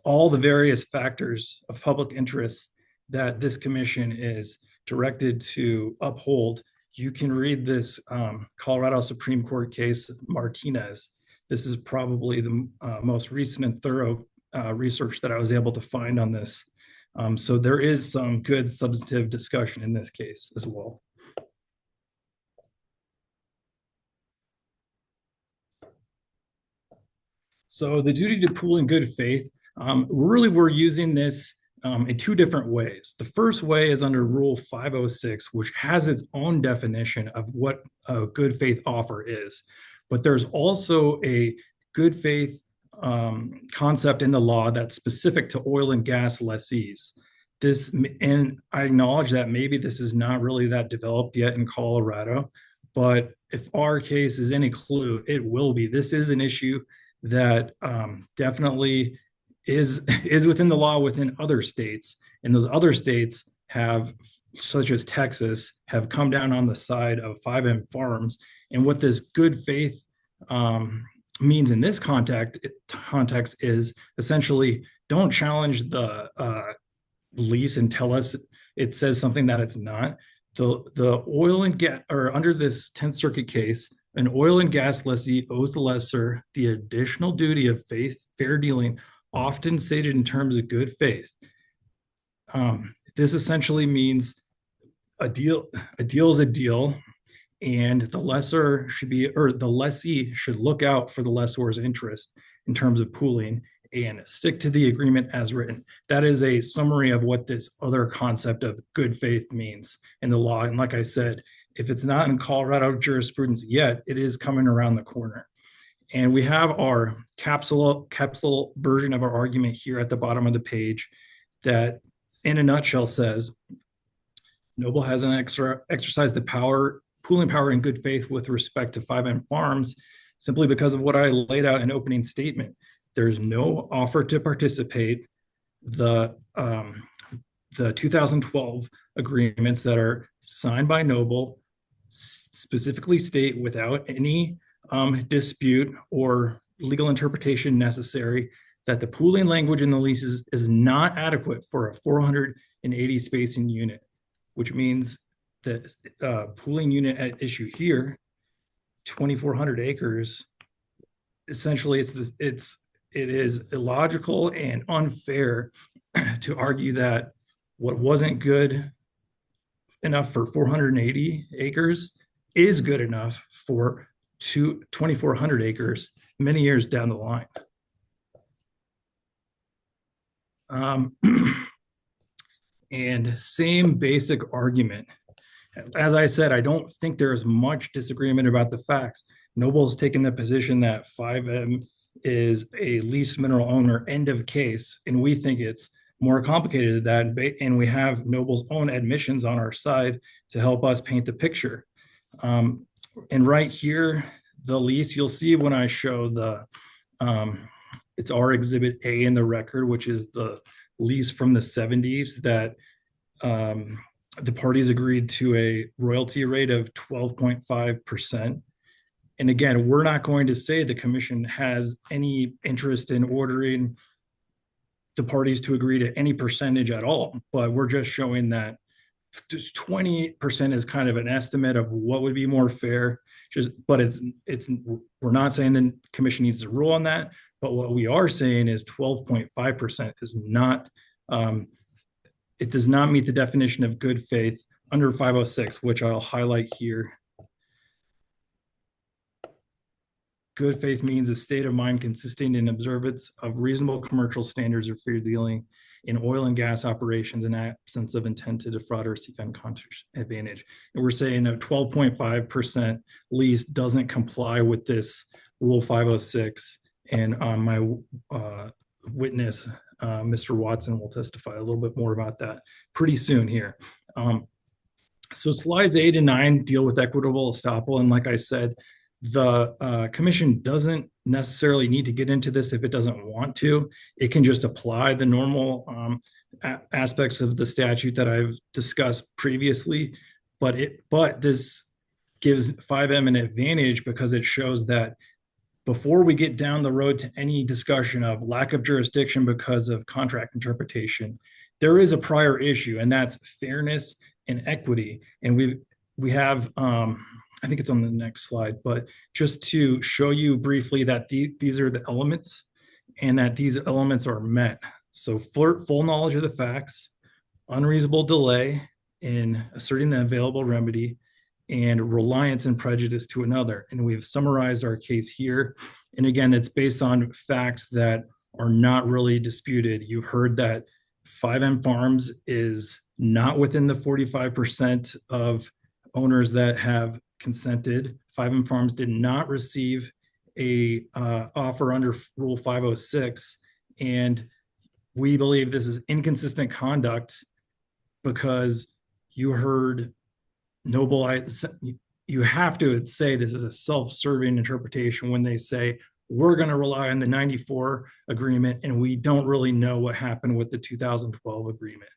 all the various factors of public interest that this commission is directed to uphold, you can read this Colorado Supreme Court case, Martinez. This is probably the most recent and thorough research that I was able to find on this. So there is some good substantive discussion in this case as well. So the duty to pool in good faith, really we're using this in two different ways. The first way is under Rule 506, which has its own definition of what a good faith offer is. But there's also a good faith concept in the law that's specific to oil and gas lessees. And I acknowledge that maybe this is not really that developed yet in Colorado, but if our case is any clue, it will be. This is an issue that definitely is within the law within other states, and those other states have, such as Texas, have come down on the side of 5M farms. And what this good faith means in this context is essentially don't challenge the lease and tell us it says something that it's not. The oil and gas, or under this 10th Circuit case, an oil and gas lessee owes the lessor the additional duty of fair dealing, often stated in terms of good faith. This essentially means a deal is a deal, and the lessor should be, or the lessee should look out for the lessor's interest in terms of pooling and stick to the agreement as written. That is a summary of what this other concept of good faith means in the law. And like I said, if it's not in Colorado jurisprudence yet, it is coming around the corner. And we have our capsule version of our argument here at the bottom of the page that, in a nutshell, says Noble has exercised the pooling power in good faith with respect to 5M Farms simply because of what I laid out in opening statement. There's no offer to participate. The 2012 agreements that are signed by Noble specifically state without any dispute or legal interpretation necessary that the pooling language in the leases is not adequate for a 480 spacing unit, which means that pooling unit at issue here, 2,400 acres, essentially it is illogical and unfair to argue that what wasn't good enough for 480 acres is good enough for 2,400 acres many years down the line. And same basic argument. As I said, I don't think there is much disagreement about the facts. Noble's taken the position that 5M is a lease mineral owner, end of case, and we think it's more complicated than that, and we have Noble's own admissions on our side to help us paint the picture. And right here, the lease, you'll see when I show it's our Exhibit A in the record, which is the lease from the 70s that the parties agreed to a royalty rate of 12.5%. And again, we're not going to say the commission has any interest in ordering the parties to agree to any percentage at all, but we're just showing that 20% is kind of an estimate of what would be more fair. But we're not saying the commission needs to rule on that, but what we are saying is 12.5% is not it does not meet the definition of good faith under 506, which I'll highlight here. Good faith means a state of mind consisting in observance of reasonable commercial standards of fair dealing in oil and gas operations in absence of intent to defraud or seek unconscious advantage. And we're saying a 12.5% lease doesn't comply with this Rule 506. And my witness, Mr. Watson, will testify a little bit more about that pretty soon here. So slides 8 and 9 deal with equitable estoppel. And like I said, the commission doesn't necessarily need to get into this if it doesn't want to. It can just apply the normal aspects of the statute that I've discussed previously. But this gives 5M an advantage because it shows that before we get down the road to any discussion of lack of jurisdiction because of contract interpretation, there is a prior issue, and that's fairness and equity. And we have, I think it's on the next slide, but just to show you briefly that these are the elements and that these elements are met. So full knowledge of the facts, unreasonable delay in asserting the available remedy, and reliance and prejudice to another. And we've summarized our case here. And again, it's based on facts that are not really disputed. You've heard that 5M Farms is not within the 45% of owners that have consented. 5M Farms did not receive a offer under Rule 506. And we believe this is inconsistent conduct because you heard Noble, you have to say this is a self-serving interpretation when they say we're going to rely on the 94 agreement and we don't really know what happened with the 2012 agreement.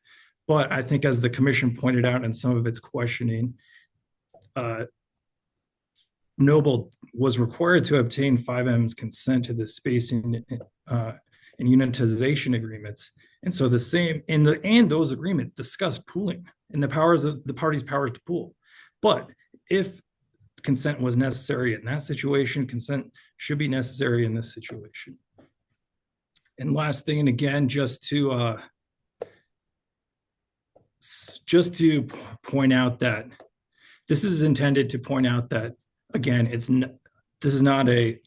But I think as the commission pointed out in some of its questioning, Noble was required to obtain 5M's consent to the spacing and unitization agreements. And so the same, and those agreements discuss pooling and the parties' powers to pool. But if consent was necessary in that situation, consent should be necessary in this situation. And last thing, and again, just to point out that this is intended to point out that, again, this is not a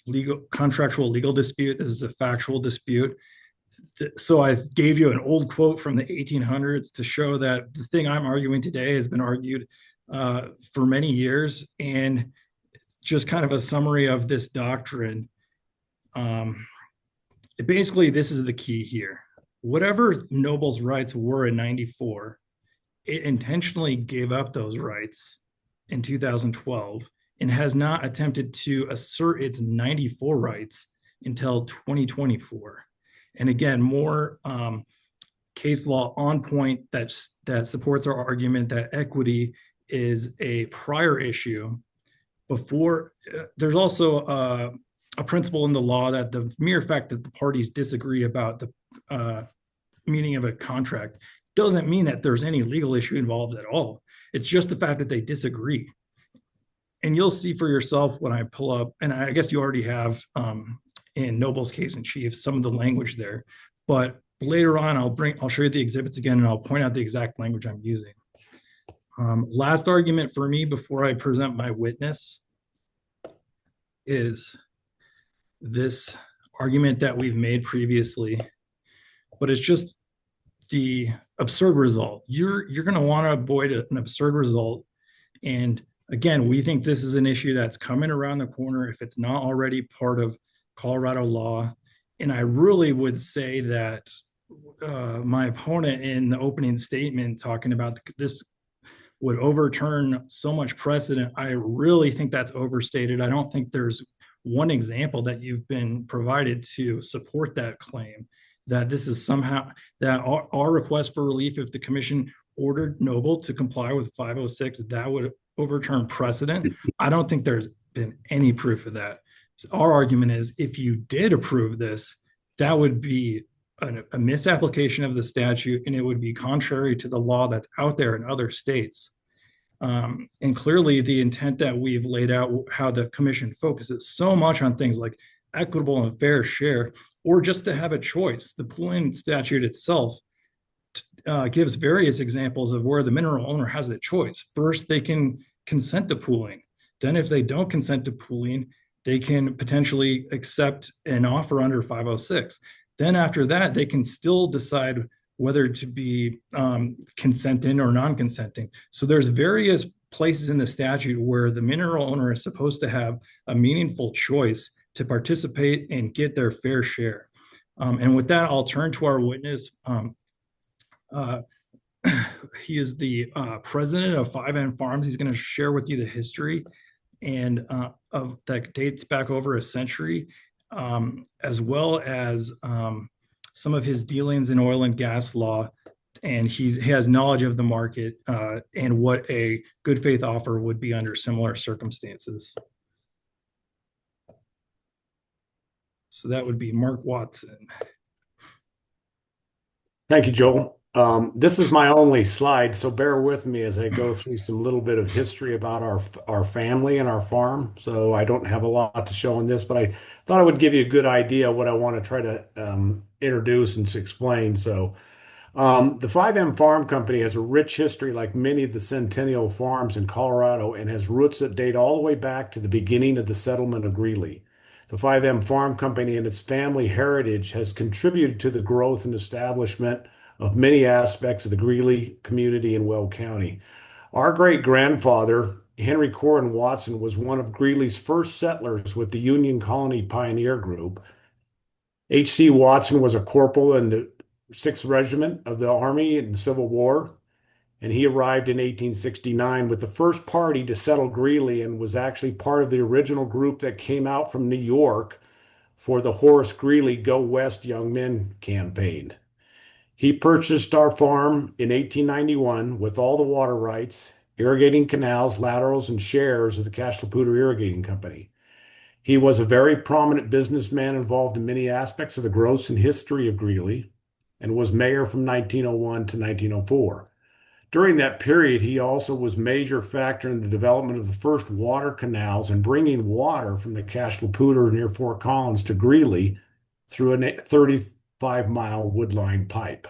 contractual legal dispute. This is a factual dispute. So I gave you an old quote from the 1800s to show that the thing I'm arguing today has been argued for many years. And just kind of a summary of this doctrine. Basically, this is the key here. Whatever Noble's rights were in 94, it intentionally gave up those rights in 2012 and has not attempted to assert its 94 rights until 2024. And again, more case law on point that supports our argument that equity is a prior issue. Before, there's also a principle in the law that the mere fact that the parties disagree about the meaning of a contract doesn't mean that there's any legal issue involved at all. It's just the fact that they disagree. And you'll see for yourself when I pull up, and I guess you already have in Noble's case in chief, some of the language there, but later on, I'll show you the exhibits again and I'll point out the exact language I'm using. Last argument for me before I present my witness is this argument that we've made previously, but it's just the absurd result. You're going to want to avoid an absurd result. And again, we think this is an issue that's coming around the corner if it's not already part of Colorado law. And I really would say that my opponent in the opening statement talking about this would overturn so much precedent. I really think that's overstated. I don't think there's one example that you've been provided to support that claim, that this is somehow, that our request for relief, if the commission ordered Noble to comply with 506, that would overturn precedent. I don't think there's been any proof of that. So our argument is if you did approve this, that would be a misapplication of the statute, and it would be contrary to the law that's out there in other states. And clearly the intent that we've laid out, how the commission focuses so much on things like equitable and fair share, or just to have a choice. The pooling statute itself gives various examples of where the mineral owner has a choice. First, they can consent to pooling. Then, if they don't consent to pooling, they can potentially accept an offer under 506. Then, after that, they can still decide whether to be consenting or non-consenting. So there's various places in the statute where the mineral owner is supposed to have a meaningful choice to participate and get their fair share. And with that, I'll turn to our witness. He is the president of 5M Farms. He's going to share with you the history and of that dates back over a century, as well as some of his dealings in oil and gas law. And he has knowledge of the market and what a good faith offer would be under similar circumstances. So that would be Mark Watson. Thank you, Joel. This is my only slide, so bear with me as I go through some little bit of history about our family and our farm. So I don't have a lot to show in this, but I thought I would give you a good idea of what I want to try to introduce and to explain. So the 5M Farm Company has a rich history like many of the centennial farms in Colorado and has roots that date all the way back to the beginning of the settlement of Greeley. The 5M Farm Company and its family heritage has contributed to the growth and establishment of many aspects of the Greeley community in Weld County. Our great-grandfather, Henry Corwin Watson, was one of Greeley's first settlers with the Union Colony Pioneer Group. H.C. Watson was a corporal in the 6th Regiment of the Army in the Civil War, and he arrived in 1869 with the first party to settle Greeley and was actually part of the original group that came out from New York for the Horace Greeley Go West Young Men campaign. He purchased our farm in 1891 with all the water rights, irrigating canals, laterals, and shares of the Cashlaputer Irrigating Company. He was a very prominent businessman involved in many aspects of the growth and history of Greeley and was mayor from 1901 to 1904. During that period, he also was a major factor in the development of the first water canals and bringing water from the Cashlaputer near Fort Collins to Greeley through a 35-mile wood-line pipe.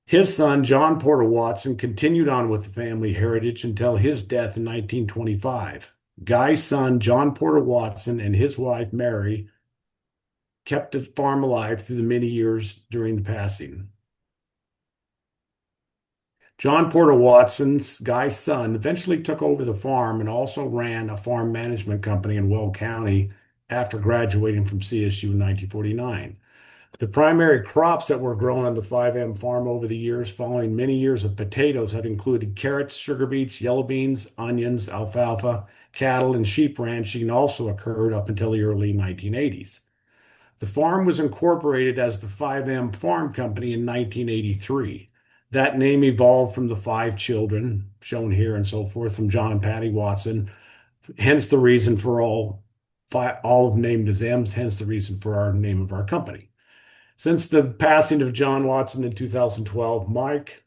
His son, John Porter Watson, continued on with the family heritage until his death in 1925. Guy's son, John Porter Watson, and his wife, Mary, kept the farm alive through the many years during the passing. John Porter Watson's Guy's son eventually took over the farm and also ran a farm management company in Weld County after graduating from CSU in 1949. The primary crops that were grown on the 5M farm over the years, following many years of potatoes, have included carrots, sugar beets, yellow beans, onions, alfalfa. Cattle and sheep ranching also occurred up until the early 1980s. The farm was incorporated as the 5M Farm Company in 1983. That name evolved from the 5 children shown here and so forth from John and Patty Watson, hence the reason for all of them named as M's, hence the reason for our name of our company. Since the passing of John Watson in 2012, Mike,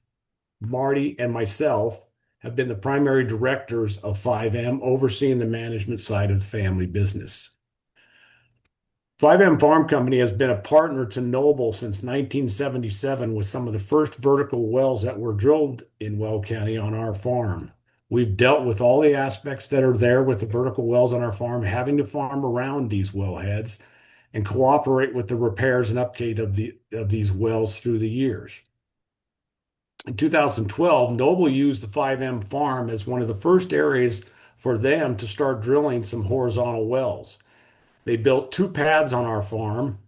Marty, and myself have been the primary directors of 5M, overseeing the management side of the family business. 5M Farm Company has been a partner to Noble since 1977 with some of the first vertical wells that were drilled in Weld County on our farm. We've dealt with all the aspects that are there with the vertical wells on our farm, having to farm around these wellheads and cooperate with the repairs and upkeep of these wells through the years. In 2012, Noble used the 5M farm as one of the first areas for them to start drilling some horizontal wells. They built 2 pads on our farm,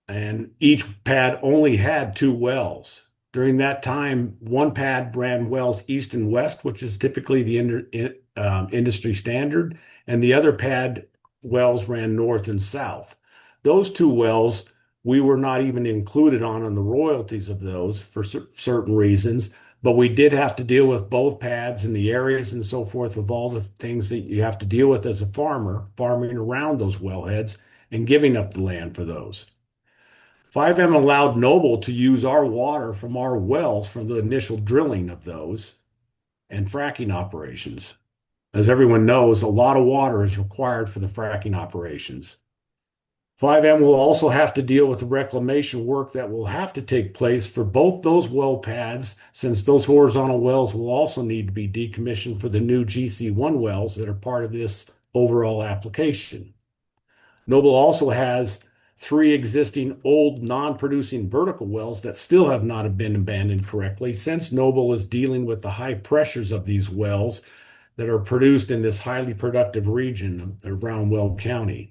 and each pad only had 2 wells. During that time, one pad ran wells east and west, which is typically the industry standard, and the other pad wells ran north and south. Those 2 wells we were not even included on the royalties of those for certain reasons, but we did have to deal with both pads and the areas and so forth of all the things that you have to deal with as a farmer, farming around those wellheads and giving up the land for those. 5M allowed Noble to use our water from our wells from the initial drilling of those and fracking operations. As everyone knows, a lot of water is required for the fracking operations. 5M will also have to deal with the reclamation work that will have to take place for both those well pads, since those horizontal wells will also need to be decommissioned for the new GC1 wells that are part of this overall application. Noble also has 3 existing old non-producing vertical wells that still have not been abandoned correctly, since Noble is dealing with the high pressures of these wells that are produced in this highly productive region around Weld County.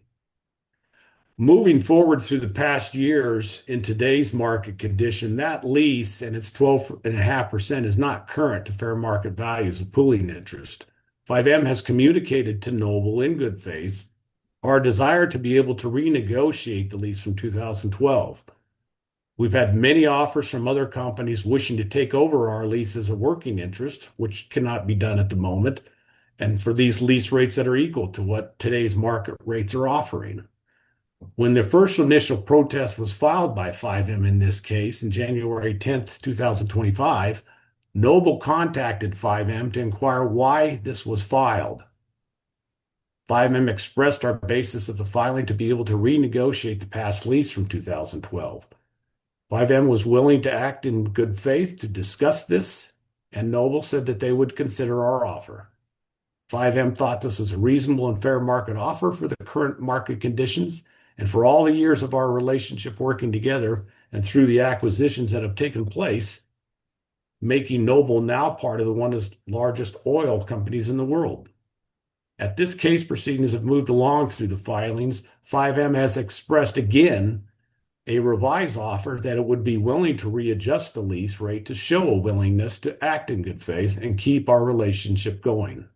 Moving forward through the past years in today's market condition, that lease and its 12.5% is not current to fair market values of pooling interest. 5M has communicated to Noble in good faith our desire to be able to renegotiate the lease from 2012. We've had many offers from other companies wishing to take over our lease as a working interest, which cannot be done at the moment, and for these lease rates that are equal to what today's market rates are offering. When the first initial protest was filed by 5M in this case in January 10th, 2025, Noble contacted 5M to inquire why this was filed. 5M expressed our basis of the filing to be able to renegotiate the past lease from 2012. 5M was willing to act in good faith to discuss this, and Noble said that they would consider our offer. 5M thought this was a reasonable and fair market offer for the current market conditions and for all the years of our relationship working together and through the acquisitions that have taken place, making Noble now part of one of the largest oil companies in the world. As this case proceedings have moved along through the filings, 5M has expressed again a revised offer that it would be willing to readjust the lease rate to show a willingness to act in good faith and keep our relationship going.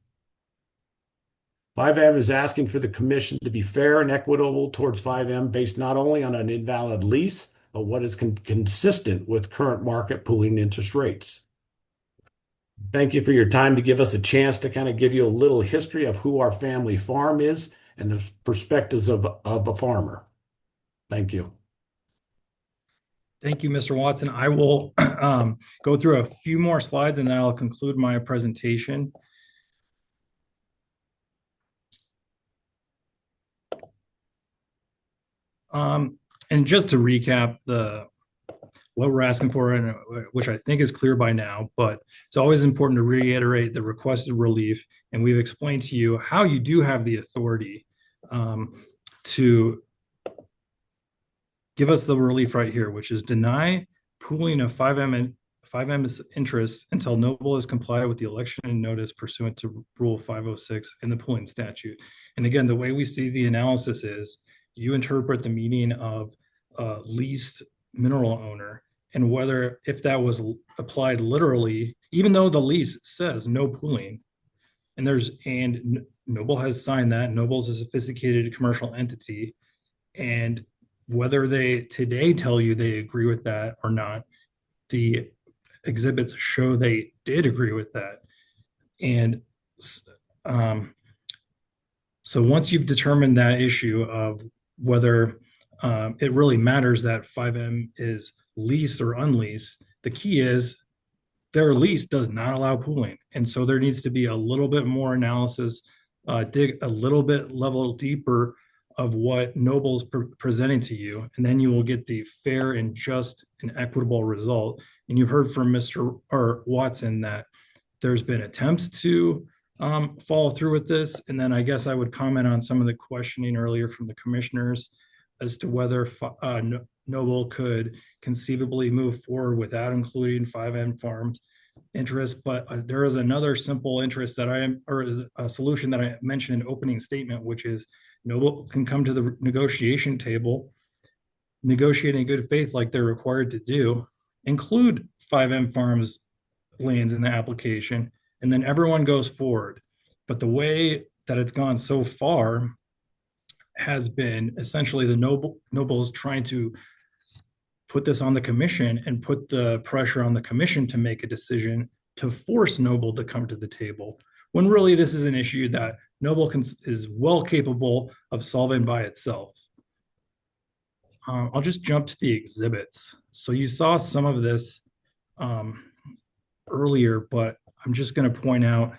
5M is asking for the commission to be fair and equitable towards 5M based not only on an invalid lease, but what is consistent with current market pooling interest rates. Thank you for your time to give us a chance to kind of give you a little history of who our family farm is and the perspectives of a farmer. Thank you. Thank you, Mr. Watson. I will go through a few more slides and then I'll conclude my presentation. And just to recap what we're asking for, and which I think is clear by now, but it's always important to reiterate the requested relief. And we've explained to you how you do have the authority to give us the relief right here, which is deny pooling of 5M's interest until Noble has complied with the election notice pursuant to Rule 506 in the pooling statute. And again, the way we see the analysis is you interpret the meaning of leased mineral owner and whether if that was applied literally, even though the lease says no pooling, and Noble has signed that. Noble's a sophisticated commercial entity, and whether they today tell you they agree with that or not, the exhibits show they did agree with that. And so once you've determined that issue of whether it really matters that 5M is leased or unleased, the key is their lease does not allow pooling. And so there needs to be a little bit more analysis, dig a little bit level deeper of what Noble's presenting to you, and then you will get the fair and just and equitable result. And you've heard from Mr. Watson that there's been attempts to follow through with this. And then I guess I would comment on some of the questioning earlier from the commissioners as to whether Noble could conceivably move forward without including 5M Farms interest. But there is another simple interest that or a solution that I mentioned in opening statement, which is Noble can come to the negotiation table, negotiate in good faith like they're required to do, include 5M Farms lands in the application, and then everyone goes forward. But the way that it's gone so far has been essentially the Noble's trying to put this on the commission and put the pressure on the commission to make a decision to force Noble to come to the table, when really this is an issue that Noble is well capable of solving by itself. I'll just jump to the exhibits. So you saw some of this earlier, but I'm just going to point out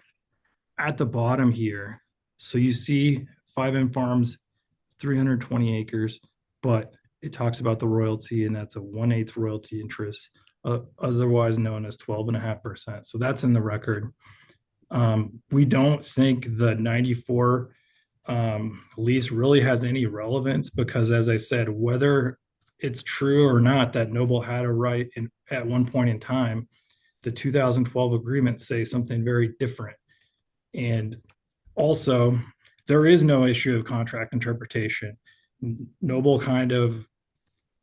at the bottom here. So you see 5M Farms, 320 acres. but it talks about the royalty, and that's a 1/8 royalty interest, otherwise known as 12.5%. So that's in the record. We don't think the 94 lease really has any relevance because, as I said, whether it's true or not that Noble had a right at one point in time, the 2012 agreements say something very different. And also, there is no issue of contract interpretation. Noble kind of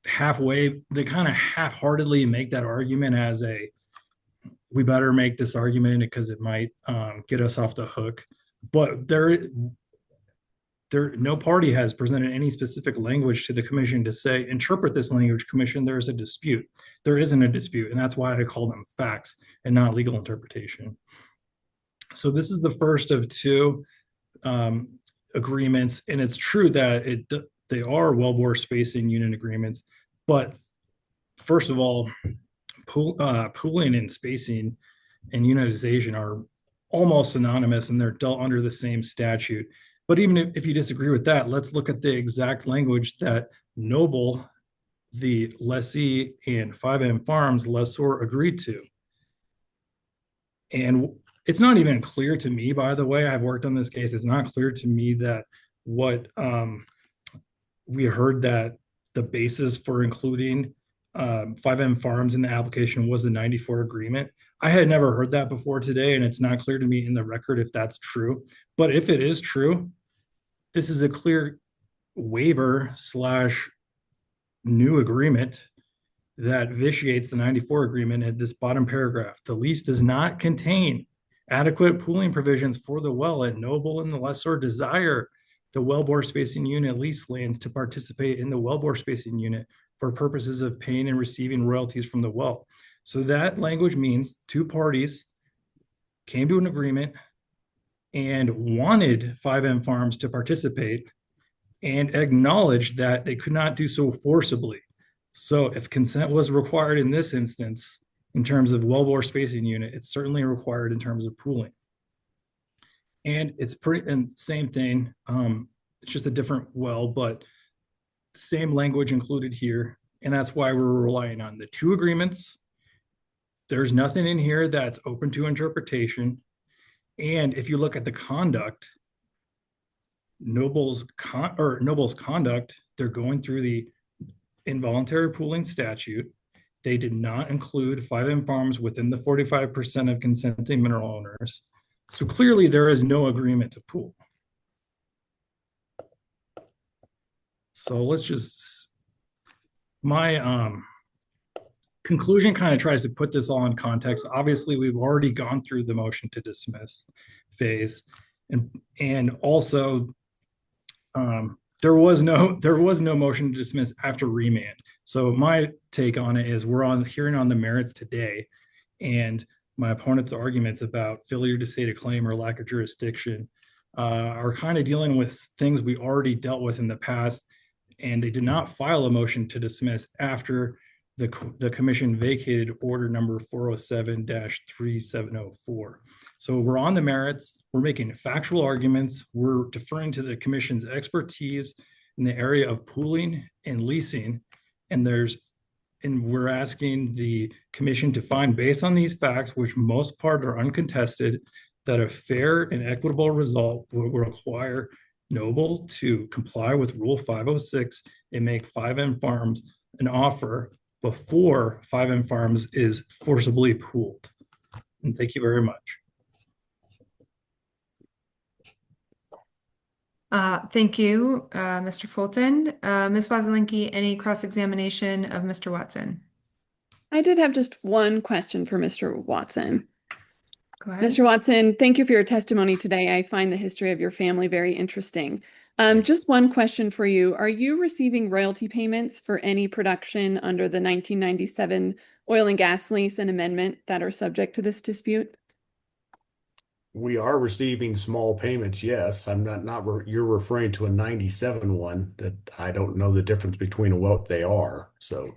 half-heartedly make that argument as we better make this argument because it might get us off the hook. But no party has presented any specific language to the commission to say, interpret this language, commission, there's a dispute. There isn't a dispute, and that's why I call them facts and not legal interpretation. So this is the first of two agreements, and it's true that they are wellbore spacing unit agreements, but first of all, pooling and spacing and unitization are almost synonymous, and they're dealt under the same statute. But even if you disagree with that, let's look at the exact language that Noble, the lessee, and 5M Farms lessor agreed to. And it's not even clear to me, by the way, I've worked on this case, it's not clear to me that what we heard that the basis for including 5M Farms in the application was the 94 agreement. I had never heard that before today, and it's not clear to me in the record if that's true. But if it is true, this is a clear waiver / new agreement that vitiates the 94 agreement at this bottom paragraph. The lease does not contain adequate pooling provisions for the well, and Noble and the lessor desire the wellbore spacing unit lease lands to participate in the wellbore spacing unit for purposes of paying and receiving royalties from the well. So that language means two parties came to an agreement and wanted 5M Farms to participate and acknowledged that they could not do so forcibly. So if consent was required in this instance, in terms of wellbore spacing unit, it's certainly required in terms of pooling. And it's and same thing, it's just a different well, but the same language included here. And that's why we're relying on the two agreements. There's nothing in here that's open to interpretation. And if you look at the conduct, Noble's conduct, they're going through the involuntary pooling statute. They did not include 5M Farms within the 45% of consenting mineral owners. So clearly there is no agreement to pool. So let's just, my conclusion kind of tries to put this all in context. Obviously, we've already gone through the motion to dismiss phase. And also, there was no motion to dismiss after remand. So my take on it is we're hearing on the merits today, and my opponent's arguments about failure to state a claim or lack of jurisdiction are kind of dealing with things we already dealt with in the past, and they did not file a motion to dismiss after the commission vacated order number 407-3704. So we're on the merits, we're making factual arguments, we're deferring to the commission's expertise in the area of pooling and leasing, and we're asking the commission to find, based on these facts, which most part are uncontested, that a fair and equitable result will require Noble to comply with Rule 506 and make 5M Farms an offer before 5M Farms is forcibly pooled. And thank you very much. Thank you, Mr. Fulton. Ms. Wasilenki, any cross-examination of Mr. Watson? I did have just one question for Mr. Watson. Go ahead. Mr. Watson, thank you for your testimony today. I find the history of your family very interesting. Just one question for you. Are you receiving royalty payments for any production under the 1997 oil and gas lease and amendment that are subject to this dispute? We are receiving small payments, yes. I'm not you're referring to a 97 one that I don't know the difference between what they are. So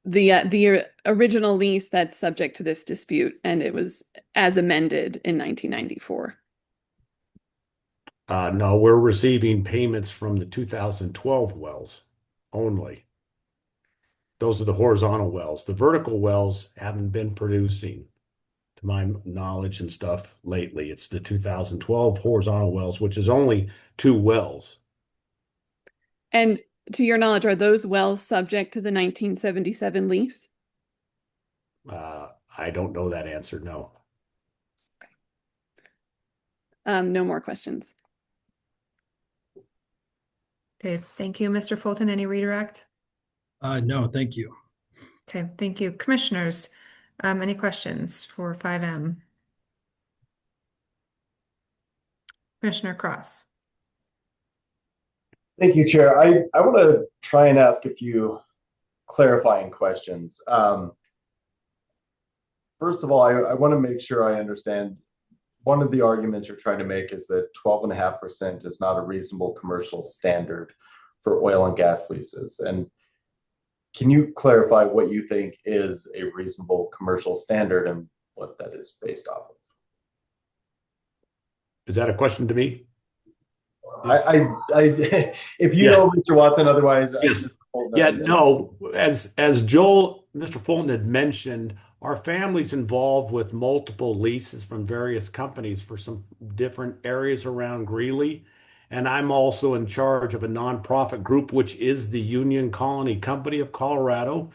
the original lease that's subject to this dispute, and it was as amended in 1994. No, we're receiving payments from the 2012 wells. only. Those are the horizontal wells. The vertical wells haven't been producing, to my knowledge and stuff lately. It's the 2012 horizontal wells, which is only 2 wells. And to your knowledge, are those wells subject to the 1977 lease? I don't know that answer, no. No more questions. Okay, thank you, Mr. Fulton. Any redirect? No, thank you. Okay, thank you. Commissioners, any questions for 5M? Commissioner Cross. Thank you, Chair. I want to try and ask a few clarifying questions. First of all, I want to make sure I understand. One of the arguments you're trying to make is that 12.5% is not a reasonable commercial standard for oil and gas leases. And can you clarify what you think is a reasonable commercial standard and what that is based off of? Is that a question to me? If you know, Mr. Watson, otherwise, yes. Yeah, no, as Mr. Fulton had mentioned, our family's involved with multiple leases from various companies for some different areas around Greeley. And I'm also in charge of a nonprofit group, which is the Union Colony Company of Colorado,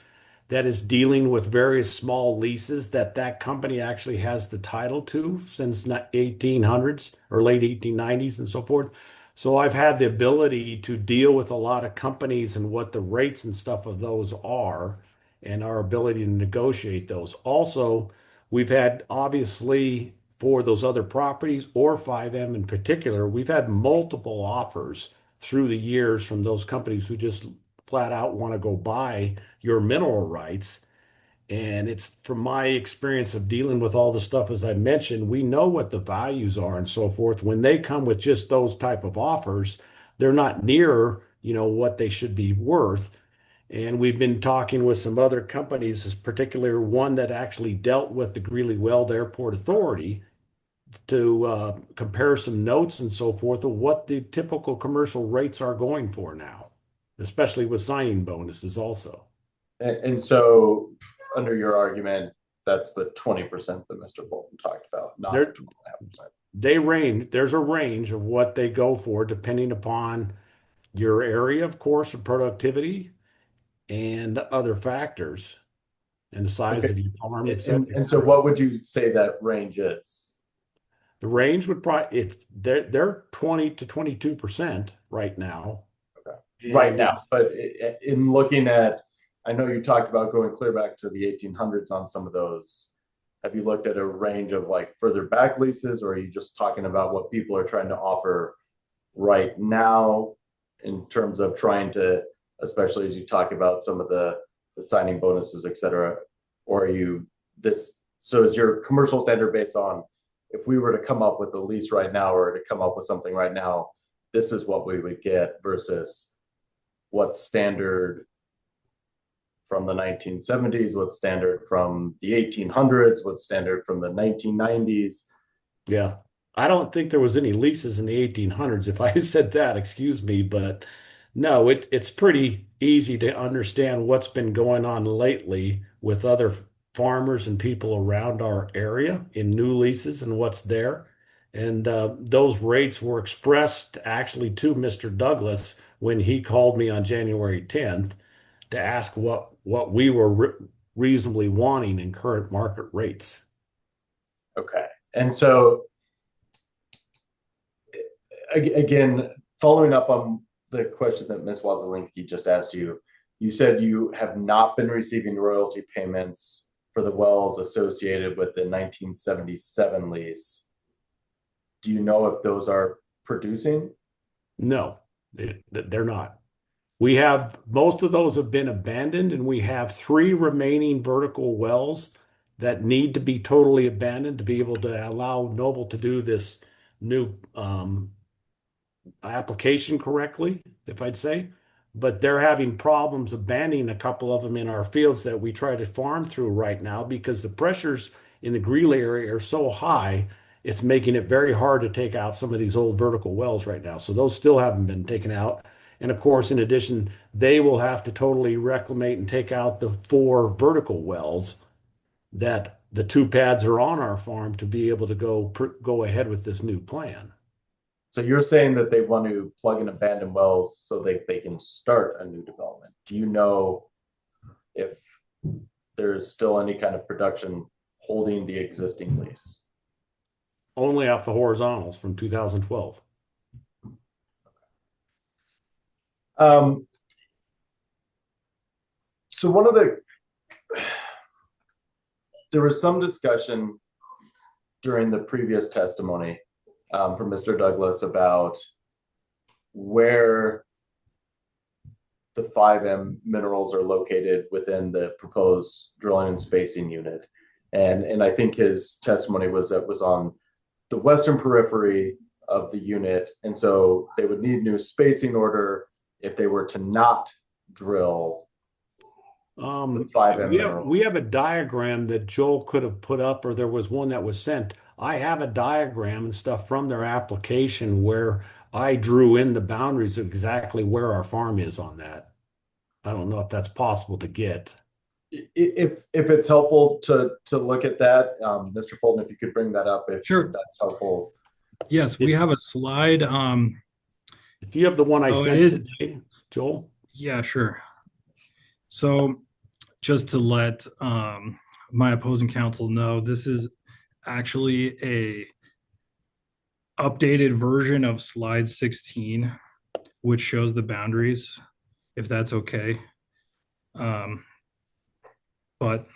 that is dealing with various small leases that company actually has the title to since 1800s or late 1890s and so forth. So I've had the ability to deal with a lot of companies and what the rates and stuff of those are and our ability to negotiate those. Also, we've had obviously for those other properties or 5M in particular, we've had multiple offers through the years from those companies who just flat out want to go buy your mineral rights. And it's from my experience of dealing with all the stuff, as I mentioned, we know what the values are and so forth. When they come with just those type of offers, they're not near, what they should be worth. And we've been talking with some other companies, particularly one that actually dealt with the Greeley Weld Airport Authority to compare some notes and so forth of what the typical commercial rates are going for now, especially with signing bonuses also. And so, under your argument, that's the 20% that Mr. Fulton talked about, not 12.5%. They range. There's a range of what they go for, depending upon your area, of course, of productivity and other factors, and the size of your farm, etc. And so, what would you say that range is? The range would probably they're 20 to 22% right now. Okay. Right now, but in looking at, I know you talked about going clear back to the 1800s on some of those. Have you looked at a range of like further back leases, or are you just talking about what people are trying to offer right now in terms of trying to, especially as you talk about some of the signing bonuses, et cetera, or are you so is your commercial standard based on if we were to come up with a lease right now or to come up with something right now, this is what we would get versus what standard from the 1970s, what standard from the 1800s, what standard from the 1990s. Yeah, I don't think there was any leases in the 1800s. If I said that, excuse me, but no, it's pretty easy to understand what's been going on lately with other farmers and people around our area in new leases and what's there. And those rates were expressed actually to Mr. Douglas when he called me on January 10th to ask what we were reasonably wanting in current market rates. Okay. And so, again, following up on the question that Ms. Wazelinski just asked you, you said you have not been receiving royalty payments for the wells associated with the 1977 lease. Do you know if those are producing? No, they're not. We have most of those have been abandoned, and we have 3 remaining vertical wells that need to be totally abandoned to be able to allow Noble to do this new application correctly, if I'd say. But they're having problems abandoning a couple of them in our fields that we try to farm through right now because the pressures in the Greeley area are so high, it's making it very hard to take out some of these old vertical wells right now. So those still haven't been taken out. And of course, in addition, they will have to totally reclimate and take out the 4 vertical wells that the 2 pads are on our farm to be able to go ahead with this new plan. So you're saying that they want to plug in abandoned wells so they can start a new development. Do you know if there's still any kind of production holding the existing lease? Only off the horizontals from 2012. So there was some discussion during the previous testimony from Mr. Douglas about where the 5M minerals are located within the proposed drilling and spacing unit. And I think his testimony was on the western periphery of the unit. And so they would need new spacing order if they were to not drill the 5M minerals. We have a diagram that Joel could have put up, or there was one that was sent. I have a diagram and stuff from their application where I drew in the boundaries of exactly where our farm is on that. I don't know if that's possible to get. If it's helpful to look at that, Mr. Fulton, if you could bring that up, if that's helpful. Yes, we have a slide. If you have the one I sent today, Joel. Yeah, sure. So just to let my opposing counsel know, this is actually a updated version of slide 16, which shows the boundaries, if that's okay. But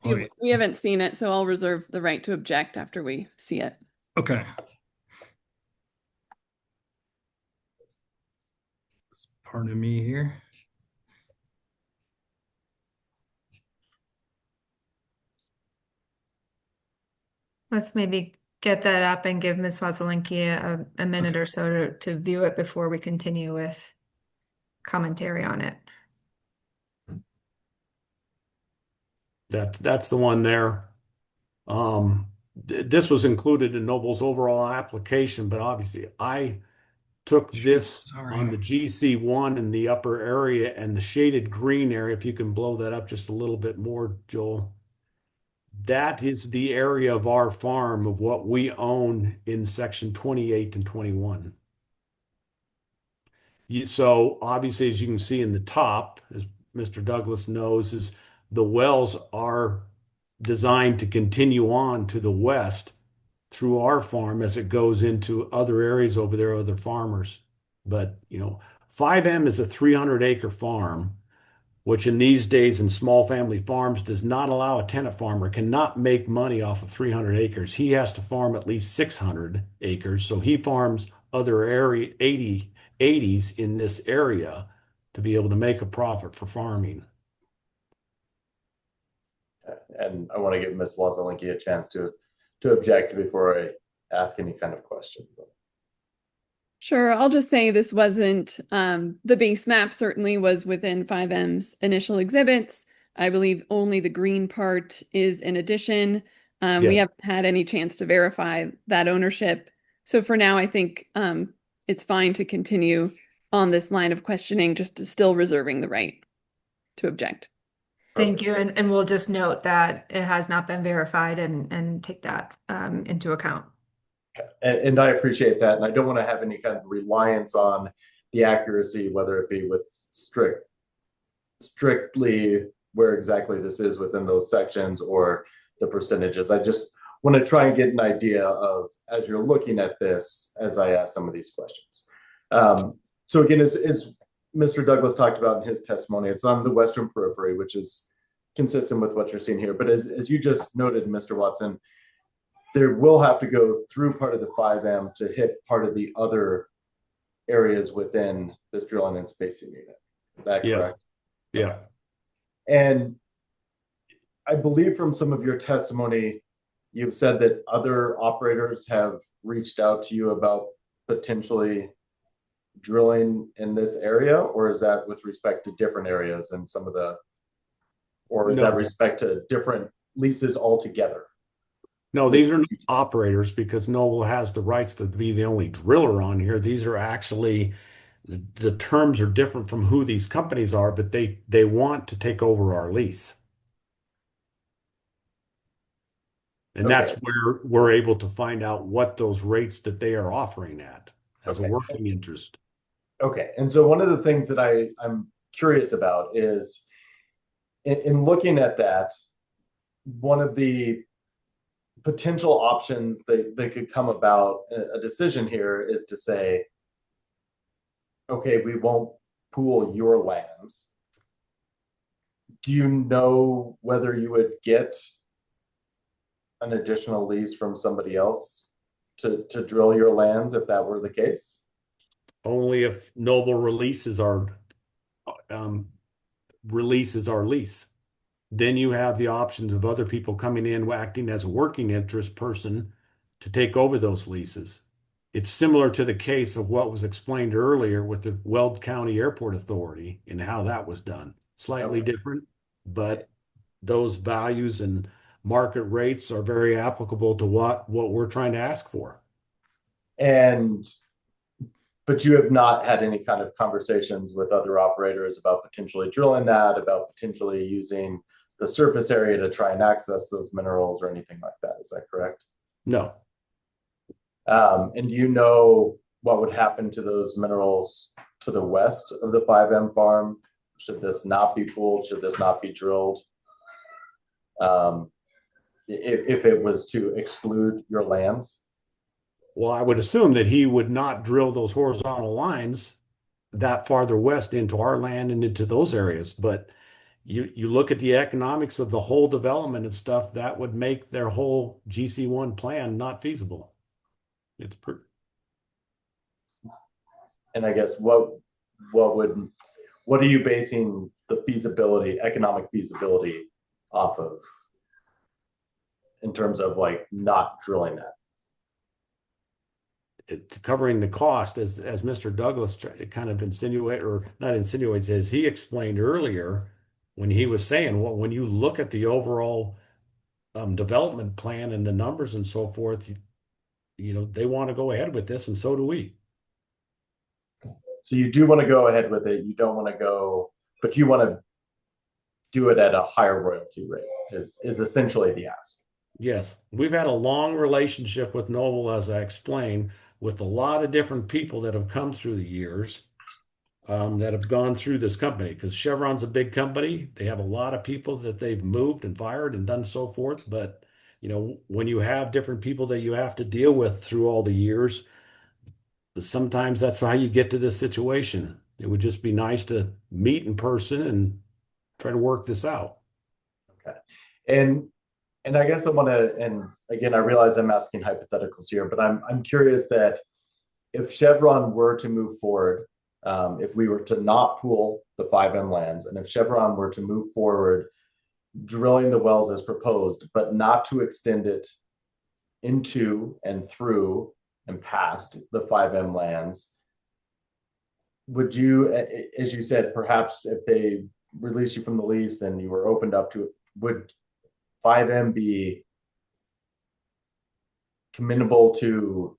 we haven't seen it, so I'll reserve the right to object after we see it. Okay. Pardon me here. Let's maybe get that up and give Ms. Wasilinski a minute or so to view it before we continue with commentary on it. That's the one there. This was included in Noble's overall application, but obviously I took this on the GC1 in the upper area and the shaded green area. If you can blow that up just a little bit more, Joel. That is the area of our farm of what we own in section 28 and 21. So obviously, as you can see in the top, as Mr. Douglas knows, is the wells are designed to continue on to the west through our farm as it goes into other areas over there, other farmers. But, 5M is a 300-acre farm, which in these days in small family farms does not allow a tenant farmer cannot make money off of 300 acres. He has to farm at least 600 acres. So he farms other area 80s in this area to be able to make a profit for farming. And I want to give Ms. Wasilinski a chance to object before I ask any kind of questions. Sure, I'll just say this wasn't, the base map certainly was within 5M's initial exhibits. I believe only the green part is in addition. We haven't had any chance to verify that ownership. So for now, I think it's fine to continue on this line of questioning, just still reserving the right to object. Thank you. And we'll just note that it has not been verified and take that into account. And I appreciate that. And I don't want to have any kind of reliance on the accuracy, whether it be with strictly where exactly this is within those sections or the percentages. I just want to try and get an idea of, as you're looking at this, as I ask some of these questions. So again, as Mr. Douglas talked about in his testimony, it's on the western periphery, which is consistent with what you're seeing here. But as you just noted, Mr. Watson, there will have to go through part of the 5M to hit part of the other areas within this drilling and spacing unit. Is that correct? Yeah. And I believe from some of your testimony, you've said that other operators have reached out to you about potentially drilling in this area, or is that with respect to different areas and some of the, or is that respect to different leases altogether? No, these are not operators because Noble has the rights to be the only driller on here. These are actually The terms are different from who these companies are, but they want to take over our lease. And that's Okay. where we're able to find out what those rates that they are offering at as a Okay. working interest. Okay. And so one of the things that I'm curious about is in looking at that, one of the potential options that could come about a decision here is to say, okay, we won't pool your lands. Do you know whether you would get an additional lease from somebody else to drill your lands if that were the case? Only if Noble um, releases our lease. Then you have the options of other people coming in acting as a working interest person to take over those leases. It's similar to the case of what was explained earlier with the Weld County Airport Authority and how that was done. Slightly different, but those values and market rates are very applicable to what we're trying to ask for. But you have not had any kind of conversations with other operators about potentially drilling that, about potentially using the surface area to try and access those minerals or anything like that. Is that correct? No. And do you know what would happen to those minerals to the west of the 5M farm? Should this not be pooled? Should this not be drilled? If it was to exclude your lands? Well, I would assume that he would not drill those horizontal lines that farther west into our land and into those areas. But you look at the economics of the whole development and stuff, that would make their whole GC1 plan not feasible. And I guess what are you basing the feasibility, economic feasibility off of in terms of like not drilling that? Covering the cost, as Mr. Douglas kind of insinuate, or not insinuates, as he explained earlier when he was saying, well, when you look at the overall development plan and the numbers and so forth, they want to go ahead with this, and so do we. So you do want to go ahead with it. You don't want to go, but you want to do it at a higher royalty rate is essentially the ask. Yes, we've had a long relationship with Noble, as I explained, with a lot of different people that have come through the years that have gone through this company, because Chevron's a big company. They have a lot of people that they've moved and fired and done so forth. But, when you have different people that you have to deal with through all the years, sometimes that's how you get to this situation. It would just be nice to meet in person and try to work this out. Okay. And I guess I want to, and again, I realize I'm asking hypotheticals here, but I'm curious that if Chevron were to move forward, if we were to not pool the 5M lands, and if Chevron were to move forward drilling the wells as proposed, but not to extend it into and through and past the 5M lands, would you, as you said, perhaps if they release you from the lease, then you were opened up to it, would 5M be amenable to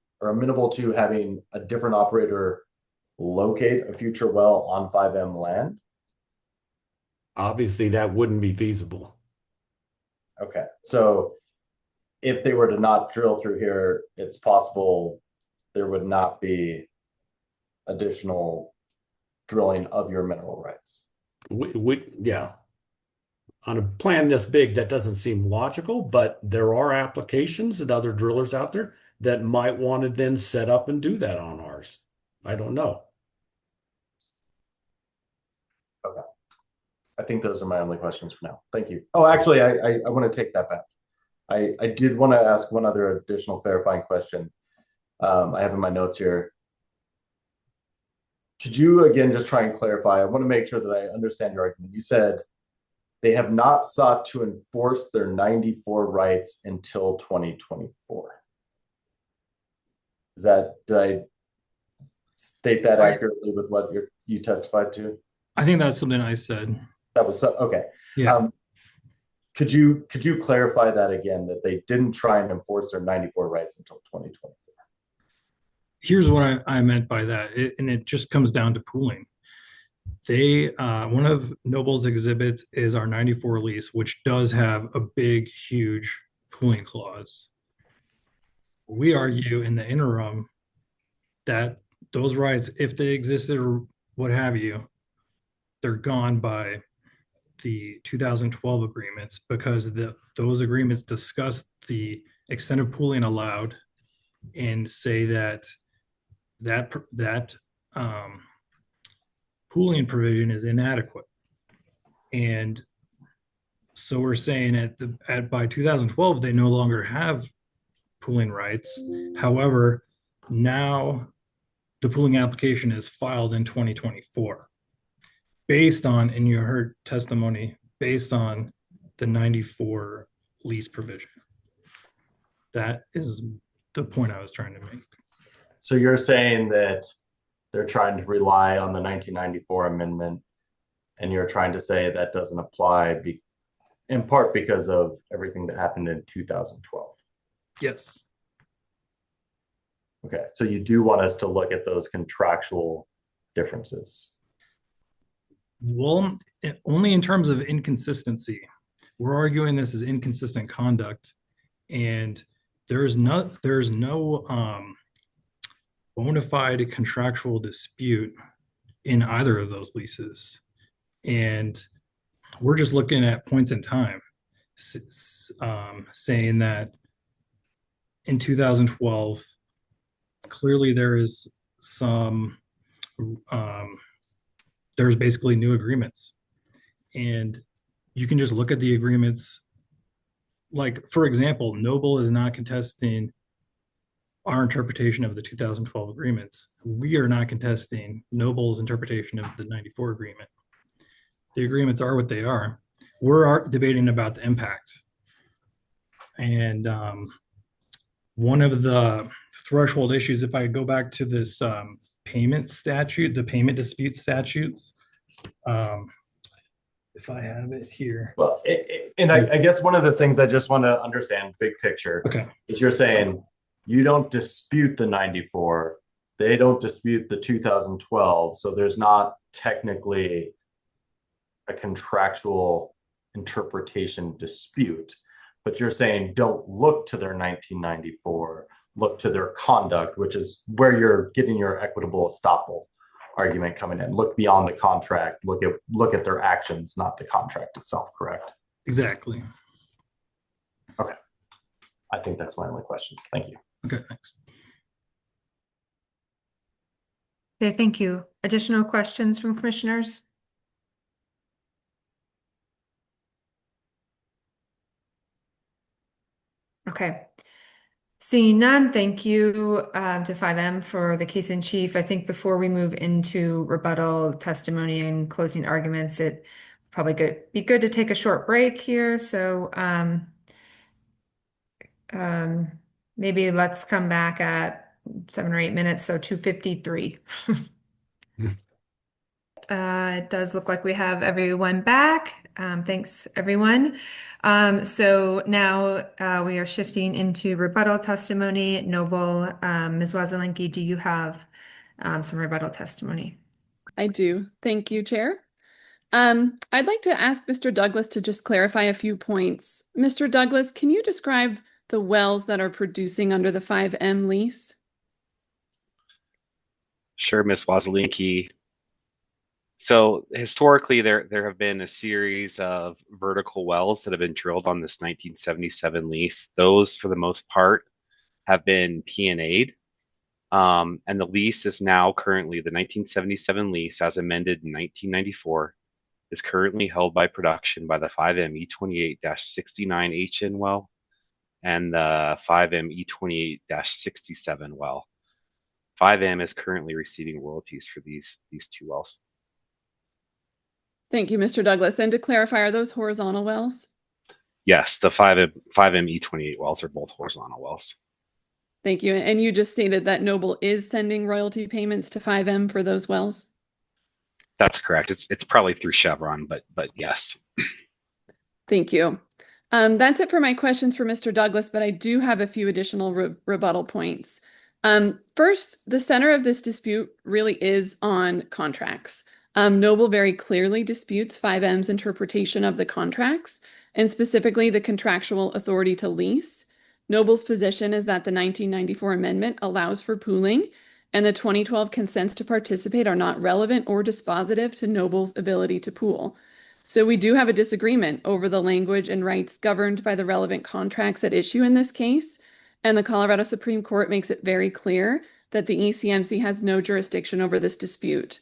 having a different operator locate a future well on 5M land? Obviously, that wouldn't be feasible. Okay, so if they were to not drill through here, it's possible there would not be additional drilling of your mineral rights. Yeah. On a plan this big, that doesn't seem logical, but there are applications and other drillers out there that might want to then set up and do that on ours. I don't know. Okay. I think those are my only questions for now. Thank you. Oh, actually, I want to take that back. I did want to ask one other additional clarifying question. I have in my notes here. Could you again just try and clarify? I want to make sure that I understand your argument. You said they have not sought to enforce their 94 rights until 2024. Did I state that accurately with what you testified to? I think that's something I said. That was okay. Yeah. Could you clarify that again, that they didn't try and enforce their 94 rights until 2024? here's what I meant by that, and it just comes down to pooling. One of Noble's exhibits is our 94 lease, which does have a big, huge pooling clause. We argue in the interim that those rights, if they existed or what have you, they're gone by the 2012 agreements because those agreements discuss the extent of pooling allowed and say that pooling provision is inadequate. And so we're saying by 2012 they no longer have pooling rights. However, now the pooling application is filed in 2024 based on, and you heard testimony, based on the 94 lease provision. That is the point I was trying to make. So you're saying that they're trying to rely on the 1994 amendment, and you're trying to say that doesn't apply in part because of everything that happened in 2012. Yes. Okay, so you do want us to look at those contractual differences. Well, only in terms of inconsistency. We're arguing this is inconsistent conduct, and there's no bona fide contractual dispute in either of those leases. And we're just looking at points in time, saying that in 2012, clearly there is there's basically new agreements. And you can just look at the agreements. Like, for example, Noble is not contesting our interpretation of the 2012 agreements. We are not contesting Noble's interpretation of the 94 agreement. The agreements are what they are. We're debating about the impact. And one of the threshold issues, if I go back to this payment statute, the payment dispute statutes, if I have it here. Well, I guess one of the things I just want to understand, big picture, is you're saying you don't dispute the 94, they don't dispute the 2012, so there's not technically a contractual interpretation dispute, but you're saying don't look to their 1994, look to their conduct, which is where you're getting your equitable estoppel argument coming in. Look beyond the contract, look at their actions, not the contract itself, correct? Exactly. Okay. I think that's my only questions. Thank you. Okay, thanks. Okay, thank you. Additional questions from commissioners? Okay. Seeing none, thank you to 5M for the case in chief. I think before we move into rebuttal testimony and closing arguments, it probably be good to take a short break here. So maybe let's come back at 7 or 8 minutes, so 2:53. It does look like we have everyone back. Thanks, everyone. So now we are shifting into rebuttal testimony. Noble, Ms. Wazelinski, do you have some rebuttal testimony? I do. Thank you, Chair. I'd like to ask Mr. Douglas to just clarify a few points. Mr. Douglas, can you describe the wells that are producing under the 5M lease? Sure, Ms. Wazelinski. So historically, there have been a series of vertical wells that have been drilled on this 1977 lease. Those, for the most part, have been P&A'd. And the lease is now currently, the 1977 lease, as amended in 1994, is currently held by production by the 5M E28-69HN well and the 5M E28-67 well. 5M is currently receiving royalties for these two wells. Thank you, Mr. Douglas. And to clarify, are those horizontal wells? Yes, the 5M E28 wells are both horizontal wells. Thank you. And you just stated that Noble is sending royalty payments to 5M for those wells? That's correct. It's probably through Chevron, but yes. Thank you. That's it for my questions for Mr. Douglas, but I do have a few additional rebuttal points. First, the center of this dispute really is on contracts. Noble very clearly disputes 5M's interpretation of the contracts, and specifically the contractual authority to lease. Noble's position is that the 1994 amendment allows for pooling, and the 2012 consents to participate are not relevant or dispositive to Noble's ability to pool. So we do have a disagreement over the language and rights governed by the relevant contracts at issue in this case. And the Colorado Supreme Court makes it very clear that the ECMC has no jurisdiction over this dispute.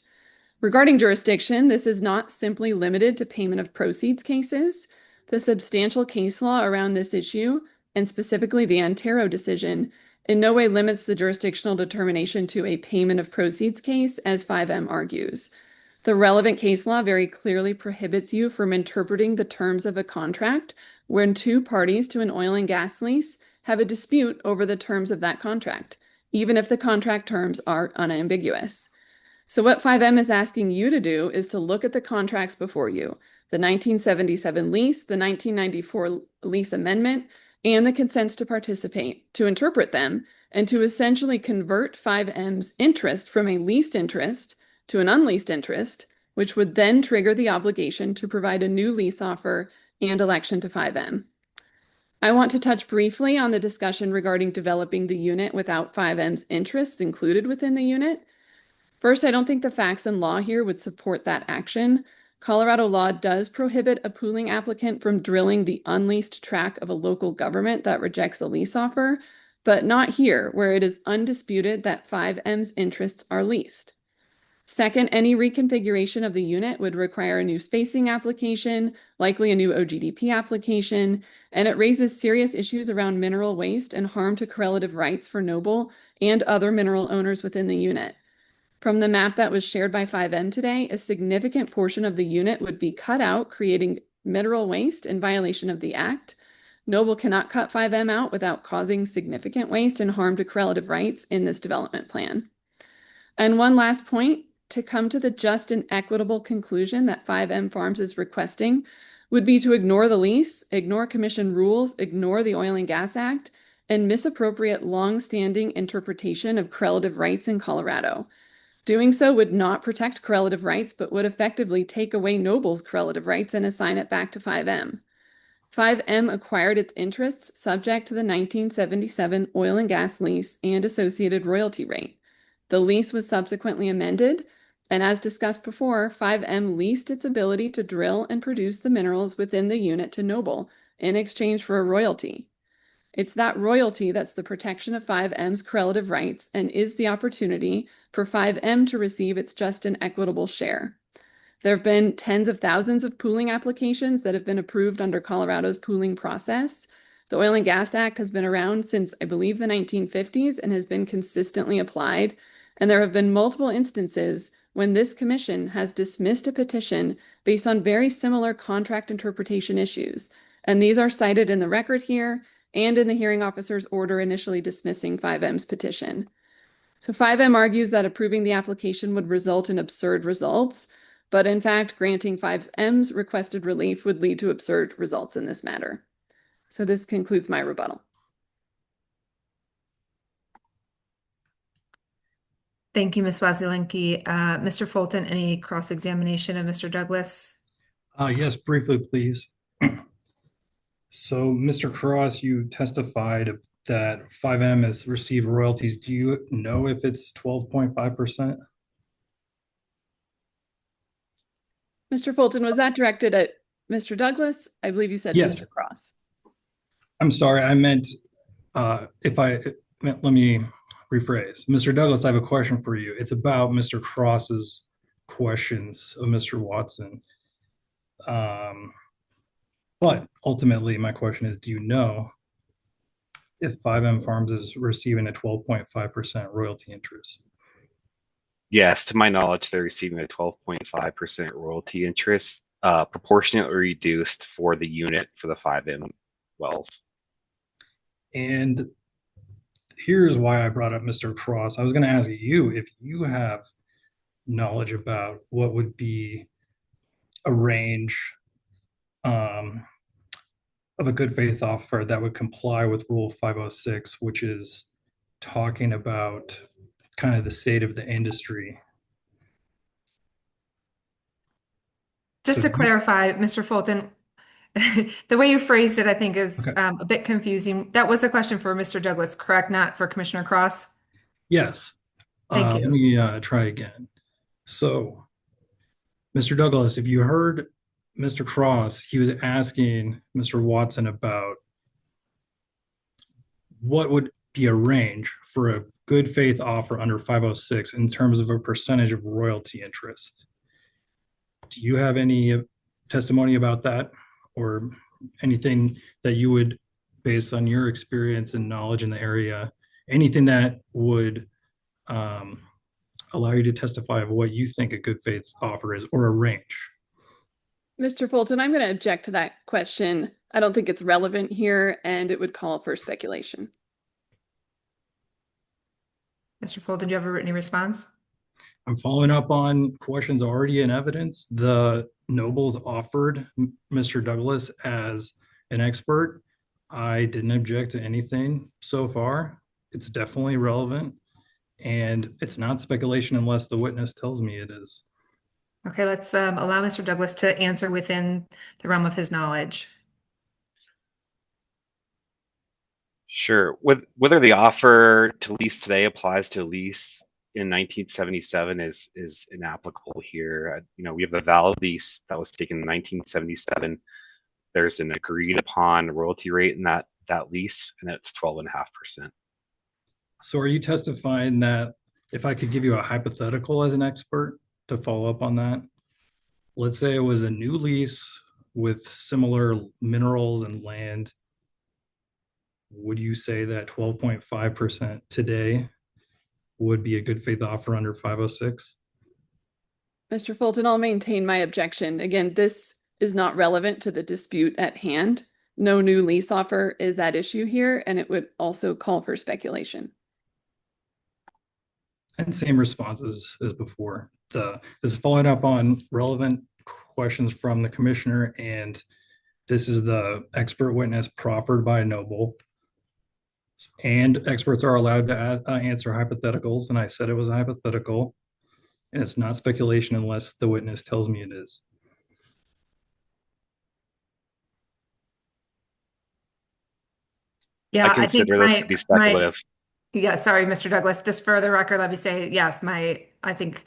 Regarding jurisdiction, this is not simply limited to payment of proceeds cases. The substantial case law around this issue, and specifically the Antero decision, in no way limits the jurisdictional determination to a payment of proceeds case, as 5M argues. The relevant case law very clearly prohibits you from interpreting the terms of a contract when two parties to an oil and gas lease have a dispute over the terms of that contract, even if the contract terms are unambiguous. So what 5M is asking you to do is to look at the contracts before you, the 1977 lease, the 1994 lease amendment, and the consents to participate, to interpret them, and to essentially convert 5M's interest from a leased interest to an unleased interest, which would then trigger the obligation to provide a new lease offer and election to 5M. I want to touch briefly on the discussion regarding developing the unit without 5M's interests included within the unit. First, I don't think the facts and law here would support that action. Colorado law does prohibit a pooling applicant from drilling the unleased tract of a local government that rejects a lease offer, but not here, where it is undisputed that 5M's interests are leased. Second, any reconfiguration of the unit would require a new spacing application, likely a new OGDP application, and it raises serious issues around mineral waste and harm to correlative rights for Noble and other mineral owners within the unit. From the map that was shared by 5M today, a significant portion of the unit would be cut out, creating mineral waste in violation of the Act. Noble cannot cut 5M out without causing significant waste and harm to correlative rights in this development plan. And one last point, to come to the just and equitable conclusion that 5M Farms is requesting would be to ignore the lease, ignore commission rules, ignore the Oil and Gas Act, and misappropriate long-standing interpretation of correlative rights in Colorado. Doing so would not protect correlative rights, but would effectively take away Noble's correlative rights and assign it back to 5M. 5M acquired its interests subject to the 1977 oil and gas lease and associated royalty rate. The lease was subsequently amended, and as discussed before, 5M leased its ability to drill and produce the minerals within the unit to Noble in exchange for a royalty. It's that royalty that's the protection of 5M's correlative rights and is the opportunity for 5M to receive its just and equitable share. There have been tens of thousands of pooling applications that have been approved under Colorado's pooling process. The Oil and Gas Act has been around since, I believe, the 1950s and has been consistently applied. And there have been multiple instances when this commission has dismissed a petition based on very similar contract interpretation issues. And these are cited in the record here and in the hearing officer's order initially dismissing 5M's petition. So 5M argues that approving the application would result in absurd results, but in fact, granting 5M's requested relief would lead to absurd results in this matter. So this concludes my rebuttal. Thank you, Ms. Wasilenki. Mr. Fulton, any cross-examination of Mr. Douglas? Yes, briefly, please. So, Mr. Cross, you testified that 5M has received royalties. Do you know if it's 12.5%? Mr. Fulton, was that directed at Mr. Douglas? I believe you said Yes. Mr. Cross. I'm sorry, I meant, let me rephrase. Mr. Douglas, I have a question for you. It's about Mr. Cross's questions of Mr. Watson. But ultimately, my question is, do you know if 5M Farms is receiving a 12.5% royalty interest? Yes, to my knowledge, they're receiving a 12.5% royalty interest, proportionately reduced for the unit for the 5M wells. And here's why I brought up Mr. Cross. I was going to ask you if you have knowledge about what would be a range of a good faith offer that would comply with Rule 506, which is talking about kind of the state of the industry. Just So to clarify, Mr. Fulton, the way you phrased it, I think is Okay. a bit confusing. That was a question for Mr. Douglas, correct? Not for Commissioner Cross? Yes. Thank Let you. me try again. So, Mr. Douglas, if you heard Mr. Cross, he was asking Mr. Watson about what would be a range for a good faith offer under 506 in terms of a percentage of royalty interest. Do you have any testimony about that, or anything that you would, based on your experience and knowledge in the area, anything that would allow you to testify of what you think a good faith offer is, or a range? Mr. Fulton, I'm going to object to that question. I don't think it's relevant here, and it would call for speculation. Mr. Fulton, do you have a written response? I'm following up on questions already in evidence. The Nobles offered Mr. Douglas as an expert. I didn't object to anything so far. It's definitely relevant, and it's not speculation unless the witness tells me it is. Okay, let's allow Mr. Douglas to answer within the realm of his knowledge. Sure. Whether the offer to lease today applies to a lease in 1977 is inapplicable here. We have a valid lease that was taken in 1977. There's an agreed upon royalty rate in that lease, and it's 12.5%. So are you testifying that, if I could give you a hypothetical as an expert to follow up on that, let's say it was a new lease with similar minerals and land, would you say that 12.5% today would be a good faith offer under 506? Mr. Fulton, I'll maintain my objection. Again, this is not relevant to the dispute at hand. No new lease offer is at issue here, and it would also call for speculation. And same responses as before. This is following up on relevant questions from the commissioner, and this is the expert witness proffered by Noble. And experts are allowed to answer hypotheticals, and I said it was a hypothetical, and it's not speculation unless the witness tells me it is. Yeah, I consider this to be speculative. Yeah, sorry, Mr. Douglas. Just for the record, let me say, yes, I think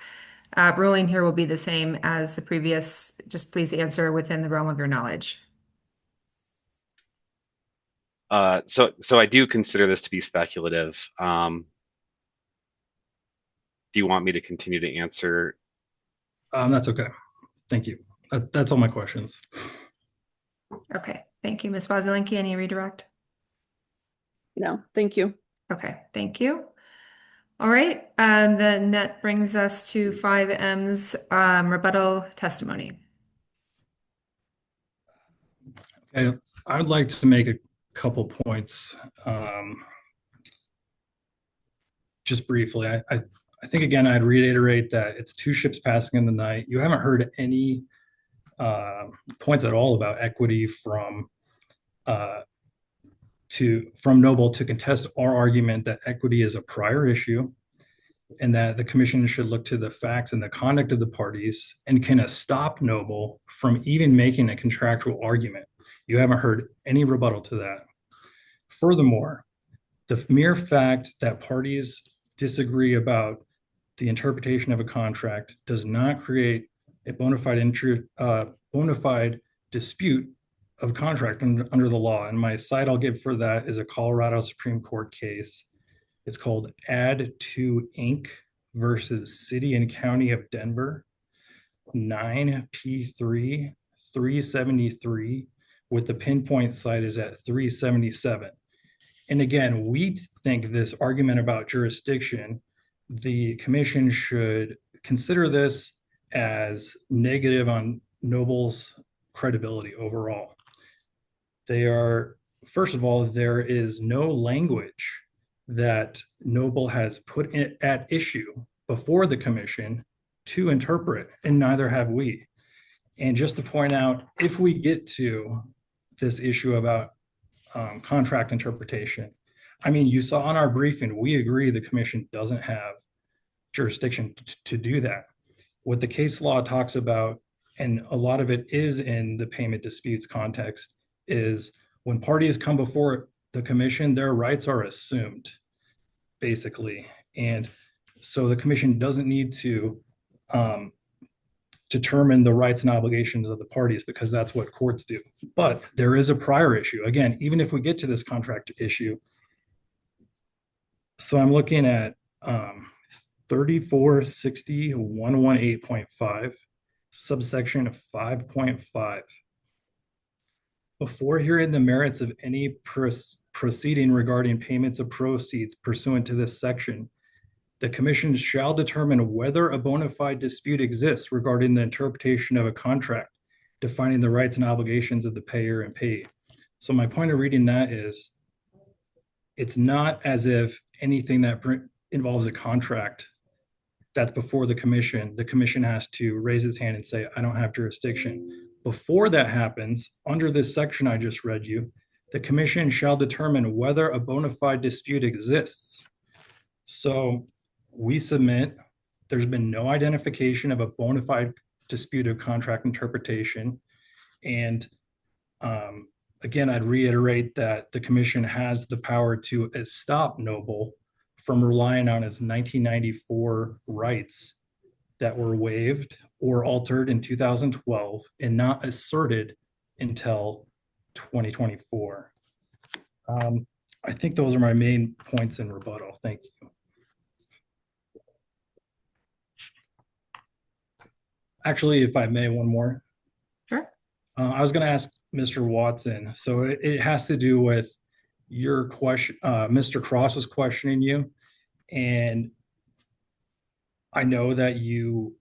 ruling here will be the same as the previous. Just please answer within the realm of your knowledge. So I do consider this to be speculative. Do you want me to continue to answer? That's okay. Thank you. That's all my questions. Okay, thank you. Ms. Wasilenki, any redirect? No, thank you. Okay, thank you. All right, then that brings us to 5M's rebuttal testimony. Okay, I'd like to make a couple points. Just briefly, I think, again, I'd reiterate that it's two ships passing in the night. You haven't heard any points at all about equity from Noble to contest our argument that equity is a prior issue, and that the commission should look to the facts and the conduct of the parties and can stop Noble from even making a contractual argument. You haven't heard any rebuttal to that. Furthermore, the mere fact that parties disagree about the interpretation of a contract does not create a bona fide dispute of contract under the law. And my cite I'll give for that is a Colorado Supreme Court case. It's called Add to Inc. versus City and County of Denver, 9P3 373, with the pinpoint site is at 377. And again, we think this argument about jurisdiction, the commission should consider this as negative on Noble's credibility overall. First of all, there is no language that Noble has put at issue before the commission to interpret, and neither have we. And just to point out, if we get to this issue about contract interpretation, I mean, you saw on our briefing, we agree the commission doesn't have jurisdiction to do that. What the case law talks about, and a lot of it is in the payment disputes context, is when parties come before the commission, their rights are assumed, basically. And so the commission doesn't need to determine the rights and obligations of the parties because that's what courts do. But there is a prior issue. Again, even if we get to this contract issue, so I'm looking at 3460.118.5, subsection 5.5. Before hearing the merits of any proceeding regarding payments of proceeds pursuant to this section, the commission shall determine whether a bona fide dispute exists regarding the interpretation of a contract, defining the rights and obligations of the payer and payee. So my point of reading that is, it's not as if anything that involves a contract that's before the commission has to raise its hand and say, I don't have jurisdiction. Before that happens, under this section I just read you, the commission shall determine whether a bona fide dispute exists. So we submit, there's been no identification of a bona fide dispute of contract interpretation. And again, I'd reiterate that the commission has the power to stop Noble from relying on its 1994 rights that were waived or altered in 2012 and not asserted until 2024. I think those are my main points in rebuttal. Thank you. Actually, if I may, one more. Sure. I was going to ask Mr. Watson. So it has to do with your question. Mr. Cross was questioning you. And I know that you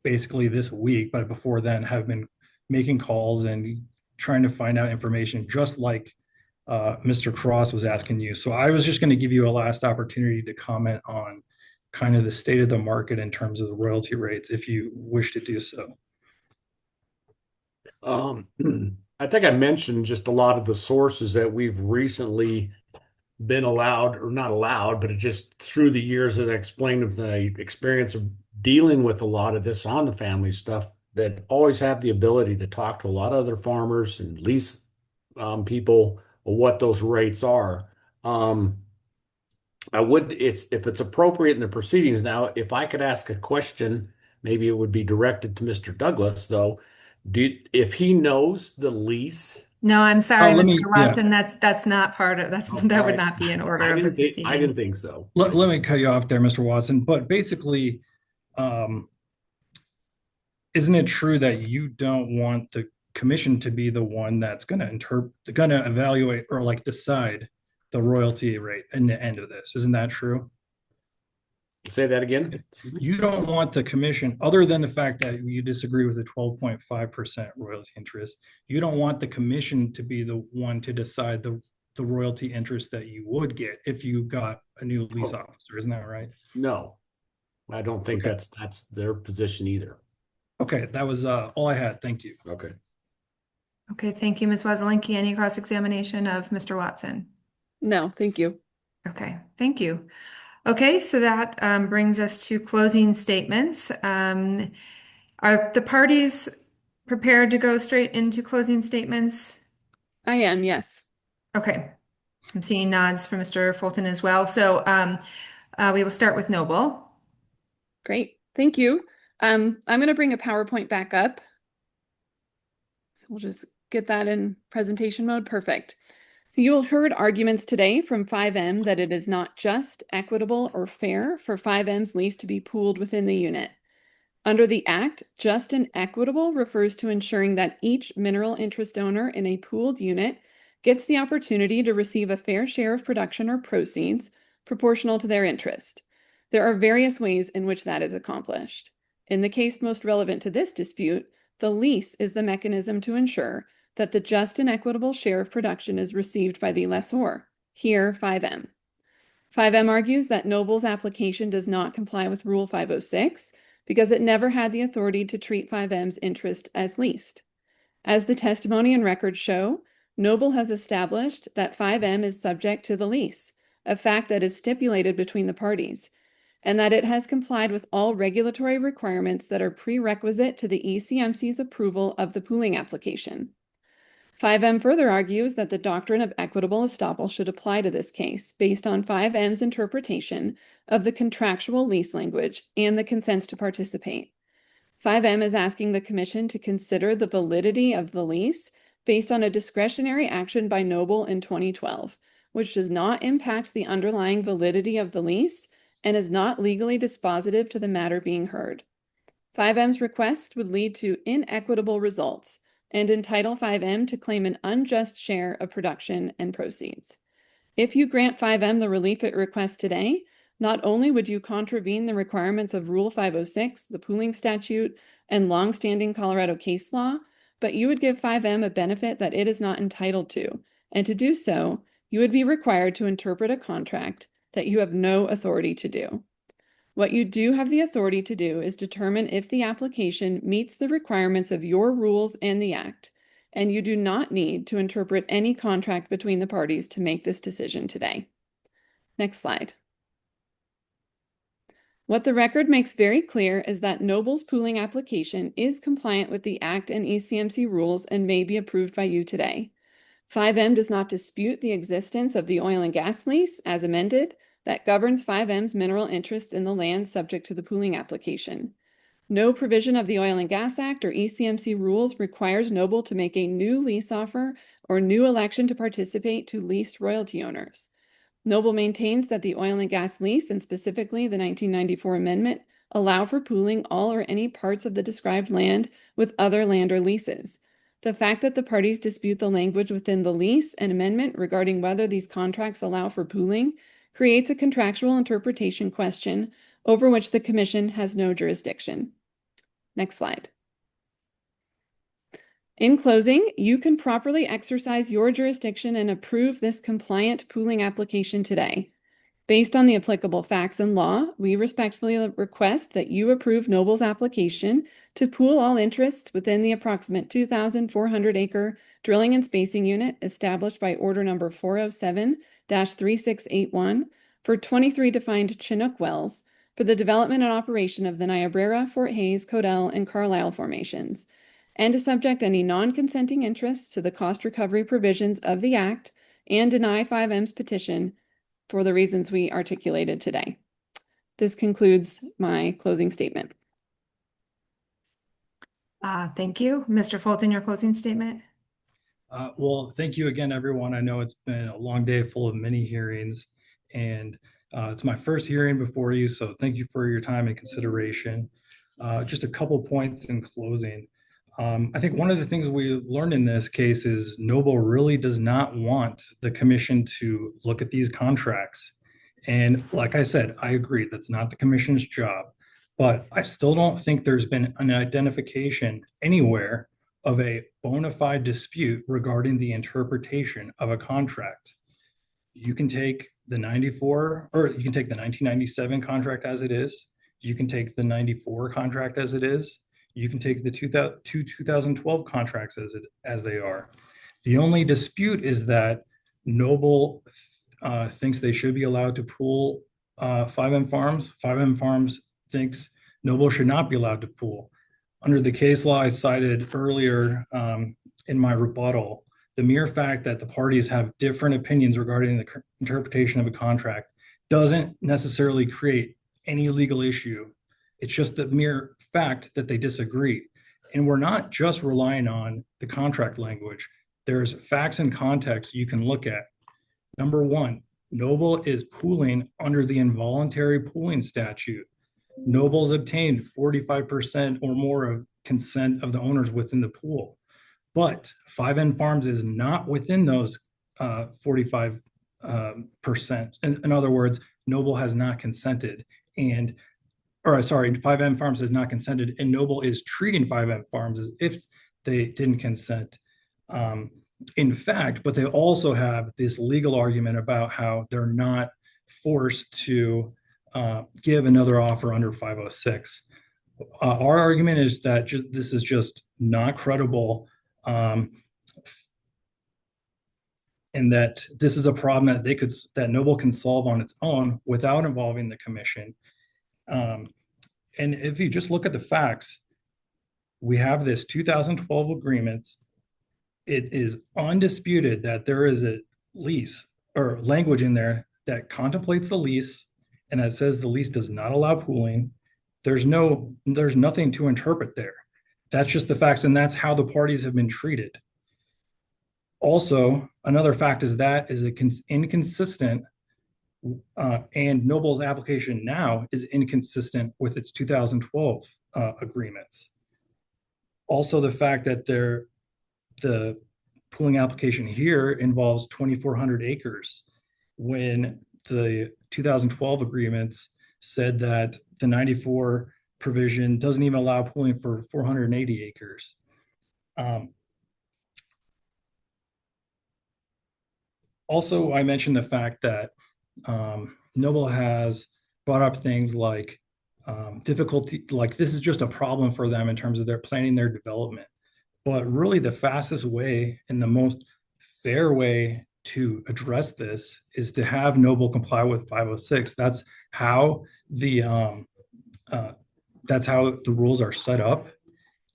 basically this week, but before then, have been making calls and trying to find out information, just like Mr. Cross was asking you. So I was just going to give you a last opportunity to comment on kind of the state of the market in terms of the royalty rates, if you wish to do so. I think I mentioned just a lot of the sources that we've recently been allowed, or not allowed, but it just through the years that I explained of the experience of dealing with a lot of this on the family stuff, that always have the ability to talk to a lot of other farmers and lease people what those rates are. If it's appropriate in the proceedings now, if I could ask a question, maybe it would be directed to Mr. Douglas, though. If he knows the lease. No, I'm sorry, let Mr. me- Watson, that's not part of, that would right. not be in order I of the didn't think proceedings. so. Let me cut you off there, Mr. Watson. But basically, isn't it true that you don't want the commission to be the one that's going to evaluate or like decide the royalty rate in the end of this? Isn't that true? Say that again. You don't want the commission, other than the fact that you disagree with the 12.5% royalty interest, you don't want the commission to be the one to decide the royalty interest that you would get if you got a new lease officer. Isn't that right? No, I don't think Okay. that's their position either. Okay, that was all I had. Thank you. Okay. Okay, thank you, Ms. Wazzalinki. Any cross-examination of Mr. Watson? No, thank you. Okay, thank you. Okay, so that brings us to closing statements. Are the parties prepared to go straight into closing statements? I am, yes. Okay, I'm seeing nods from Mr. Fulton as well. So we will start with Noble. Great, thank you. I'm going to bring a PowerPoint back up. So we'll just get that in presentation mode. Perfect. So you will heard arguments today from 5M that it is not just, equitable, or fair for 5M's lease to be pooled within the unit. Under the Act, just and equitable refers to ensuring that each mineral interest owner in a pooled unit gets the opportunity to receive a fair share of production or proceeds proportional to their interest. There are various ways in which that is accomplished. In the case most relevant to this dispute, the lease is the mechanism to ensure that the just and equitable share of production is received by the lessor, here 5M. 5M argues that Noble's application does not comply with Rule 506 because it never had the authority to treat 5M's interest as leased. As the testimony and records show, Noble has established that 5M is subject to the lease, a fact that is stipulated between the parties, and that it has complied with all regulatory requirements that are prerequisite to the ECMC's approval of the pooling application. 5M further argues that the doctrine of equitable estoppel should apply to this case based on 5M's interpretation of the contractual lease language and the consents to participate. 5M is asking the Commission to consider the validity of the lease based on a discretionary action by Noble in 2012, which does not impact the underlying validity of the lease and is not legally dispositive to the matter being heard. 5M's request would lead to inequitable results and entitle 5M to claim an unjust share of production and proceeds. If you grant 5M the relief it requests today, not only would you contravene the requirements of Rule 506, the pooling statute, and longstanding Colorado case law, but you would give 5M a benefit that it is not entitled to, and to do so, you would be required to interpret a contract that you have no authority to do. What you do have the authority to do is determine if the application meets the requirements of your rules and the Act, and you do not need to interpret any contract between the parties to make this decision today. Next slide. What the record makes very clear is that Noble's pooling application is compliant with the Act and ECMC rules and may be approved by you today. 5M does not dispute the existence of the oil and gas lease, as amended, that governs 5M's mineral interests in the land subject to the pooling application. No provision of the Oil and Gas Act or ECMC rules requires Noble to make a new lease offer or new election to participate to leased royalty owners. Noble maintains that the oil and gas lease, and specifically the 1994 amendment, allow for pooling all or any parts of the described land with other land or leases. The fact that the parties dispute the language within the lease and amendment regarding whether these contracts allow for pooling creates a contractual interpretation question over which the Commission has no jurisdiction. Next slide. In closing, you can properly exercise your jurisdiction and approve this compliant pooling application today. Based on the applicable facts and law, we respectfully request that you approve Noble's application to pool all interests within the approximate 2,400 acre drilling and spacing unit established by Order Number 407-3681 for 23 defined Chinook wells for the development and operation of the Niobrara, Fort Hays, Codell, and Carlisle formations, and to subject any non-consenting interests to the cost recovery provisions of the Act and deny 5M's petition for the reasons we articulated today. This concludes my closing statement. Thank you. Mr. Fulton, your closing statement? Well, thank you again, everyone. I know it's been a long day full of many hearings, and it's my first hearing before you, so thank you for your time and consideration. Just a couple points in closing. I think one of the things we learned in this case is Noble really does not want the Commission to look at these contracts. And like I said, I agree, that's not the Commission's job, but I still don't think there's been an identification anywhere of a bona fide dispute regarding the interpretation of a contract. You can take the 94, or you can take the 1997 contract as it is. You can take the 94 contract as it is. You can take the 2012 contracts as they are. The only dispute is that Noble thinks they should be allowed to pool 5M Farms. 5M Farms thinks Noble should not be allowed to pool. Under the case law I cited earlier in my rebuttal, the mere fact that the parties have different opinions regarding the interpretation of a contract doesn't necessarily create any legal issue. It's just the mere fact that they disagree. And we're not just relying on the contract language. There's facts and context you can look at. Number one, Noble is pooling under the involuntary pooling statute. Noble's obtained 45% or more of consent of the owners within the pool. But 5N Farms is not within those 45%. In other words, Noble has not consented, 5M Farms has not consented, and Noble is treating 5M Farms as if they didn't consent. In fact, but they also have this legal argument about how they're not forced to give another offer under 506. Our argument is that this is just not credible and that this is a problem that Noble can solve on its own without involving the commission. And if you just look at the facts, we have this 2012 agreement. It is undisputed that there is a lease or language in there that contemplates the lease and that says the lease does not allow pooling. There's nothing to interpret there. That's just the facts, and that's how the parties have been treated. Also, another fact is that is inconsistent, and Noble's application now is inconsistent with its 2012 agreements. Also, the fact that the pooling application here involves 2,400 acres when the 2012 agreements said that the 94 provision doesn't even allow pooling for 480 acres. Also, I mentioned the fact that Noble has brought up things like difficulty, like this is just a problem for them in terms of their planning their development. But really the fastest way and the most fair way to address this is to have Noble comply with 506. That's how the rules are set up.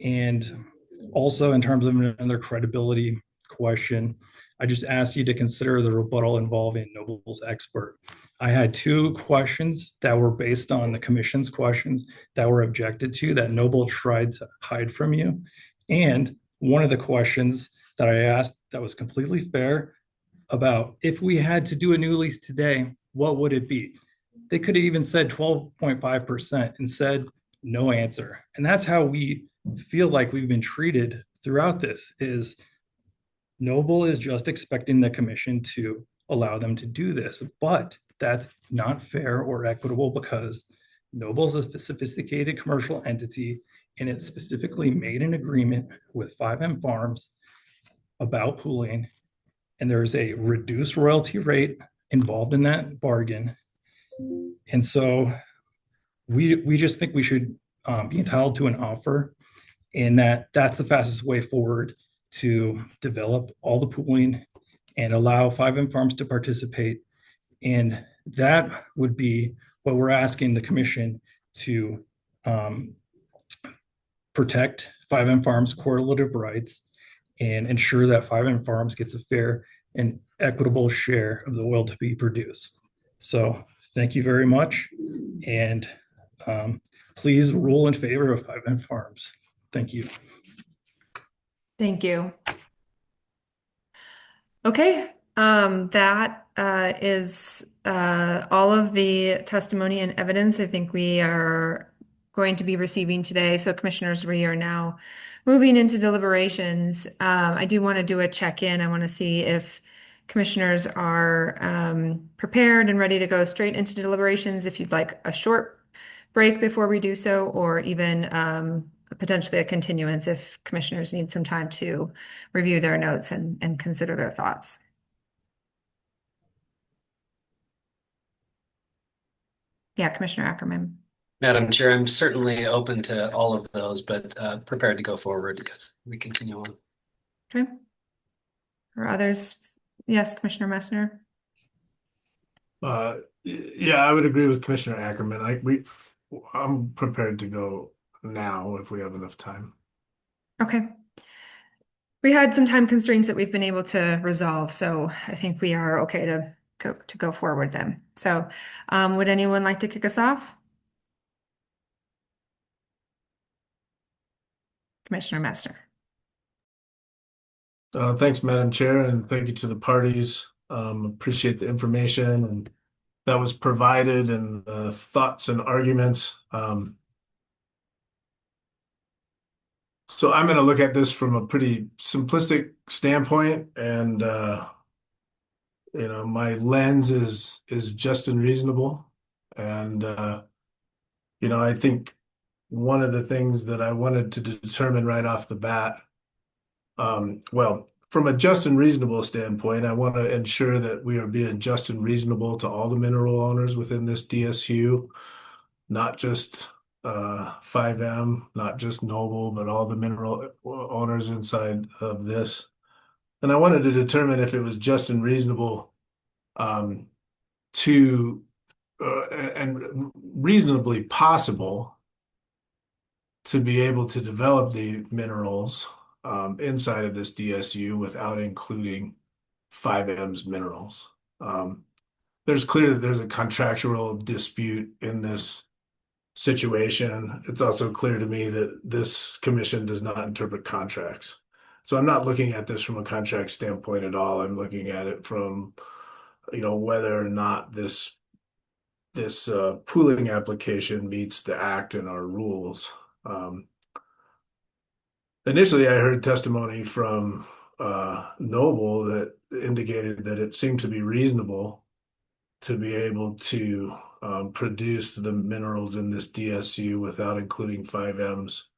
And also in terms of another credibility question, I just asked you to consider the rebuttal involving Noble's expert. I had two questions that were based on the commission's questions that were objected to that Noble tried to hide from you. And one of the questions that I asked that was completely fair about if we had to do a new lease today, what would it be? They could have even said 12.5% and said no answer. And that's how we feel like we've been treated throughout this is Noble is just expecting the commission to allow them to do this, but that's not fair or equitable because Noble's a sophisticated commercial entity and it specifically made an agreement with 5M Farms about pooling, and there's a reduced royalty rate involved in that bargain. And so we just think we should be entitled to an offer, and that's the fastest way forward to develop all the pooling and allow 5M Farms to participate. And that would be what we're asking the commission to protect 5M Farms' correlative rights and ensure that 5M Farms gets a fair and equitable share of the oil to be produced. So thank you very much. And please rule in favor of 5M Farms. Thank you. Thank you. Okay, that is all of the testimony and evidence I think we are going to be receiving today. So commissioners, we are now moving into deliberations. I do want to do a check-in. I want to see if commissioners are prepared and ready to go straight into deliberations, if you'd like a short break before we do so, or even potentially a continuance if commissioners need some time to review their notes and consider their thoughts. Yeah, Commissioner Ackerman. Madam Chair, I'm certainly open to all of those, but prepared to go forward if we continue on. Okay. Or others? Yes, Commissioner Messner. Yeah, I would agree with Commissioner Ackerman. I'm prepared to go now if we have enough time. Okay. We had some time constraints that we've been able to resolve, so I think we are okay to go forward then. So would anyone like to kick us off? Commissioner Messner. Thanks, Madam Chair, and thank you to the parties. Appreciate the information and that was provided and thoughts and arguments. So I'm going to look at this from a pretty simplistic standpoint, and my lens is just and reasonable. And I think one of the things that I wanted to determine right off the bat, well, from a just and reasonable standpoint, I want to ensure that we are being just and reasonable to all the mineral owners within this DSU, not just 5M, not just Noble, but all the mineral owners inside of this. And I wanted to determine if it was just and reasonable um, to and reasonably possible to be able to develop the minerals inside of this DSU without including 5M's minerals. There's clear that there's a contractual dispute in this situation. It's also clear to me that this commission does not interpret contracts. So I'm not looking at this from a contract standpoint at all. I'm looking at it from, whether or not this pooling application meets the act and our rules. Initially, I heard testimony from Noble that indicated that it seemed to be reasonable to be able to produce the minerals in this DSU without including 5M's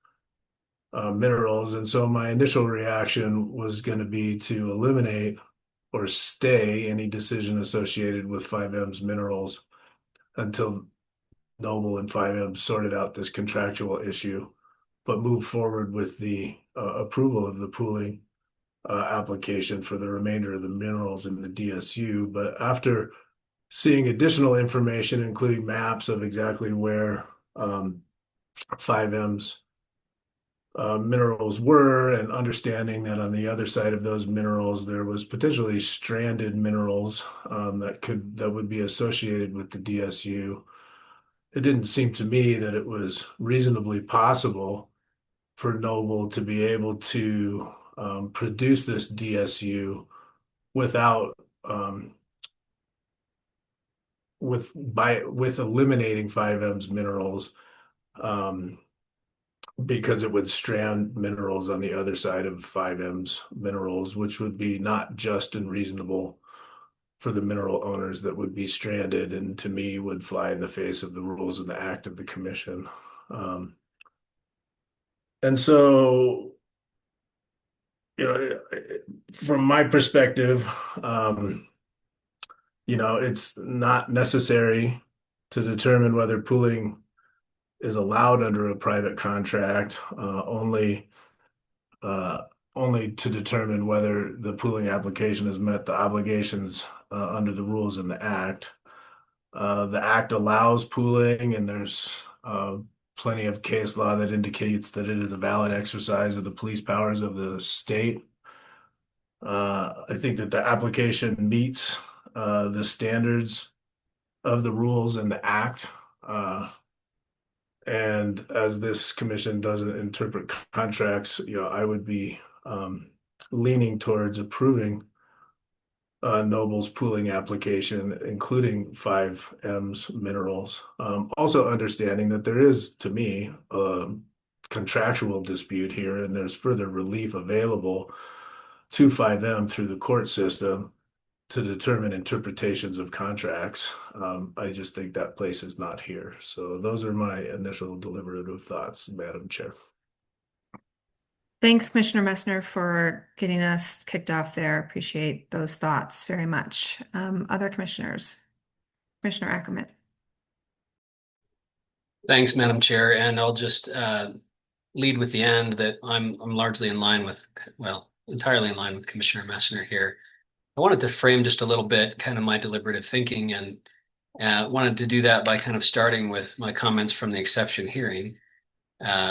minerals. And so my initial reaction was going to be to eliminate or stay any decision associated with 5M's minerals until Noble and 5M sorted out this contractual issue, but move forward with the approval of the pooling application for the remainder of the minerals in the DSU. But after seeing additional information, including maps of exactly where 5M's minerals were, and understanding that on the other side of those minerals there was potentially stranded minerals that would be associated with the DSU, it didn't seem to me that it was reasonably possible for Noble to be able to produce this DSU without with eliminating 5M's minerals, because it would strand minerals on the other side of 5M's minerals, which would be not just and reasonable for the mineral owners that would be stranded, and to me would fly in the face of the rules of the act of the commission. And so, from my perspective, it's not necessary to determine whether pooling is allowed under a private contract, only to determine whether the pooling application has met the obligations under the rules in the act. The act allows pooling, and there's plenty of case law that indicates that it is a valid exercise of the police powers of the state. I think that the application meets the standards of the rules in the act. And as this commission doesn't interpret contracts, I would be leaning towards approving Noble's pooling application, including 5M's minerals. Also understanding that there is, to me, a contractual dispute here, and there's further relief available to 5M through the court system to determine interpretations of contracts. I just think that place is not here. So those are my initial deliberative thoughts, Madam Chair. Thanks, Commissioner Messner, for getting us kicked off there. Appreciate those thoughts very much. Other commissioners? Commissioner Ackerman. Thanks, Madam Chair. And I'll just lead with the end that I'm largely in line with, entirely in line with Commissioner Messner here. I wanted to frame just a little bit kind of my deliberative thinking, and wanted to do that by kind of starting with my comments from the exception hearing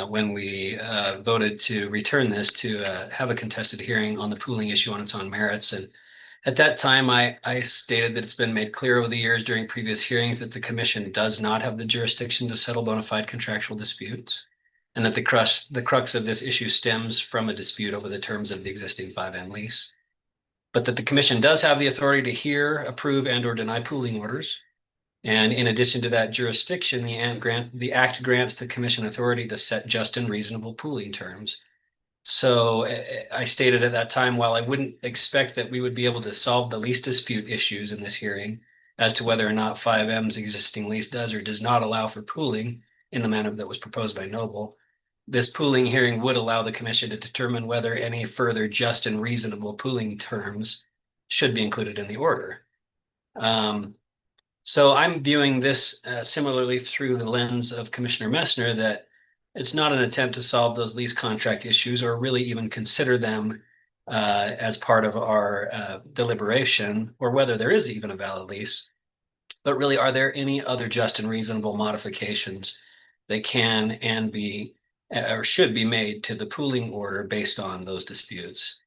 when we voted to return this to have a contested hearing on the pooling issue on its own merits. And at that time, I stated that it's been made clear over the years during previous hearings that the commission does not have the jurisdiction to settle bona fide contractual disputes, and that the crux of this issue stems from a dispute over the terms of the existing 5M lease, but that the commission does have the authority to hear, approve, and/or deny pooling orders. And in addition to that jurisdiction, the act grants the commission authority to set just and reasonable pooling terms. So I stated at that time, while I wouldn't expect that we would be able to solve the lease dispute issues in this hearing as to whether or not 5M's existing lease does or does not allow for pooling in the manner that was proposed by Noble, this pooling hearing would allow the commission to determine whether any further just and reasonable pooling terms should be included in the order. So I'm viewing this similarly through the lens of Commissioner Messner, that it's not an attempt to solve those lease contract issues or really even consider them as part of our deliberation, or whether there is even a valid lease. But really, are there any other just and reasonable modifications that can and be or should be made to the pooling order based on those disputes?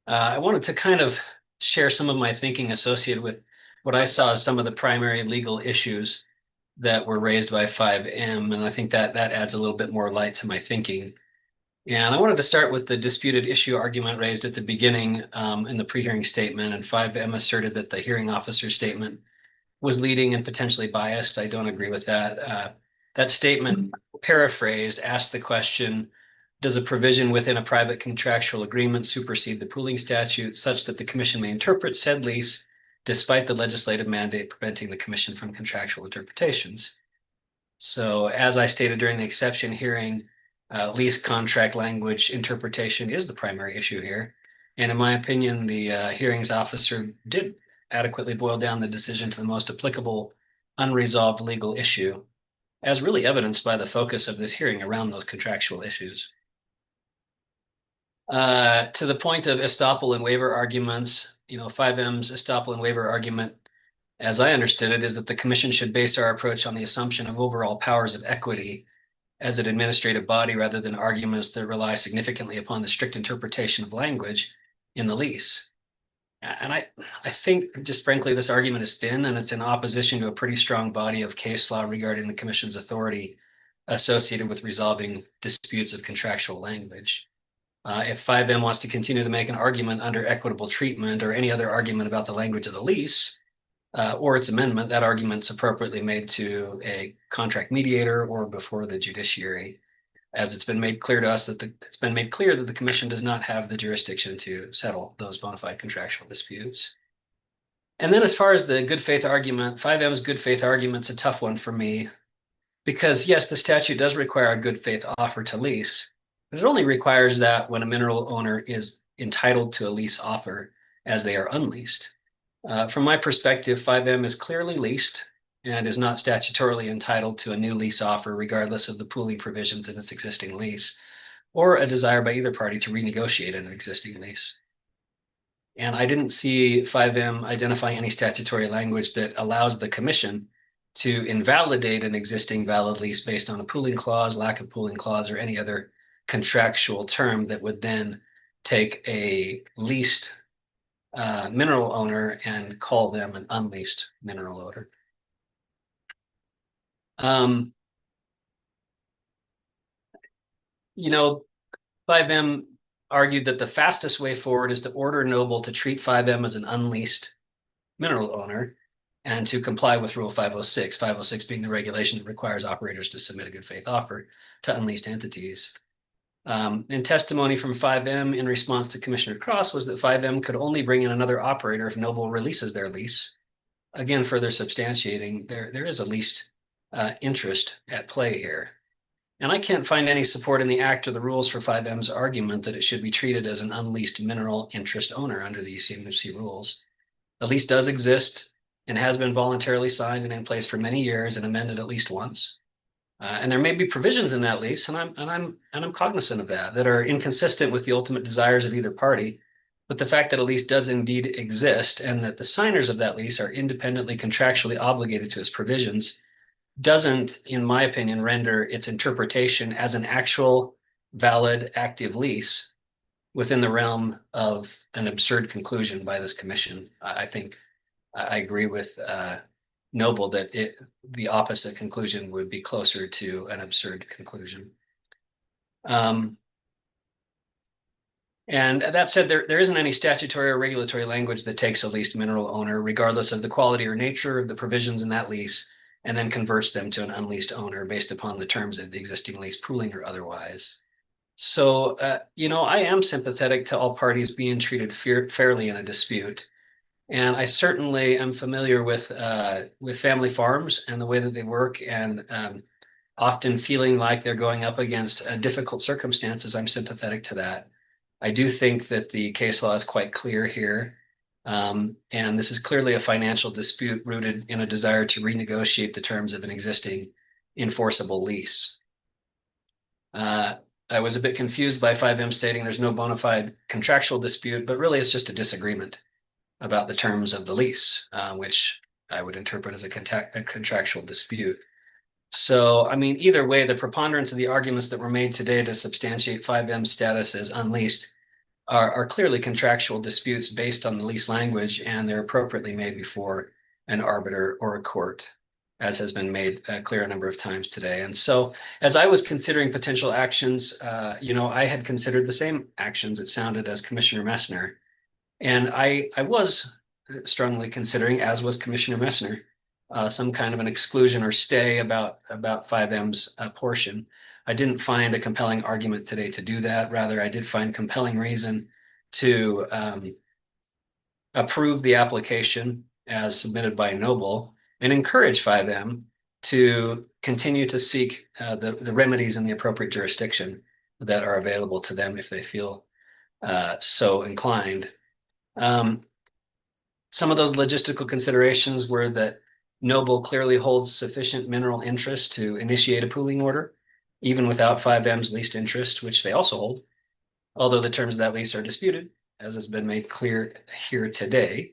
I wanted to kind of share some of my thinking associated with what I saw as some of the primary legal issues that were raised by 5M, and I think that adds a little bit more light to my thinking. And I wanted to start with the disputed issue argument raised at the beginning in the pre-hearing statement, and 5M asserted that the hearing officer's statement was leading and potentially biased. I don't agree with that. That statement, paraphrased, asked the question, does a provision within a private contractual agreement supersede the pooling statute such that the commission may interpret said lease despite the legislative mandate preventing the commission from contractual interpretations? So as I stated during the exception hearing, lease contract language interpretation is the primary issue here. And in my opinion, the hearings officer did adequately boil down the decision to the most applicable unresolved legal issue, as really evidenced by the focus of this hearing around those contractual issues. To the point of estoppel and waiver arguments, 5M's estoppel and waiver argument, as I understood it, is that the commission should base our approach on the assumption of overall powers of equity as an administrative body rather than arguments that rely significantly upon the strict interpretation of language in the lease. And I think, just frankly, this argument is thin and it's in opposition to a pretty strong body of case law regarding the commission's authority associated with resolving disputes of contractual language. If 5M wants to continue to make an argument under equitable treatment or any other argument about the language of the lease or its amendment, that argument's appropriately made to a contract mediator or before the judiciary, as it's been made clear to us that the commission does not have the jurisdiction to settle those bona fide contractual disputes. And then as far as the good faith argument, 5M's good faith argument's a tough one for me because yes, the statute does require a good faith offer to lease, but it only requires that when a mineral owner is entitled to a lease offer as they are unleased. From my perspective, 5M is clearly leased and is not statutorily entitled to a new lease offer regardless of the pooling provisions in its existing lease or a desire by either party to renegotiate an existing lease. And I didn't see 5M identifying any statutory language that allows the commission to invalidate an existing valid lease based on a pooling clause, lack of pooling clause, or any other contractual term that would then take a leased mineral owner and call them an unleased mineral owner. 5M argued that the fastest way forward is to order Noble to treat 5M as an unleased mineral owner and to comply with Rule 506, 506 being the regulation that requires operators to submit a good faith offer to unleased entities. In testimony from 5M in response to Commissioner Cross was that 5M could only bring in another operator if Noble releases their lease. Again, further substantiating there is a least interest at play here. And I can't find any support in the Act or the rules for 5M's argument that it should be treated as an unleased mineral interest owner under the ECMC rules. The lease does exist and has been voluntarily signed and in place for many years and amended at least once. And there may be provisions in that lease, and I'm cognizant of that are inconsistent with the ultimate desires of either party. But the fact that a lease does indeed exist and that the signers of that lease are independently contractually obligated to its provisions doesn't, in my opinion, render its interpretation as an actual valid active lease within the realm of an absurd conclusion by this commission. I think I agree with Noble that the opposite conclusion would be closer to an absurd conclusion. And that said, there isn't any statutory or regulatory language that takes a leased mineral owner, regardless of the quality or nature of the provisions in that lease, and then converts them to an unleased owner based upon the terms of the existing lease, pooling or otherwise. So, I am sympathetic to all parties being treated fairly in a dispute. And I certainly am familiar with family farms and the way that they work, and often feeling like they're going up against difficult circumstances. I'm sympathetic to that. I do think that the case law is quite clear here. And this is clearly a financial dispute rooted in a desire to renegotiate the terms of an existing enforceable lease. I was a bit confused by 5M stating there's no bona fide contractual dispute, but really it's just a disagreement about the terms of the lease, which I would interpret as a contractual dispute. So, I mean, either way, the preponderance of the arguments that were made today to substantiate 5M's status as unleased are clearly contractual disputes based on the lease language, and they're appropriately made before an arbiter or a court, as has been made clear a number of times today. And so, as I was considering potential actions, I had considered the same actions, it sounded, as Commissioner Messner. And I was strongly considering, as was Commissioner Messner, some kind of an exclusion or stay about 5M's portion. I didn't find a compelling argument today to do that. Rather, I did find compelling reason to approve the application as submitted by Noble and encourage 5M to continue to seek the remedies in the appropriate jurisdiction that are available to them if they feel so inclined. Some of those logistical considerations were that Noble clearly holds sufficient mineral interest to initiate a pooling order, even without 5M's leased interest, which they also hold, although the terms of that lease are disputed, as has been made clear here today.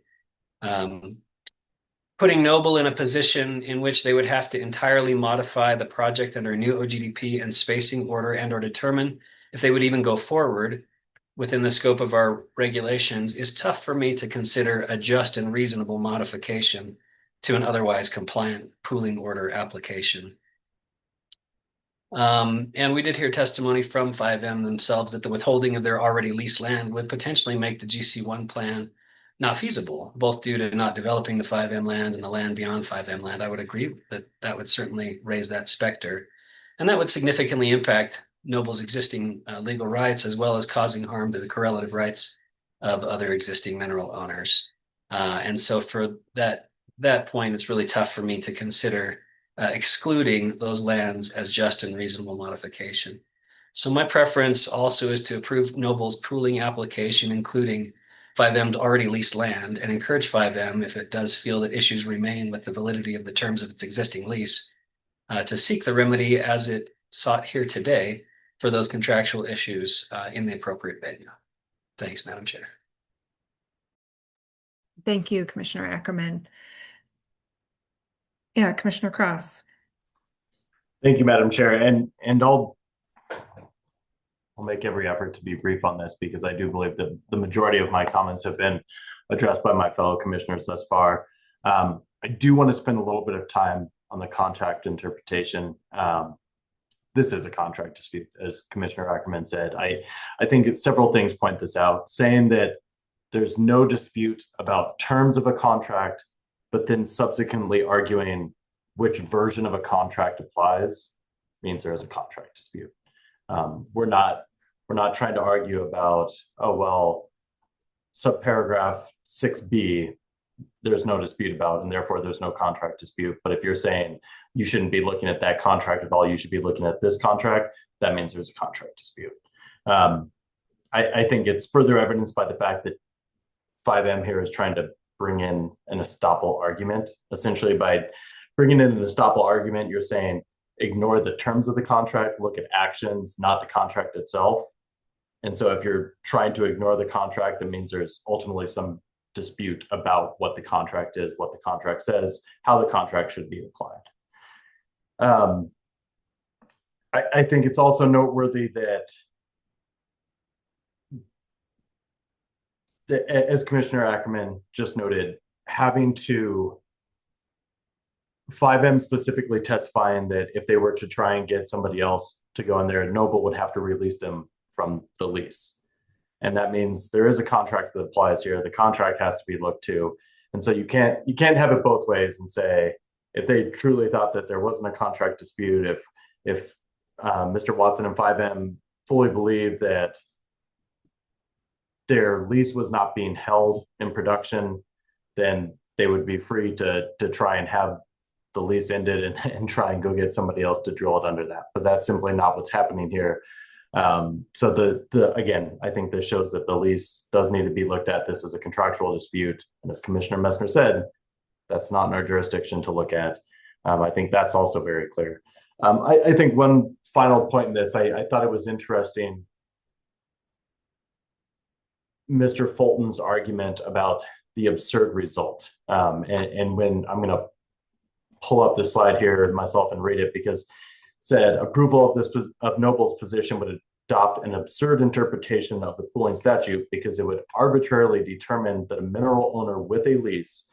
Putting Noble in a position in which they would have to entirely modify the project under a new OGDP and spacing order and/or determine if they would even go forward within the scope of our regulations is tough for me to consider a just and reasonable modification to an otherwise compliant pooling order application. And we did hear testimony from 5M themselves that the withholding of their already leased land would potentially make the GC1 plan not feasible, both due to not developing the 5M land and the land beyond 5M land. I would agree that that would certainly raise that specter. And that would significantly impact Noble's existing legal rights, as well as causing harm to the correlative rights of other existing mineral owners. And so for that point, it's really tough for me to consider excluding those lands as just and reasonable modification. So my preference also is to approve Noble's pooling application, including 5M's already leased land, and encourage 5M, if it does feel that issues remain with the validity of the terms of its existing lease, to seek the remedy as it sought here today for those contractual issues in the appropriate venue. Thanks, Madam Chair. Thank you, Commissioner Ackerman. Yeah, Commissioner Cross. Thank you, Madam Chair. And I'll make every effort to be brief on this because I do believe that the majority of my comments have been addressed by my fellow commissioners thus far. I do want to spend a little bit of time on the contract interpretation. This is a contract dispute, as Commissioner Ackerman said. I think several things point this out, saying that there's no dispute about terms of a contract, but then subsequently arguing which version of a contract applies means there is a contract dispute. We're not trying to argue about, oh, well, subparagraph 6B, there's no dispute about, and therefore there's no contract dispute. But if you're saying you shouldn't be looking at that contract at all, you should be looking at this contract, that means there's a contract dispute. I think it's further evidenced by the fact that 5M here is trying to bring in an estoppel argument. Essentially, by bringing in an estoppel argument, you're saying ignore the terms of the contract, look at actions, not the contract itself. And so if you're trying to ignore the contract, that means there's ultimately some dispute about what the contract is, what the contract says, how the contract should be applied. I think it's also noteworthy that, as Commissioner Ackerman just noted, having to 5M specifically testifying that if they were to try and get somebody else to go in there, Noble would have to release them from the lease. And that means there is a contract that applies here. The contract has to be looked to. And so you can't have it both ways and say, if they truly thought that there wasn't a contract dispute, if Mr. Watson and 5M fully believed that their lease was not being held in production, then they would be free to try and have the lease ended and try and go get somebody else to drill it under that. But that's simply not what's happening here. So again, I think this shows that the lease does need to be looked at. This is a contractual dispute. And as Commissioner Messner said, that's not in our jurisdiction to look at. I think that's also very clear. I think one final point in this, I thought it was interesting, Mr. Fulton's argument about the absurd result. And when I'm going to pull up the slide here myself and read it, because it said approval of Noble's position would adopt an absurd interpretation of the pooling statute because it would arbitrarily determine that a mineral owner with a lease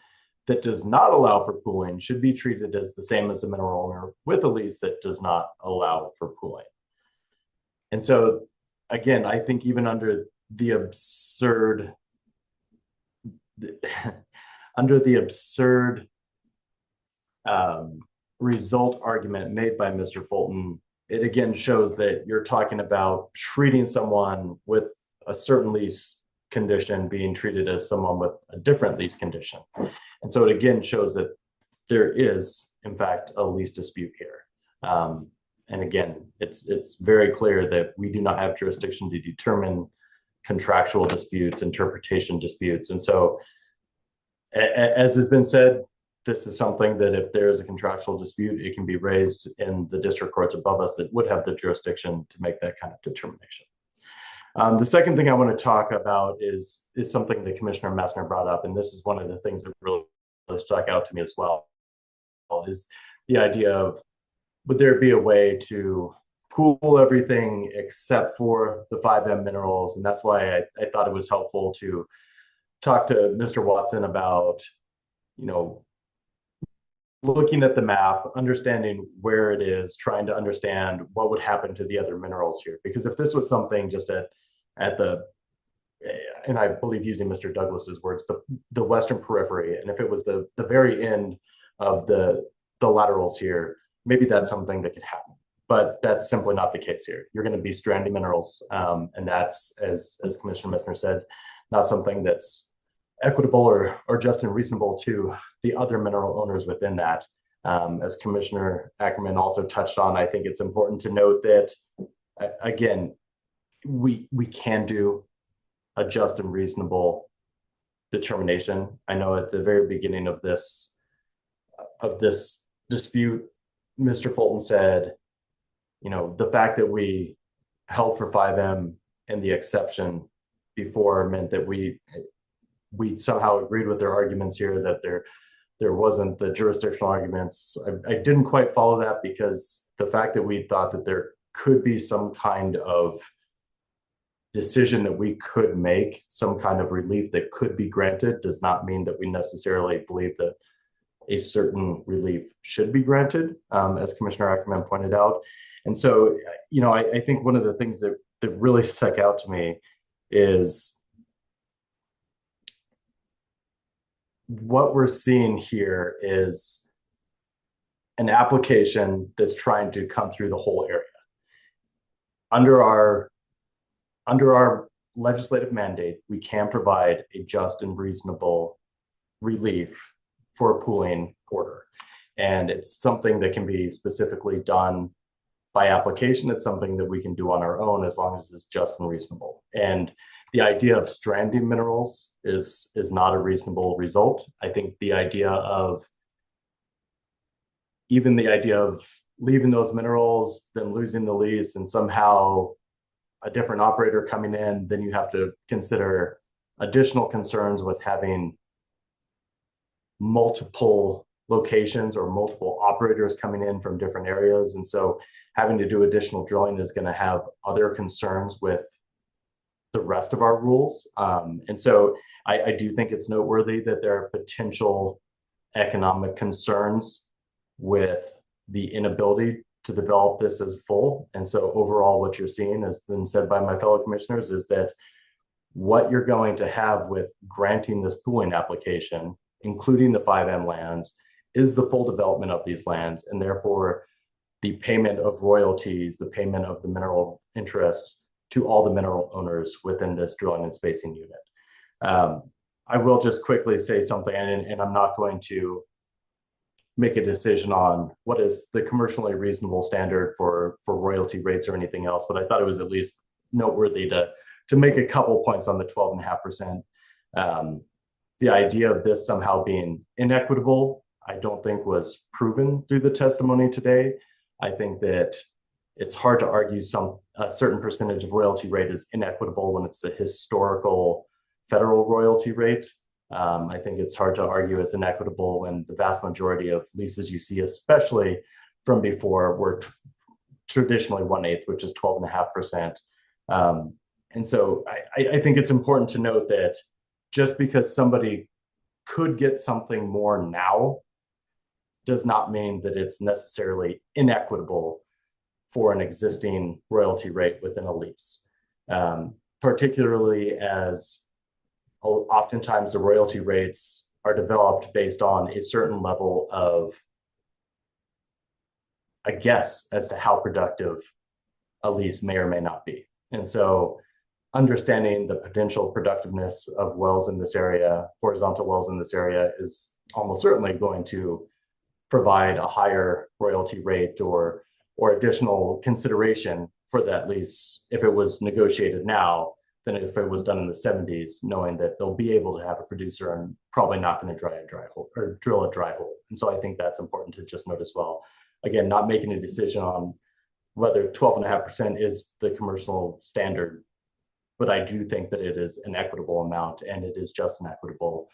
that does not allow for pooling should be treated as the same as a mineral owner with a lease that does not allow for pooling. And so, again, I think even under the absurd result argument made by Mr. Fulton, it again shows that you're talking about treating someone with a certain lease condition being treated as someone with a different lease condition. And so it again shows that there is, in fact, a lease dispute here. And again, it's very clear that we do not have jurisdiction to determine contractual disputes, interpretation disputes. And so, as has been said, this is something that if there is a contractual dispute, it can be raised in the district courts above us that would have the jurisdiction to make that kind of determination. The second thing I want to talk about is something that Commissioner Messner brought up, and this is one of the things that really stuck out to me as well, is the idea of, would there be a way to pool everything except for the 5M minerals? And that's why I thought it was helpful to talk to Mr. Watson about, looking at the map, understanding where it is, trying to understand what would happen to the other minerals here. Because if this was something just at the, and I believe using Mr. Douglas's words, the western periphery, and if it was the very end of the laterals here, maybe that's something that could happen. But that's simply not the case here. You're going to be stranded minerals, and that's, as Commissioner Messner said, not something that's equitable or just and reasonable to the other mineral owners within that. As Commissioner Ackerman also touched on, I think it's important to note that, again, we can do a just and reasonable determination. I know at the very beginning of this dispute, Mr. Fulton said, the fact that we held for 5M and the exception before meant that we somehow agreed with their arguments here, that there wasn't the jurisdictional arguments. I didn't quite follow that, because the fact that we thought that there could be some kind of decision that we could make, some kind of relief that could be granted, does not mean that we necessarily believe that a certain relief should be granted, as Commissioner Ackerman pointed out. And so, I think one of the things that really stuck out to me is what we're seeing here is an application that's trying to come through the whole area. Under our legislative mandate, we can provide a just and reasonable relief for a pooling order. And it's something that can be specifically done by application. It's something that we can do on our own as long as it's just and reasonable. And the idea of stranding minerals is not a reasonable result. I think the idea of leaving those minerals, then losing the lease, and somehow a different operator coming in, then you have to consider additional concerns with having multiple locations or multiple operators coming in from different areas. And so having to do additional drilling is going to have other concerns with the rest of our rules. And so I do think it's noteworthy that there are potential economic concerns with the inability to develop this as full. And so overall, what you're seeing, has been said by my fellow commissioners, is that what you're going to have with granting this pooling application, including the 5M lands, is the full development of these lands, and therefore the payment of royalties, the payment of the mineral interests to all the mineral owners within this drilling and spacing unit. I will just quickly say something, and I'm not going to make a decision on what is the commercially reasonable standard for royalty rates or anything else, but I thought it was at least noteworthy to make a couple points on the 12.5%. The idea of this somehow being inequitable, I don't think was proven through the testimony today. I think that it's hard to argue a certain percentage of royalty rate is inequitable when it's a historical federal royalty rate. I think it's hard to argue it's inequitable when the vast majority of leases you see, especially from before, were traditionally 1/8, which is 12.5%. And so I think it's important to note that just because somebody could get something more now does not mean that it's necessarily inequitable for an existing royalty rate within a lease, particularly as oftentimes the royalty rates are developed based on a certain level of a guess as to how productive a lease may or may not be. And so understanding the potential productiveness of wells in this area, horizontal wells in this area, is almost certainly going to provide a higher royalty rate or additional consideration for that lease if it was negotiated now than if it was done in the 70s, knowing that they'll be able to have a producer and probably not going to drill a dry hole. And so I think that's important to just note as well. Again, not making a decision on whether 12.5% is the commercial standard, but I do think that it is an equitable amount, and it is just inequitable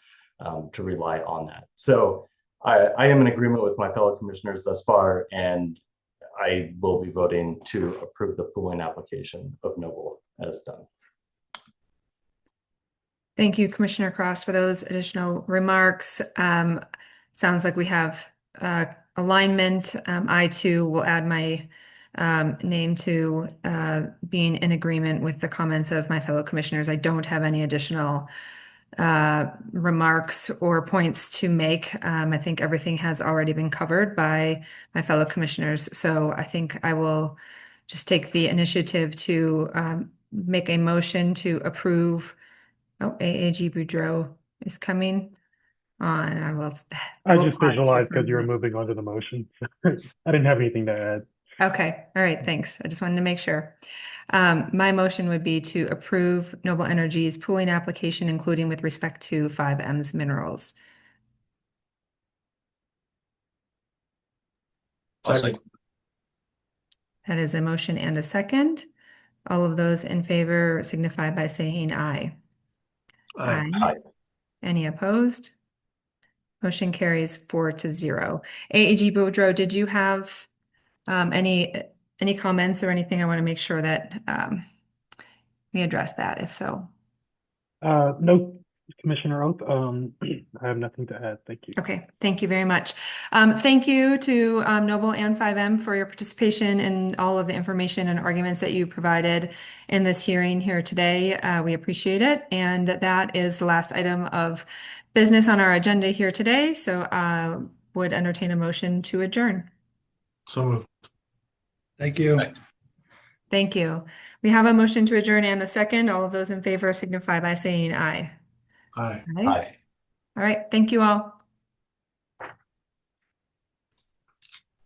to rely on that. So I am in agreement with my fellow commissioners thus far, and I will be voting to approve the pooling application of Noble as done. Thank you, Commissioner Cross, for those additional remarks. Sounds like we have alignment. I too will add my name to being in agreement with the comments of my fellow commissioners. I don't have any additional remarks or points to make. I think everything has already been covered by my fellow commissioners. So I think I will just take the initiative to make a motion to approve. Oh, AAG Boudreau is coming on. I will just pause here visualized for a because you were minute. moving on to the motion. I didn't have anything to add. Okay. All right. Thanks. I just wanted to make sure. My motion would be to approve Noble Energy's pooling application, including with respect to 5M's minerals. Second. That is a motion and a second. All of those in favor signify by saying aye. Aye. Any opposed? Motion carries 4-0. AAG Boudreau, did you have any comments or anything? I want to make sure that we address that, if so. No, Commissioner Oath. I have nothing to add. Thank you. Okay, thank you very much. Thank you to Noble and 5M for your participation and all of the information and arguments that you provided in this hearing here today. We appreciate it. And that is the last item of business on our agenda here today. So I would entertain a motion to adjourn. So moved. Thank you. Thank you. We have a motion to adjourn and a second. All of those in favor signify by saying aye. Aye. All right. Thank you all.